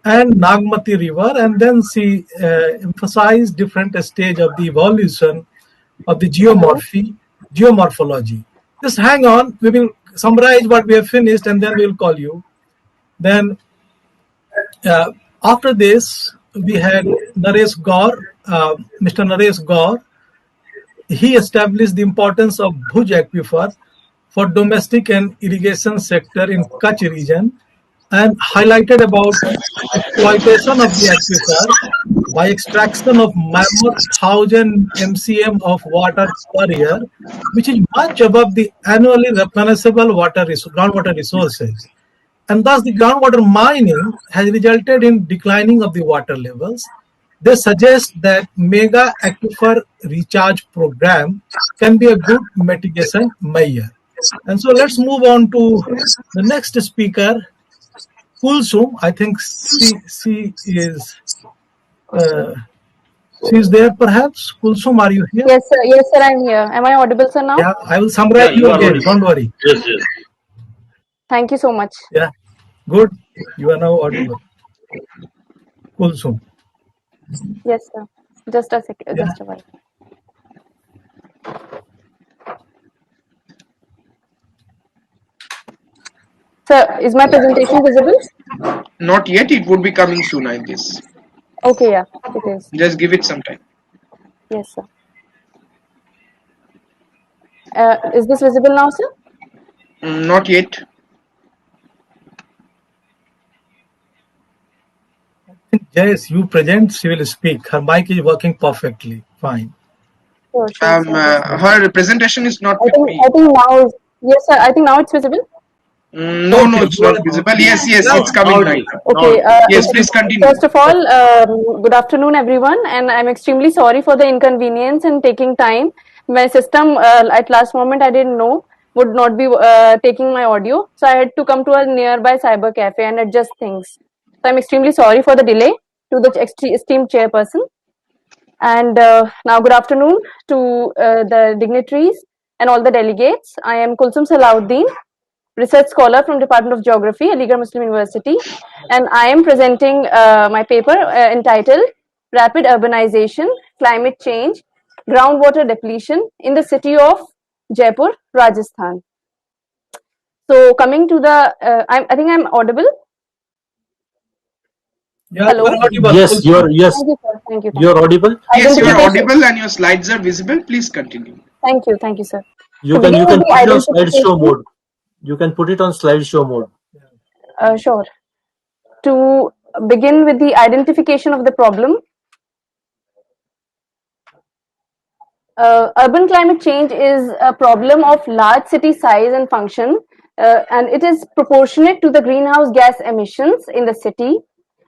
and Nagmati river, and then she emphasized different stage of the evolution of the geomorphology. Just hang on, we will summarize what we have finished and then we will call you. Then after this, we had Naresh Gaur, Mr. Naresh Gaur. He established the importance of Bhuj aquifer for domestic and irrigation sector in Kutch region and highlighted about exploitation of the aquifer by extraction of mammoth 1000 MCM of water per year, which is much above the annually replenishable groundwater resources. And thus the groundwater mining has resulted in declining of the water levels. They suggest that mega aquifer recharge program can be a good mitigation measure. And so let's move on to the next speaker, Kulsum. I think she is she's there perhaps. Kulsum, are you here? Yes, sir. Yes, sir. I'm here. Am I audible, sir? Now? Yeah, I will summarize you again. Don't worry. Yes, yes. Thank you so much. Yeah, good. You are now audible. Kulsum. Yes, sir. Just a second. Just a while. Sir, is my presentation visible? Not yet. It would be coming soon, I guess. Okay, yeah, it is. Just give it some time. Yes, sir. Is this visible now, sir? Not yet. Yes, you present, she will speak. Her mic is working perfectly. Fine. Sure, sure, her presentation is not. I think now. Yes, sir. I think now it's visible. No, it's not visible. Yes, it's coming right now. Okay. Yes, please continue. First of all, good afternoon, everyone, and I'm extremely sorry for the inconvenience and taking time. My system at last moment I didn't know would not be taking my audio, so I had to come to a nearby cyber cafe and adjust things. So I'm extremely sorry for the delay to the esteemed chairperson. And now, good afternoon to the dignitaries and all the delegates. I am Kulsum Salahuddin, research scholar from Department of Geography, Aligarh Muslim University, and I am presenting my paper entitled Rapid Urbanization, Climate Change, Groundwater Depletion in the City of Jaipur, Rajasthan. So coming to the, I think I'm audible. Yeah, hello. Yes, you're yes. Thank you, sir. Thank you. You're audible. Yes, you are audible and your slides are visible. Please continue. Thank you, sir. You can put it on slideshow mode. You can put it on slideshow mode. Sure. To begin with the identification of the problem, urban climate change is a problem of large city size and function, and it is proportionate to the greenhouse gas emissions in the city.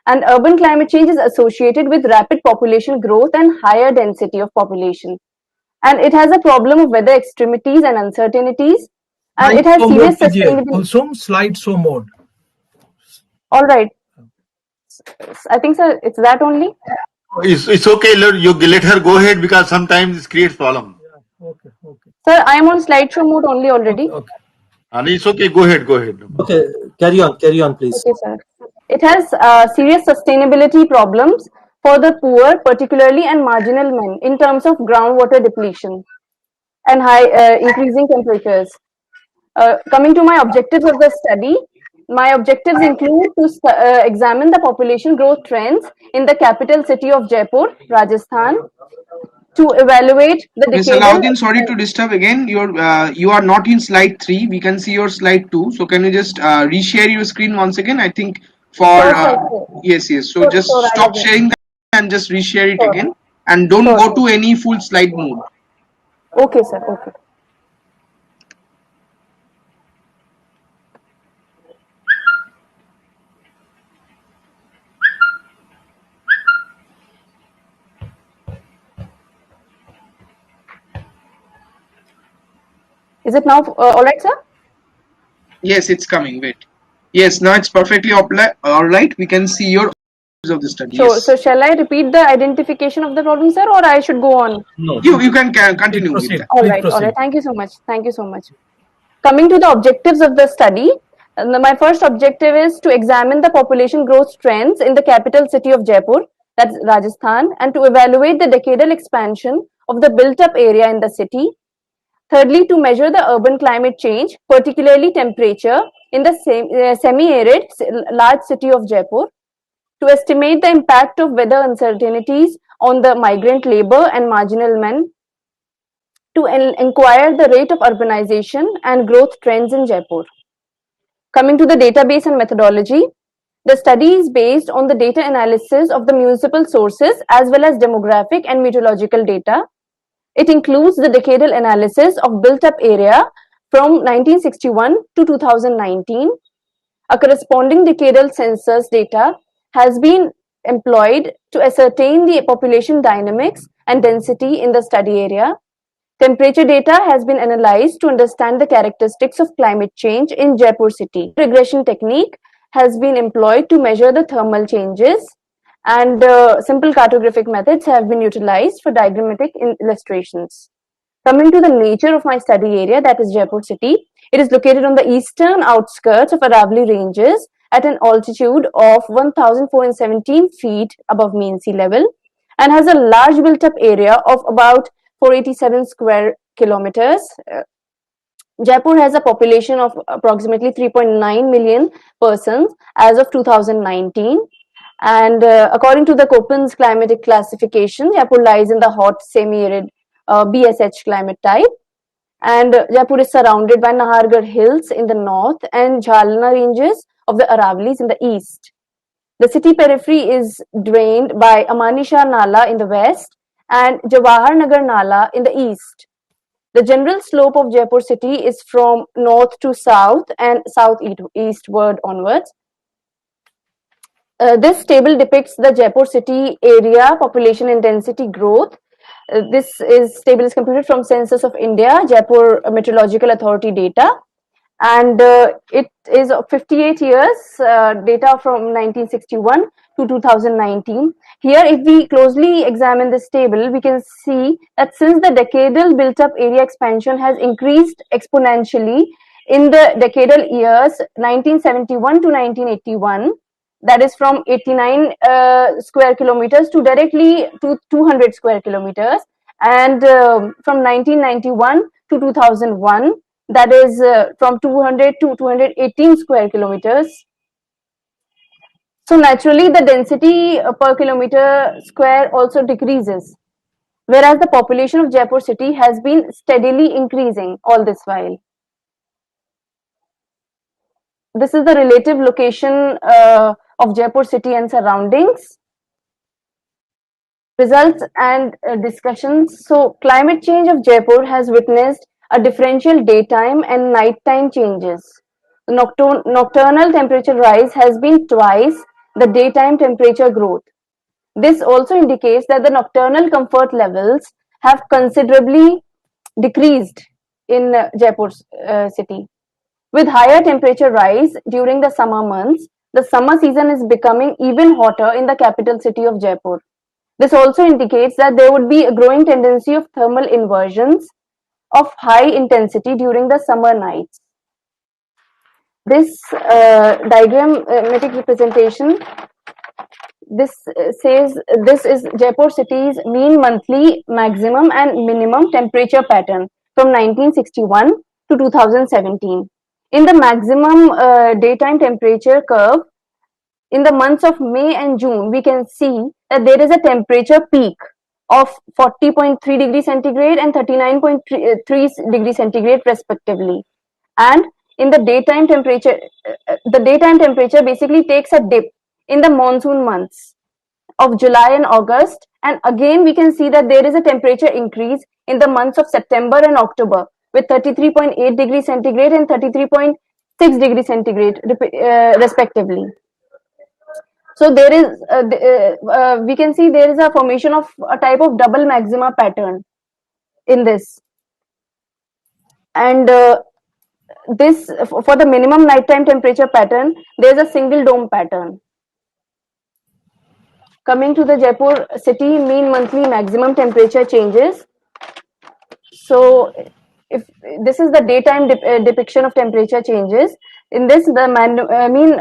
And urban climate change is associated with rapid population growth and higher density of population. And it has a problem of weather extremities and uncertainties. And it has serious sustainability. Kulsum, slideshow mode. All right. I think, sir, it's that only. It's okay. Let her go ahead because sometimes it creates problem. Okay. Sir, I am on slideshow mode only already. Okay. And it's okay. Go ahead. Okay, carry on, please. Okay, sir. It has serious sustainability problems for the poor, particularly and marginal men, in terms of groundwater depletion and high increasing temperatures. Coming to my objectives of the study, my objectives include to examine the population growth trends in the capital city of Jaipur, Rajasthan, to evaluate the Ms. decadal. Alauddin, sorry to disturb again. You are not in slide 3. We can see your slide 2. So can you just reshare your screen once again? I think for yes. So Sure, just I'll stop again. sharing that and just reshare it Sure. again. And don't Sure, go to any full slide mode. Okay, sir. Okay. Is it now all right, sir? Yes, it's coming. Wait. Yes, now it's perfectly all right. We can see your of the study. Sure. Yes. So shall I repeat the identification of the problem, sir, or I should go on? No. You can continue with that. All right. Thank you so much. Coming to the objectives of the study, my first objective is to examine the population growth trends in the capital city of Jaipur, that's Rajasthan, and to evaluate the decadal expansion of the built-up area in the city. Thirdly, to measure the urban climate change, particularly temperature, in the semi-arid large city of Jaipur. To estimate the impact of weather uncertainties on the migrant labor and marginal men. To inquire the rate of urbanization and growth trends in Jaipur. Coming to the database and methodology, the study is based on the data analysis of the municipal sources as well as demographic and meteorological data. It includes the decadal analysis of built-up area from 1961 to 2019. A corresponding decadal census data has been employed to ascertain the population dynamics and density in the study area. Temperature data has been analyzed to understand the characteristics of climate change in Jaipur city. Regression technique has been employed to measure the thermal changes, and simple cartographic methods have been utilized for diagrammatic illustrations. Coming to the nature of my study area, that is Jaipur city, it is located on the eastern outskirts of Aravalli ranges at an altitude of 1,417 feet above mean sea level and has a large built-up area of about 487 square kilometers. Jaipur has a population of approximately 3.9 million persons as of 2019. And according to the Köppen's climatic classification, Jaipur lies in the hot semi-arid BSH climate type. And Jaipur is surrounded by Nahargarh hills in the north and Jalna ranges of the Aravallis in the east. The city periphery is drained by Amanisha Nala in the west and Jawahar Nagar Nala in the east. The general slope of Jaipur city is from north to south and southeastward onwards. This table depicts the Jaipur city area population and density growth. This table is computed from Census of India, Jaipur Meteorological Authority data, and it is 58 years data from 1961 to 2019. Here, if we closely examine this table, we can see that since the decadal built-up area expansion has increased exponentially in the decadal years 1971 to 1981, that is from 89 square kilometers to directly to 200 square kilometers, and from 1991 to 2001, that is from 200 to 218 square kilometers. So naturally, the density per kilometer square also decreases, whereas the population of Jaipur city has been steadily increasing all this while. This is the relative location of Jaipur city and surroundings. Results and discussions. So climate change of Jaipur has witnessed a differential daytime and nighttime changes. Nocturnal temperature rise has been twice the daytime temperature growth. This also indicates that the nocturnal comfort levels have considerably decreased in Jaipur city. With higher temperature rise during the summer months, the summer season is becoming even hotter in the capital city of Jaipur. This also indicates that there would be a growing tendency of thermal inversions of high intensity during the summer nights. This diagrammatic representation, this says this is Jaipur city's mean monthly maximum and minimum temperature pattern from 1961 to 2017. In the maximum daytime temperature curve, in the months of May and June, we can see that there is a temperature peak of 40.3 degrees centigrade and 39.3 degrees centigrade respectively. And in the daytime temperature basically takes a dip in the monsoon months of July and August, and again we can see that there is a temperature increase in the months of September and October with 33.8 degrees centigrade and 33.6 degrees centigrade respectively. So there is we can see there is a formation of a type of double maxima pattern in this, and this for the minimum nighttime temperature pattern, there is a single dome pattern. Coming to the Jaipur city mean monthly maximum temperature changes. So if this is the daytime depiction of temperature changes, in this the mean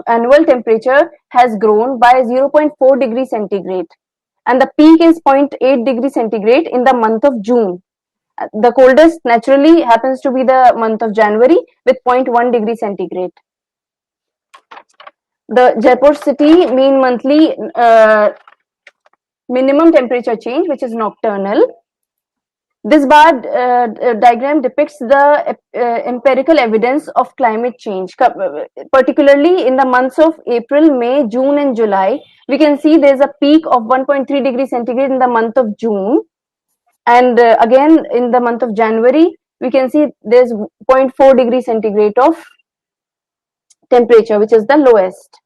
annual temperature has grown by 0.4 degrees centigrade, and the peak is 0.8 degrees centigrade in the month of June. The coldest naturally happens to be the month of January with 0.1 degree centigrade. The Jaipur city mean monthly minimum temperature change, which is nocturnal. This bar diagram depicts the empirical evidence of climate change, particularly in the months of April, May, June and July. We can see there is a peak of 1.3 degrees centigrade in the month of June, and again in the month of January we can see there is 0.4 degrees centigrade of temperature, which is the lowest.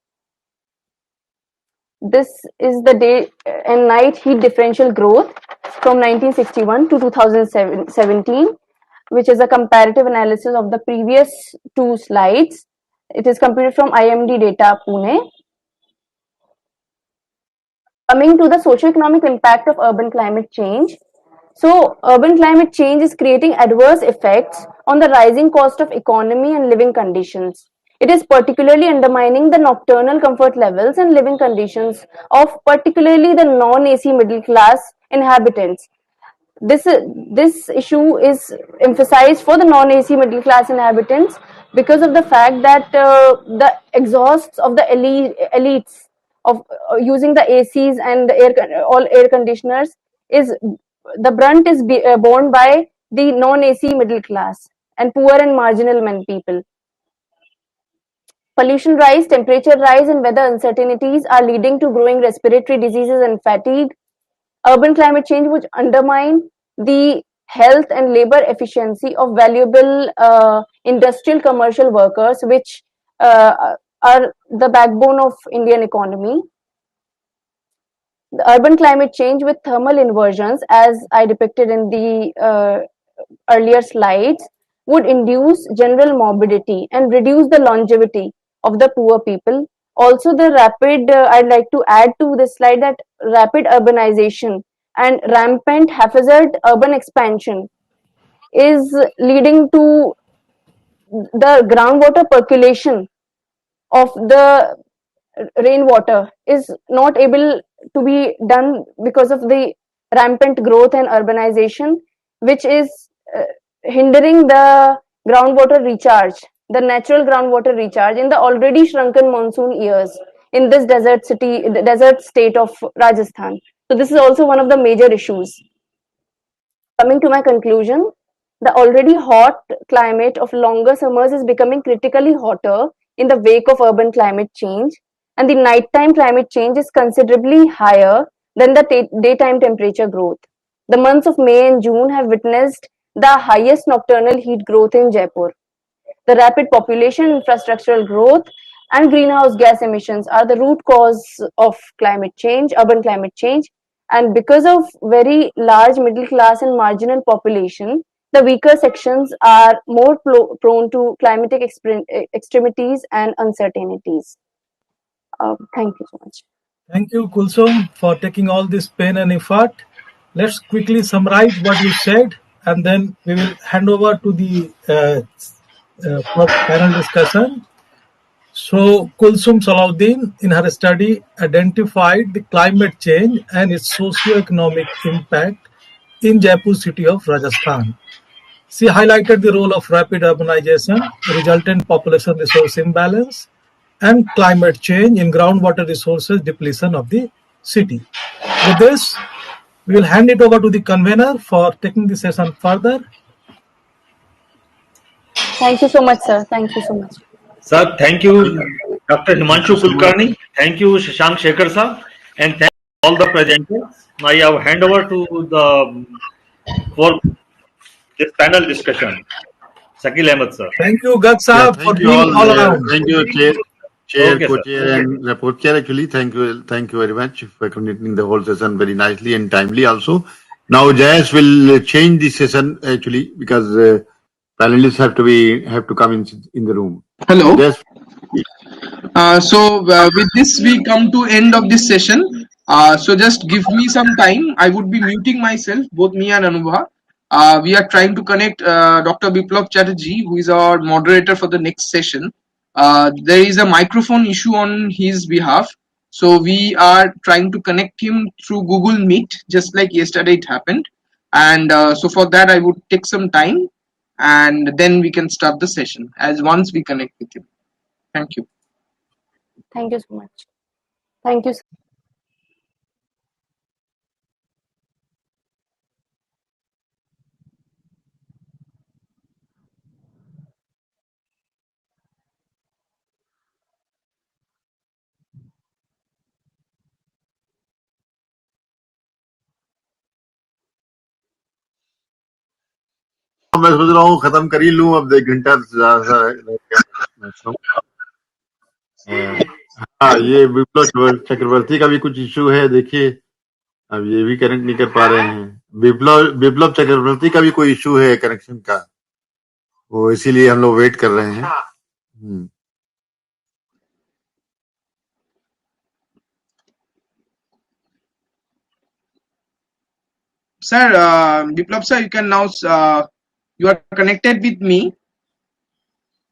This is the day and night heat differential growth from 1961 to 2017, which is a comparative analysis of the previous two slides. It is computed from IMD data, Pune. Coming to the socio-economic impact of urban climate change. So, urban climate change is creating adverse effects on the rising cost of economy and living conditions. It is particularly undermining the nocturnal comfort levels and living conditions of particularly the non-AC middle class inhabitants. This issue is emphasized for the non-AC middle class inhabitants because of the fact that the exhausts of the elites of using the ACs and the all air conditioners is the brunt is borne by the non-AC middle class and poor and marginal men people. Pollution rise, temperature rise and weather uncertainties are leading to growing respiratory diseases and fatigue. Urban climate change would undermine the health and labor efficiency of valuable industrial commercial workers, which are the backbone of Indian economy. The urban climate change with thermal inversions, as I depicted in the earlier slides, would induce general morbidity and reduce the longevity of the poor people. Also, the rapid, I'd like to add to this slide that rapid urbanization and rampant haphazard urban expansion is leading to the groundwater percolation of the rainwater is not able to be done because of the rampant growth and urbanization, which is hindering the groundwater recharge, the natural groundwater recharge in the already shrunken monsoon years in this desert state of Rajasthan. So this is also one of the major issues. Coming to my conclusion, the already hot climate of longer summers is becoming critically hotter in the wake of urban climate change, and the nighttime climate change is considerably higher than the daytime temperature growth. The months of May and June have witnessed the highest nocturnal heat growth in Jaipur. The rapid population, infrastructural growth, and greenhouse gas emissions are the root cause of climate change, urban climate change. And because of very large middle class and marginal population, the weaker sections are more prone to climatic extremities and uncertainties. Thank you so much. Thank you, Kulsum, for taking all this pain and effort. Let's quickly summarize what you said, and then we will hand over to the panel discussion. So, Kulsum Salahuddin, in her study, identified the climate change and its socio-economic impact in Jaipur city of Rajasthan. She highlighted the role of rapid urbanization, resultant population resource imbalance, and climate change in groundwater resources depletion of the city. With this, we will hand it over to the convener for taking the session further. Thank you so much, sir. Thank you so much. Sir, thank you, Dr. Himanshu Kulkarni. Thank you, Shashank Shekhar sir, and thank all the presenters. Now I have hand over to for this panel discussion. Shakil Ahmed sir. Thank you, Gat sahab, for thank you being all around. Thank you, Chair, Okay, Co-Chair, and Report Chair. Actually, thank you very much for conducting the whole session very nicely and timely also. Now, Jayesh will change the session actually because panelists have to come in the room. Hello. Jayesh, With this, we come to end of this session. So just give me some time. I would be muting myself, both me and Anubha. We are trying to connect Dr. Biplab Chatterjee, who is our moderator for the next session. There is a microphone issue on his behalf. So we are trying to connect him through Google Meet, just like yesterday it happened. And so for that, I would take some time and then we can start the session as once we connect with him. Thank you. Thank you so much. Thank you. मैं सोच रहा हूँ खत्म कर ही लूँ अब 1 घंटा हाँ, ये विप्लव चक्रवर्ती का भी कुछ इशू है, देखिए अब ये भी कनेक्ट नहीं कर पा रहे हैं। विप्लव चक्रवर्ती का भी कोई इशू है कनेक्शन का, वो इसीलिए हम लोग वेट कर रहे हैं। Sir, Biplab sir, you can now, you are connected with me.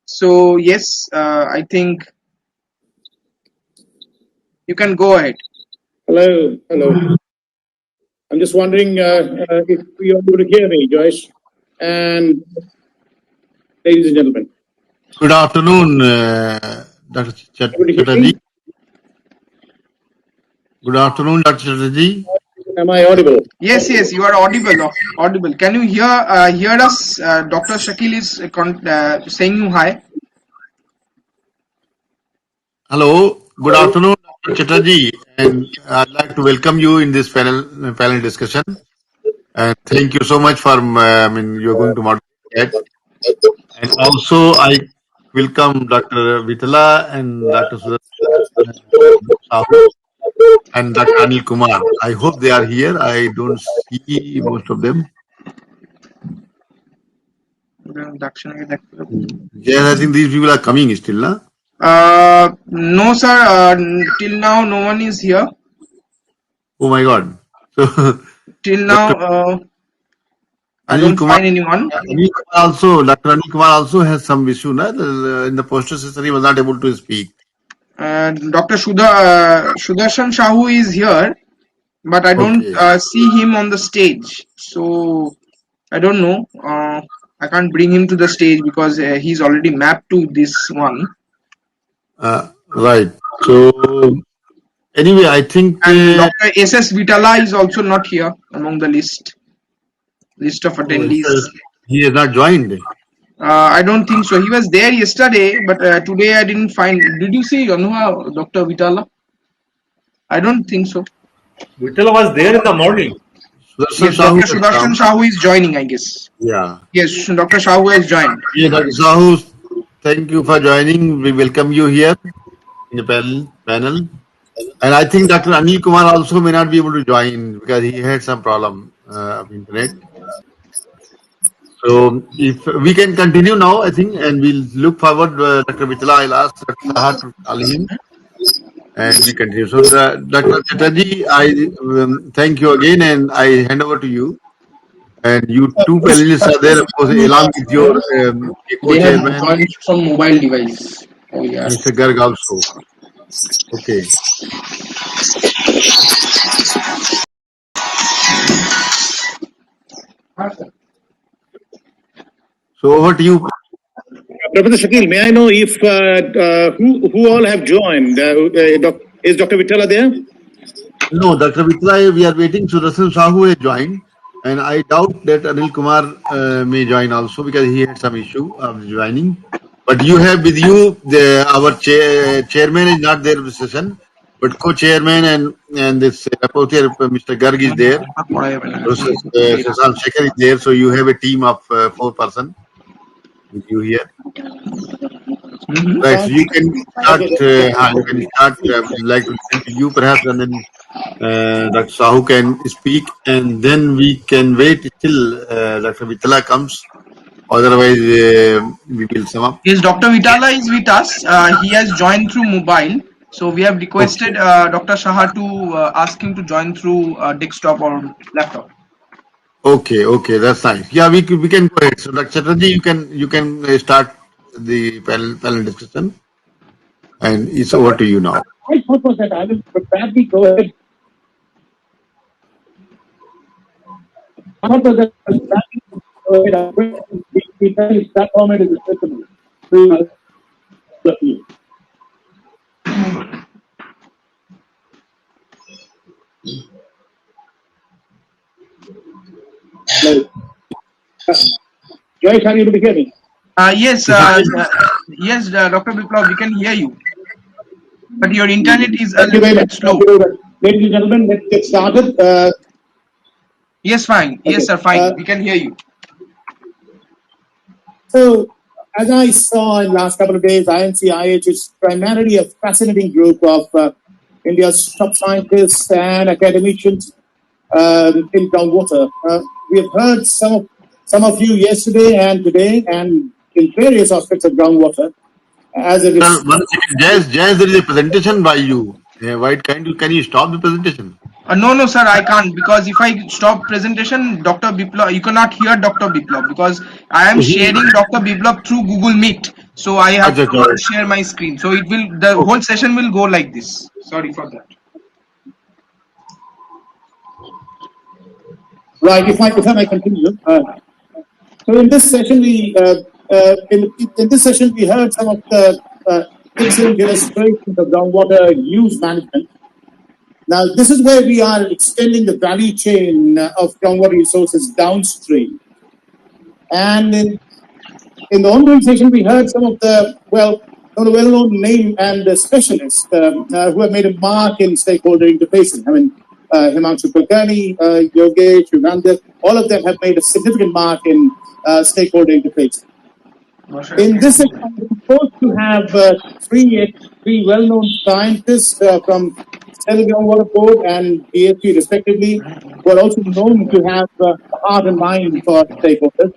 So yes, I think you can go ahead. Hello. I'm just wondering if you are able to hear me, Joyce, and ladies and gentlemen. Good afternoon, Dr. Chatterjee. Good afternoon, Dr. Chatterjee. Am I audible? Yes, you are audible. Can you hear us? Dr. Shakil is saying you hi. Hello, good afternoon, Dr. Chatterjee, and I'd like to welcome you in this panel discussion. And thank you so much for, you're going to moderate. And also, I welcome Dr. Vitala and Dr. Sahu and Dr. Anil Kumar. I hope they are here. I don't see most of them. Yes, I think these people are coming still, na? No, sir. Till now, no one is here. Oh my God! So till now, I don't find anyone. Dr. Anil Kumar also has some issue, na? In the poster session, he was not able to speak. Dr. Sudarshan Shahu is here, but I don't see him on the stage. So I don't know. I can't bring him to the stage because he's already mapped to this one. Right. So anyway, I think and Dr. S.S. Vitala is also not here among the list of attendees. He has not joined. I don't think so. He was there yesterday, but today I didn't find. Did you see Dr. Vitala? I don't think so. Vitala was there in the morning. Yes, Dr. Sudarshan Shahu is joining, I guess. Yeah. Yes, Dr. Shahu has joined. Yeah, Dr. Shahu, thank you for joining. We welcome you here in the panel. And I think Dr. Anil Kumar also may not be able to join because he had some problem of internet. So if we can continue now, I think, and we'll look forward. Dr. Vitala, I'll ask Dr. Saha to call him. and we continue. So, Dr. Chatterjee, I thank you again, and I hand over to you. And you two panelists are there, of course, along with your They have co-chairman, joined from mobile device. Oh yeah. Mr. Garg also. Okay. So over to you. Professor Shakil, may I know if who all have joined? Is Dr. Vitala there? No, Dr. Vitla, we are waiting. Sudarshan Sahu has joined, and I doubt that Anil Kumar may join also because he had some issue of joining. But you have with you our chairman is not there in the session, but co-chairman and this rapporteur, Mr. Garg is there. Shashank Shekhar is there. So you have a team of 4 persons with you here. Right. So you can start. Like to listen to you perhaps, and then Dr. Sahu can speak, and then we can wait till Dr. Vitala comes. Otherwise, we will sum up. Yes, Dr. Vitala is with us. He has joined through mobile. So we have requested Dr. Shah to ask him to join through desktop or laptop. Okay, that's nice. Yeah, we can go ahead. So, Dr. Chatterjee, you can start the panel discussion, and it's over to you now. I thought was that I will probably go ahead. I thought was that I will probably go ahead. That format is accessible to you. Joyce, are you able to hear me? Yes, yes, Dr. Biplav, we can hear you. But your internet is a little bit slow. Ladies and gentlemen, let's get started. Yes, fine. Yes, sir, fine. We can hear you. So, as I saw in the last couple of days, INC-IAH is primarily a fascinating group of India's top scientists and academicians in groundwater. We have heard some of you yesterday and today, and in various aspects of groundwater. As a One second, Jazz, there is a presentation by you. Why can you stop the presentation? No, sir, I can't, because if I stop presentation, Dr. Biplav, you cannot hear Dr. Biplav because I am sharing Dr. Biplav through Google Meet. So I have to share my screen. So the whole session will go like this. Sorry for that. Right, if I may continue. So in this session, we heard some of the excellent illustrations of groundwater use management. Now, this is where we are extending the value chain of groundwater resources downstream. And in the ongoing session, we heard some of the well-known name and specialists who have made a mark in stakeholder interfacing. I mean, Himanshu Kulkarni, Yogesh, Yugandhar, all of them have made a significant mark in stakeholder interfacing. In this session, I'm supposed to have three well-known scientists from Central Groundwater Board and DSP respectively, who are also known to have heart and mind for stakeholders.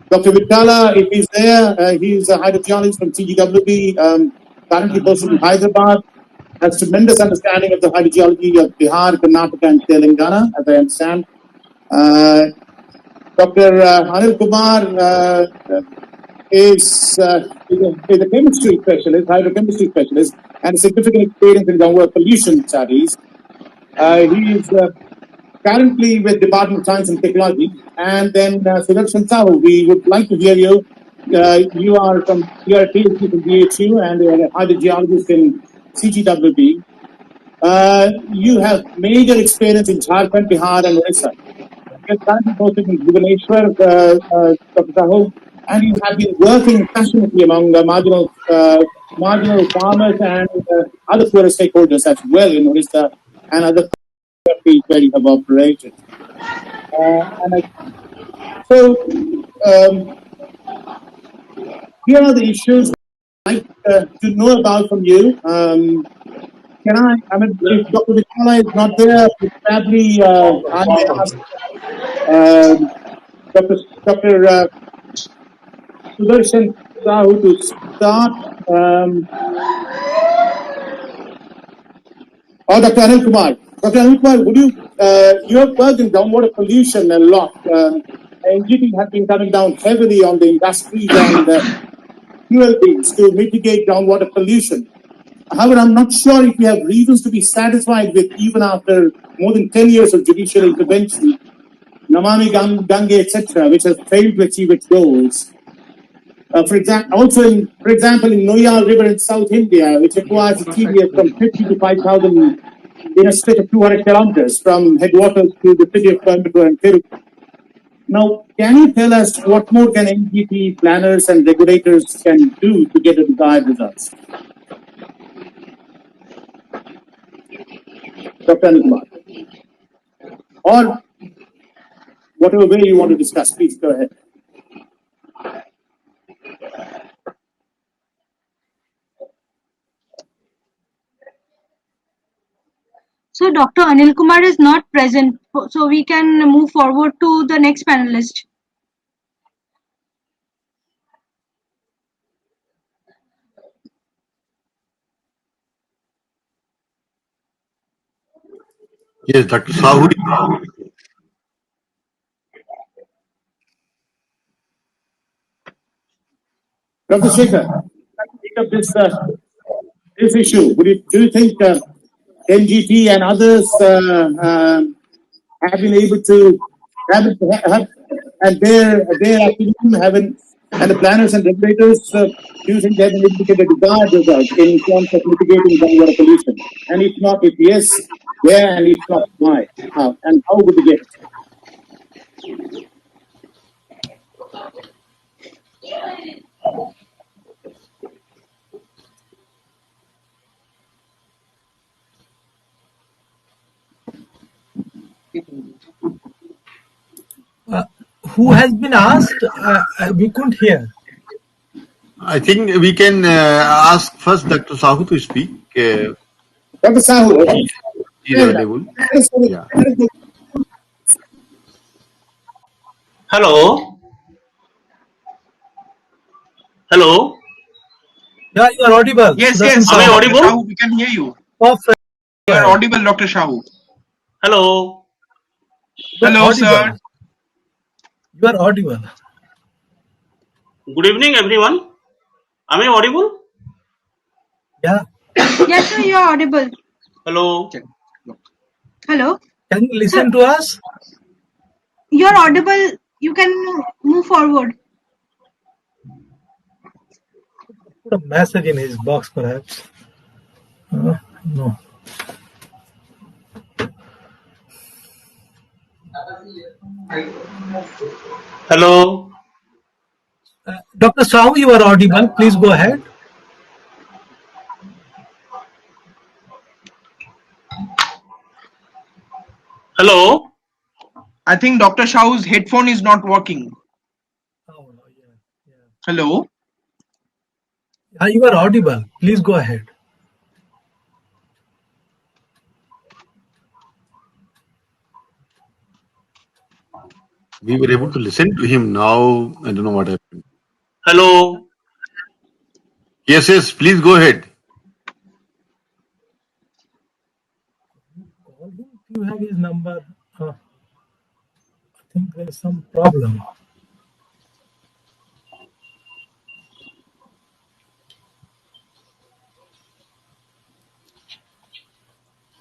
Dr. Vitala, if he's there, he's a hydrogeologist from CGWB, currently posted in Hyderabad, has tremendous understanding of the hydrogeology of Bihar, Karnataka, and Telangana, as I understand. Dr. Anil Kumar is a chemistry specialist, hydrochemistry specialist, and significant experience in groundwater pollution studies. He is currently with Department of Science and Technology. And then Sudarshan Sahu, we would like to hear you. You are a PhD from BHU and you are a hydrogeologist in CGWB. You have major experience in Jharkhand, Bihar, and Orissa. You are currently posted in Bhubaneswar, Dr. Sahu, and you have been working passionately among marginal farmers and other forest stakeholders as well in Orissa and other countries where you have operated. Here are the issues I'd like to know about from you. If Dr. Vitala is not there, probably I may ask Dr. Sudarshan Sahu to start. Or Dr. Anil Kumar. Dr. Anil Kumar, would you, you have worked in groundwater pollution a lot. NGT has been coming down heavily on the industries and fuel bills to mitigate groundwater pollution. However, I'm not sure if we have reasons to be satisfied with, even after more than 10 years of judicial intervention, Namami Gange, etc., which has failed to achieve its goals. For example, in Noyal River in South India, which requires a TDS from 50 to 5,000 in a stretch of 200 kilometers from headwaters to the city of Coimbatore and Tirupati. Now, can you tell us what more can NGT planners and regulators can do to get the desired results? Dr. Anil Kumar. Or whatever way you want to discuss, please go ahead. So Dr. Anil Kumar is not present, so we can move forward to the next panelist. Yes, Dr. Sahu. Dr. Shekhar, take up this issue. Do you think NGT and others have been able to have and their activism and the planners and regulators do you think they have been able to get a desired result in terms of mitigating groundwater pollution? And if not, if yes, where, and if not, why? And how would they get it? Who has been asked? We couldn't hear. I think we can ask first Dr. Sahu to speak. Dr. Sahu, he's available. Yeah. Hello. Hello. Yeah, you are audible. Yes, Sudarshan yes. Sahu. Am I Dr. audible? Shahu, we can hear you. Perfect. You are audible, Dr. Shahu. Hello. You are Hello, audible. sir. You are audible. Good evening, everyone. Am I audible? Yeah. Yes, sir, you are audible. Hello. Hello. Can you listen to us? You are audible. You can move forward. Put a message in his box, perhaps. No. Hello. Dr. Sahu, you are audible. Please go ahead. Hello. I think Dr. Shahu's headphone is not working. Hello. You are audible. Please go ahead. We were able to listen to him. Now, I don't know what happened. Hello. Yes, please go ahead. Call him if you have his number. I think there is some problem.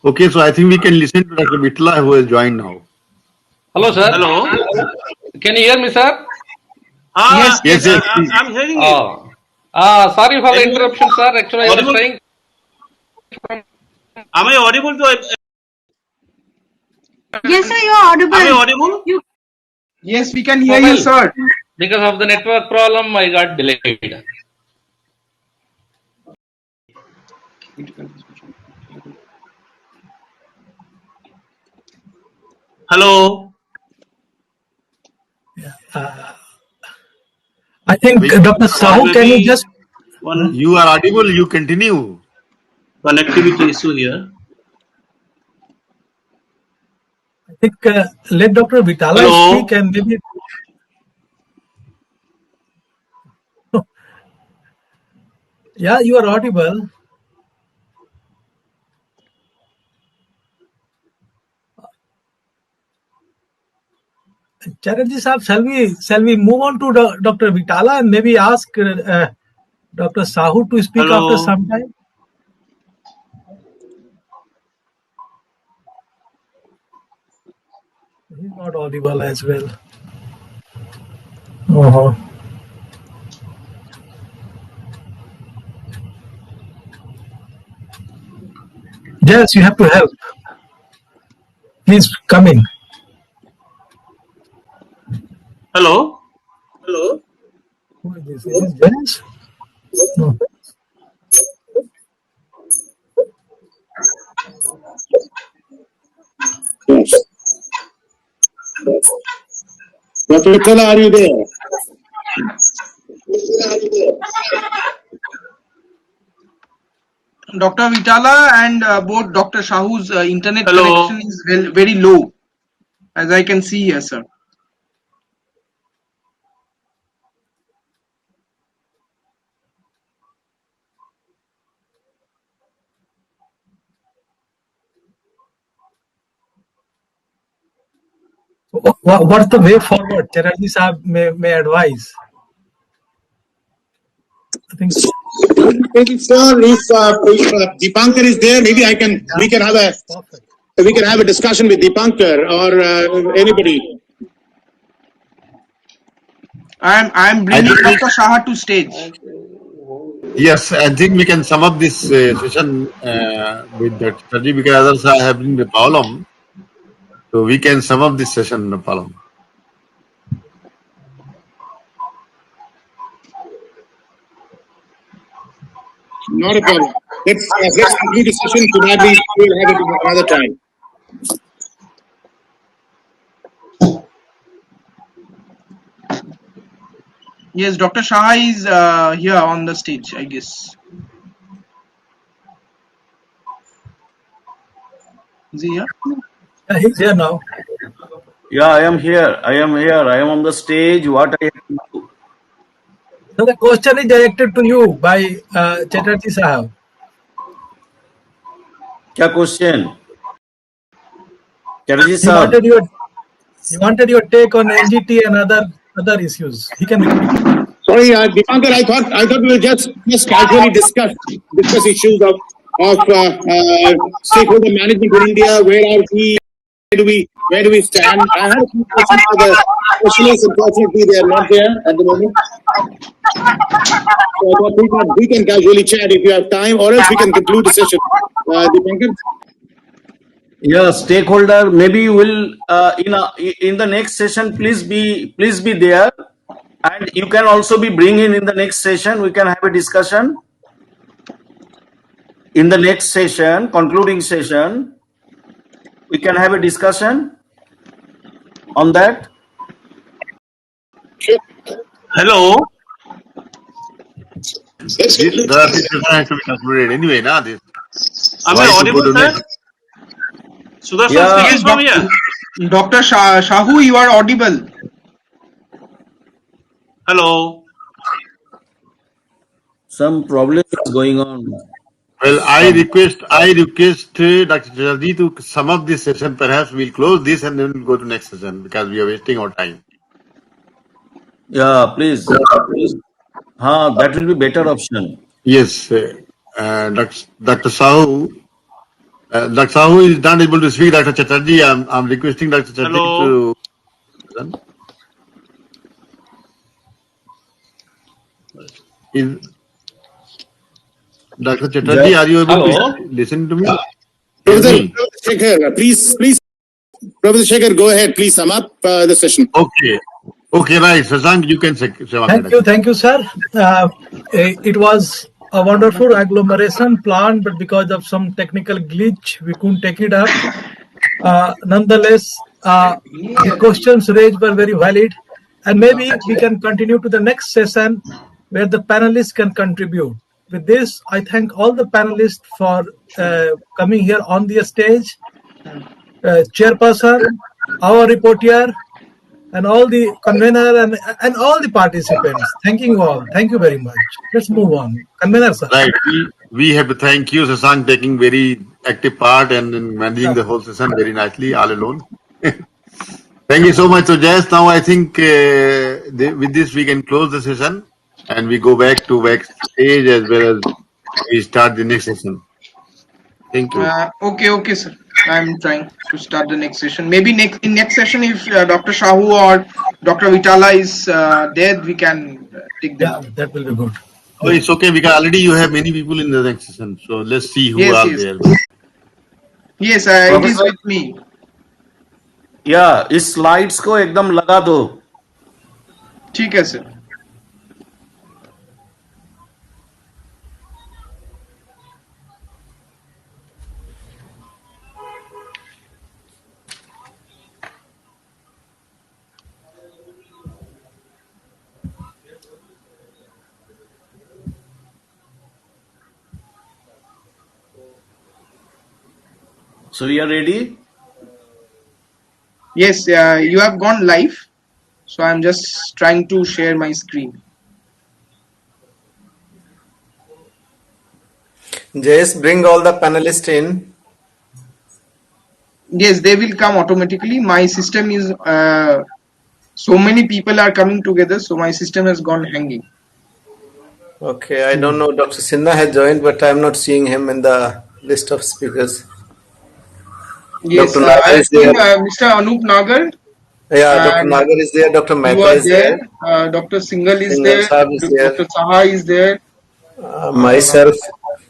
Okay, so I think we can listen to Dr. Vitla, who has joined now. Hello, sir. Hello. Can you hear me, sir? Yes. I'm hearing you. Sorry for the interruption, sir. Actually, I was trying. Am I audible to? Yes, sir, you are audible. Am I audible? Yes, we can hear you, sir. Because of the network problem, I got delayed. Hello. I think Dr. Sahu, can you just... You are audible. You continue. Connectivity issue here. I think let Dr. Vitala Hello. speak and maybe... Yeah, you are audible. Chatterjee Saab, shall we move on to Dr. Vitala and maybe ask Dr. Sahu to speak after some time? He's not audible as well. Uh-huh. Yes, you have to help. Please come in. Hello. Hello. Who is this? Is this Jens? No. Yes. Dr. Vitala, are you there? Dr. Vitala and both Dr. Shahu's internet connection is very low, as I can see here, sir. What's the way forward? Chatterjee Saab may advise. I think. Maybe, sir, if Deepankar is there, maybe we can have a discussion with Deepankar or anybody. I'm bringing Dr. Shah to stage. Yes, I think we can sum up this session with that study because others are having the problem. So we can sum up this session, no problem. Not a problem. Let's complete the session. Probably we will have it another time. Yes, Dr. Shah is here on the stage, I guess. Is he here? Yeah, he's here now. Yeah, I am here. I am on the stage. What I have to do? So the question is directed to you by Chatterjee Sahab. Kya question? Chatterjee He Sahab. wanted your take on NGT and other issues. He can. Sorry, Deepankar, I thought we will just casually discuss issues of stakeholder management in India. Where are we? Where do we stand? I had a few questions for the specialists. Unfortunately, they are not there at the moment. So I thought we can casually chat if you have time, or else we can conclude the session. Deepankar? Yeah, stakeholder. Maybe will in the next session. Please be there, and you can also be bringing in the next session. We can have a discussion in the next session, concluding session. We can have a discussion on that. Hello. The session has to be concluded anyway, now this. Am I audible, sir? Sudarshan speaking from here. Dr. Shahu, you are audible. Hello. Some problem is going on. Well, I request Dr. Chatterjee to sum up this session. Perhaps we'll close this and then we'll go to next session because we are wasting our time. Yeah, please. That will be better option. Yes, Dr. Sahu. Dr. Sahu is not able to speak. Dr. Chatterjee, I'm requesting Dr. Chatterjee to. Dr. Chatterjee, are you able to listen to me? Professor Shekhar, please, Professor Shekhar, go ahead. Please sum up the session. Okay, right. Sasank, you can say. Thank you, sir. It was a wonderful agglomeration plan, but because of some technical glitch, we couldn't take it up. Nonetheless, the questions raised were very valid, and maybe we can continue to the next session where the panelists can contribute. With this, I thank all the panelists for coming here on the stage, chairperson, our reporter, and all the convener and all the participants. Thanking you all. Thank you very much. Let's move on. Convener, sir. Right. We have to thank you, Sasank, taking very active part and managing the whole session very nicely, all alone. Thank you so much. So just now, I think with this we can close the session and we go back to backstage as well as we start the next session. Thank you. Okay, sir. I'm trying to start the next session. Maybe in next session, if Dr. Shahu or Dr. Vitala is there, we can take them. Yeah, that will be good. Oh, it's okay because already you have many people in the next session. So let's see who Yes, are yes. there. Yes, it is Professor, with me. या इस slides को एकदम लगा दो. ठीक है sir. So we are ready. Yes, you have gone live. So I'm just trying to share my screen. Just bring all the panelists in. Yes, they will come automatically. My system is so many people are coming together, so my system has gone hanging. Okay, I don't know. Dr. Sinha has joined, but I'm not seeing him in the list of speakers. Yes, Dr. Nagar I have is there. seen Mr. Anup Nagar. Yeah, Dr. And Nagar is there. Dr. you Mehta are is there. there. Dr. Singhal is Singhal there. Sahab is there. Dr. Saha is there. Myself.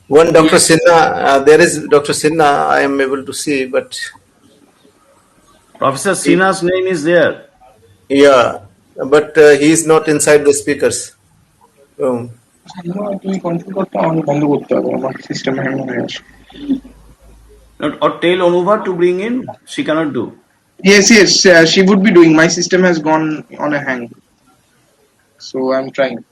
One Dr. Yes. Sinha. There is Dr. Sinha. I am able to see, but Professor Sinha's name is there. yeah, but he is not inside the speakers room. Or tell Anuva to bring in. She cannot do. Yes, she would be doing. My system has gone on a hang. So I'm trying.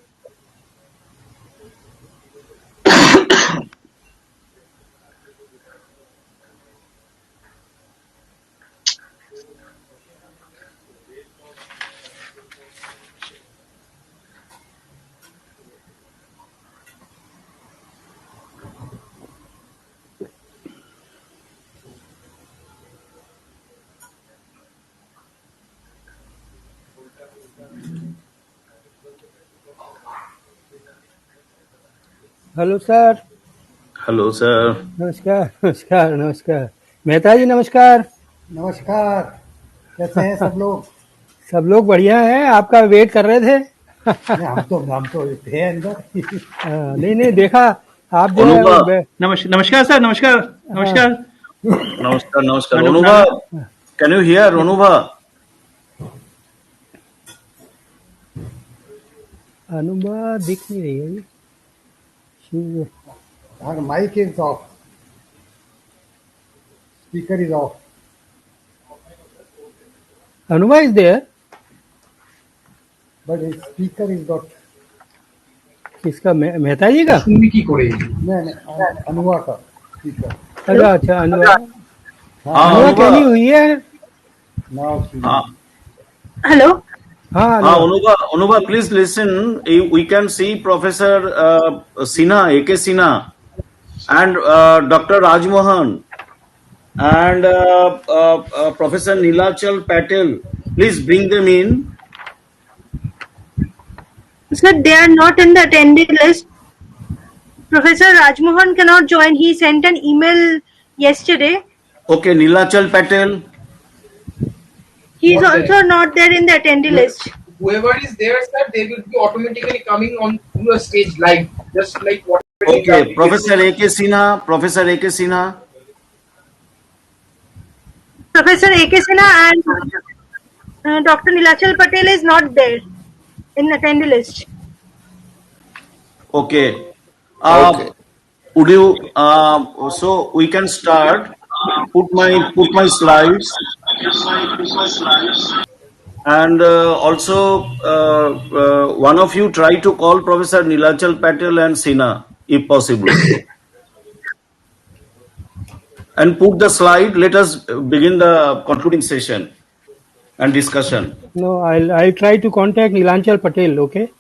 Hello sir. Hello sir. नमस्कार नमस्कार नमस्कार. मेहता जी नमस्कार. नमस्कार. कैसे हैं सब लोग? सब लोग बढ़िया हैं. आपका वेट कर रहे थे. हम तो थे अंदर. नहीं देखा आप जो है. नमस्कार सर. नमस्कार. नमस्कार. Anuva, can you hear Anuva? अनुमा दिख नहीं रही है. Our mic is off. Speaker is off. Anuma is there. But his speaker is not. किसका? मेहता जी का? नहीं, अनुवा का speaker. अच्छा अनुवा. अनुवा कैसी हुई है? Hello. Anuva, please listen. We can see Professor Sinha, A.K. Sinha, and Dr. Rajmohan, and Professor Nilachal Patel. Please bring them in. Sir, they are not in the attendee list. Professor Rajmohan cannot join. He sent an email yesterday. Okay, Nilachal Patel. He is also not there in the attendee list. Whoever is there, sir, they will be automatically coming on to the stage live, just like what. Okay, Professor A.K. Sinha. Professor A.K. Sinha. Professor A.K. Sinha and Dr. Nilachal Patel is not there in the attendee list. Okay. Would you? So we can start. Put my slides. And also, one of you try to call Professor Nilachal Patel and Sinha, if possible. And put the slide. Let us begin the concluding session and discussion. No, I'll try to contact Nilachal Patel. Okay.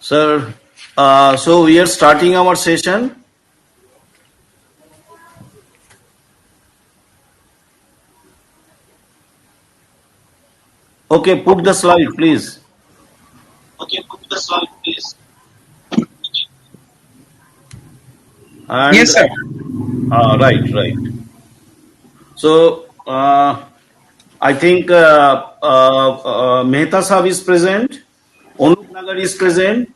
Sir, so we are starting our session. Okay, put the slide, please. Okay, put the slide, please. And, Yes, sir. Right. So, I think Mehta Sahib is present, Onup Nagar is present,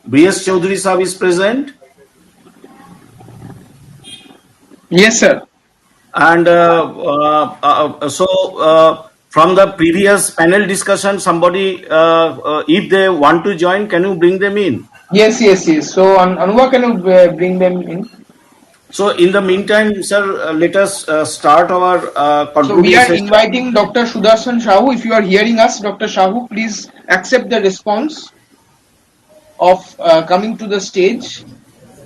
B.S. Chaudhary Sahib is present. Yes, sir. And from the previous panel discussion, somebody, if they want to join, can you bring them in? Yes. So, Anuva, can you bring them in? So, in the meantime, sir, let us start our So, we concluding are session. inviting Dr. Sudarshan Shahu. If you are hearing us, Dr. Shahu, please accept the response of coming to the stage.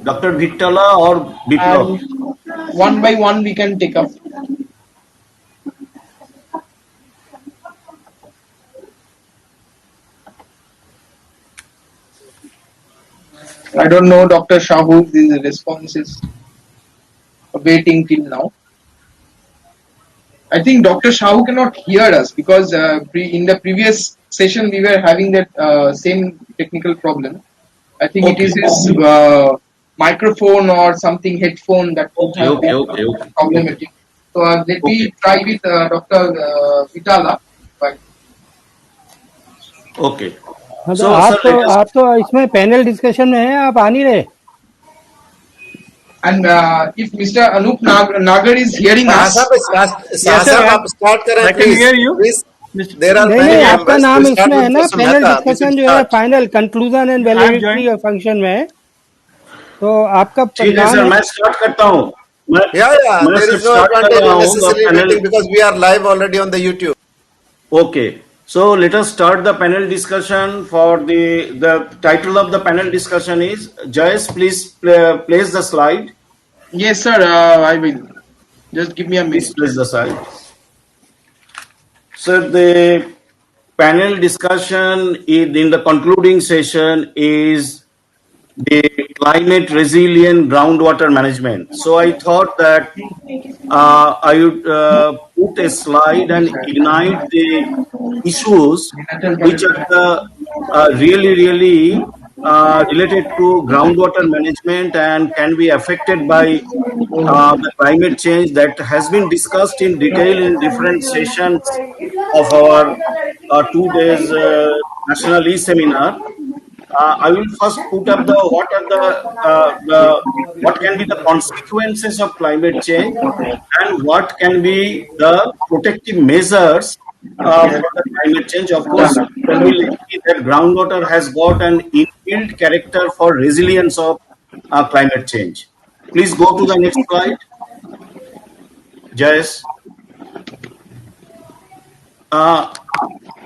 Dr. Vittala or Biplab? And one by one, we can take up. I don't know, Dr. Shahu, the response is waiting till now. I think Dr. Shahu cannot hear us because in the previous session we were having that same technical problem. I think it is his microphone or something headphone that would have been problematic. So let me try with Dr. Vitala. Okay. So, आप तो इसमें panel discussion में हैं, आप आ नहीं रहे. And if Mr. Anup Nagar is hearing us, yes, sir, I can hear you. Please, there are नहीं many आपका members. नाम We'll start इसमें है with ना, Professor panel Mehta. We discussion should जो है start. Final conclusion and validity function में है, तो आपका ठीक है सर, मैं स्टार्ट करता हूँ. Yeah, मैं there sir is no start कर advantage रहा in हूँ necessarily panel. waiting because we are live already on the YouTube. Okay. So let us start the panel discussion. For the title of the panel discussion is Jayesh, please place the slide. Yes, sir. I will. Just give me a minute. Please place the slide. So the panel discussion in the concluding session is the climate resilient groundwater management. So I thought that I would put a slide and ignite the issues which are really related to groundwater management and can be affected by the climate change that has been discussed in detail in different sessions of our 2 days National E-Seminar. I will first put up what can be the consequences of climate change and what can be the protective measures for the climate change. Of course, you will see that groundwater has got an inbuilt character for resilience of climate change. Please go to the next slide. Jayes.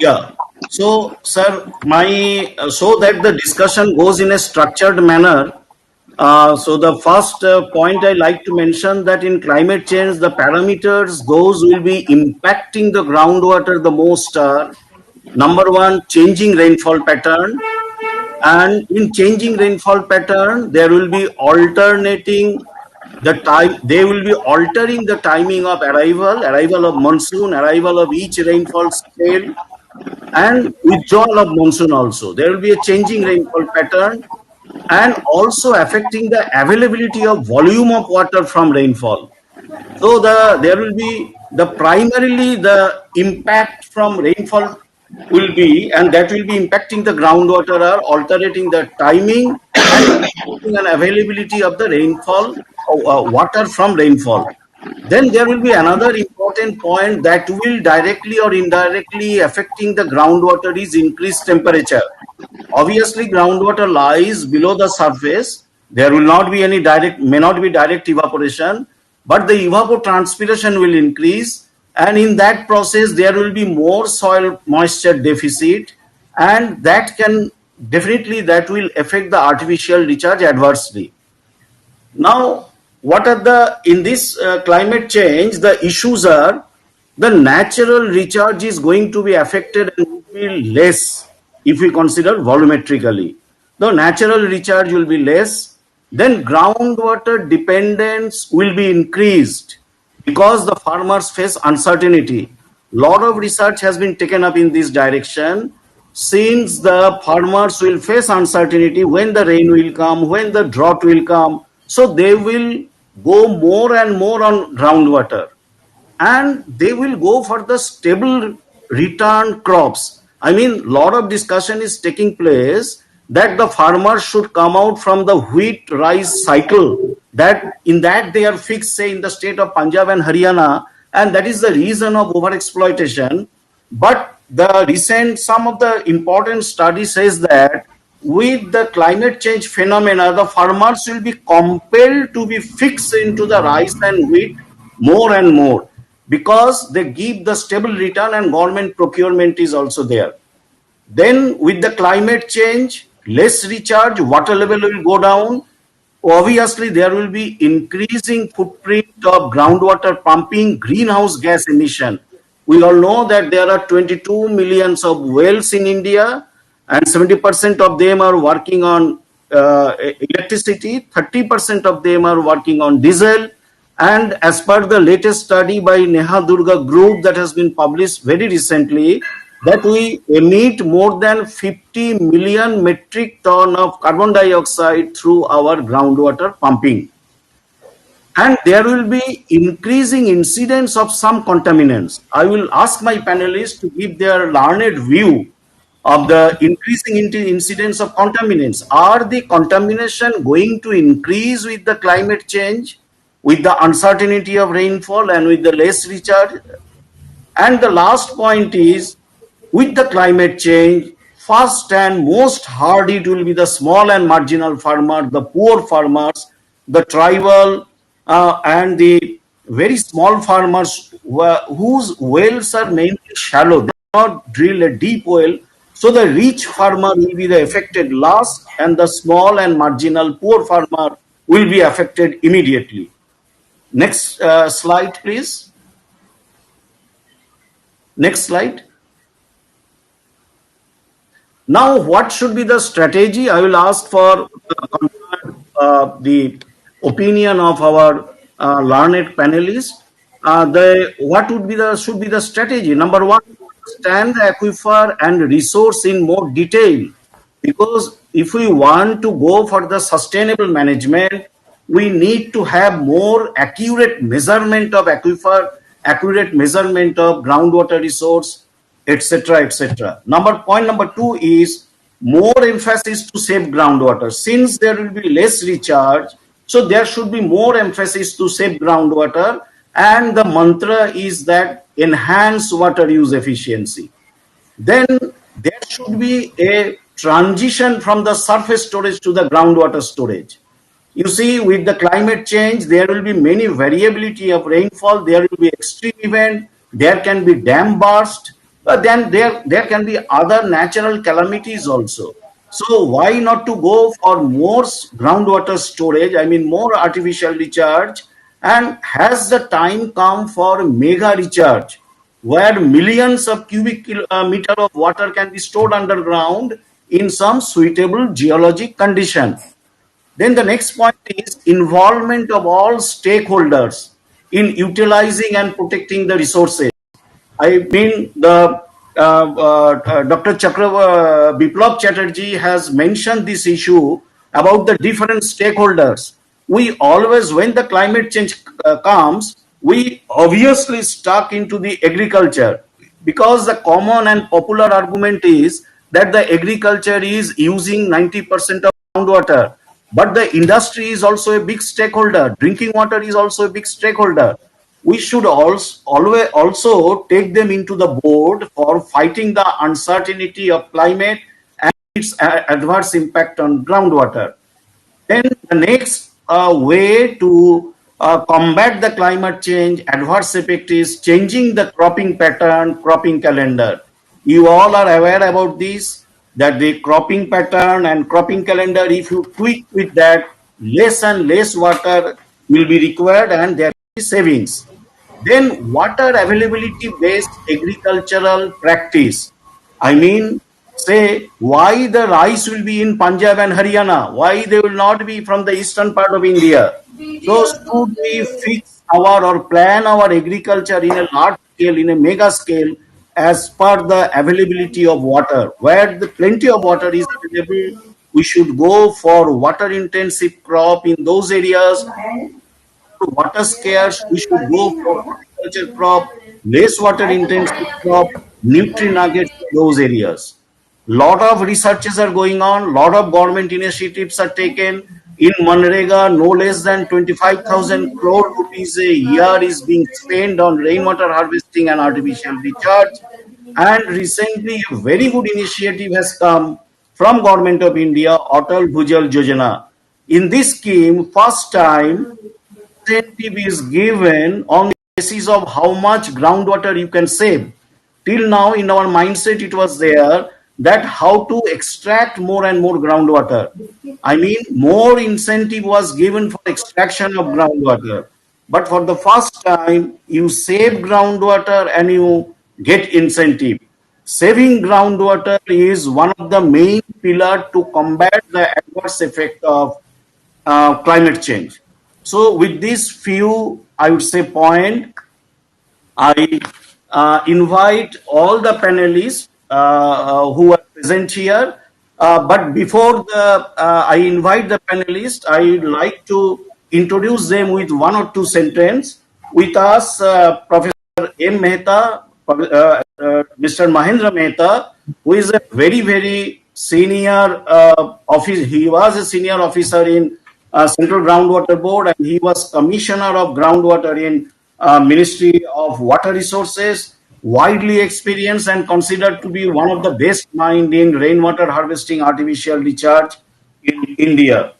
Yeah. So, sir, so that the discussion goes in a structured manner. So the first point I like to mention that in climate change, the parameters those will be impacting the groundwater the most are, number one, changing rainfall pattern. And in changing rainfall pattern, there will be alternating the time. They will be altering the timing of arrival of monsoon, arrival of each rainfall scale, and withdrawal of monsoon also. There will be a changing rainfall pattern and also affecting the availability of volume of water from rainfall. So there will be primarily the impact from rainfall will be, and that will be impacting the groundwater are altering the timing and availability of the rainfall water from rainfall. Then there will be another important point that will directly or indirectly affecting the groundwater is increased temperature. Obviously, groundwater lies below the surface. There will not be any may not be direct evaporation, but the evapotranspiration will increase. And in that process, there will be more soil moisture deficit. And that that will affect the artificial recharge adversely. Now, what are in this climate change, the issues are the natural recharge is going to be affected and will be less if we consider volumetrically. the natural recharge will be less, then groundwater dependence will be increased because the farmers face uncertainty. Lot of research has been taken up in this direction. Since the farmers will face uncertainty when the rain will come, when the drought will come, so they will go more and more on groundwater, and they will go for the stable return crops. I mean, lot of discussion is taking place that the farmers should come out from the wheat rice cycle, that in that they are fixed, say in the state of Punjab and Haryana, and that is the reason of over exploitation. But the recent, some of the important study says that with the climate change phenomena, the farmers will be compelled to be fixed into the rice and wheat more and more, because they give the stable return and government procurement is also there. Then with the climate change, less recharge, water level will go down. Obviously, there will be increasing footprint of groundwater pumping, greenhouse gas emission. We all know that there are 22 millions of wells in India, and 70% of them are working on electricity, 30% of them are working on diesel. And as per the latest study by Neha Durga Group that has been published very recently, that we emit more than 50 million metric ton of carbon dioxide through our groundwater pumping. And there will be increasing incidence of some contaminants. I will ask my panelists to give their learned view of the increasing incidence of contaminants. Are the contamination going to increase with the climate change, with the uncertainty of rainfall, and with the less recharge? And the last point is, with the climate change, first and most hard it will be the small and marginal farmer, the poor farmers, the tribal and the very small farmers whose wells are mainly shallow. They cannot drill a deep well. So the rich farmer will be the affected last, and the small and marginal poor farmer will be affected immediately. Next slide, please. Next slide. Now, what should be the strategy? I will ask for the opinion of our learned panelists. What would be should be the strategy? Number one, understand the aquifer and resource in more detail, because if we want to go for the sustainable management, we need to have more accurate measurement of aquifer, accurate measurement of groundwater resource, etc., etc. Point number two is more emphasis to save groundwater. Since there will be less recharge, so there should be more emphasis to save groundwater, and the mantra is that enhance water use efficiency. Then there should be a transition from the surface storage to the groundwater storage. You see, with the climate change, there will be many variability of rainfall, there will be extreme event, there can be dam burst, then there can be other natural calamities also. So why not to go for more groundwater storage, I mean more artificial recharge, and has the time come for mega recharge, where millions of cubic meter of water can be stored underground in some suitable geologic condition. Then the next point is involvement of all stakeholders in utilizing and protecting the resources. I mean, the Dr. Biplab Chatterjee has mentioned this issue about the different stakeholders. We always, when the climate change comes, we obviously stuck into the agriculture, because the common and popular argument is that the agriculture is using 90% of groundwater. But the industry is also a big stakeholder. Drinking water is also a big stakeholder. We should also take them into the board for fighting the uncertainty of climate and its adverse impact on groundwater. Then the next way to combat the climate change adverse effect is changing the cropping pattern, cropping calendar. You all are aware about this, that the cropping pattern and cropping calendar, if you tweak with that, less and less water will be required and there will be savings. Then water availability based agricultural practice. I mean, say why the rice will be in Punjab and Haryana, why they will not be from the eastern part of India. So should we fix our or plan our agriculture in a large scale, in a mega scale, as per the availability of water? Where the plenty of water is available, we should go for water intensive crop in those areas. Water scarce, we should go for agriculture crop, less water intensive crop, nutrient nuggets in those areas. Lot of researches are going on, lot of government initiatives are taken. In Manrega, no less than 25,000 crore rupees a year is being spent on rainwater harvesting and artificial recharge. And recently, a very good initiative has come from Government of India, Atal Bhujal Yojana. In this scheme, first time, incentive is given on the basis of how much groundwater you can save. Till now, in our mindset, it was there that how to extract more and more groundwater. I mean, more incentive was given for extraction of groundwater. But for the first time, you save groundwater and you get incentive. Saving groundwater is one of the main pillars to combat the adverse effect of climate change. So with this few, I would say, point, I invite all the panelists who are present here. But before I invite the panelists, I would like to introduce them with one or two sentences. With us, Professor M. Mehta, Mr. Mahendra Mehta, who is a very, very senior officer. He was a senior officer in Central Groundwater Board, and he was Commissioner of Groundwater in Ministry of Water Resources, widely experienced and considered to be one of the best mind in rainwater harvesting artificial recharge in India.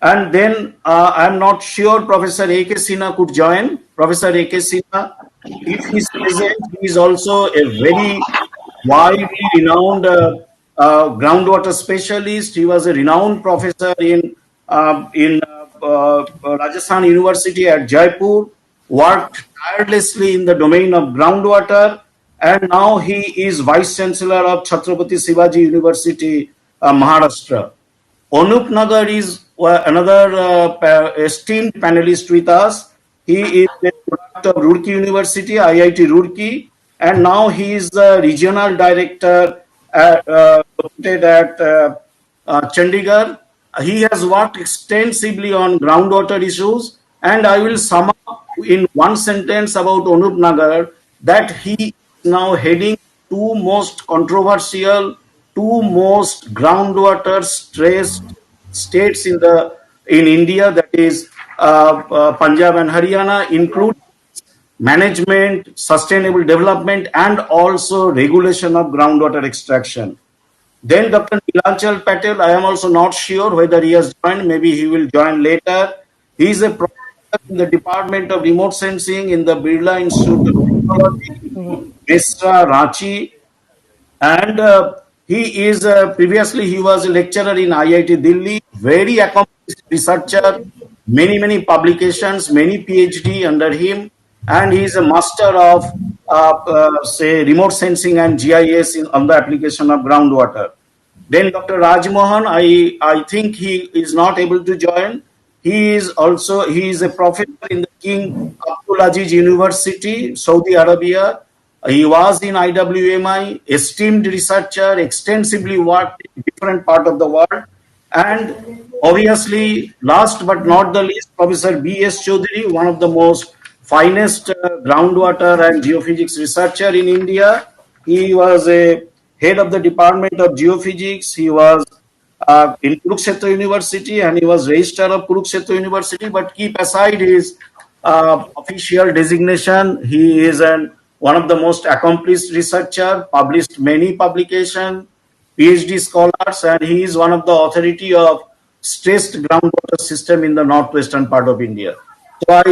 And then I'm not sure Professor A.K. Sinha could join. Professor A.K. Sinha, if he's present, he is also a very widely renowned groundwater specialist. He was a renowned professor in Rajasthan University at Jaipur, worked tirelessly in the domain of groundwater, and now he is Vice Chancellor of Chhatrapati Shivaji University, Maharashtra. Anup Nagar is another esteemed panelist with us. He is a product of Roorkee University, IIT Roorkee, and now he is the regional director located at Chandigarh. He has worked extensively on groundwater issues, and I will sum up in one sentence about Anup Nagar that he is now heading two most controversial, two most groundwater stressed states in India, that is Punjab and Haryana, include management, sustainable development, and also regulation of groundwater extraction. Then Dr. Neelanchal Patel, I am also not sure whether he has joined, maybe he will join later. He is a professor in the Department of Remote Sensing in the Birla Institute of Technology, Mesra, Ranchi, and he is previously he was a lecturer in IIT Delhi, very accomplished researcher, many publications, many PhD under him, and he is a master of say remote sensing and GIS on the application of groundwater. Then Dr. Rajmohan, I think he is not able to join. He is a professor in the King Abdulaziz University, Saudi Arabia. He was in IWMI, esteemed researcher, extensively worked in different part of the world. And obviously, last but not the least, Professor B.S. Chaudhary, one of the most finest groundwater and geophysics researcher in India. He was a head of the Department of Geophysics. He was in Kurukshetra University, and he was registrar of Kurukshetra University. But keep aside his official designation, he is one of the most accomplished researcher, published many publications, PhD scholars, and he is one of the authority of stressed groundwater system in the northwestern part of India. So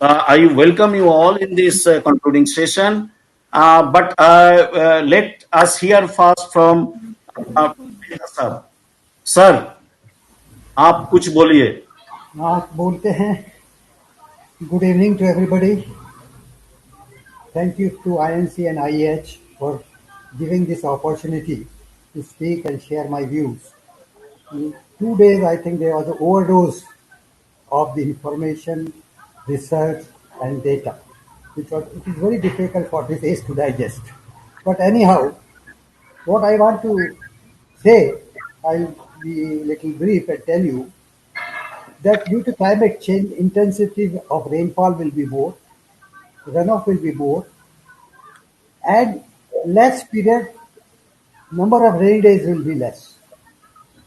I welcome you all in this concluding session. But let us hear first from sir. Sir, आप कुछ बोलिए. आप बोलते हैं. Good evening to everybody. Thank you to INC and IAH for giving this opportunity to speak and share my views. In 2 days, I think there was an overdose of the information, research, and data. It is very difficult for this age to digest. But anyhow, what I want to say, I'll be a little brief and tell you that due to climate change, intensity of rainfall will be more, runoff will be more, and less period, number of rain days will be less.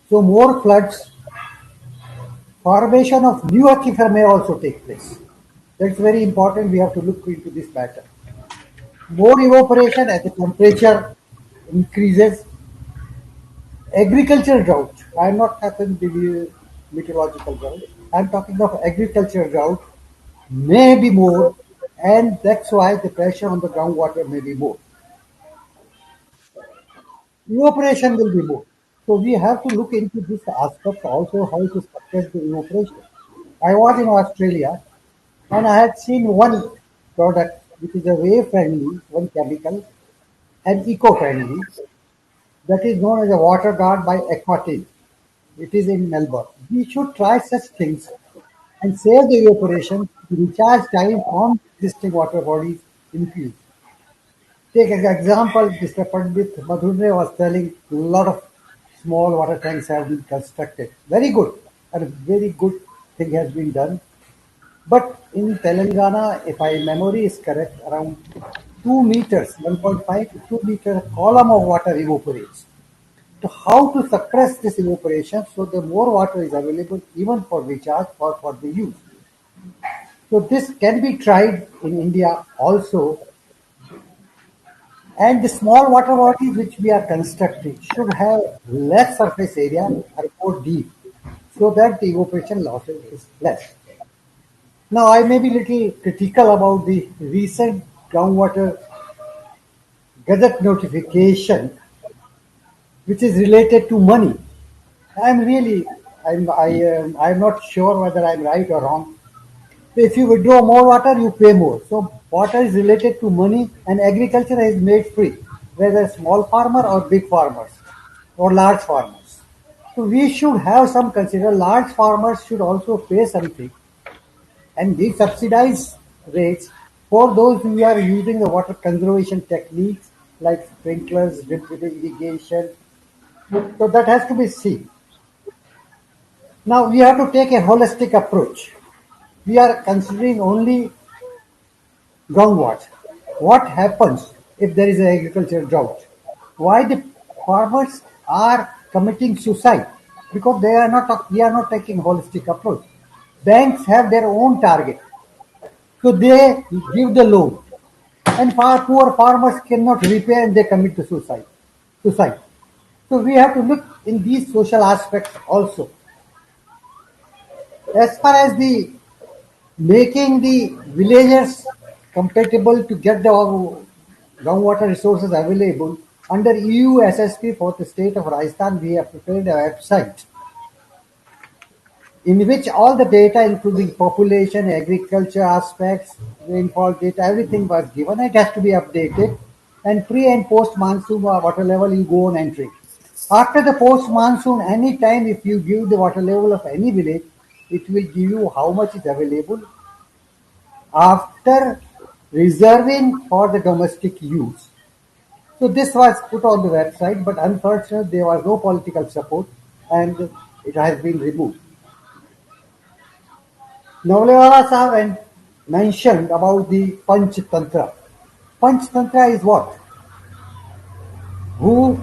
So more floods, formation of new aquifer may also take place. That's very important. We have to look into this matter. More evaporation as the temperature increases. Agricultural drought. I am not talking the meteorological drought. I am talking of agricultural drought may be more, and that's why the pressure on the groundwater may be more. Evaporation will be more. So we have to look into this aspect also, how to suppress the evaporation. I was in Australia and I had seen one product which is a wave friendly, one chemical, and eco-friendly, that is known as a water guard by Aquatin. It is in Melbourne. We should try such things and save the evaporation to recharge time on existing water bodies increase. Take an example, Mr. Pandit Madhurne was telling a lot of small water tanks have been constructed. Very good, and a very good thing has been done. But in Telangana, if my memory is correct, around 2 meters, 1.5 to 2 meter column of water evaporates. So how to suppress this evaporation so the more water is available even for recharge or for the use. So this can be tried in India also, and the small water bodies which we are constructing should have less surface area or more deep so that the evaporation losses is less. Now I may be little critical about the recent groundwater gazette notification which is related to money. I'm not sure whether I'm right or wrong. If you withdraw more water, you pay more. So water is related to money, and agriculture is made free, whether small farmer or big farmers or large farmers. So we should have some consider. Large farmers should also pay something and give subsidized rates for those who are using the water conservation techniques like sprinklers, drip irrigation. So that has to be seen. Now we have to take a holistic approach. We are considering only groundwater. What happens if there is an agricultural drought? Why the farmers are committing suicide? Because we are not taking a holistic approach. Banks have their own target. So they give the loan. And poor farmers cannot repay and they commit to suicide. So we have to look in these social aspects also. As far as the making the villagers compatible to get the groundwater resources available, under EU SSP for the state of Rajasthan, we have prepared a website in which all the data, including population, agriculture aspects, rainfall data, everything was given. It has to be updated. And pre and post monsoon water level, you go on entering. After the post monsoon, any time if you give the water level of any village, it will give you how much is available after reserving for the domestic use. So this was put on the website, but unfortunately there was no political support and it has been removed. Nawalewala Sahab mentioned about the Panch Tantra. Panch Tantra is what? Bhu,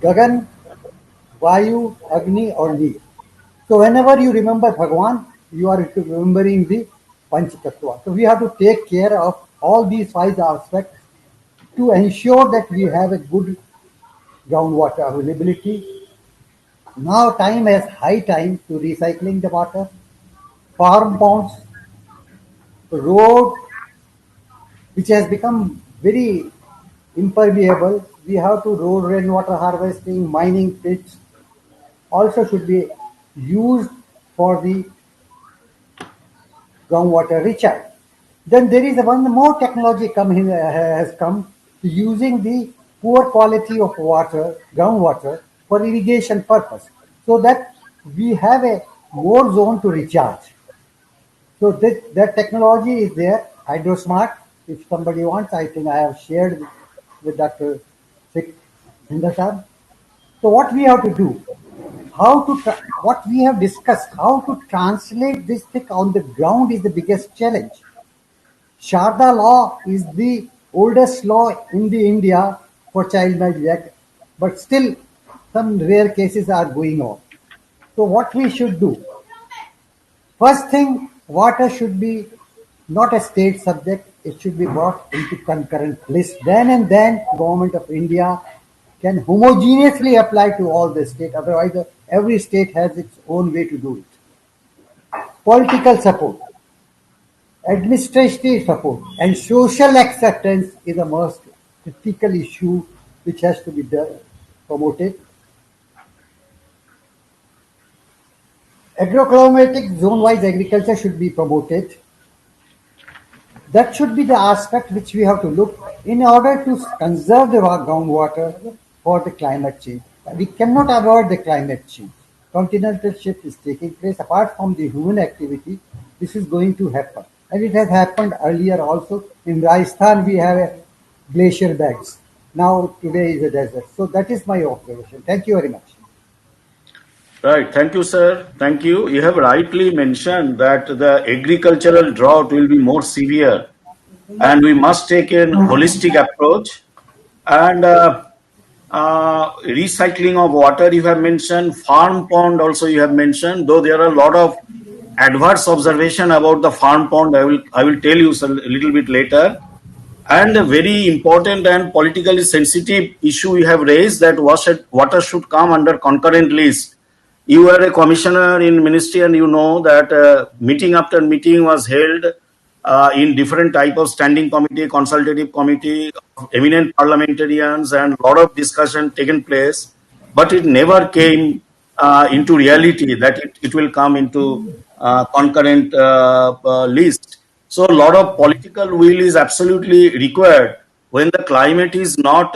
Gagan, Vayu, Agni or Neer. So whenever you remember Bhagwan, you are remembering the Panch Tattva. So we have to take care of all these 5 aspects to ensure that we have a good groundwater availability. Now time has high time to recycling the water, farm ponds, road which has become very impermeable. We have to road rainwater harvesting, mining pits also should be used for the groundwater recharge. Then there is one more technology has come to using the poor quality of water, groundwater, for irrigation purpose, so that we have a more zone to recharge. So that technology is there, HydroSmart. If somebody wants, I think I have shared with Dr. Hindasab. So what we have to do, what we have discussed, how to translate this thing on the ground is the biggest challenge. Sharda law is the oldest law in the India for child marriage act, but still some rare cases are going on. So what we should do? First thing, water should be not a state subject. It should be brought into concurrent list. Then and then, Government of India can homogeneously apply to all the state. Otherwise, every state has its own way to do it. Political support, administrative support, and social acceptance is the most critical issue which has to be promoted. Agroclimatic zone-wise agriculture should be promoted. That should be the aspect which we have to look in order to conserve the groundwater for the climate change. We cannot avoid the climate change. Continental shift is taking place. Apart from the human activity, this is going to happen. And it has happened earlier also. In Rajasthan, we have a glacier beds. Now, today is a desert. So that is my observation. Thank you very much. Right. Thank you, sir. Thank you. You have rightly mentioned that the agricultural drought will be more severe and we must take a holistic approach. And recycling of water you have mentioned, farm pond also you have mentioned, though there are a lot of adverse observation about the farm pond. I will tell you a little bit later. And a very important and politically sensitive issue you have raised, that water should come under concurrent list. You are a commissioner in ministry and you know that meeting after meeting was held in different type of standing committee, consultative committee, eminent parliamentarians, and a lot of discussion taken place, but it never came into reality that it will come into concurrent list. So a lot of political will is absolutely required. When the climate is not,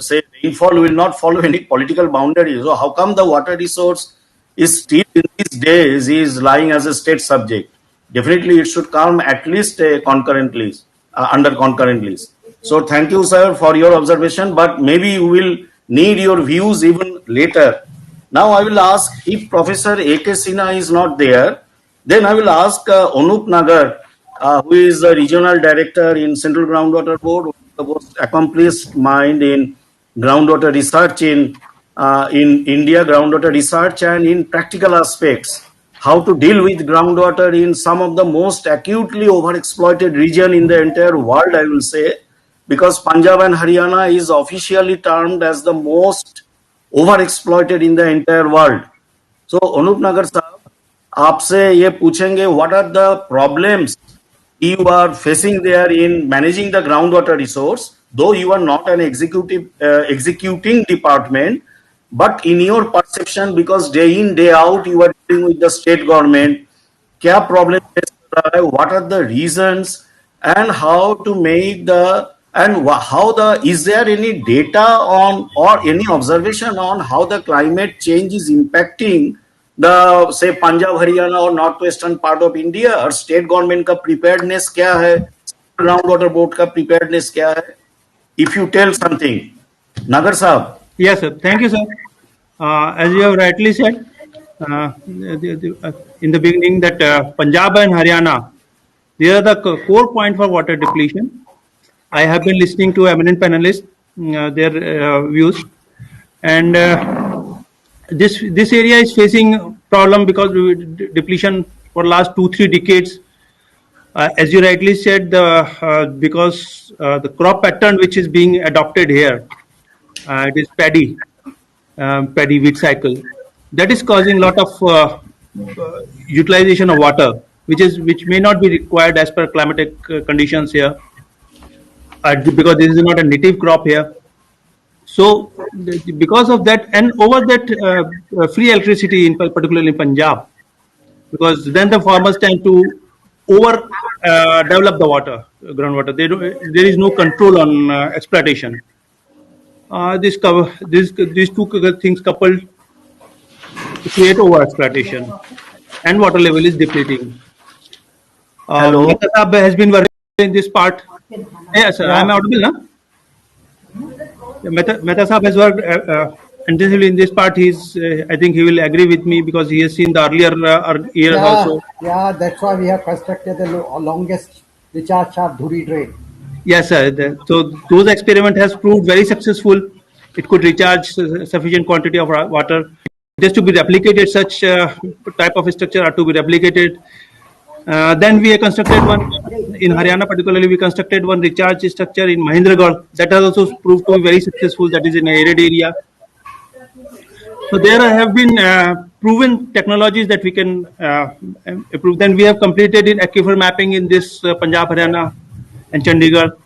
say, rainfall will not follow any political boundaries. So how come the water resource is still in these days is lying as a state subject? Definitely it should come at least a concurrent list, under concurrent list. So thank you, sir, for your observation, but maybe you will need your views even later. Now I will ask, if Professor A.K. Sinha is not there, then I will ask Anup Nagar, who is the regional director in Central Groundwater Board, the most accomplished mind in groundwater research in India, groundwater research, and in practical aspects, how to deal with groundwater in some of the most acutely overexploited region in the entire world, I will say, because Punjab and Haryana is officially termed as the most overexploited in the entire world. So Anup Nagar साहब, आपसे ये पूछेंगे, what are the problems you are facing there in managing the groundwater resource, though you are not an executing department, but in your perception, because day in day out you are dealing with the state government, क्या problem face कर रहा है, what are the reasons, and how to make the, and how the, is there any data on or any observation on how the climate change is impacting the, say, Punjab, Haryana or northwestern part of India, और state government का preparedness क्या है, groundwater board का preparedness क्या है? If you tell something, Nagar साहब. Yes, sir. Thank you, sir. As you have rightly said in the beginning, that Punjab and Haryana, they are the core point for water depletion. I have been listening to eminent panelists, their views, and this area is facing problem because depletion for last 2-3 decades. As you rightly said, because the crop pattern which is being adopted here, it is paddy wheat cycle, that is causing a lot of utilization of water, which may not be required as per climatic conditions here, because this is not a native crop here. So because of that, and over that free electricity, particularly in Punjab, because then the farmers tend to over develop the water, groundwater. There is no control on exploitation. these two things coupled create over exploitation, and water level is depleting. Hello. Mehta Saab has been working in this part. Yes, sir, I'm audible, no? Mehta Saab has worked intensively in this part. I think he will agree with me because he has seen the earlier years also. Yeah, that's why we have constructed the longest recharge shaft Dhuri drain. Yes, sir. So those experiment has proved very successful. It could recharge sufficient quantity of water. It has to be replicated. Such type of structure are to be replicated. Then we constructed one in Haryana, particularly we constructed one recharge structure in Mahendragarh. That has also proved to be very successful. That is in an arid area. So there have been proven technologies that we can improve. Then we have completed in aquifer mapping in this Punjab, Haryana, and Chandigarh.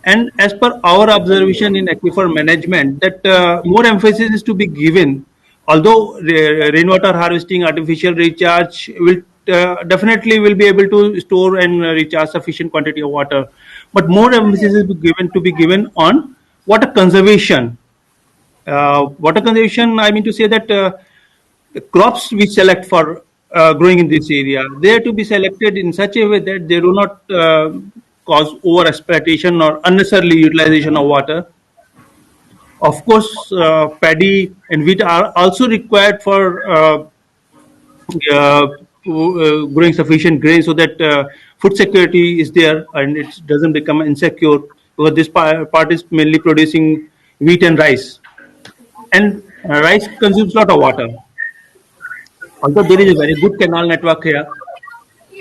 And as per our observation in aquifer management, that more emphasis is to be given. Although rainwater harvesting, artificial recharge will definitely will be able to store and recharge sufficient quantity of water, but more emphasis is to be given on water conservation. Water conservation, I mean to say that the crops we select for growing in this area, they are to be selected in such a way that they do not cause over exploitation or unnecessarily utilization of water. Of course, paddy and wheat are also required for growing sufficient grain so that food security is there and it doesn't become insecure, because this part is mainly producing wheat and rice. And rice consumes a lot of water. Although there is a very good canal network here,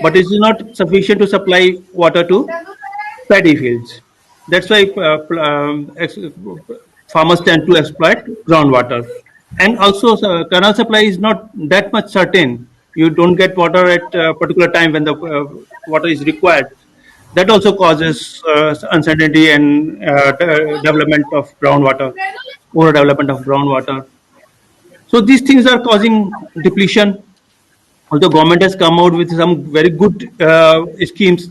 but it is not sufficient to supply water to paddy fields. That's why farmers tend to exploit groundwater. And also, canal supply is not that much certain. You don't get water at a particular time when the water is required. That also causes uncertainty and development of groundwater, overdevelopment of groundwater. So these things are causing depletion. Although government has come out with some very good schemes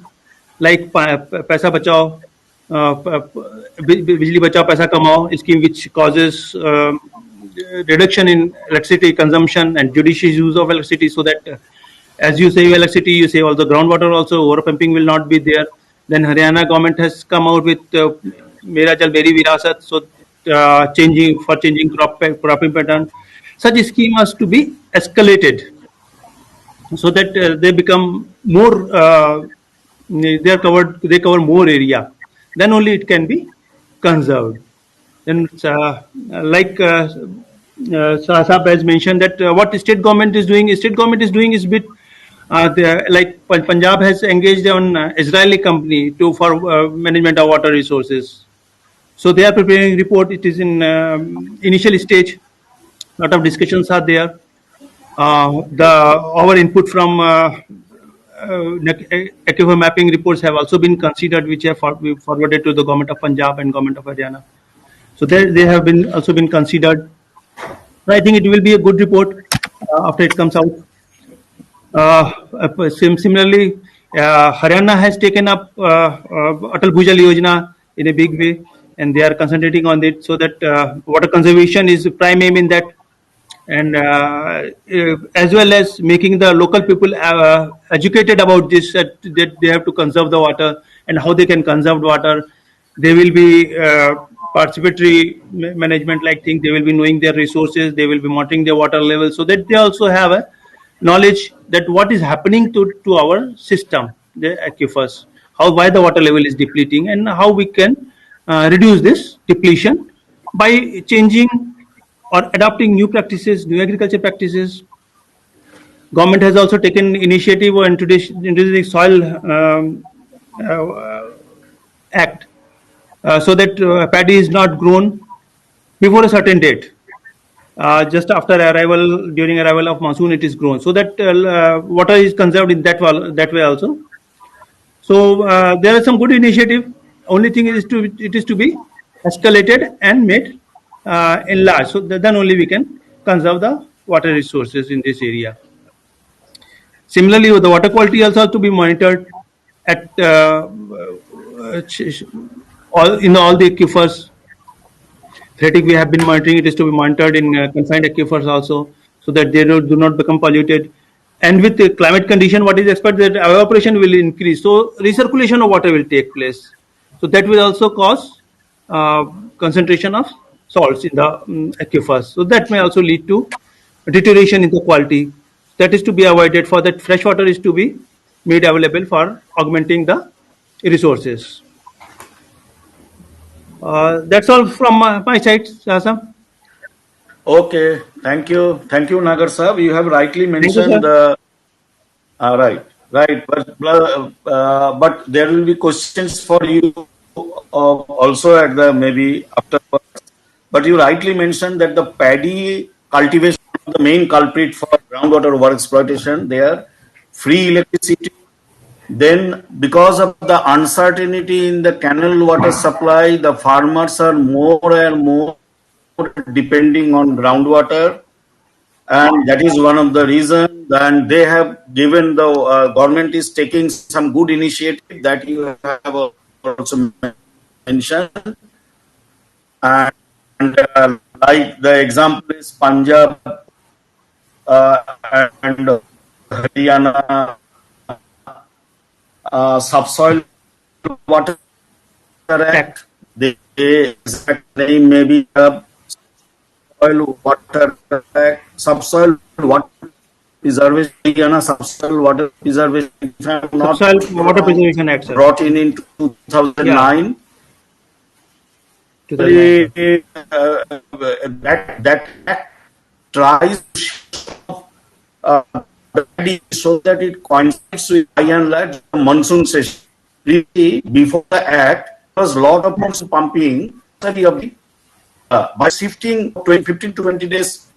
like Paisa Bachao, Bijli Bachao Paisa Kamao scheme, which causes reduction in electricity consumption and judicious use of electricity, so that as you save electricity, you save all the groundwater also, overpumping will not be there. Then Haryana government has come out with Mera Jal Meri Virasat, so changing cropping pattern. Such scheme has to be escalated so that they become more, they cover more area. Then only it can be conserved. Then, like Sahab has mentioned, that what the state government is doing is bit like Punjab has engaged on Israeli company for management of water resources. So they are preparing a report. It is in initial stage. A lot of discussions are there. Our input from aquifer mapping reports have also been considered, which have forwarded to the government of Punjab and government of Haryana. So they have also been considered. So I think it will be a good report after it comes out. Similarly, Haryana has taken up Atal Bhujal Yojana in a big way, and they are concentrating on it, so that water conservation is the prime aim in that, and as well as making the local people educated about this, that they have to conserve the water and how they can conserve water. They will be participatory management like thing. They will be knowing their resources. They will be monitoring their water level, so that they also have a knowledge that what is happening to our system, the aquifers, why the water level is depleting, and how we can reduce this depletion by changing or adopting new practices, new agriculture practices. Government has also taken initiative of introducing soil act, so that paddy is not grown before a certain date. Just after during arrival of monsoon, it is grown, so that water is conserved in that way also. So there are some good initiative. Only thing is it is to be escalated and made enlarged, so then only we can conserve the water resources in this area. Similarly, the water quality also has to be monitored at all the aquifers. Phreatic we have been monitoring. It is to be monitored in confined aquifers also, so that they do not become polluted. And with the climate condition, what is expected that evaporation will increase, so recirculation of water will take place. So that will also cause concentration of salts in the aquifers. So that may also lead to deterioration in the quality. That is to be avoided. For that, fresh water is to be made available for augmenting the resources. That's all from my side, Shasam. Okay, thank you, Nagar sir. You have rightly mentioned sir. right, but there will be questions for you also at the maybe afterwards. But you rightly mentioned that the paddy cultivation is the main culprit for groundwater overexploitation. There, free electricity. Then, because of the uncertainty in the canal water supply, the farmers are more and more depending on groundwater, and that is one of the reasons. And they have given the government is taking some good initiative that you have also mentioned, and like the example is Punjab and Haryana subsoil water act. The exact name may be soil water act, subsoil water preservation, Haryana subsoil water preservation. If I am not Subsoil Water Preservation Act, sir. brought in 2009. That act tries so that it coincides with by and large the monsoon session. Before the act, there was a lot of monsoon pumping. By shifting 15 to 20 days,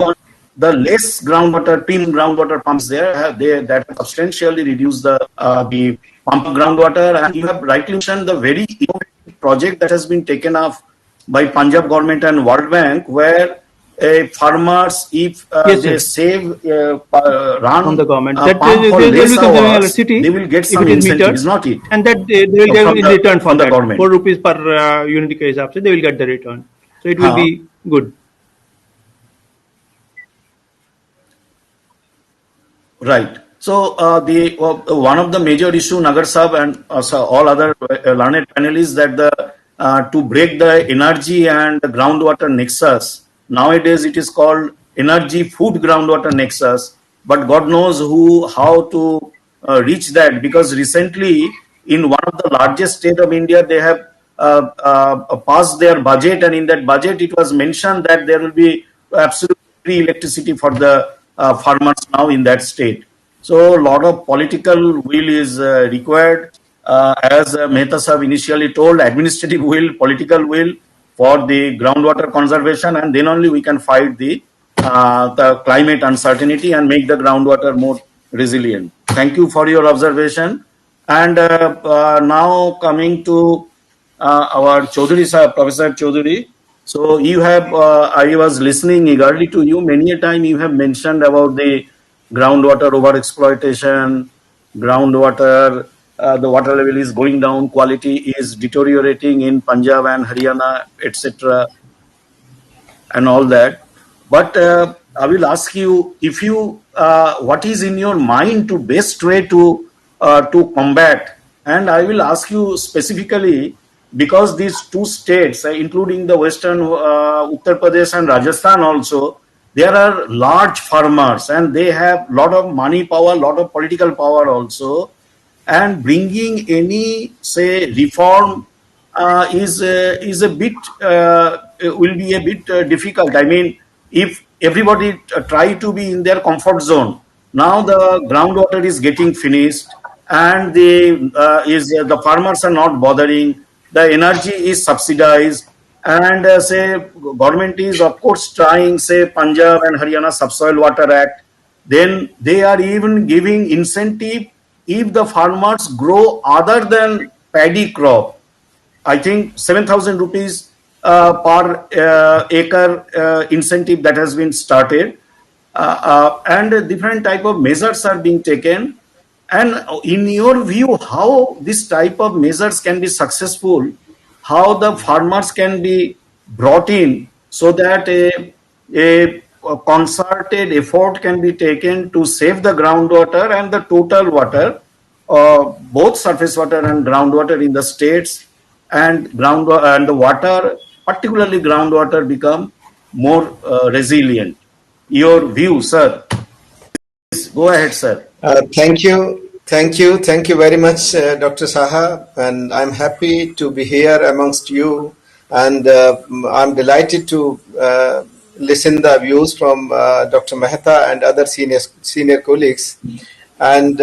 the less groundwater, PIM groundwater pumps there, that have substantially reduced the pump groundwater. And you have rightly mentioned the very innovative project that has been taken up by Punjab government and World Bank, where farmers, if they save run from the government, that they will be conserving hours, electricity. they will get if some it is incentive, metered, is not it? And that they will get in return for from the that. government. 4 rupees per unit ke hisab se they will get the return. So it will be good. Right. So the one of the major issue, Nagar Sahab and all other learned panelists, that the to break the energy and the groundwater nexus. Nowadays, it is called energy food groundwater nexus. But God knows how to reach that, because recently in one of the largest state of India, they have passed their budget, and in that budget it was mentioned that there will be absolute free electricity for the farmers now in that state. So a lot of political will is required, as Mehta Sahab initially told, administrative will, political will for the groundwater conservation, and then only we can fight the climate uncertainty and make the groundwater more resilient. Thank you for your observation. And now coming to our Chaudhary Sahab, Professor Chaudhary. So you have, I was listening eagerly to you. Many a time you have mentioned about the groundwater overexploitation, groundwater, the water level is going down, quality is deteriorating in Punjab and Haryana, etc., and all that. But I will ask you, if you, what is in your mind to best way to combat? And I will ask you specifically, because these two states, including the western Uttar Pradesh and Rajasthan also, there are large farmers and they have lot of money power, lot of political power also, and bringing any say reform is a bit will be a bit difficult. I mean, if everybody try to be in their comfort zone, now the groundwater is getting finished, and the farmers are not bothering. The energy is subsidized, and say government is of course trying, say Punjab and Haryana Subsoil Water Act. Then they are even giving incentive if the farmers grow other than paddy crop. I think 7,000 rupees per acre incentive that has been started, and different type of measures are being taken. And in your view, how this type of measures can be successful, how the farmers can be brought in so that a concerted effort can be taken to save the groundwater and the total water, both surface water and groundwater in the states, and groundwater and the water, particularly groundwater, become more resilient. Your view, sir? Go ahead, sir. Thank you very much, Dr. Saha, and I'm happy to be here amongst you, and I'm delighted to listen the views from Dr. Mehta and other senior colleagues, and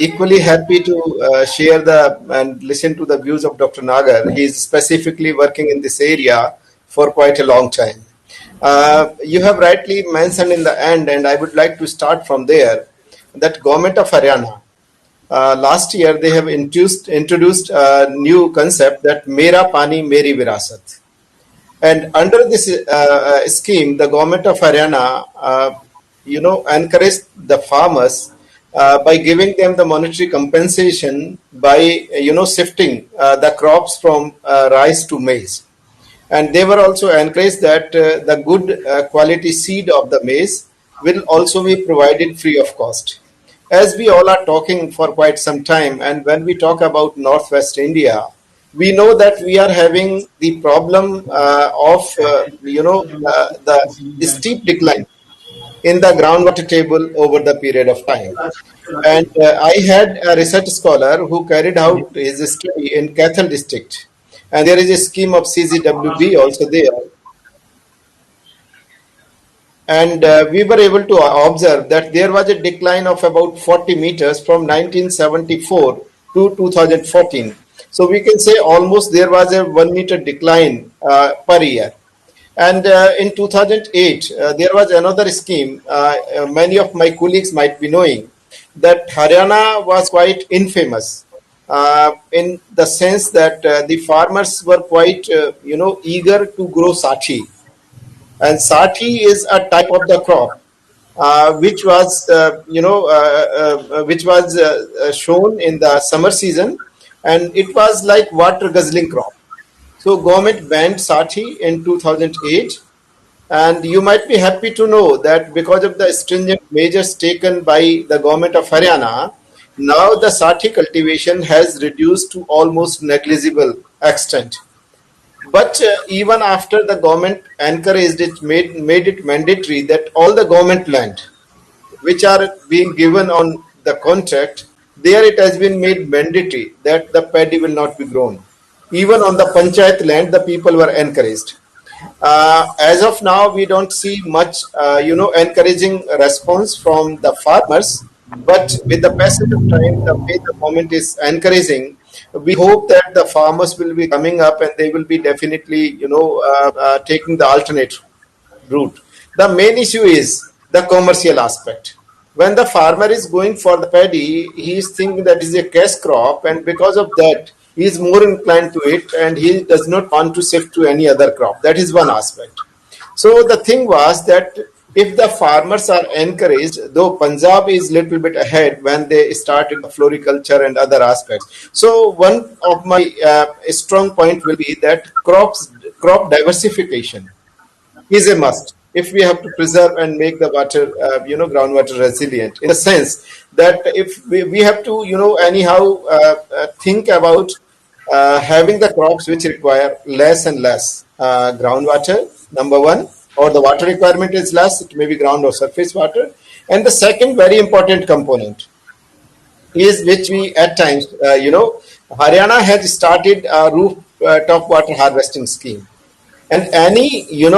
equally happy to share and listen to the views of Dr. Nagar. He's specifically working in this area for quite a long time. You have rightly mentioned in the end, and I would like to start from there, that government of Haryana, last year they have introduced a new concept, that Mera Pani Meri Virasat. And under this scheme, the government of Haryana, encouraged the farmers by giving them the monetary compensation by, shifting the crops from rice to maize. And they were also encouraged that the good quality seed of the maize will also be provided free of cost. As we all are talking for quite some time, and when we talk about Northwest India, we know that we are having the problem of the steep decline in the groundwater table over the period of time. And I had a research scholar who carried out his study in Kathal district, and there is a scheme of CZWB also there. And we were able to observe that there was a decline of about 40 meters from 1974 to 2014. So we can say almost there was a 1 meter decline per year. And in 2008, there was another scheme, many of my colleagues might be knowing, that Haryana was quite infamous in the sense that the farmers were quite, eager to grow sati. And sati is a type of the crop which was, shown in the summer season, and it was like water guzzling crop. So government banned sati in 2008, and you might be happy to know that because of the stringent measures taken by the government of Haryana, now the sati cultivation has reduced to almost negligible extent. But even after the government encouraged it, made it mandatory that all the government land which are being given on the contract, there it has been made mandatory that the paddy will not be grown. Even on the panchayat land, the people were encouraged. As of now, we don't see much, encouraging response from the farmers. But with the passage of time, the way the government is encouraging, we hope that the farmers will be coming up and they will be definitely, taking the alternate route. The main issue is the commercial aspect. When the farmer is going for the paddy, he is thinking that is a cash crop, and because of that, he is more inclined to it, and he does not want to shift to any other crop. That is one aspect. So the thing was that if the farmers are encouraged, though Punjab is little bit ahead when they started floriculture and other aspects. So one of my strong point will be that crop diversification is a must if we have to preserve and make the water, groundwater resilient. In the sense that if we have to, anyhow think about having the crops which require less and less groundwater, number one, or the water requirement is less, it may be ground or surface water. And the second very important component is which we at times, Haryana has started a rooftop water harvesting scheme. And any, even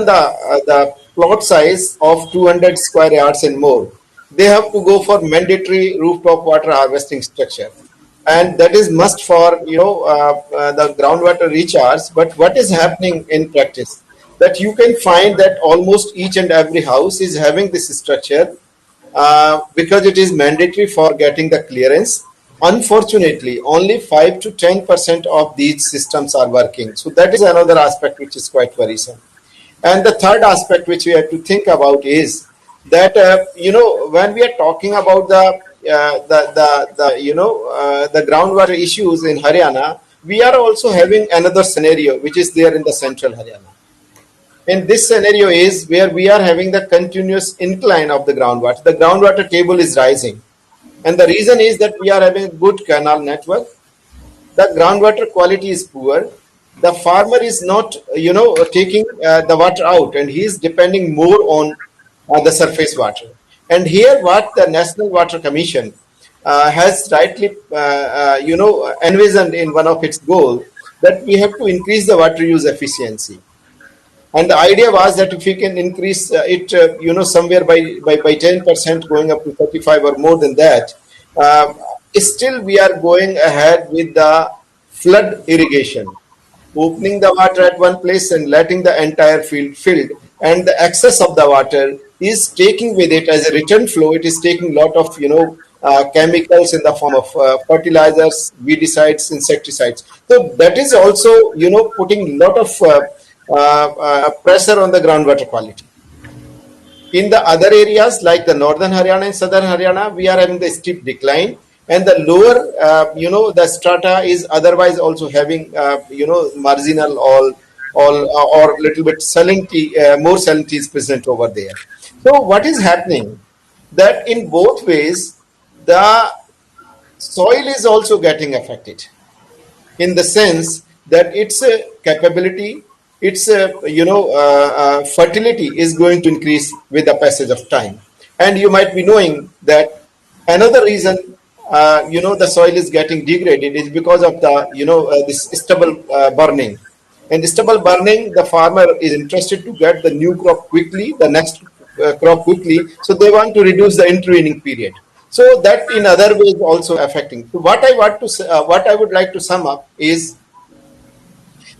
the plot size of 200 square yards and more, they have to go for mandatory rooftop water harvesting structure. And that is must for, the groundwater recharge. But what is happening in practice? That you can find that almost each and every house is having this structure because it is mandatory for getting the clearance. Unfortunately, only 5 to 10% of these systems are working. So that is another aspect which is quite worrisome. And the third aspect which we have to think about is that when we are talking about the groundwater issues in Haryana, we are also having another scenario which is there in the central Haryana. And this scenario is where we are having the continuous incline of the groundwater. The groundwater table is rising. And the reason is that we are having a good canal network. The groundwater quality is poor. The farmer is not, taking the water out, and he is depending more on the surface water. And what the National Water Commission has rightly, envisioned in one of its goals, that we have to increase the water use efficiency. And the idea was that if we can increase it, somewhere by 10%, going up to 35 or more than that, still we are going ahead with the flood irrigation, opening the water at one place and letting the entire field filled. And the excess of the water is taking with it as a return flow. It is taking a lot of, chemicals in the form of fertilizers, weedicides, insecticides. So that is also, putting a lot of pressure on the groundwater quality. In the other areas like the northern Haryana and southern Haryana, we are having the steep decline, and the lower, the strata is otherwise also having, marginal or little bit salinity, more salinity is present over there. So what is happening? That in both ways, the soil is also getting affected, in the sense that its capability, its fertility is going to increase with the passage of time. And you might be knowing that another reason the soil is getting degraded is because of the this stubble burning. And stubble burning, the farmer is interested to get the new crop quickly, the next crop quickly, so they want to reduce the intervening period. So that in other ways also affecting. So what I would like to sum up is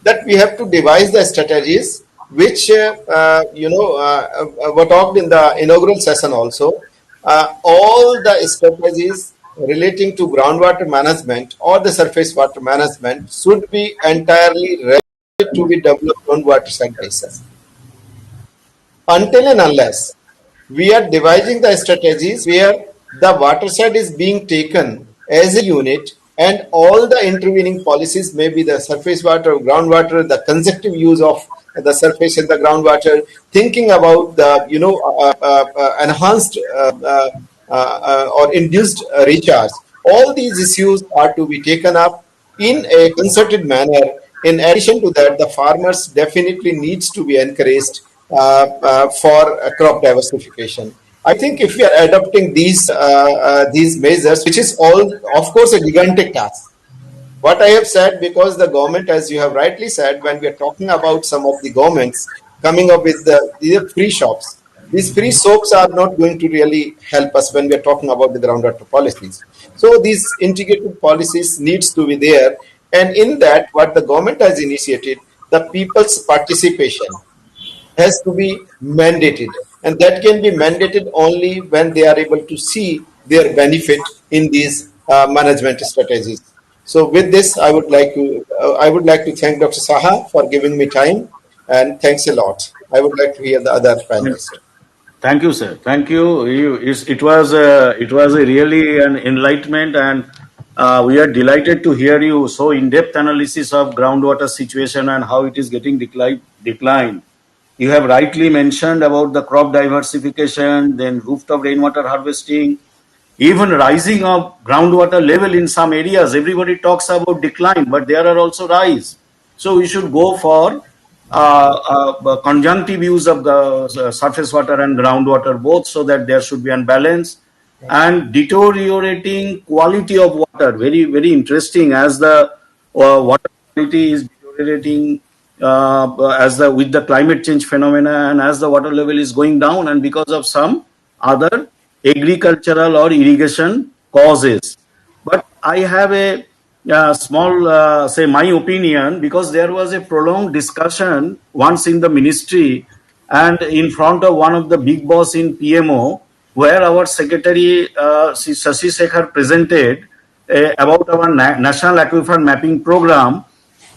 that we have to devise the strategies which were talked in the inaugural session also. All the strategies relating to groundwater management or the surface water management should be entirely ready to be developed on waterside basis. Until and unless we are devising the strategies where the watershed is being taken as a unit, and all the intervening policies, maybe the surface water, groundwater, the consecutive use of the surface and the groundwater, thinking about the enhanced or induced recharge, all these issues are to be taken up in a concerted manner. In addition to that, the farmers definitely needs to be encouraged for crop diversification. I think if we are adopting these measures, which is all, of course, a gigantic task. What I have said, because the government, as you have rightly said, when we are talking about some of the governments coming up with these free shops, these free soaps are not going to really help us when we are talking about the groundwater policies. So these integrated policies needs to be there, and in that, what the government has initiated, the people's participation has to be mandated, and that can be mandated only when they are able to see their benefit in these management strategies. So with this, I would like to thank Dr. Saha for giving me time, and thanks a lot. I would like to hear the other panelists. Thank you, sir. Thank you. It was a really an enlightenment, and we are delighted to hear you so in-depth analysis of groundwater situation and how it is getting declined. You have rightly mentioned about the crop diversification, then rooftop rainwater harvesting, even rising of groundwater level in some areas. Everybody talks about decline, but there are also rise. So we should go for conjunctive use of the surface water and groundwater both, so that there should be a balance. And deteriorating quality of water, very, very interesting, as the water quality is deteriorating with the climate change phenomena, and as the water level is going down, and because of some other agricultural or irrigation causes. But I have a small, say, my opinion, because there was a prolonged discussion once in the ministry and in front of one of the big boss in PMO, where our secretary Shashi Shekhar presented about our national aquifer mapping program,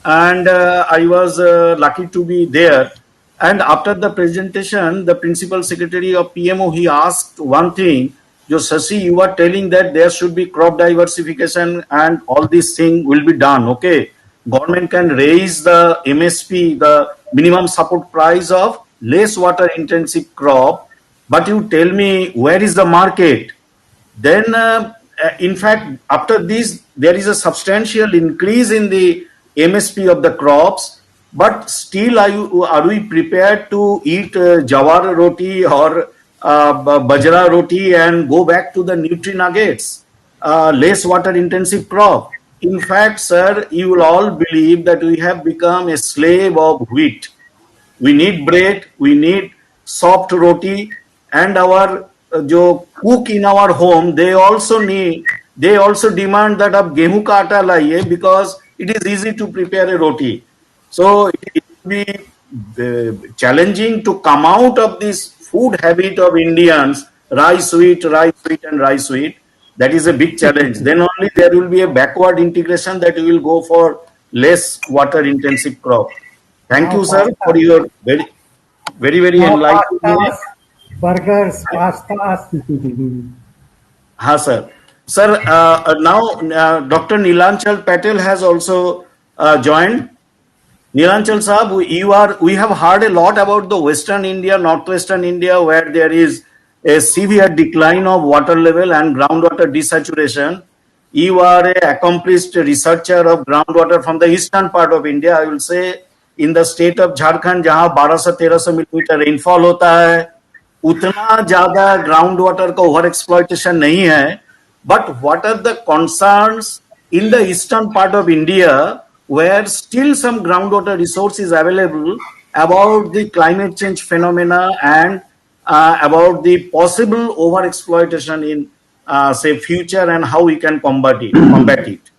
and I was lucky to be there. And after the presentation, the principal secretary of PMO, he asked one thing: "Jo Shashi, you are telling that there should be crop diversification and all these things will be done, okay? government can raise the MSP, the minimum support price of less water intensive crop, but you tell me where is the market? Then, in fact, after this, there is a substantial increase in the MSP of the crops, but still are we prepared to eat jawar roti or bajra roti and go back to the nutri-nuggets, less water intensive crop? In fact, sir, you will all believe that we have become a slave of wheat. We need bread, we need soft roti, and our जो cook in our home, they also demand that ab gehu ka aata laiye because it is easy to prepare a roti. So it will be challenging to come out of this food habit of Indians, rice wheat, and rice wheat. That is a big challenge. Then only there will be a backward integration that we will go for less water intensive crop. Thank you, sir, for your very Now enlightening. pastas, burgers, pastas. Ha, sir. Sir, now Dr. Nilanchal Patel has also joined. Nilanchal Saab, we have heard a lot about the Western India, Northwestern India, where there is a severe decline of water level and groundwater desaturation. You are an accomplished researcher of groundwater from the eastern part of India. I will say in the state of Jharkhand, जहाँ 1200-1300 millimeter rainfall होता है, उतना ज़्यादा groundwater का over exploitation नहीं है. But what are the concerns in the eastern part of India, where still some groundwater resource is available, about the climate change phenomena and about the possible over exploitation in say future and how we can combat it.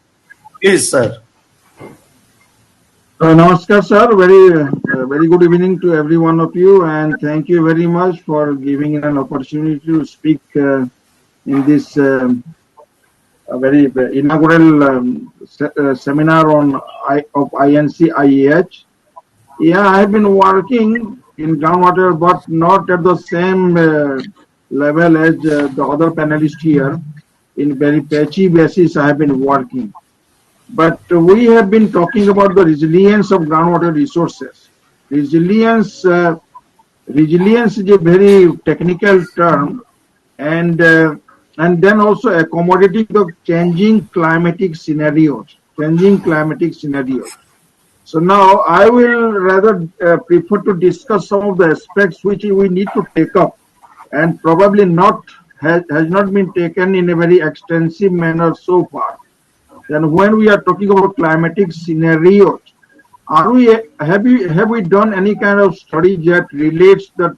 Please, sir. Namaskar, sir. Very good evening to every one of you, and thank you very much for giving an opportunity to speak in this very inaugural seminar of INC-IAH. Yeah, I have been working in groundwater, but not at the same level as the other panelists here. In very patchy basis, I have been working. But we have been talking about the resilience of groundwater resources. Resilience is a very technical term, and then also accommodating the changing climatic scenarios. So now I will rather prefer to discuss some of the aspects which we need to take up, and probably has not been taken in a very extensive manner so far. Then when we are talking about climatic scenarios, have we done any kind of study that relates to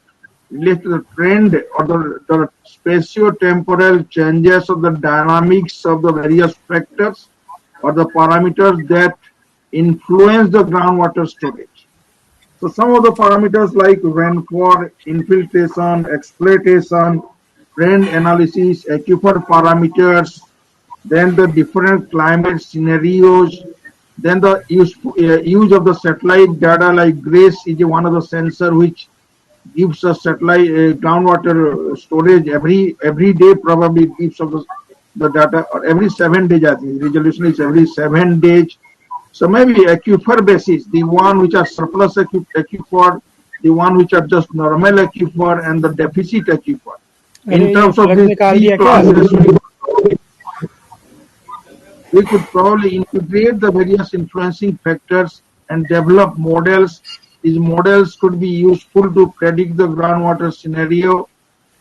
the trend or the spatio-temporal changes of the dynamics of the various factors or the parameters that influence the groundwater storage? So some of the parameters like rainfall, infiltration, exploitation, trend analysis, aquifer parameters, then the different climate scenarios, then the use of the satellite data like GRACE is one of the sensor which gives us satellite groundwater storage every day, probably gives us the data, or every 7 days. I think resolution is every 7 days. So maybe aquifer basis, the one which are surplus aquifer, the one which are just normal aquifer, and the deficit aquifer. In terms of these three classes, we could probably integrate the various influencing factors and develop models. These models could be useful to predict the groundwater scenario,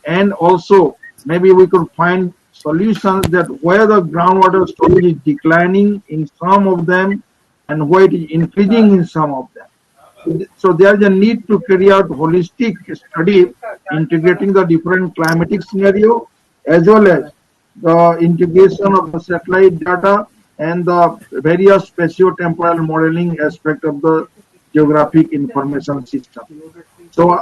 and also maybe we could find solutions that where the groundwater storage is declining in some of them and where it is increasing in some of them. So there is a need to carry out holistic study integrating the different climatic scenario as well as the integration of the satellite data and the various spatio-temporal modeling aspect of the geographic information system. So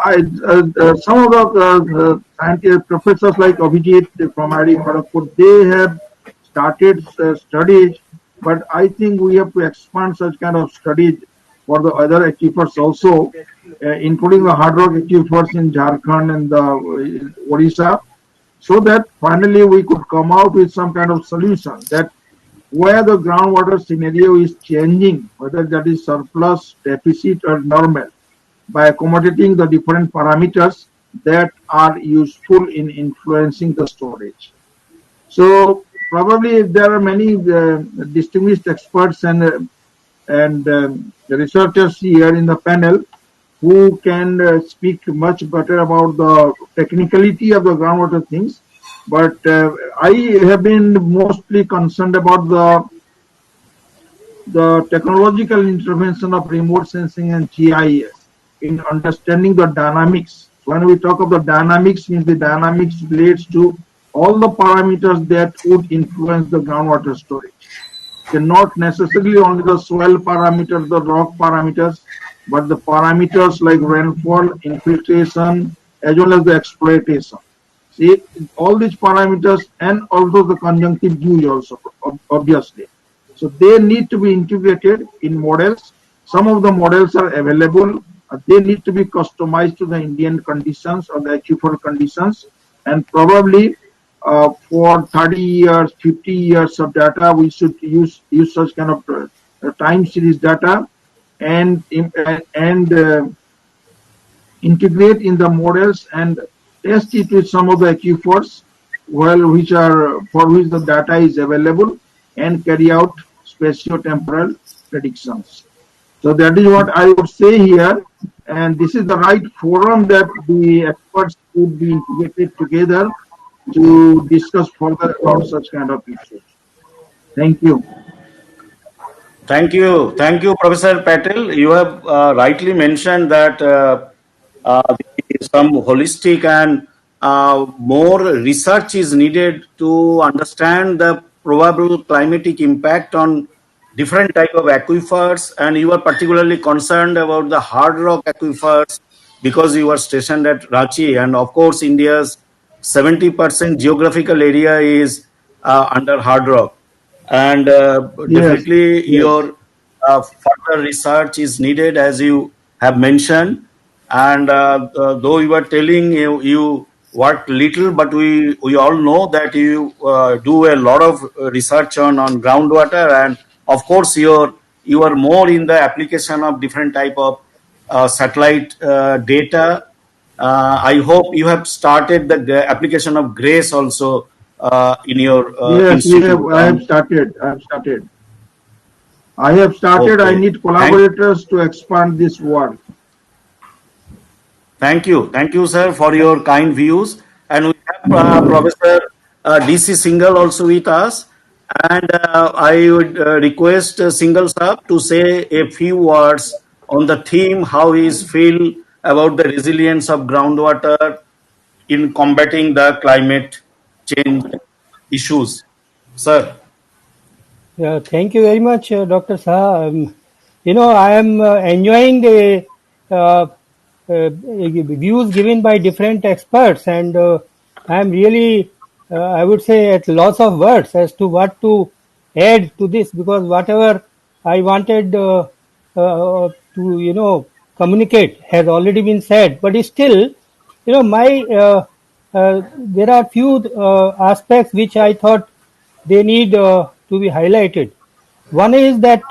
some of the scientists, professors like Abhijit from IIT Kharagpur, they have started studies, but I think we have to expand such kind of studies for the other aquifers also, including the hard rock aquifers in Jharkhand and the Odisha, so that finally we could come out with some kind of solution that where the groundwater scenario is changing, whether that is surplus, deficit, or normal, by accommodating the different parameters that are useful in influencing the storage. So probably there are many distinguished experts and researchers here in the panel who can speak much better about the technicality of the groundwater things. But I have been mostly concerned about the technological intervention of remote sensing and GIS in understanding the dynamics. When we talk of the dynamics, means the dynamics relates to all the parameters that would influence the groundwater storage. So not necessarily only the soil parameters, the rock parameters, but the parameters like rainfall, infiltration, as well as the exploitation. See, all these parameters and also the conjunctive use also, obviously. So they need to be integrated in models. Some of the models are available. They need to be customized to the Indian conditions or the aquifer conditions. And probably for 30 years, 50 years of data, we should use such kind of time series data and integrate in the models and test it with some of the aquifers, for which the data is available, and carry out spatio-temporal predictions. So that is what I would say here, and this is the right forum that the experts would be integrated together to discuss further about such kind of issues. Thank you. Thank you, Professor Patel. You have rightly mentioned that some holistic and more research is needed to understand the probable climatic impact on different type of aquifers, and you are particularly concerned about the hard rock aquifers because you are stationed at Ranchi, and of course India's 70% geographical area is under hard rock, and definitely your further research is needed, as you have mentioned. And though you are telling you work little, but we all know that you do a lot of research on groundwater, and of course you are more in the application of different type of satellite data. I hope you have started the application of GRACE also in your Yes, institute. I have started. Okay. I need collaborators to expand this work. Thank you, sir, for your kind views. And we have Professor DC Singhal also with us. And I would request Singhal sir to say a few words on the theme, how he feel about the resilience of groundwater in combating the climate change issues. Sir. Yeah, thank you very much, Dr. Saha. I am enjoying the views given by different experts, and I am really, I would say, at loss of words as to what to add to this, because whatever I wanted to, communicate has already been said. But still, my there are few aspects which I thought they need to be highlighted. One is that,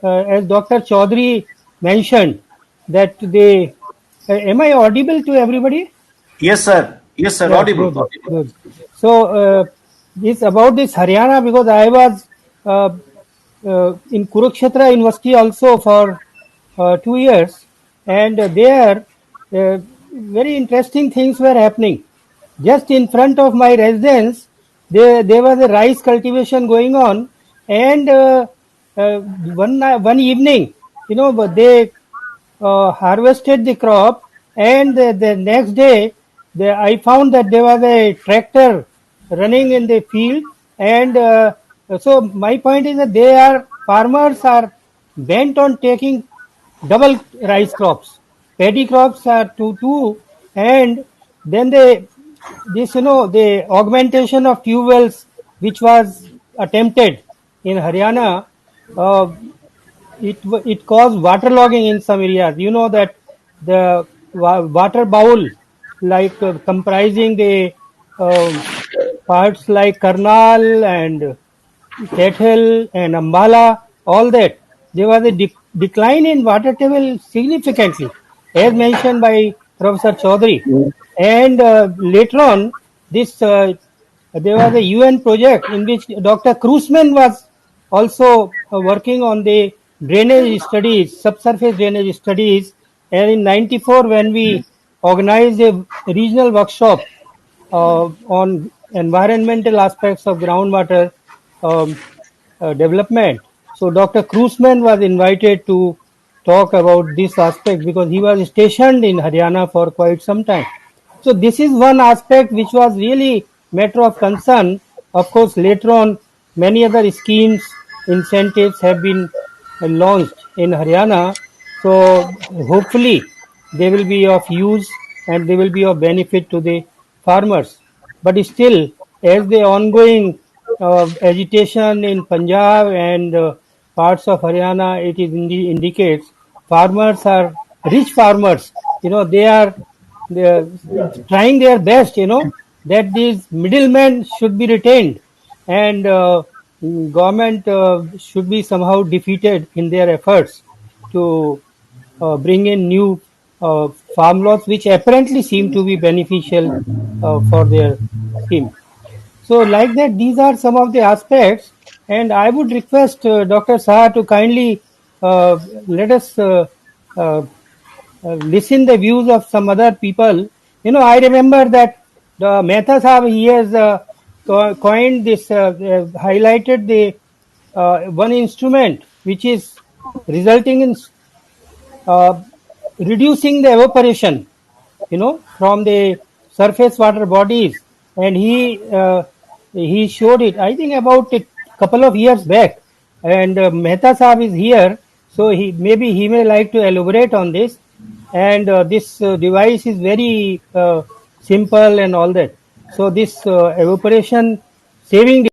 as Dr. Chaudhary mentioned, that am I audible to everybody? Yes, sir. Yes, sir. Yeah, Audible. good. So, it's about this Haryana, because I was in Kurukshetra University also for 2 years, and there very interesting things were happening. Just in front of my residence, there was a rice cultivation going on, and one evening, but they harvested the crop, and the next day, I found that there was a tractor running in the field, and so my point is that farmers are bent on taking double rice crops. Paddy crops are two, and then the augmentation of tube wells, which was attempted in Haryana, uh, it caused waterlogging in some areas. You know that the water bowl, like comprising the parts like Karnal and Tethel and Ambala, all that, there was a decline in water table significantly, as mentioned by Professor Chaudhary. And later on, this there was a UN project in which Dr. Krusman was also working on the drainage studies, subsurface drainage studies. And in '94, when we organized a regional workshop on environmental aspects of groundwater um, development. So Dr. Krusman was invited to talk about this aspect because he was stationed in Haryana for quite some time. So this is one aspect which was really matter of concern. Of course, later on, many other schemes, incentives have been launched in Haryana. So hopefully they will be of use and they will be of benefit to the farmers. But still, as the ongoing agitation in Punjab and parts of Haryana, it is indicates farmers are rich farmers. They are trying their best. That these middlemen should be retained, and government should be somehow defeated in their efforts to bring in new farm laws, which apparently seem to be beneficial for their scheme. So, like that, these are some of the aspects, and I would request Dr. Saha to kindly let us listen the views of some other people. I remember that the Mehta Sahab, he has coined this, highlighted the one instrument which is resulting in uh, reducing the evaporation, from the surface water bodies, and he showed it. I think about a couple of years back, and Mehta Saab is here, so he may like to elaborate on this. And this device is very simple and all that. So this evaporation saving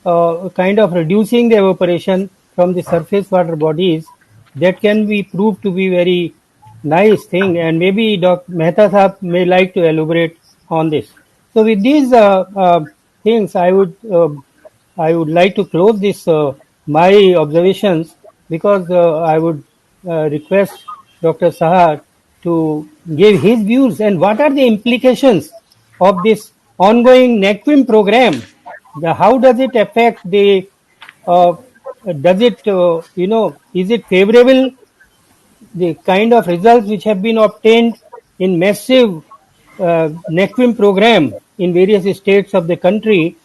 kind of reducing the evaporation from the surface water bodies, that can be proved to be very nice thing, and maybe Dr. Mehta Sahab may like to elaborate on this. So with these things, I would like to close this my observations, because I would request Dr. Sahar to give his views and what are the implications of this ongoing NECWIM program. How does it affect the uh, does it is it favorable, the kind of results which have been obtained in massive NECWIM program in various states of the country.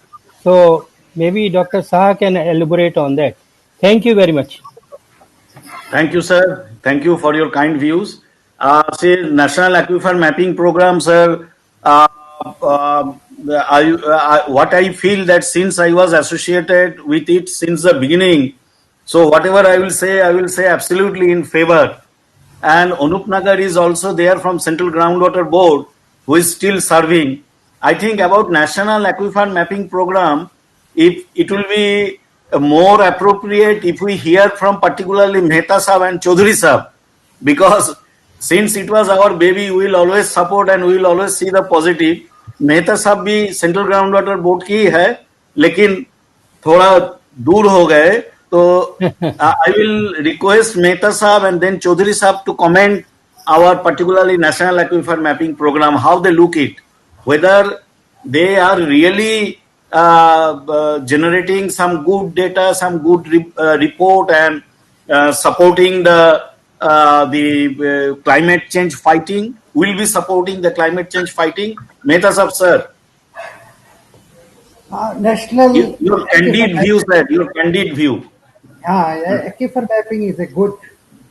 So maybe Dr. Saha can elaborate on that. Thank you very much. Thank you, sir. Thank you for your kind views. Say, National Aquifer Mapping Program, sir. What I feel that since I was associated with it since the beginning, so whatever I will say absolutely in favor. And Anup Nagar is also there from Central Groundwater Board, who is still serving. I think about National Aquifer Mapping Program, it will be more appropriate if we hear from particularly Mehta Sahab and Chaudhary Sahab, because since it was our baby, we will always support and we will always see the positive. Mehta Sahab भी Central Groundwater Board की ही है, लेकिन थोड़ा दूर हो गए, तो I will request Mehta Sahab and then Chaudhary Sahab to comment our particularly National Aquifer Mapping Program, how they look it, whether they are really generating some good data, some good report, and supporting the climate change fighting. Will be supporting the climate change fighting. Mehta Sahab, sir. National Your candid view, sir. Your candid view. Aquifer mapping is a good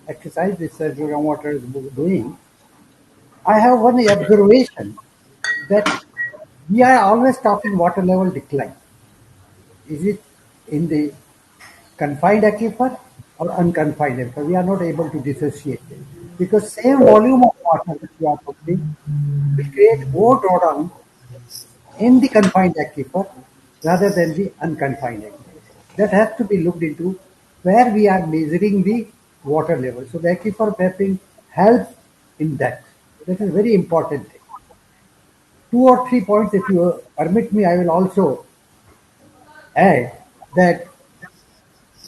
exercise which Central Groundwater is doing. I have one observation that we are always talking water level decline. Is it in the confined aquifer or unconfined aquifer? We are not able to dissociate it, because same volume of water that we are putting will create more drawdown in the confined aquifer rather than the unconfined aquifer. That has to be looked into where we are measuring the water level. So the aquifer mapping helps in that. That is very important thing. 2 or 3 points, if you permit me, I will also add. that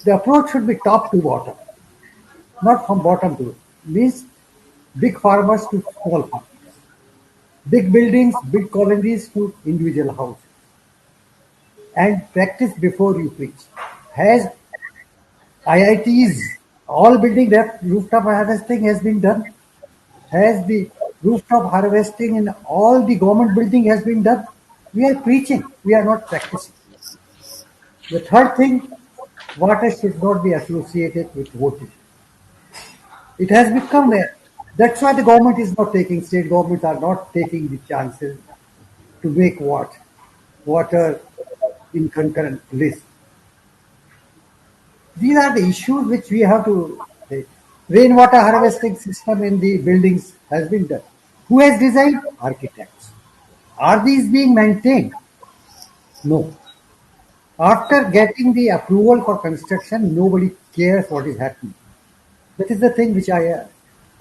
the approach should be top to bottom, not from bottom to means big farmers to small farmers, big buildings, big colonies to individual houses, and practice before you preach. Has IITs all building that rooftop harvesting has been done? Has the rooftop harvesting in all the government building has been done? We are preaching, we are not practicing. The third thing, water should not be associated with voting. It has become there. That's why the government is not taking, state governments are not taking the chances to make water in concurrent list. These are the issues which we have to take. Rainwater harvesting system in the buildings has been done. Who has designed? Architects. Are these being maintained? No. After getting the approval for construction, nobody cares what is happening. That is the thing which I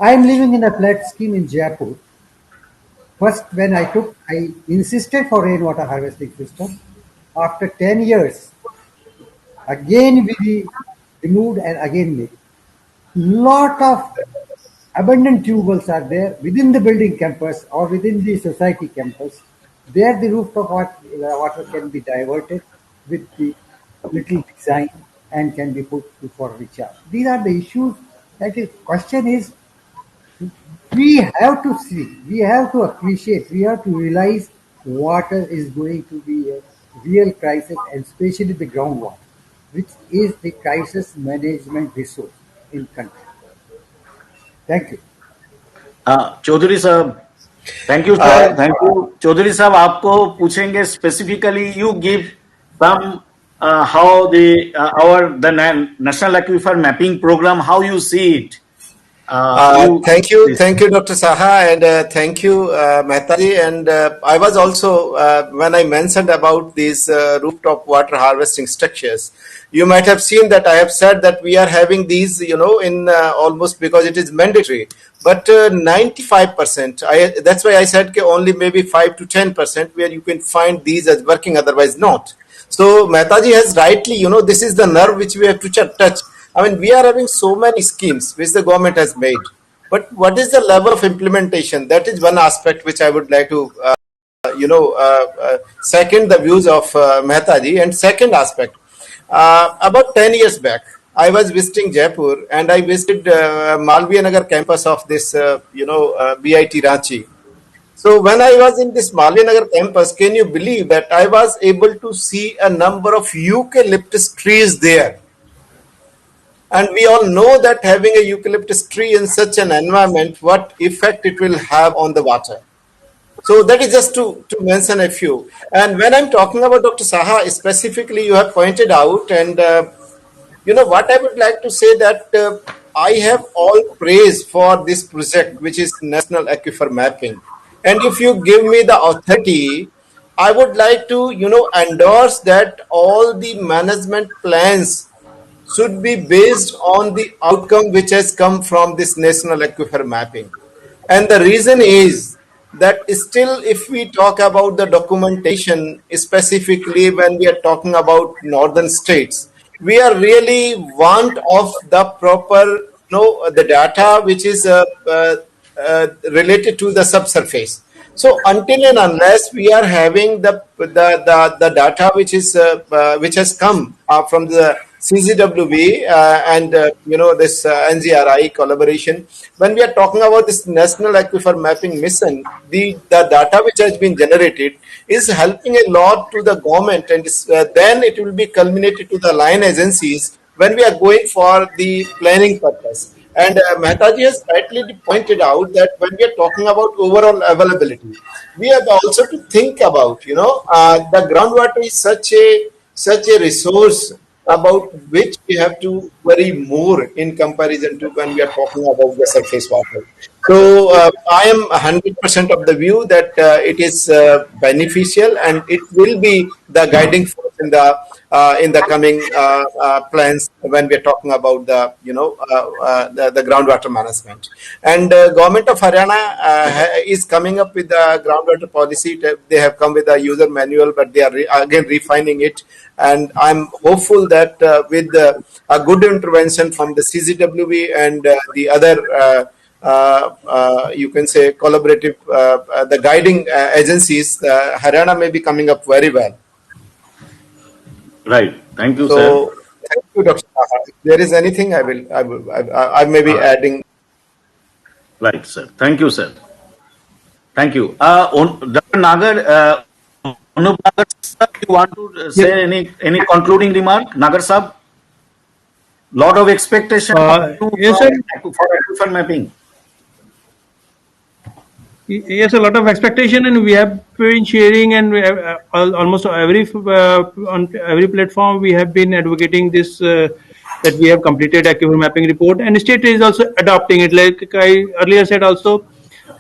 am living in a flat scheme in Jaipur. First, when I insisted for rainwater harvesting system. After 10 years, again we removed and again made. Lot of abandoned tube wells are there within the building campus or within the society campus. There the rooftop water can be diverted with the little design and can be put for recharge. These are the issues. That is, question is, we have to see, we have to appreciate, we have to realize water is going to be a real crisis, and especially the groundwater, which is the crisis management resource in country. Thank you. Chaudhary sahab, thank you sir, thank you. Chaudhary sahab, आपको पूछेंगे specifically, you give some how the national aquifer mapping program, how you see it. Thank you, Dr. Saha, and thank you, Mehtaji. And I was also, when I mentioned about these rooftop water harvesting structures, you might have seen that I have said that we are having these, in almost because it is mandatory. But 95%, that's why I said only maybe 5 to 10% where you can find these as working, otherwise not. So Mehtaji has rightly, this is the nerve which we have to touch. I mean, we are having so many schemes which the government has made, but what is the level of implementation? That is one aspect which I would like to, second the views of Mehtaji. And second aspect, about 10 years back, I was visiting Jaipur and I visited Malviya Nagar campus of this, BIT Ranchi. So when I was in this Malviya Nagar campus, can you believe that I was able to see a number of eucalyptus trees there? And we all know that having a eucalyptus tree in such an environment, what effect it will have on the water. So that is just to mention a few. And when I'm talking about Dr. Saha, specifically you have pointed out, and what I would like to say that I have all praise for this project, which is National Aquifer Mapping. And if you give me the authority, I would like to, endorse that all the management plans should be based on the outcome which has come from this national aquifer mapping. And the reason is that still, if we talk about the documentation, specifically when we are talking about northern states, we are really want of the proper, the data which is related to the subsurface. So until and unless we are having the data which is which has come from the CZWB and this NGRI collaboration, when we are talking about this National Aquifer Mapping Mission, the data which has been generated is helping a lot to the government, and then it will be culminated to the line agencies when we are going for the planning purpose. And Mehtaji has rightly pointed out that when we are talking about overall availability, we have also to think about, the groundwater is such a resource about which we have to worry more in comparison to when we are talking about the surface water. So I am 100% of the view that it is beneficial and it will be the guiding force in the coming plans when we are talking about the groundwater management. And government of Haryana is coming up with the groundwater policy. They have come with a user manual, but they are again refining it. And I'm hopeful that with a good intervention from the CGWB and the other you can say collaborative, the guiding agencies, Haryana may be coming up very well. Right. Thank you, So, sir. thank you, Dr. Saha. If there is anything, I may be adding. Right, sir. Thank you, sir. Thank you. Dr. Nagar, Anup Nagar, sir, you want to say any concluding remark? Nagar sir? Lot of expectation Yes, sir. for aquifer mapping. Yes, a lot of expectation, and we have been sharing, and we have, almost on every platform we have been advocating this that we have completed aquifer mapping report, and state is also adopting it. Like I earlier said, also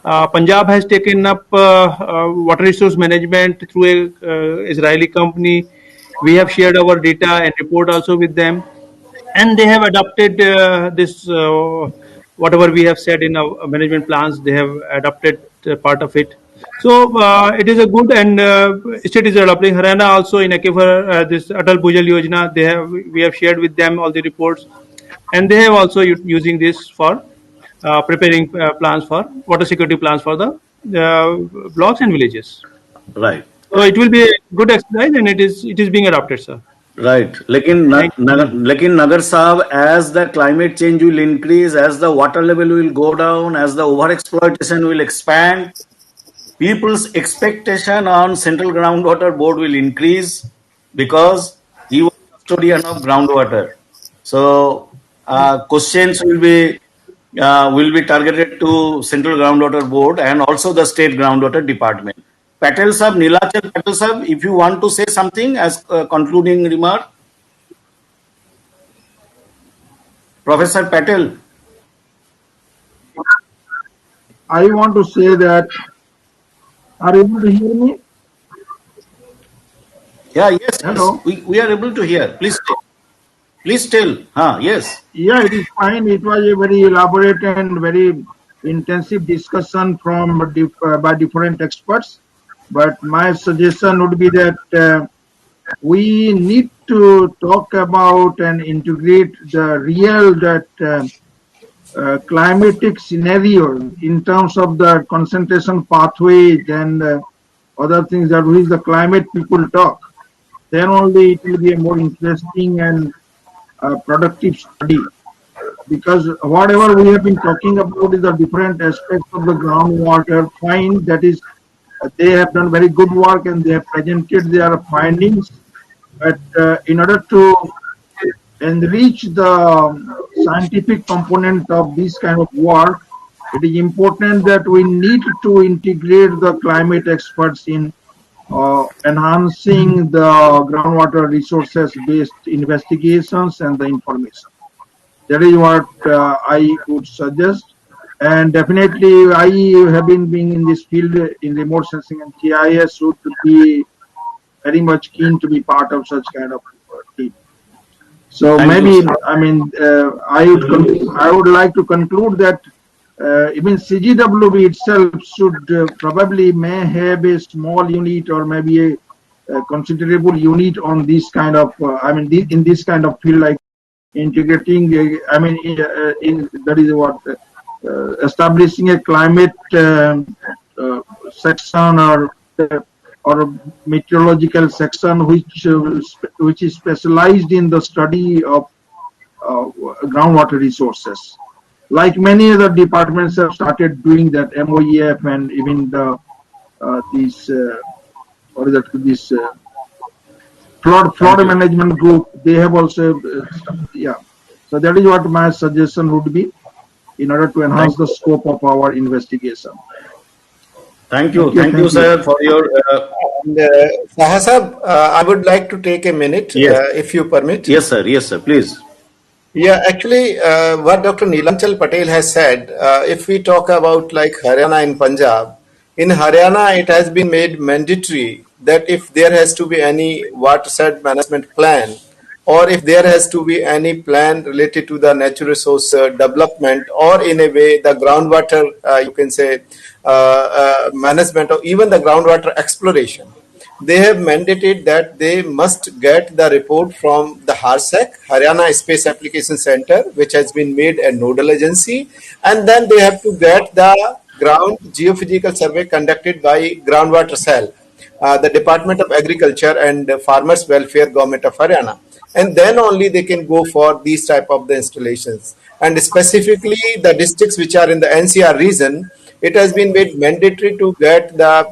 Punjab has taken up water resource management through a Israeli company. We have shared our data and report also with them, and they have adopted this whatever we have said in our management plans. They have adopted part of it. So it is a good, and state is adopting. Haryana also in aquifer this Atal Bhujal Yojana. We have shared with them all the reports, and they have also using this for preparing plans for water security plans for the blocks and villages. Right. So it will be a good exercise, and it is being adopted, sir. Right. Lekin Nagar Sahab, as the climate change will increase, as the water level will go down, as the overexploitation will expand, people's expectation on Central Groundwater Board will increase because he was custodian of groundwater. So questions will be targeted to Central Groundwater Board and also the State Groundwater Department. Patel Sahab, Nilachal Patel Sahab, if you want to say something as a concluding remark. Professor Patel. I want to say that, are you able to hear me? Yeah, yes, Hello. yes. We are able to hear. Please tell. Please tell. Yes. Yeah, it is fine. It was a very elaborate and very intensive discussion by different experts. But my suggestion would be that we need to talk about and integrate the real climatic scenario in terms of the concentration pathways and other things that which the climate people talk. Then only it will be a more interesting and productive study. Because whatever we have been talking about is the different aspects of the groundwater. Fine, that is, they have done very good work and they have presented their findings. But in order to enrich the scientific component of this kind of work, it is important that we need to integrate the climate experts in enhancing the groundwater resources based investigations and the information. That is what I would suggest. And definitely, I have been being in this field in remote sensing and GIS would be very much keen to be part of such kind of team. So maybe, I would like to conclude that even CGWB itself should probably may have a small unit or maybe a considerable unit on this kind of, in this kind of field, like integrating, that is what, establishing a climate section or meteorological section which is specialized in the study of groundwater resources. Like many other departments have started doing that, MOEF and even the flood management group, they have also, So that is what my suggestion would be in order to enhance the scope of our investigation. Thank you, sir, for your. Saha Sahab, I would like to take a minute, if you permit. Yes, sir. Please. Yeah, actually, what Dr. Neelanchal Patel has said, if we talk about like Haryana and Punjab, in Haryana it has been made mandatory that if there has to be any watershed management plan, or if there has to be any plan related to the natural resource development, or in a way the groundwater, you can say, management, or even the groundwater exploration, they have mandated that they must get the report from the HARSAC, Haryana Space Application Center, which has been made a nodal agency, and then they have to get the ground geophysical survey conducted by Groundwater Cell, the Department of Agriculture and Farmers Welfare, Government of Haryana, and then only they can go for these type of the installations. And specifically the districts which are in the NCR region, it has been made mandatory to get the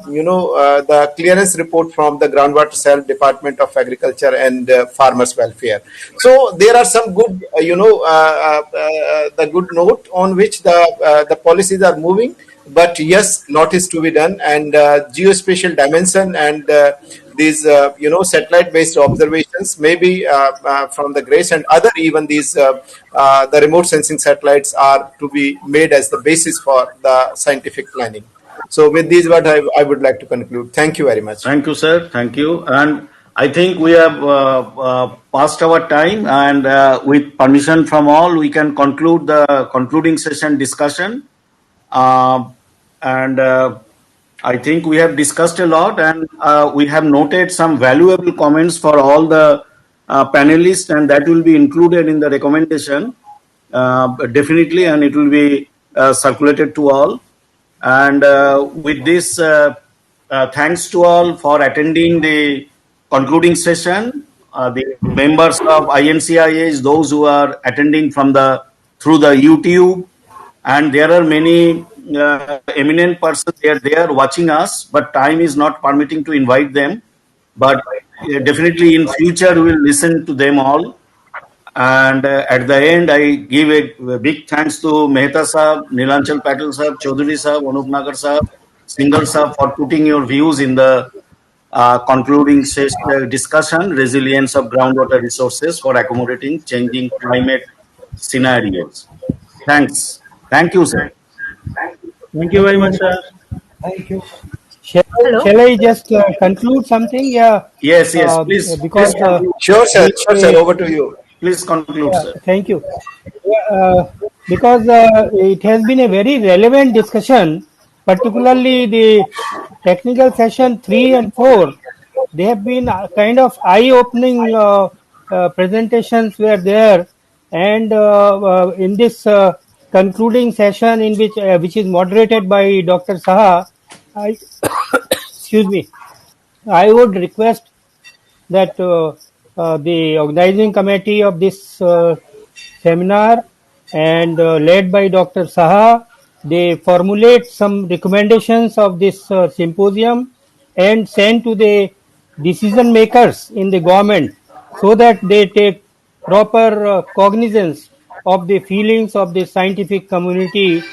the clearance report from the Groundwater Cell, Department of Agriculture and Farmers Welfare. So there are some good the good note on which the policies are moving. But yes, lot is to be done, and geospatial dimension and these satellite based observations, maybe from the GRACE and other, even these the remote sensing satellites are to be made as the basis for the scientific planning. So with these what I would like to conclude. Thank you very much. Thank you, sir. Thank you. And I think we have passed our time, and with permission from all, we can conclude the concluding session discussion. And I think we have discussed a lot, and we have noted some valuable comments for all the panelists, and that will be included in the recommendation definitely, and it will be circulated to all. And with this, thanks to all for attending the concluding session. The members of INC-IAH, those who are attending from through the YouTube, and there are many eminent persons. They are there watching us, but time is not permitting to invite them. But definitely in future we will listen to them all. And at the end, I give a big thanks to Mehta Sahab, Neelanchal Patel Sahab, Chaudhary Sahab, Anup Nagar Sahab, Singhal Sahab for putting your views in the concluding discussion, resilience of groundwater resources for accommodating changing climate scenarios. Thanks. Thank you, sir. Thank you very much, sir. Thank you. Shall I just conclude something? Yeah. Yes, please. Because sure, sir. Over to you. Please conclude, sir. Thank you. Because it has been a very relevant discussion, particularly the technical session 3 and 4. They have been kind of eye-opening presentations were there, and in this concluding session, in which is moderated by Dr. Saha, excuse me, I would request that the organizing committee of this seminar and led by Dr. Saha, they formulate some recommendations of this symposium and send to the decision makers in the government so that they take proper cognizance of the feelings of the scientific community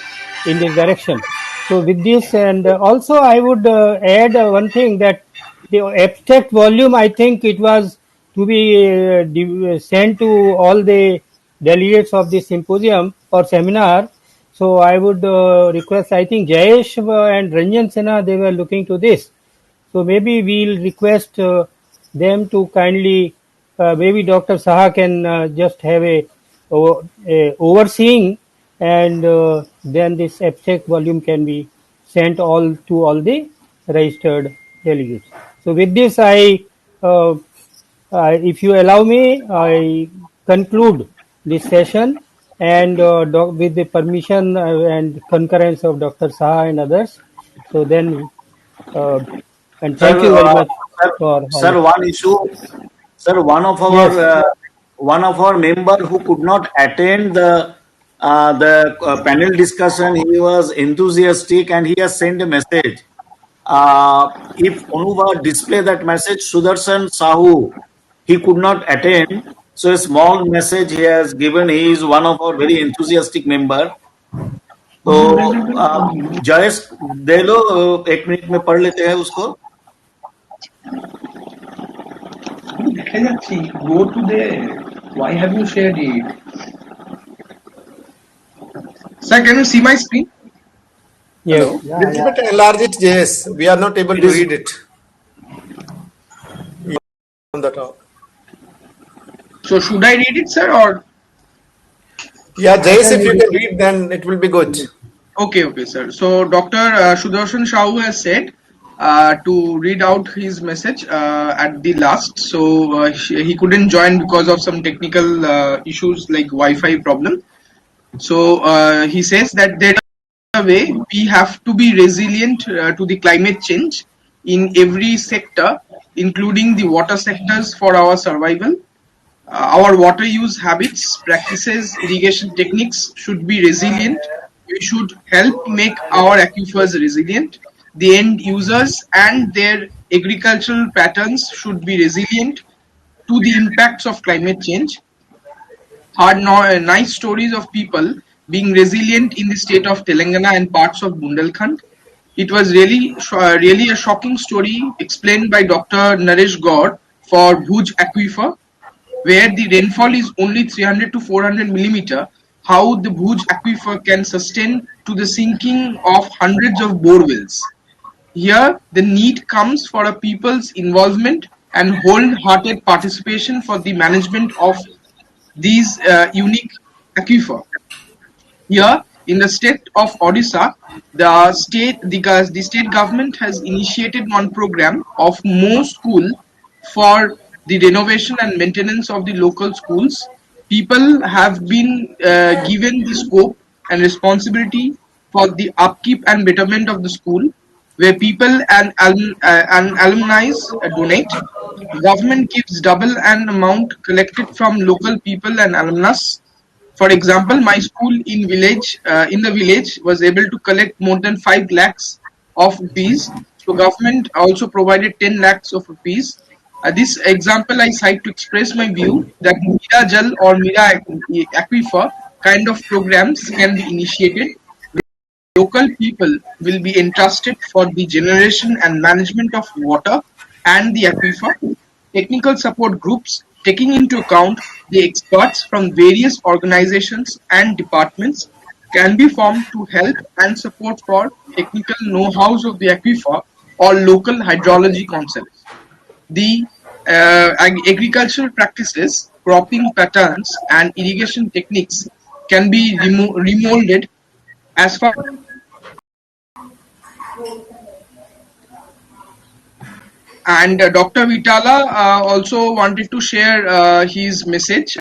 in this direction. So with this, and also I would add one thing, that the abstract volume, I think it was to be sent to all the delegates of the symposium or seminar. So I would request, I think Jayesh and Ranjan Sinha, they were looking to this. So maybe we'll request them to kindly, maybe Dr. Saha can just have a overseeing, and then this abstract volume can be sent all to all the registered delegates. So with this, if you allow me, I conclude this session, and with the permission and concurrence of Dr. Saha and others. So then, and thank you very much for sir. One issue, sir. One of our member who could not attend the panel discussion, he was enthusiastic and he has sent a message. If Anuva display that message, Sudarshan Sahu, he could not attend. So a small message he has given. He is one of our very enthusiastic member. तो जयेश दे लो, 1 minute में पढ़ लेते हैं उसको. Go to the. Why have you shared it? Sir, can you see my screen? Yes. Hello. Little bit enlarge it, yes. We are not able to read it. On the top. So should I read it, sir, or? Yeah, Jayesh, if you can read, then it will be good. Okay, sir. So Dr. Sudarshan Shahu has said to read out his message at the last. So he couldn't join because of some technical issues like Wi-Fi problem. So he says that there is a way we have to be resilient to the climate change in every sector, including the water sectors for our survival. Our water use habits, practices, irrigation techniques should be resilient. We should help make our aquifers resilient. The end users and their agricultural patterns should be resilient to the impacts of climate change. Nice stories of people being resilient in the state of Telangana and parts of Bundelkhand. It was really a shocking story explained by Dr. Naresh Gaur for Bhuj Aquifer, where the rainfall is only 300 to 400 millimeter, how the Bhuj aquifer can sustain to the sinking of hundreds of bore wells. Here, the need comes for a people's involvement and wholehearted participation for the management of these unique aquifer. Here, in the state of Odisha, the state government has initiated one program of Mo School for the renovation and maintenance of the local schools. People have been given the scope and responsibility for the upkeep and betterment of the school, where people and alumni donate. Government gives double an amount collected from local people and alumnus. For example, my school in the village was able to collect more than 5 lakhs of rupees. So government also provided 10 lakhs of rupees. This example I cite to express my view that Mira Jal or Mira Aquifer kind of programs can be initiated. Local people will be entrusted for the generation and management of water and the aquifer. Technical support groups, taking into account the experts from various organizations and departments, can be formed to help and support for technical know-hows of the aquifer or local hydrology concepts. The agricultural practices, cropping patterns, and irrigation techniques can be remolded as far and Dr. Vitala also wanted to share his message.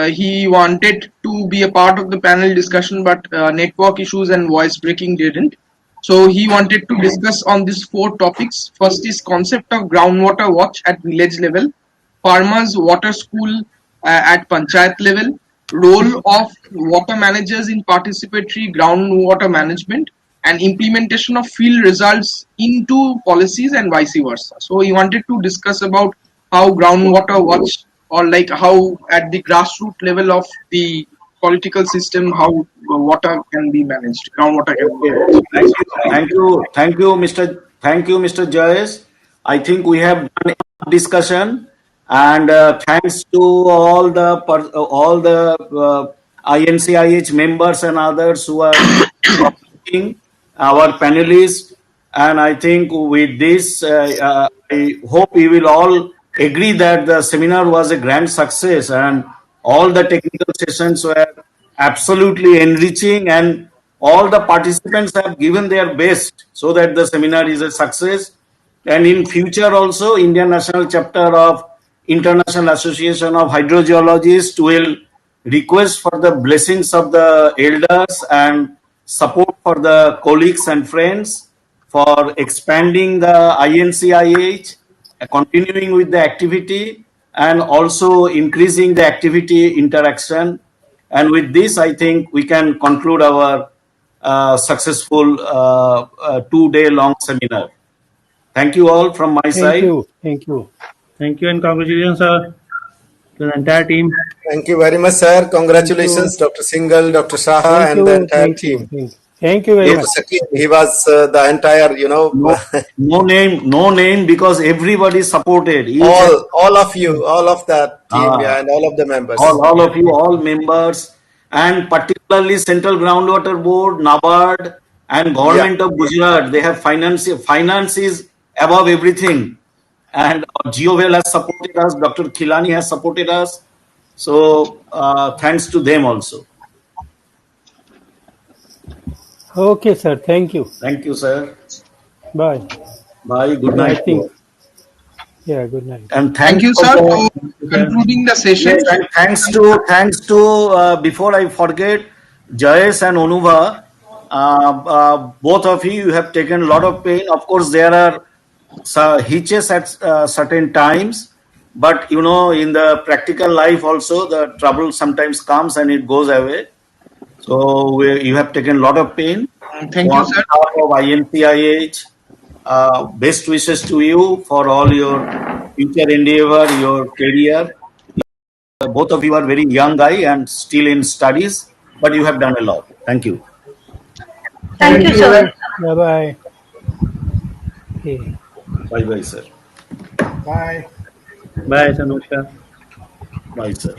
He wanted to be a part of the panel discussion, but network issues and voice breaking didn't. So he wanted to discuss on these 4 topics. First is concept of groundwater watch at village level, farmers water school at panchayat level, role of water managers in participatory groundwater management, and implementation of field results into policies and vice versa. So he wanted to discuss about how groundwater watch, or like how at the grassroots level of the political system, how water can be managed, groundwater can be managed. Thank you, Mr. Jayesh. I think we have done enough discussion, and thanks to all the INC-IAH members and others who are participating, our panelists, and I think with this, I hope we will all agree that the seminar was a grand success, and all the technical sessions were absolutely enriching, and all the participants have given their best so that the seminar is a success. And in future also, Indian National Chapter of International Association of Hydrogeologists will request for the blessings of the elders and support for the colleagues and friends for expanding the INC-IAH, continuing with the activity, and also increasing the activity interaction. And with this, I think we can conclude our successful 2-day long seminar. Thank you all from my side. Thank you. Thank you and congratulations, sir, to the entire team. Thank you very much, sir. Congratulations, Dr. Singhal, Dr. Shaha, and the entire team. Thank you very much. He was the entire, no name, because everybody supported. All of you, all of that team, and all of the members. All of you, all members, and particularly Particularly Central Groundwater Board, NABARD, and Government of Gujarat. They have finance is above everything. And GeoWell has supported us, Dr. Khilani has supported us. So thanks to them also. Okay, sir. Thank you. Thank you, sir. Bye. Bye. Good I night. think. Yeah. Good night. And Thank thanks you, for sir, the, for concluding the session. yes, and thanks to before I forget, Jayesh and Onuva, both of you have taken a lot of pain. Of course, there are hitches at certain times, but you know, in the practical life also, the trouble sometimes comes and it goes away. So you have taken a lot of pain. Thank So you, on sir. behalf of INC-IAH, best wishes to you for all your future endeavor, your career. Both of you are very young guy and still in studies, but you have done a lot. Thank you. Thank you, sir. Bye bye. Okay. Bye bye, sir. Bye. Bye, Sanushka. Bye, sir.